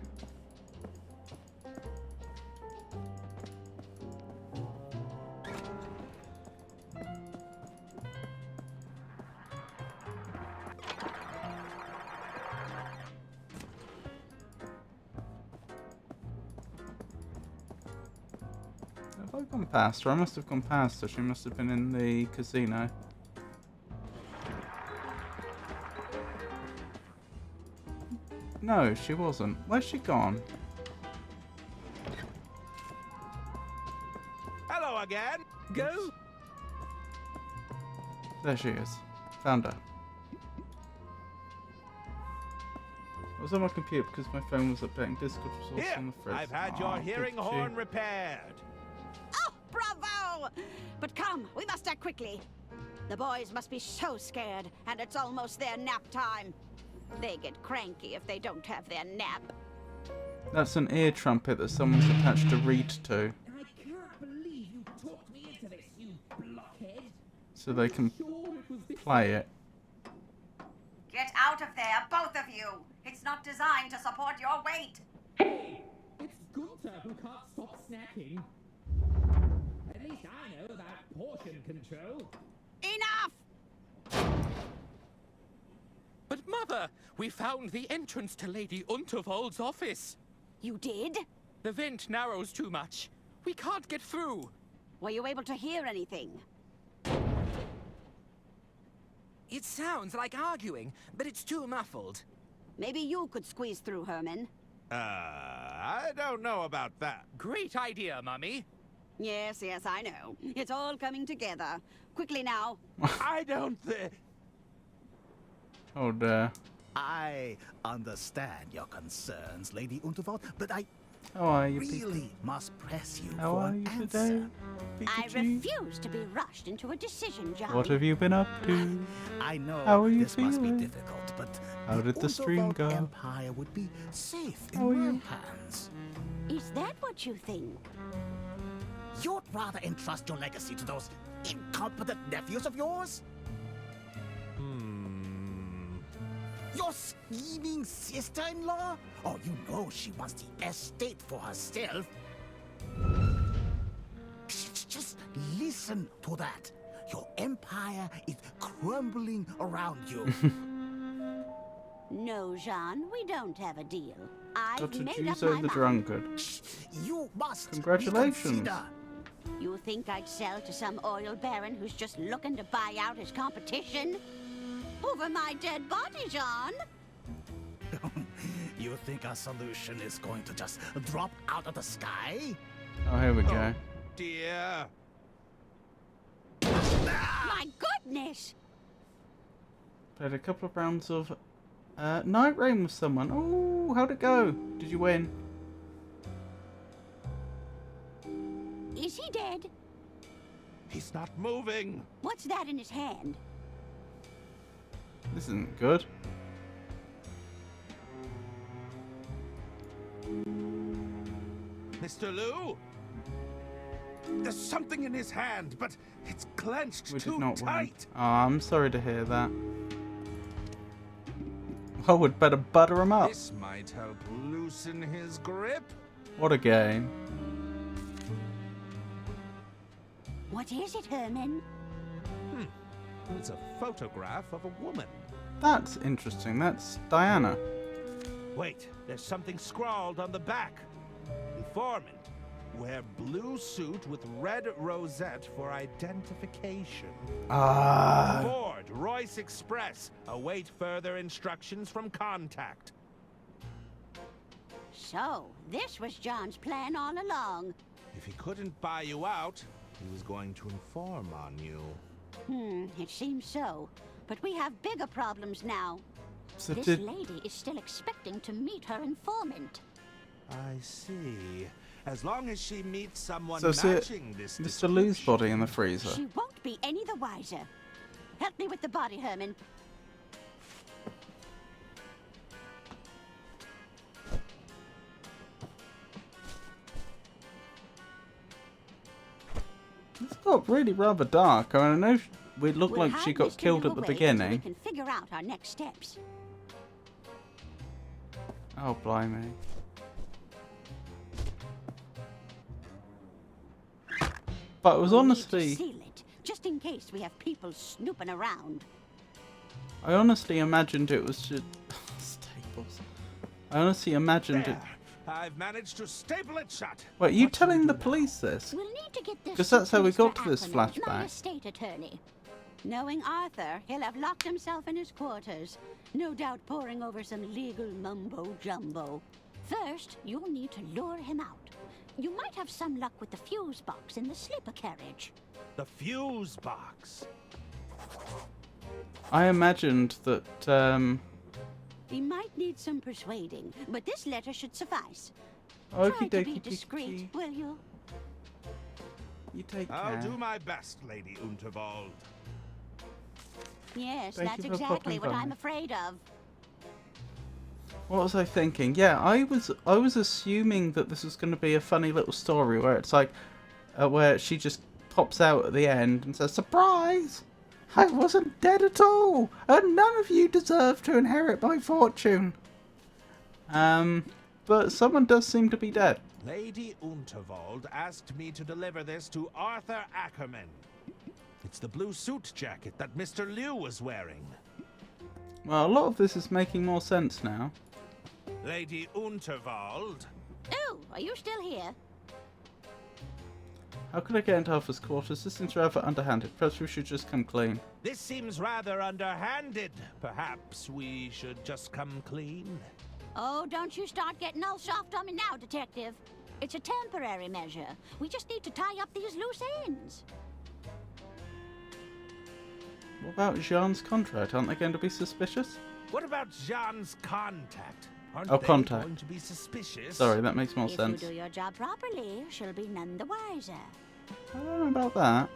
Have I gone past her? I must have gone past her. She must have been in the casino. No, she wasn't. Where's she gone? Hello again. Go. There she is. Found her. I was on my computer because my phone was updating Discord resource Here, on the fridge. I've had your hearing horn repaired. Oh, bravo! But come, we must act quickly. The boys must be so scared, and it's almost their nap time. They get cranky if they don't have their nap. That's an ear trumpet that someone's attached a reed to. I can't believe you talked me into this, you blockhead. So they can play it. Get out of there, both of you! It's not designed to support your weight! It's Gunther who can't stop snacking. At least I know about portion control. Enough! But Mother, we found the entrance to Lady Unterwald's office. You did? The vent narrows too much. We can't get through. Were you able to hear anything? It sounds like arguing, but it's too muffled. Maybe you could squeeze through, Herman. I don't know about that. Great idea, Mummy. Yes, I know. It's all coming together. Quickly now. I don't Oh dear. I understand your concerns, Lady Unterwald, but I How are you, really must press you How for are an you answer. today? I Pikachu? refuse to be rushed into a decision, John. What have you been up to? I know How are you this must be feeling? difficult, but How did the stream Unterwald go? Empire would be safe How are in my you? hands. Is that what you think? You'd rather entrust your legacy to those incompetent nephews of yours? Your scheming sister-in-law? Oh, you know she wants the estate for herself. Just listen to that. Your empire is crumbling around you. No, Jean, we don't have a deal. I've Dr. made up Juzo my the mind. Drunkard. You must Congratulations. reconsider. You think I'd sell to some oil baron who's just looking to buy out his competition? Over my dead body, Jean? You think our solution is going to just drop out of the sky? Oh, here we go. Dear. My goodness! Played a couple of rounds of Night Rain with someone. Oh, how'd it go? Did you win? Is he dead? He's not moving. What's that in his hand? This isn't good. Mr. Liu? There's something in his hand, but it's clenched We did too not win. tight. Oh, I'm sorry to hear that. I would better butter him up. This might help loosen his grip. What a game. What is it, Herman? It's a photograph of a woman. That's interesting. That's Diana. Wait, there's something scrawled on the back. Informant. Wear blue suit with red rosette for identification. Ah. Board, Royce Express. Await further instructions from contact. So, this was John's plan all along. If he couldn't buy you out, he was going to inform on you. It seems so. But we have bigger problems now. So This did- lady is still expecting to meet her informant. I see. As long as she meets someone So is it matching this Mr. Liu's body in the freezer? She won't be any the wiser. Help me with the body, Herman. It's got really rather dark. I know it looked We'll like she hide got Mr. killed Liu at the away until beginning. We can figure out our next steps. Oh, blimey. But it was We'll need to honestly... seal it, just in case we have people snooping around. I honestly imagined it was just... Staples. I honestly imagined it... I've managed to staple it shut. Wait, are you telling the police this? We'll need to get this 'Cause that's how we to got Mr. to this Ackerman, my flashback. estate attorney. Knowing Arthur, he'll have locked himself in his quarters, no doubt poring over some legal mumbo-jumbo. First, you'll need to lure him out. You might have some luck with the fuse box in the sleeper carriage. The fuse box. I imagined that, He might need some persuading, but this letter should suffice. Okie Try to be dokie discreet, will you? You take I'll care. do my best, Lady Unterwald. Yes, Thank that's you for exactly popping what by. I'm afraid of. What was I thinking? Yeah, I was assuming that this was going to be a funny little story where it's like, where she just pops out at the end and says, "Surprise! I wasn't dead at all, and none of you deserve to inherit my fortune." But someone does seem to be dead. Lady Unterwald asked me to deliver this to Arthur Ackerman. It's the blue suit jacket that Mr. Liu was wearing. Well, a lot of this is making more sense now. Lady Unterwald. Oh, are you still here? How can I get into Alpha's quarters? This seems rather underhanded. Perhaps we should just come clean. This seems rather underhanded. Perhaps we should just come clean. Oh, don't you start getting all soft on me now, Detective. It's a temporary measure. We just need to tie up these loose ends. What about Jean's contract? Aren't they going to be suspicious? What about Jean's contact? Aren't Oh, they contact. going to be suspicious? Sorry, that makes more sense. If you do your job properly, she'll be none the wiser. I don't know about that.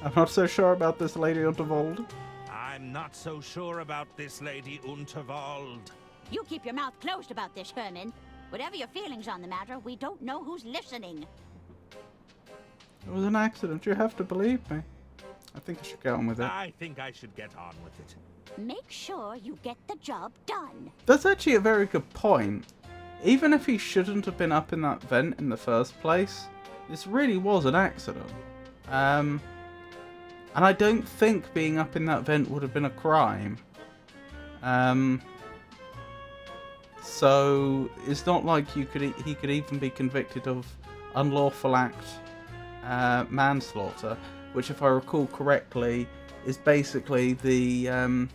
I'm not so sure about this Lady Unterwald. I'm not so sure about this Lady Unterwald. You keep your mouth closed about this, Herman. Whatever your feelings on the matter, we don't know who's listening. It was an accident. You have to believe me. I think I should get on with it. I think I should get on with it. Make sure you get the job done. That's actually a very good point. Even if he shouldn't have been up in that vent in the first place, this really was an accident. And I don't think being up in that vent would have been a crime. So it's not like he could even be convicted of unlawful act manslaughter, which, if I recall correctly, is basically the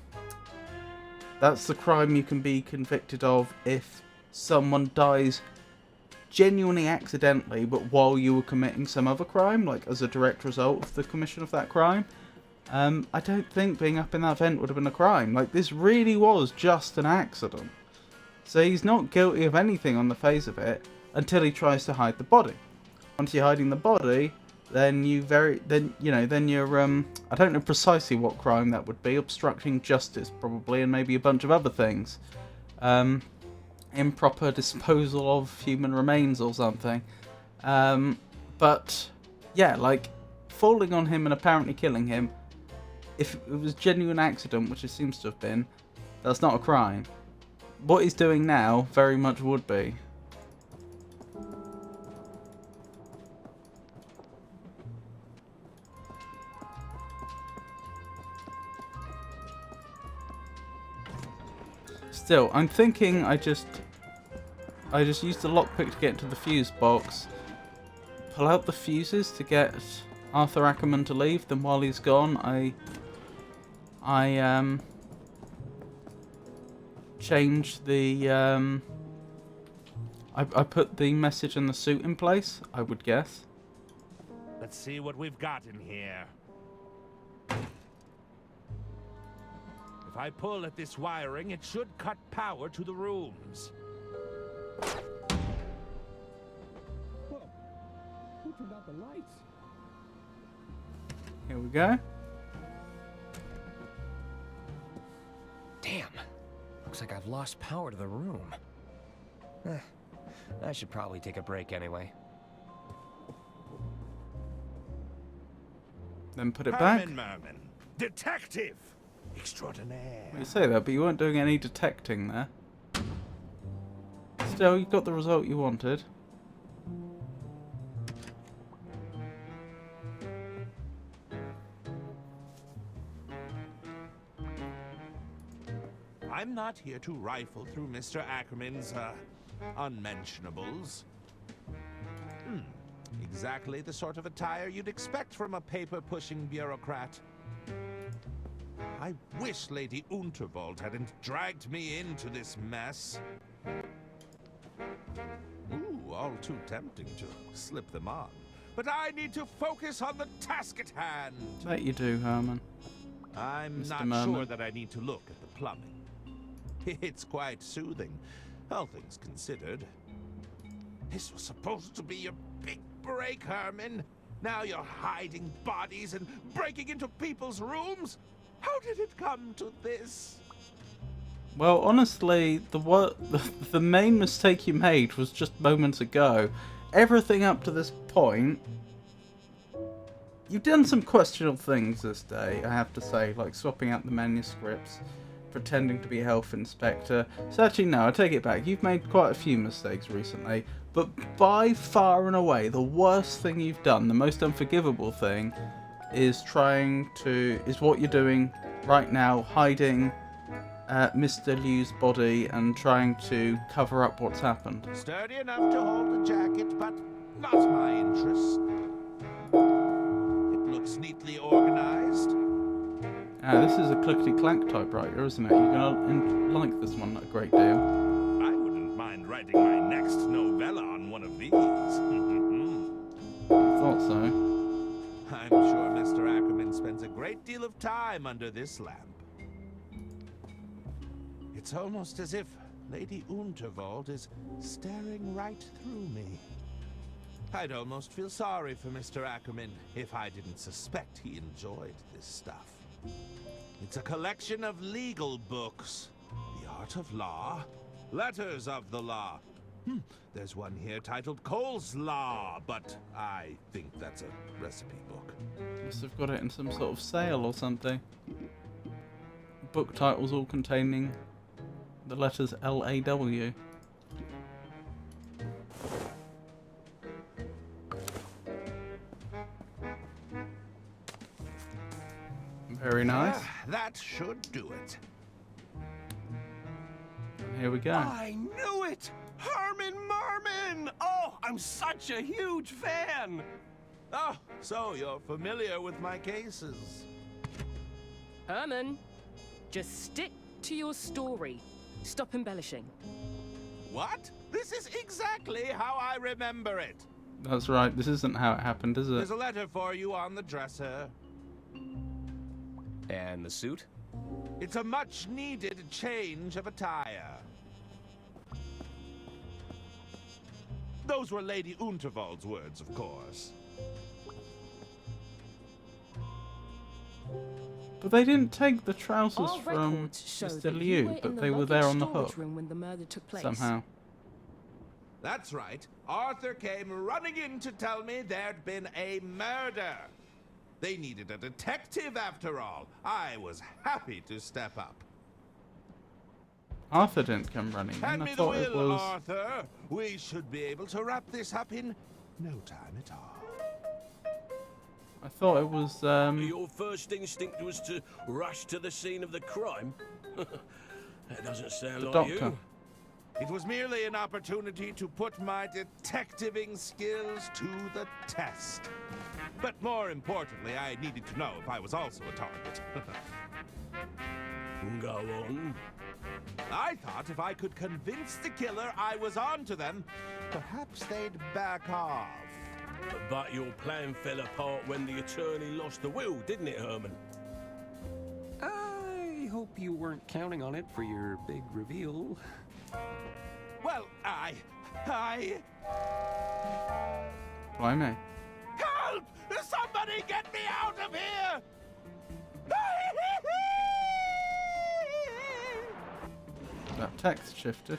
that's the crime you can be convicted of if someone dies genuinely accidentally, but while you were committing some other crime, like as a direct result of the commission of that crime. I don't think being up in that vent would have been a crime. Like, this really was just an accident. So he's not guilty of anything on the face of it until he tries to hide the body. Once you're hiding the body, then you're I don't know precisely what crime that would be. Obstructing justice, probably, and maybe a bunch of other things. Improper disposal of human remains or something. But yeah, like, falling on him and apparently killing him, if it was a genuine accident, which it seems to have been, that's not a crime. What he's doing now very much would be. Still, I'm thinking I just used the lockpick to get into the fuse box, pull out the fuses to get Arthur Ackerman to leave, then while he's gone, I change the I put the message and the suit in place, I would guess. Let's see what we've got in here. If I pull at this wiring, it should cut power to the rooms. Whoa. Who turned out the lights? Here we go. Damn. Looks like I've lost power to the room. I should probably take a break anyway. Then put it back. Herman Merman, detective extraordinaire. Well, you say that, but you weren't doing any detecting there. Still, you got the result you wanted. I'm not here to rifle through Mr. Ackerman's, unmentionables. Exactly the sort of attire you'd expect from a paper-pushing bureaucrat. I wish Lady Unterwald hadn't dragged me into this mess. Ooh, all too tempting to slip them on. But I need to focus on the task at hand. That you do, Herman. I'm Mr. not Merman. sure that I need to look at the plumbing. It's quite soothing, all things considered. This was supposed to be your big break, Herman. Now you're hiding bodies and breaking into people's rooms? How did it come to this? Well, honestly, the main mistake you made was just moments ago. Everything up to this point, you've done some questionable things this day, I have to say, like swapping out the manuscripts, pretending to be a health inspector. So actually, no, I take it back. You've made quite a few mistakes recently, but by far and away, the worst thing you've done, the most unforgivable thing, is what you're doing right now, hiding Mr. Liu's body and trying to cover up what's happened. Sturdy enough to hold the jacket, but not my interest. It looks neatly organized. This is a clickety-clack typewriter, isn't it? You're gonna like this one a great deal. I wouldn't mind writing my next novella on one of these. I thought so. I'm sure Mr. Ackerman spends a great deal of time under this lamp. It's almost as if Lady Unterwald is staring right through me. I'd almost feel sorry for Mr. Ackerman if I didn't suspect he enjoyed this stuff. It's a collection of legal books. The Art of Law, Letters of the Law. There's one here titled Cole's Law, but I think that's a recipe book. Must have got it in some sort of sale or something. Book titles all containing the letters L-A-W. Very nice. That should do it. Here we go. I knew it! Herman Merman! Oh, I'm such a huge fan! Oh, so you're familiar with my cases. Herman, just stick to your story. Stop embellishing. What? This is exactly how I remember it. That's right. This isn't how it happened, is it? There's a letter for you on the dresser. And the suit? It's a much-needed change of attire. Those were Lady Unterwald's words, of course. But they didn't take the trousers Our from records show Mr. that you Liu, were in but the they were luggage there on the storage hook. room when the murder took place. Somehow. That's right. Arthur came running in to tell me there'd been a murder. They needed a detective after all. I was happy to step up. Arthur didn't come running in. Hand I me the thought it will, was... Arthur. We should be able to wrap this up in no time at all. I thought it was, Your first instinct was to rush to the scene of the crime? That doesn't sound The like doctor. you. It was merely an opportunity to put my detectiving skills to the test. But more importantly, I needed to know if I was also a target. Go on. I thought if I could convince the killer I was onto them, perhaps they'd back off. But your plan fell apart when the attorney lost the will, didn't it, Herman? I hope you weren't counting on it for your big reveal. Well, I... Blimey. Help! Somebody get me out of here! That text shifted.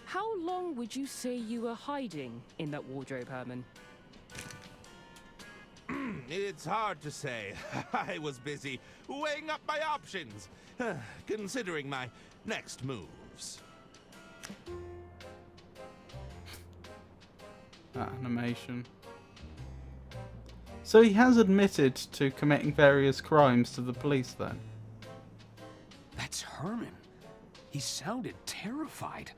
How long would you say you were hiding in that wardrobe, Herman? It's hard to say. I was busy weighing up my options, considering my next moves. That animation. So he has admitted to committing various crimes to the police then? That's Herman. He sounded terrified.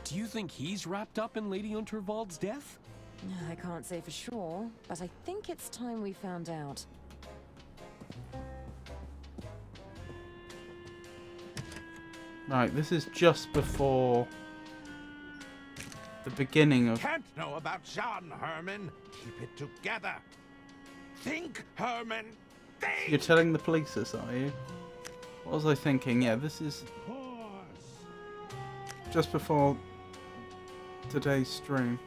Do you think he's wrapped up in Lady Unterwald's death? I can't say for sure, but I think it's time we found out. Right, this is just before the beginning of... Can't know about Jean, Herman. Keep it together. Think, Herman. Think! You're telling the police this, are you? What was I thinking? Yeah, this is just before today's stream.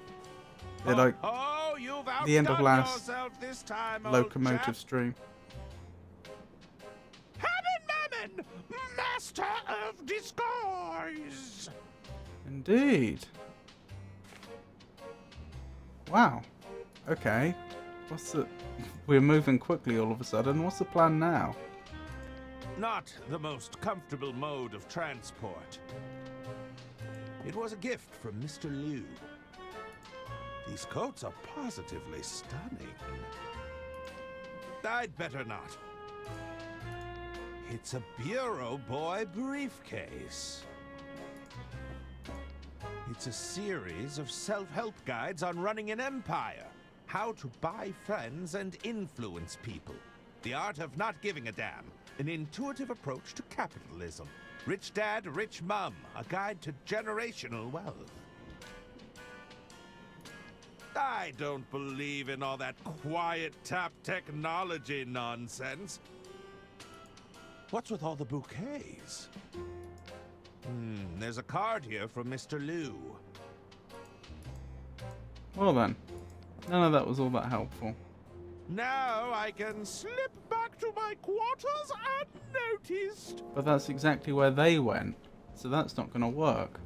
They're like you've the end of outdone last yourself this time, old locomotive chap. stream. Herman, master of disguise. Indeed. Wow. Okay. What's the... We're moving quickly all of a sudden. What's the plan now? Not the most comfortable mode of transport. It was a gift from Mr. Liu. These coats are positively stunning. I'd better not. It's a Bureau Boy briefcase. It's a series of self-help guides on running an empire. How to buy friends and influence people. The art of not giving a damn. An intuitive approach to capitalism. Rich Dad, Rich Mum. A guide to generational wealth. I don't believe in all that quiet tap technology nonsense. What's with all the bouquets? There's a card here from Mr. Liu. Well then, none of that was all that helpful. Now I can slip back to my quarters unnoticed. But that's exactly where they went, so that's not going to work.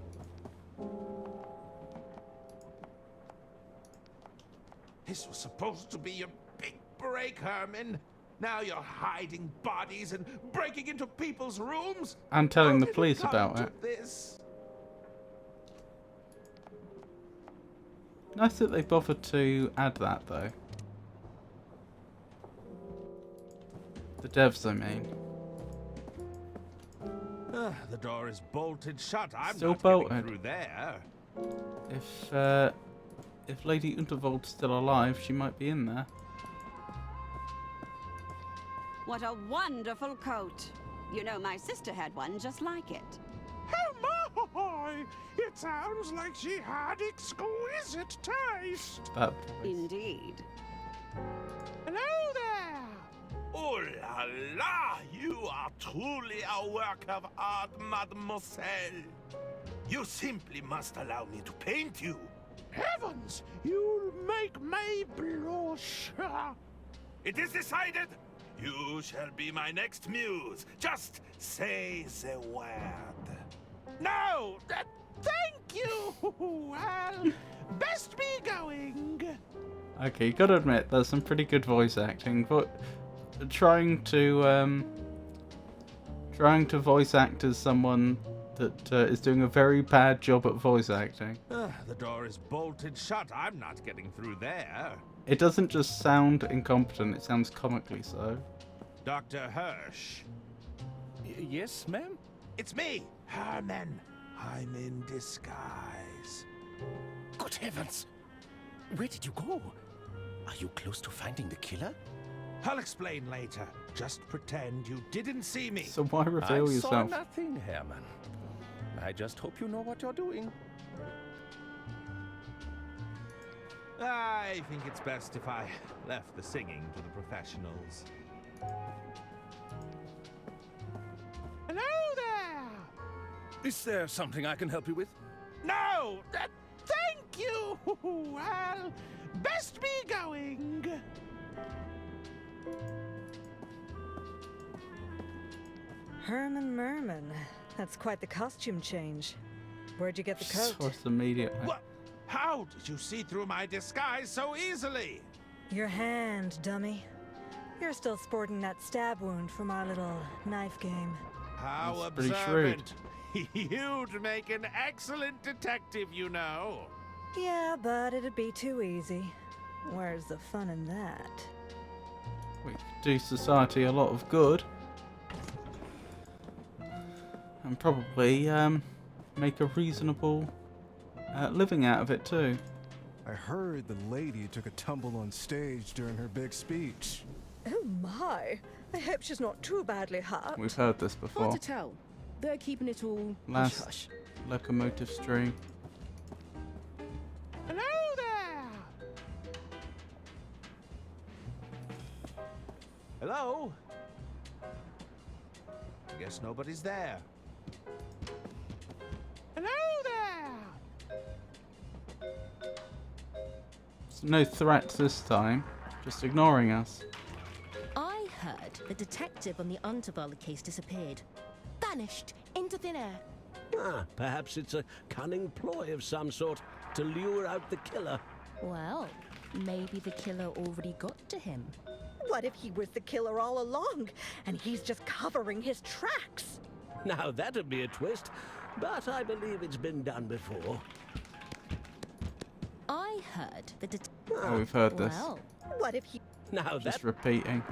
This was supposed to be a big break, Herman. Now you're hiding bodies and breaking into people's rooms. And telling the How did police come about to it. This? Nice that they bothered to add that, though. The devs, I mean. The door is bolted shut. I'm Still not bolted. getting through there. If Lady Unterwald's still alive, she might be in there. What a wonderful coat. You know, my sister had one just like it. Oh my! It sounds like she had exquisite taste. That voice. Indeed. Hello there! Oh la la! You are truly a work of art, mademoiselle. You simply must allow me to paint you. Heavens! You'll make me blush. It is decided. You shall be my next muse. Just say the word. No! Thank you! Well, best be going. Okay, you gotta admit, there's some pretty good voice acting, but trying to voice act as someone that is doing a very bad job at voice acting. The door is bolted shut. I'm not getting through there. It doesn't just sound incompetent, it sounds comically so. Dr. Hirsch. Yes, ma'am? It's me, Herman. I'm in disguise. Good heavens! Where did you go? Are you close to finding the killer? I'll explain later. Just pretend you didn't see me. So why reveal I yourself? saw nothing, Herman. I just hope you know what you're doing. I think it's best if I left the singing to the professionals. Hello there! Is there something I can help you with? No! Thank you! Well, best be going. Herman Merman. That's quite the costume change. Where'd you get the coat? Source immediately. What? How did you see through my disguise so easily? Your hand, dummy. You're still sporting that stab wound from our little knife game. How That's pretty observant. You'd make an excellent detective, you know. Yeah, but it'd be too easy. Where's the fun in that? We could do society a lot of good. And probably make a reasonable living out of it too. I heard the lady took a tumble on stage during her big speech. Oh my! I hope she's not too badly hurt. We've heard this before. Hard to tell. They're keeping it all Last hush-hush. locomotive stream. Hello there! Hello? I guess nobody's there. Hello there! No threats this time, just ignoring us. I heard the detective on the Unterwald case disappeared. Vanished into thin air. Ah, perhaps it's a cunning ploy of some sort to lure out the killer. Well, maybe the killer already got to him. What if he was the killer all along, and he's just covering his tracks? Now that'd be a twist, but I believe it's been done before. I heard the Oh, we've heard this. Well, what if he... Now Just repeating.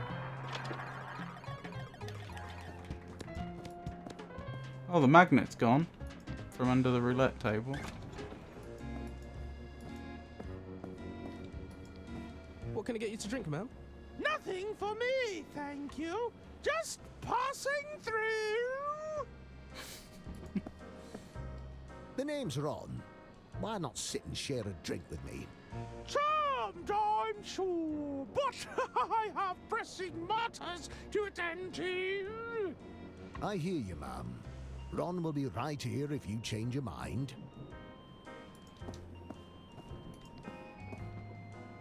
Oh, the magnet's gone from under the roulette table. What can I get you to drink, ma'am? Nothing for me, thank you. Just passing through. The names are on. Why not sit and share a drink with me? Charmed, I'm sure, but I have pressing matters to attend to. I hear you, ma'am. Ron will be right here if you change your mind.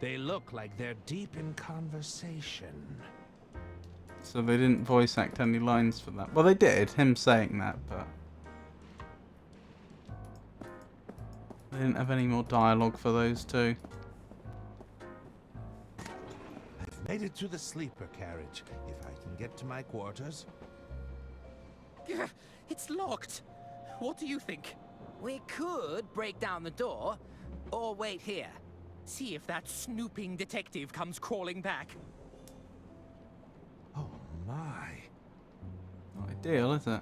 They look like they're deep in conversation. So they didn't voice act any lines for that. Well, they did, him saying that, but they didn't have any more dialogue for those two. I've made it to the sleeper carriage. If I can get to my quarters. It's locked. What do you think? We could break down the door, or wait here. See if that snooping detective comes crawling back. Oh my. Not ideal, is it?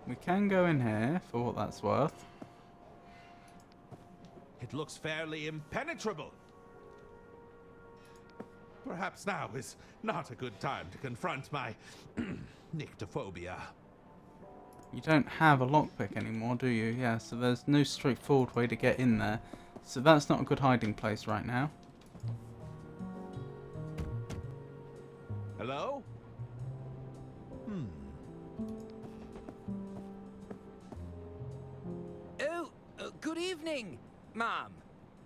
We can go in here for what that's worth. It looks fairly impenetrable. Perhaps now is not a good time to confront my nyctophobia. You don't have a lockpick anymore, do you? Yeah, so there's no straightforward way to get in there. So that's not a good hiding place right now. Hello? Oh, good evening, ma'am.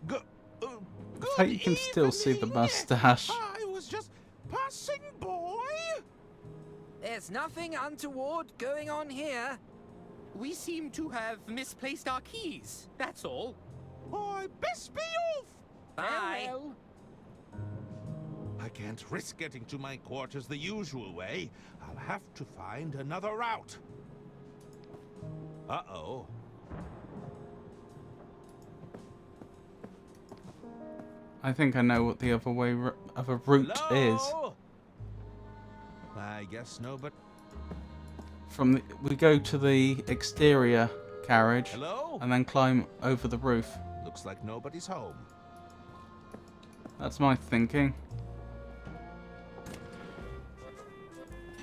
Good I think you can still see the mustache. I was just passing by. There's nothing untoward going on here. We seem to have misplaced our keys, that's all. I best be off. Bye. Farewell. I can't risk getting to my quarters the usual way. I'll have to find another route. Uh-oh. I think I know what the other way of a route is. Hello? I guess no, but We go to the exterior carriage. Hello? And then climb over the roof. Looks like nobody's home. That's my thinking.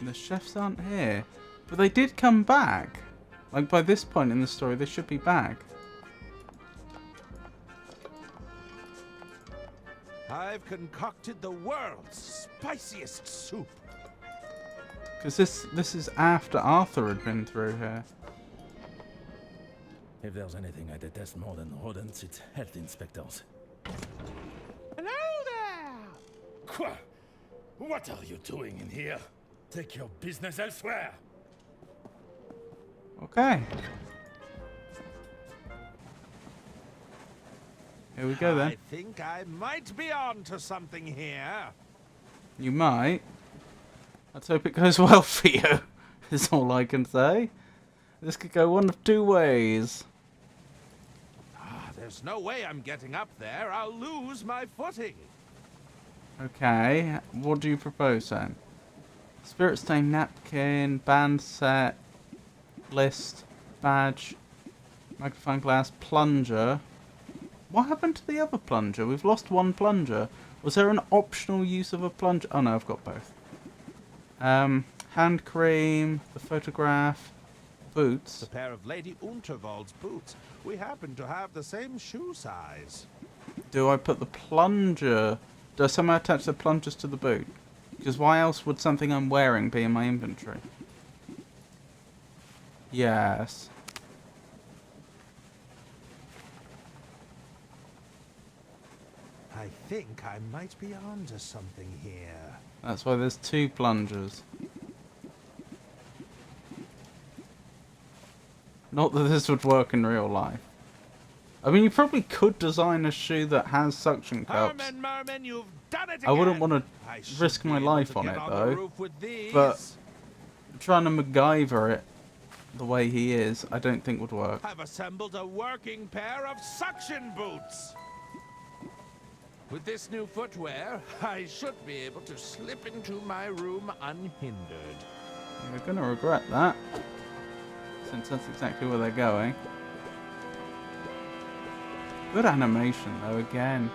The chefs aren't here. But they did come back. Like, by this point in the story, they should be back. I've concocted the world's spiciest soup. Because this is after Arthur had been through here. If there's anything I detest more than rodents, it's health inspectors. Hello there! Quoi? What are you doing in here? Take your business elsewhere. Okay. Here we go then. I think I might be on to something here. You might. Let's hope it goes well for you, is all I can say. This could go one of two ways. There's no way I'm getting up there. I'll lose my footing. Okay, what do you propose then? Spirit stain napkin, band set, list, badge, magnifying glass, plunger. What happened to the other plunger? We've lost one plunger. Was there an optional use of a plunger? Oh no, I've got both. Hand cream, the photograph, boots. A pair of Lady Unterwald's boots. We happen to have the same shoe size. Do I put the plunger... Do I somehow attach the plungers to the boot? Because why else would something I'm wearing be in my inventory? Yes. I think I might be onto something here. That's why there's two plungers. Not that this would work in real life. I mean, you probably could design a shoe that has suction cups. Merman, you've done it again. I wouldn't want to risk my life on it, though. But trying to MacGyver it the way he is, I don't think would work. I've assembled a working pair of suction boots. With this new footwear, I should be able to slip into my room unhindered. You're going to regret that, since that's exactly where they're going. Good animation though, again.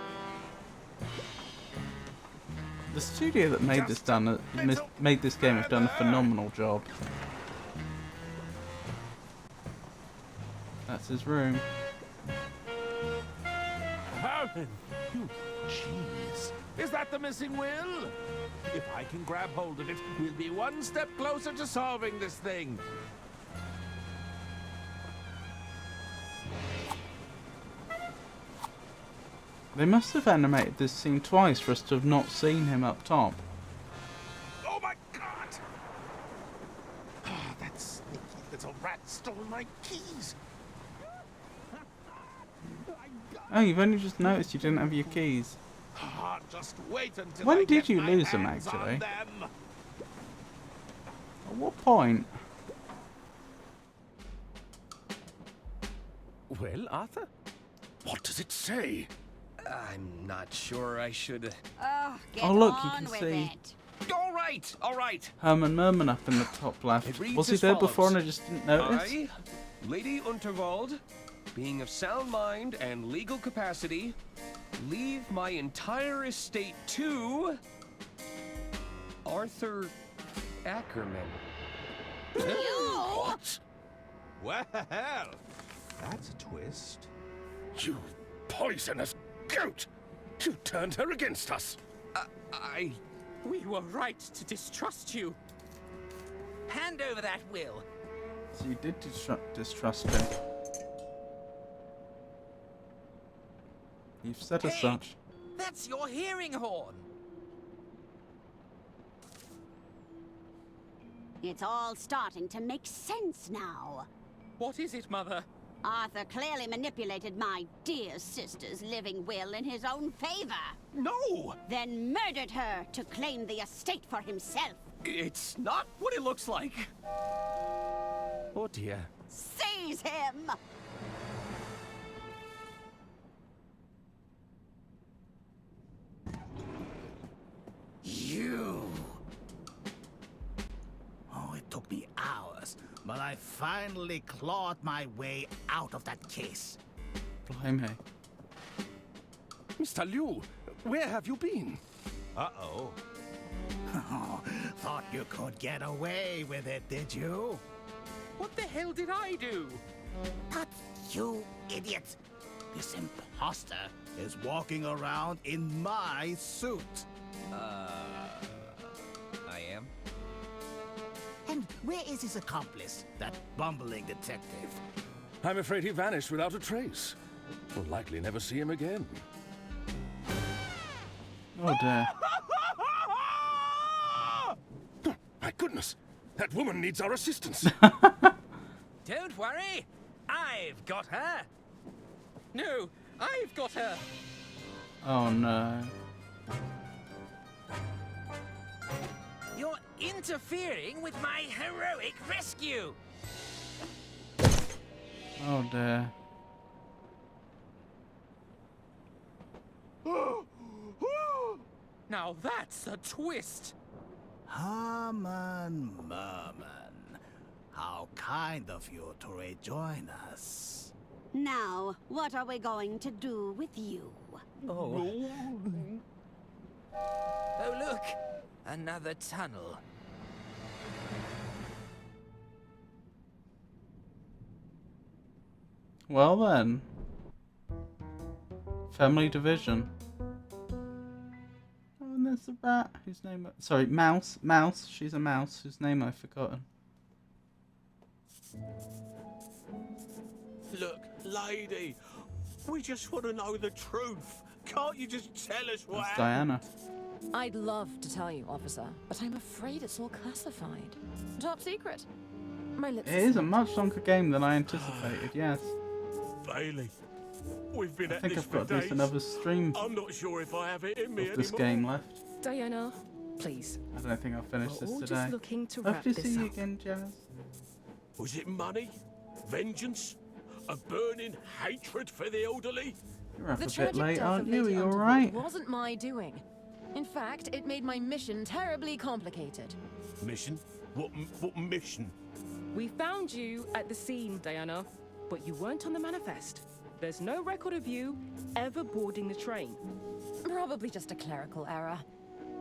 The studio that made this game have done a phenomenal job. That's his room. Herman, you genius. Is that the missing will? If I can grab hold of it, we'll be one step closer to solving this thing. They must have animated this scene twice for us to have not seen him up top. Oh my god! Ah, that sneaky little rat stole my keys. Oh, you've only just noticed you didn't have your keys. Ah, just wait until When I did get you my lose them, hands on actually? them. At what point? Well, Arthur? What does it say? I'm not sure I should... Oh, get Oh, look, you on can with see it. All right. Herman Merman up in the top left. It reads Was he as there before and I follows. just didn't notice? I, Lady Unterwald, being of sound mind and legal capacity, leave my entire estate to... Arthur Ackerman. What? Well, that's a twist. You poisonous goat! You turned her against us. We were right to distrust you. Hand over that will. So you did distrust him. You've said as such. That's your hearing horn. It's all starting to make sense now. What is it, Mother? Arthur clearly manipulated my dear sister's living will in his own favor. No! Then murdered her to claim the estate for himself. It's not what it looks like. Oh dear. Seize him! You! Oh, it took me hours, but I finally clawed my way out of that case. Blimey. Mr. Liu, where have you been? Uh-oh. Oh, thought you could get away with it, did you? What the hell did I do? But you idiot! This imposter is walking around in my suit. I am? And where is his accomplice, that bumbling detective? I'm afraid he vanished without a trace. We'll likely never see him again. Oh dear. Oh, my goodness! That woman needs our assistance. Don't worry. I've got her. No, I've got her. Oh no. You're interfering with my heroic rescue. Oh dear. Now that's a twist. Herman Merman, how kind of you to rejoin us. Now, what are we going to do with you? Oh. Oh, look. Another tunnel. Well then. Family division. Oh, and there's a rat whose name... Sorry, mouse. Mouse. She's a mouse whose name I've forgotten. Look, lady, we just want to know the truth. Can't you just tell us what That's happened? Diana. I'd love to tell you, officer, but I'm afraid it's all classified. Top secret. My lips. It is a much longer game than I anticipated, yes. Bailey, we've been I at think this I've for got at least days. another stream I'm not sure if I have it in me of this anymore. game left. Diana, please. I don't think I'll finish We're this all today. just looking to Hope wrap to this see you up. again, Jazz. Was it money? Vengeance? A burning hatred for the elderly? You're up The a bit tragic late, death aren't of you? Are Lady you Underwood alright? wasn't my doing. In fact, it made my mission terribly complicated. Mission? What mission? We found you at the scene, Diana, but you weren't on the manifest. There's no record of you ever boarding the train. Probably just a clerical error.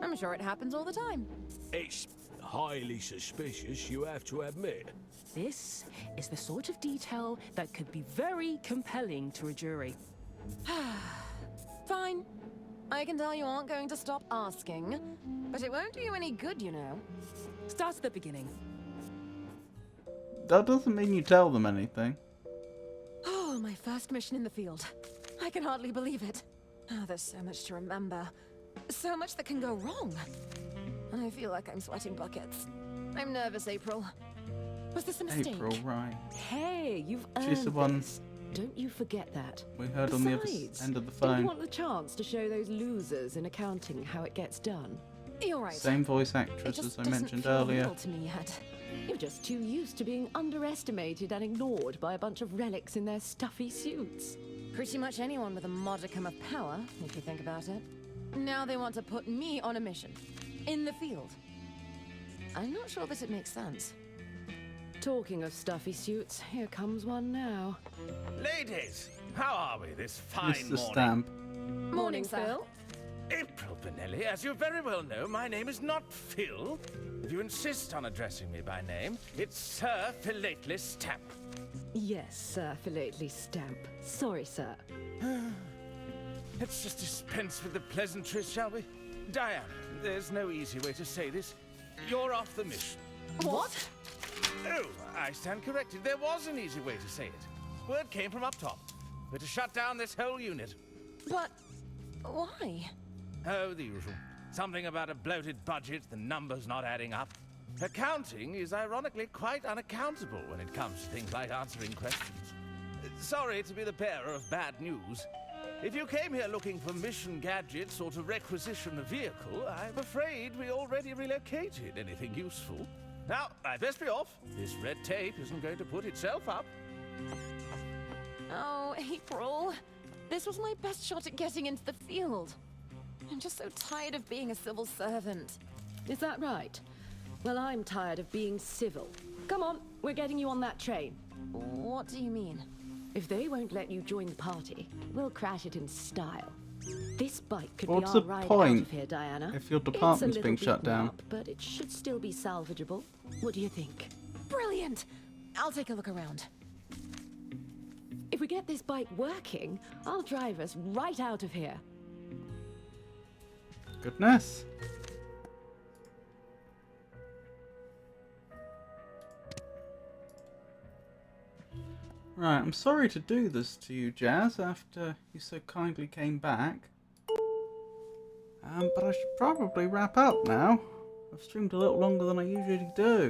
I'm sure it happens all the time. It's highly suspicious, you have to admit. This is the sort of detail that could be very compelling to a jury. Fine. I can tell you aren't going to stop asking, but it won't do you any good, you know. Start at the beginning. That doesn't mean you tell them anything. Oh, my first mission in the field. I can hardly believe it. Oh, there's so much to remember. So much that can go wrong. I feel like I'm sweating buckets. I'm nervous, April. Was this a mistake? April, right. Hey, you've earned She's the one this. Don't you forget that. we heard on the other end of the Don't you phone. want the chance to show those losers in accounting how it gets done? You're right. Same voice It actress just as I doesn't mentioned feel earlier. real to me yet. You're just too used to being underestimated and ignored by a bunch of relics in their stuffy suits. Pretty much anyone with a modicum of power, if you think about it. Now they want to put me on a mission. In the field. I'm not sure that it makes sense. Talking of stuffy suits, here comes one now. Ladies, how are we this fine Mr. morning? Stamp. Morning, Phil. April Benelli, as you very well know, my name is not Phil. If you insist on addressing me by name, it's Sir Philately Stamp. Yes, Sir Philately Stamp. Sorry, sir. Let's just dispense with the pleasantries, shall we? Diana, there's no easy way to say this. You're off the mission. What? Oh, I stand corrected. There was an easy way to say it. Word came from up top. We're to shut down this whole unit. But why? Oh, the usual. Something about a bloated budget, the numbers not adding up. Accounting is ironically quite unaccountable when it comes to things like answering questions. Sorry to be the bearer of bad news. If you came here looking for mission gadgets or to requisition a vehicle, I'm afraid we already relocated anything useful. Now, I'd best be off. This red tape isn't going to put itself up. Oh, April. This was my best shot at getting into the field. I'm just so tired of being a civil servant. Is that right? Well, I'm tired of being civil. Come on, we're getting you on that train. What do you mean? If they won't let you join the party, we'll crash it in style. This bike could What's be our the ride point out of here, Diana. if your It's a department's little being beaten shut down? up, but it should still be salvageable. What do you think? Brilliant! I'll take a look around. If we get this bike working, I'll drive us right out of here. Goodness. Right, I'm sorry to do this to you, Jazz, after you so kindly came back. But I should probably wrap up now. I've streamed a little longer than I usually do.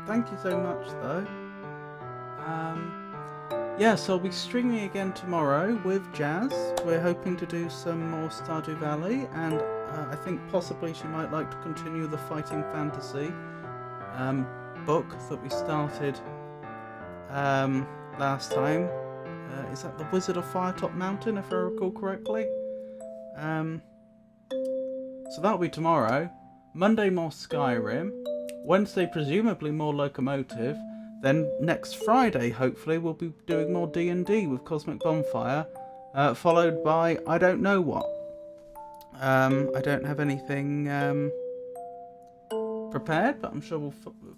Thank you so much, though. Yes, I'll be streaming again tomorrow with Jazz. We're hoping to do some more Stardew Valley, and I think possibly she might like to continue the Fighting Fantasy book that we started last time. Is that The Wizard of Firetop Mountain, if I recall correctly? So that'll be tomorrow. Monday more Skyrim. Wednesday presumably more Locomotive. Then next Friday, hopefully, we'll be doing more D&D with Cosmic Bonfire, followed by I don't know what. I don't have anything prepared, but I'm sure we'll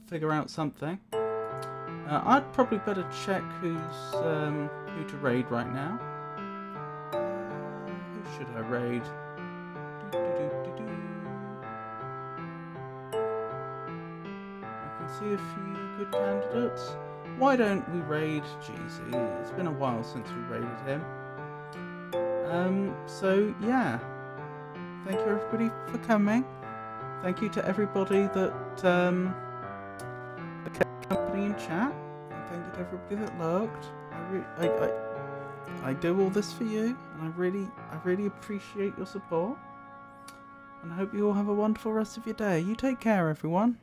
figure out something. I'd probably better check who to raid right now. Who should I raid? I can see a few good candidates. Why don't we raid GZ? It's been a while since we raided him. So yeah. Thank you everybody for coming. Thank you to everybody that kept company in chat. And thank you to everybody that lurked. I do all this for you, and I really appreciate your support. And I hope you all have a wonderful rest of your day. You take care, everyone.